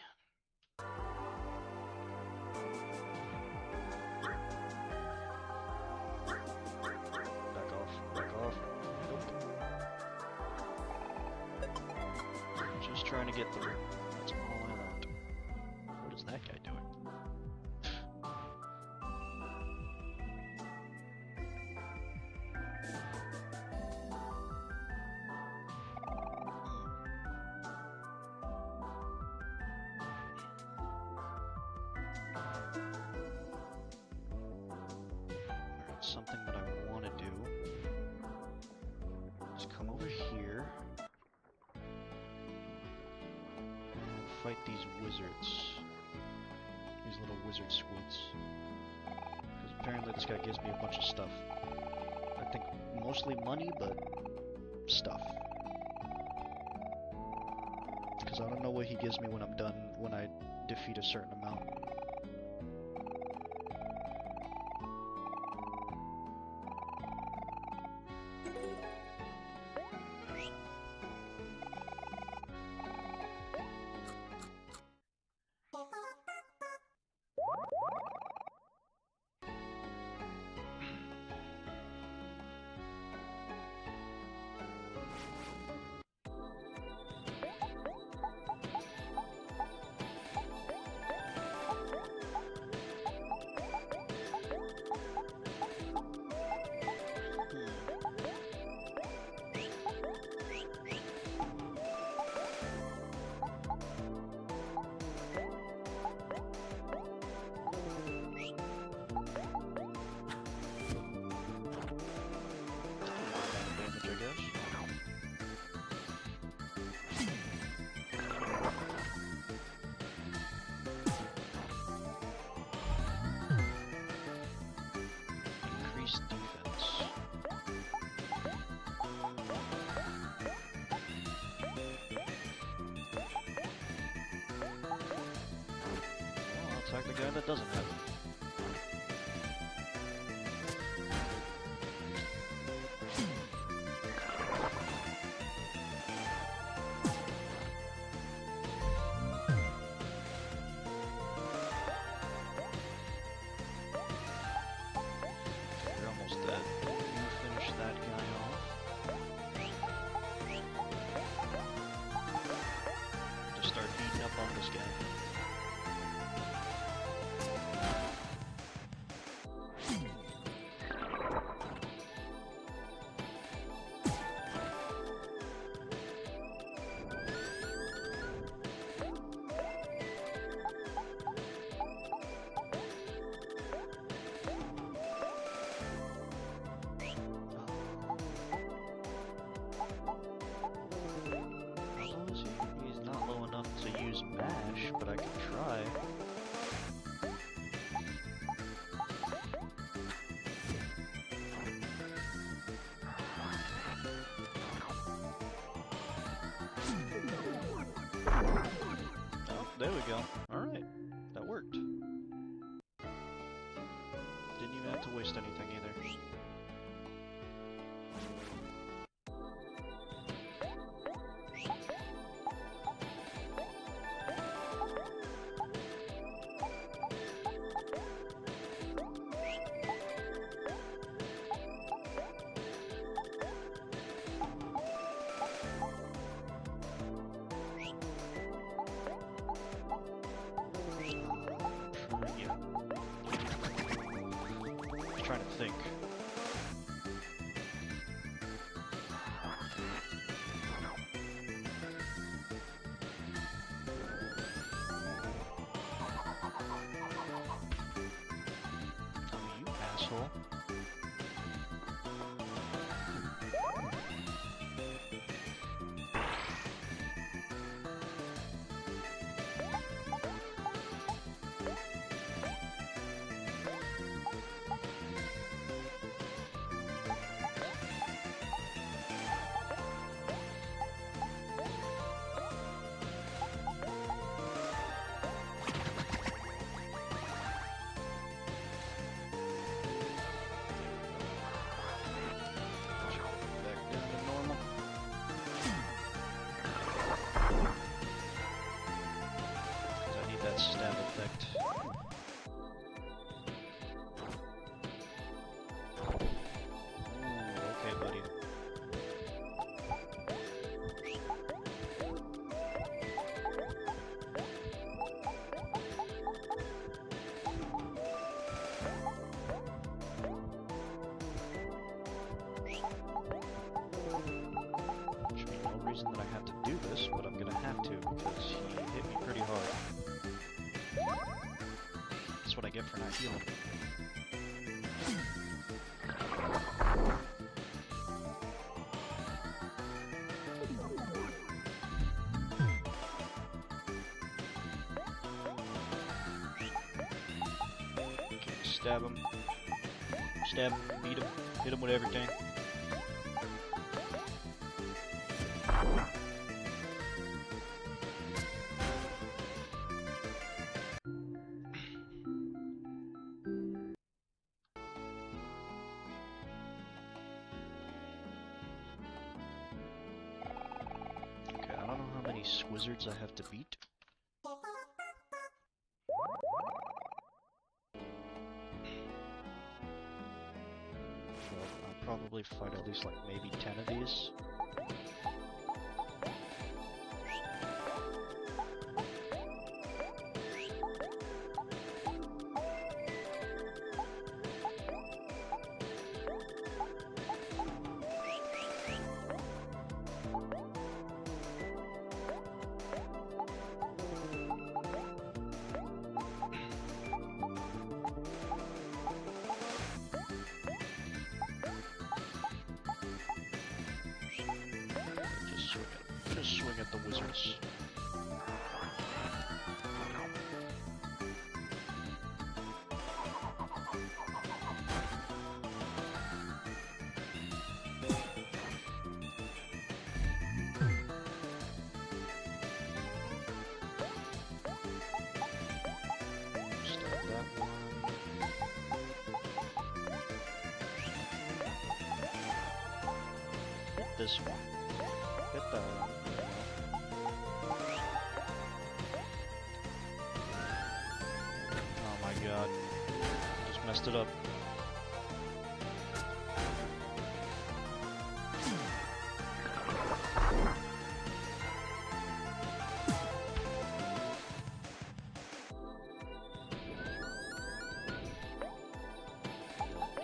Back off, back off. Nope. Just trying to get through. That's all I want. What is that guy doing? Something that I want to do is come over here and fight these wizards. These little wizard squids. Because apparently this guy gives me a bunch of stuff. I think mostly money, but stuff. Because I don't know what he gives me when I'm done, when I defeat a certain amount. Attack the guy that doesn't have it. You're almost dead. You finish that guy off. Just start beating up on this guy. He's not low enough to use mash, but I can try. Oh, there we go. Alright, that worked. Didn't even have to waste anything either. Trying to think. Oh, you asshole. reason that I have to do this, but I'm gonna have to because he hit me pretty hard. That's what I get for not healing. Okay, stab him. Stab him, beat him, hit him with everything. Okay, I don't know how many Squizzards I have to beat. I'll probably fight at least like maybe 10 of these. Just swing at the wizards. Stab that one. Hit this one. Hit that one. Oh my god. Just messed it up.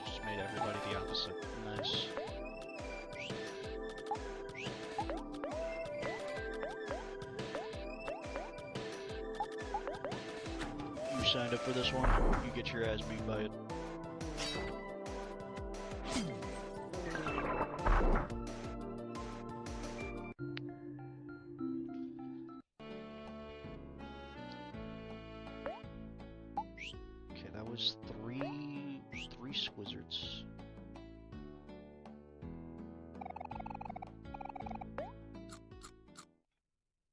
Just made everybody the opposite. Nice. You signed up for this one, you get your ass beat by it. Okay, that was three Squizzards.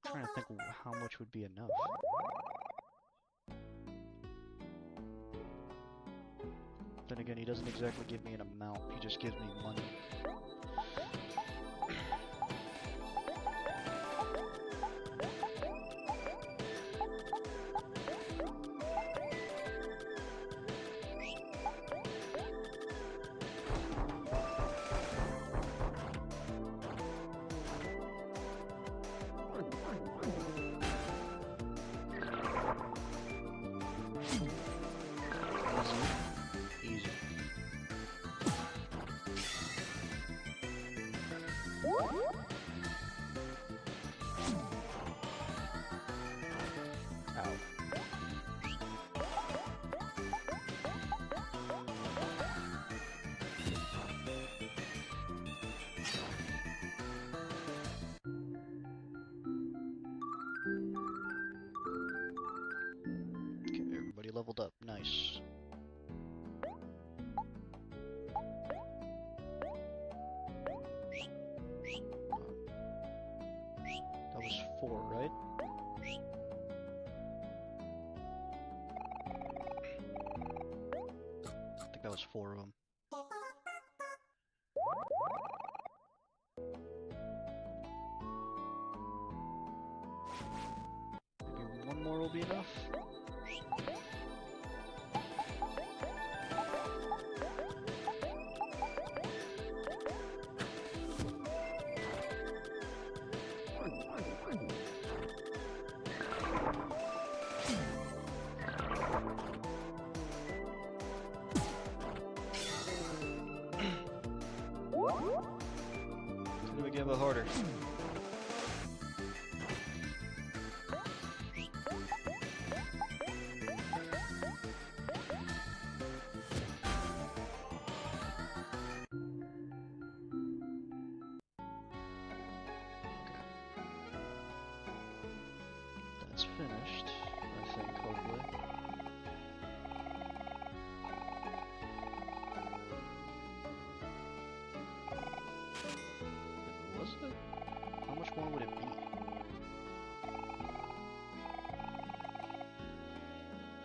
I'm trying to think how much would be enough. Then again, he doesn't exactly give me an amount, he just gives me money. Easy. Ow. Okay, everybody leveled up. Nice. That was 4, right? I think that was 4 of them. Maybe one more will be enough? Could we give it harder? probably. Was it? How much more would it be?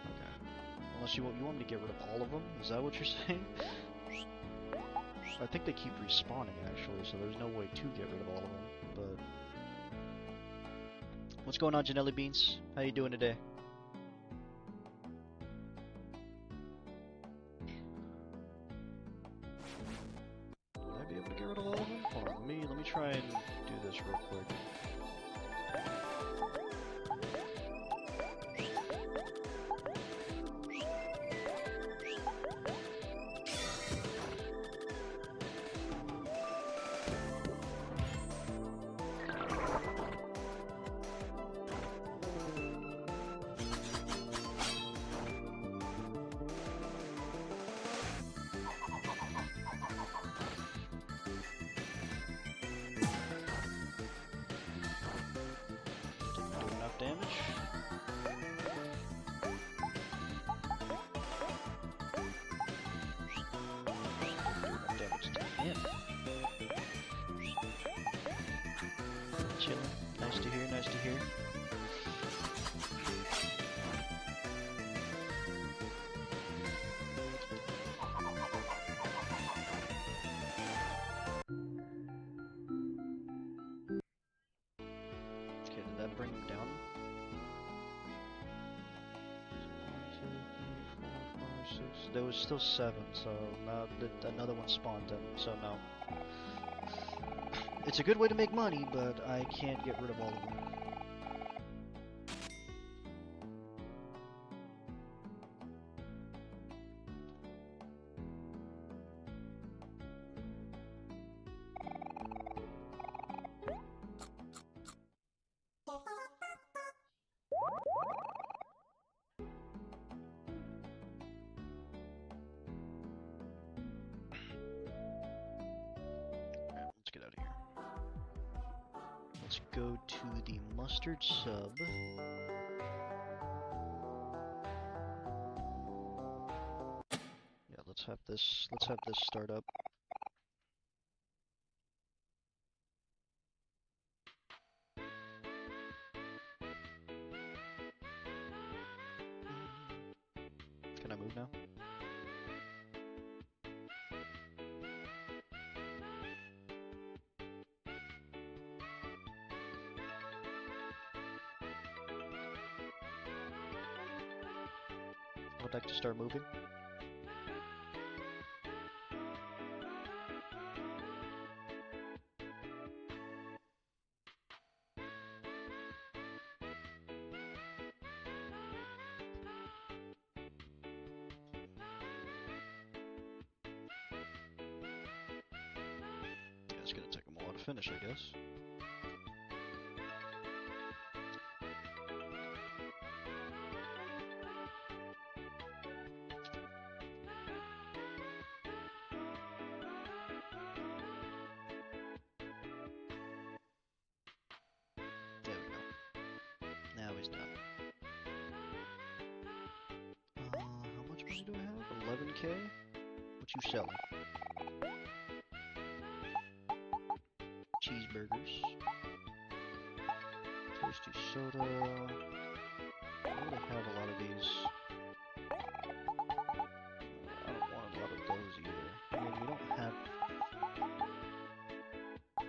Okay. Unless you want me to get rid of all of them? Is that what you're saying? I think they keep respawning actually, so there's no way to get rid of all of them, but... What's going on, Janelli Beans? How you doing today? Would I be able to get rid of all of them? Hold on, let me try and do this real quick. Didn't do enough damage. Enough damage to him. Chilling. Nice to hear, nice to hear. Okay, did that bring him down? 1, 2, 3, 4, 5, 6. There was still 7, so now another one spawned in, so no. It's a good way to make money, but I can't get rid of all of them. Alright, let's get out of here. Let's go to the mustard sub. Yeah, let's have this start up. Can I move now? I would like to start moving. Yeah, it's gonna take them a while to finish, I guess. There we go. Now he's done. How much money do I have? 11K? What you selling? Cheeseburgers. Toasty soda. I really have a lot of these. I don't want a lot of those either. I mean, we don't have...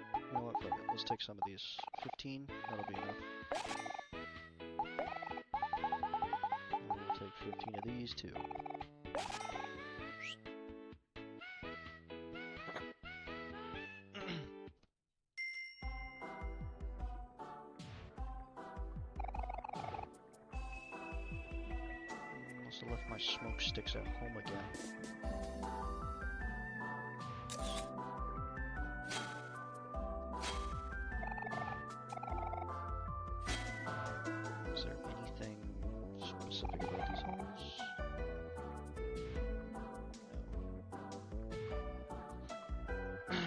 You know what, fuck it. Let's take some of these. 15? That'll be enough. And we'll take 15 of these too. Must have left my smoke sticks at home again. Is there anything specific about these holes? No.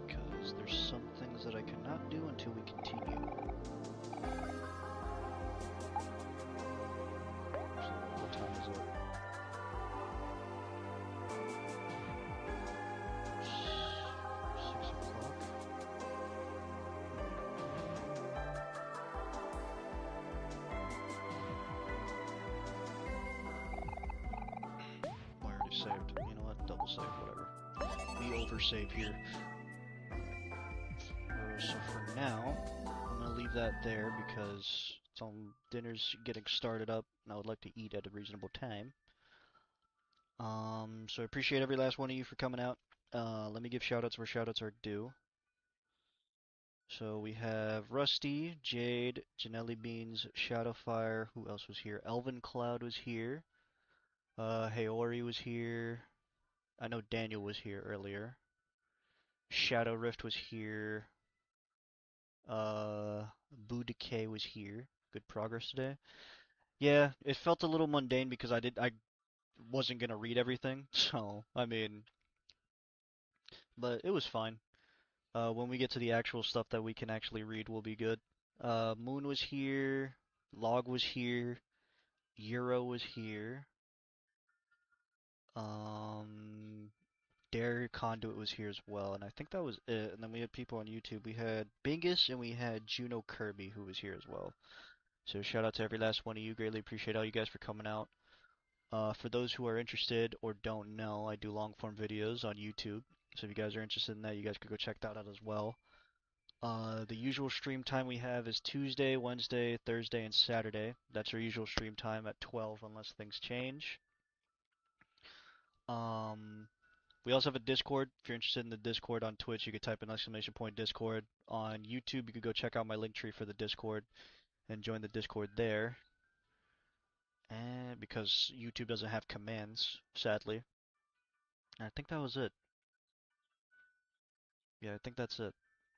Because there's some things that I cannot do until we continue. So, what time is it? 6 o'clock? I already saved. You know what? Double save, whatever. We oversave here. So for now, I'm gonna leave that there because dinner's getting started up, and I would like to eat at a reasonable time. So I appreciate every last one of you for coming out. Let me give shoutouts where shoutouts are due. So we have Rusty, Jade, Janelli Beans, Shadowfire. Who else was here? Elvin Cloud was here. Hikiomori was here. I know Daniel was here earlier. Shadow Rift was here. Boo Decay was here. Good progress today. Yeah, it felt a little mundane because I wasn't gonna read everything, so I mean, but it was fine. When we get to the actual stuff that we can actually read, we'll be good. Moon was here. Log was here. Euro was here. Dare Conduit was here as well, and I think that was it. And then we had people on YouTube. We had Bingus and we had Juno Kirby who was here as well. So shout out to every last one of you. Greatly appreciate all you guys for coming out. For those who are interested or don't know, I do long form videos on YouTube. So if you guys are interested in that, you guys could go check that out as well. The usual stream time we have is Tuesday, Wednesday, Thursday, and Saturday. That's our usual stream time at 12 unless things change. We also have a Discord. If you're interested in the Discord on Twitch, you could type in !Discord. On YouTube, you could go check out my link tree for the Discord and join the Discord there. And because YouTube doesn't have commands, sadly. And I think that was it. Yeah, I think that's it.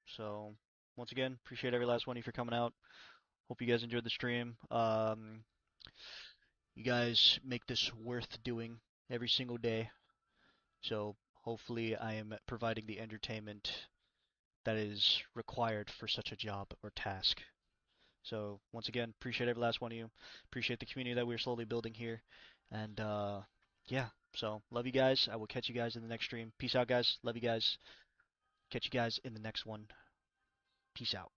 So, once again, appreciate every last one of you for coming out. Hope you guys enjoyed the stream. You guys make this worth doing every single day. So, hopefully I am providing the entertainment that is required for such a job or task. So, once again, appreciate every last one of you. Appreciate the community that we're slowly building here. And, yeah, so love you guys. I will catch you guys in the next stream. Peace out, guys. Love you guys. Catch you guys in the next one. Peace out.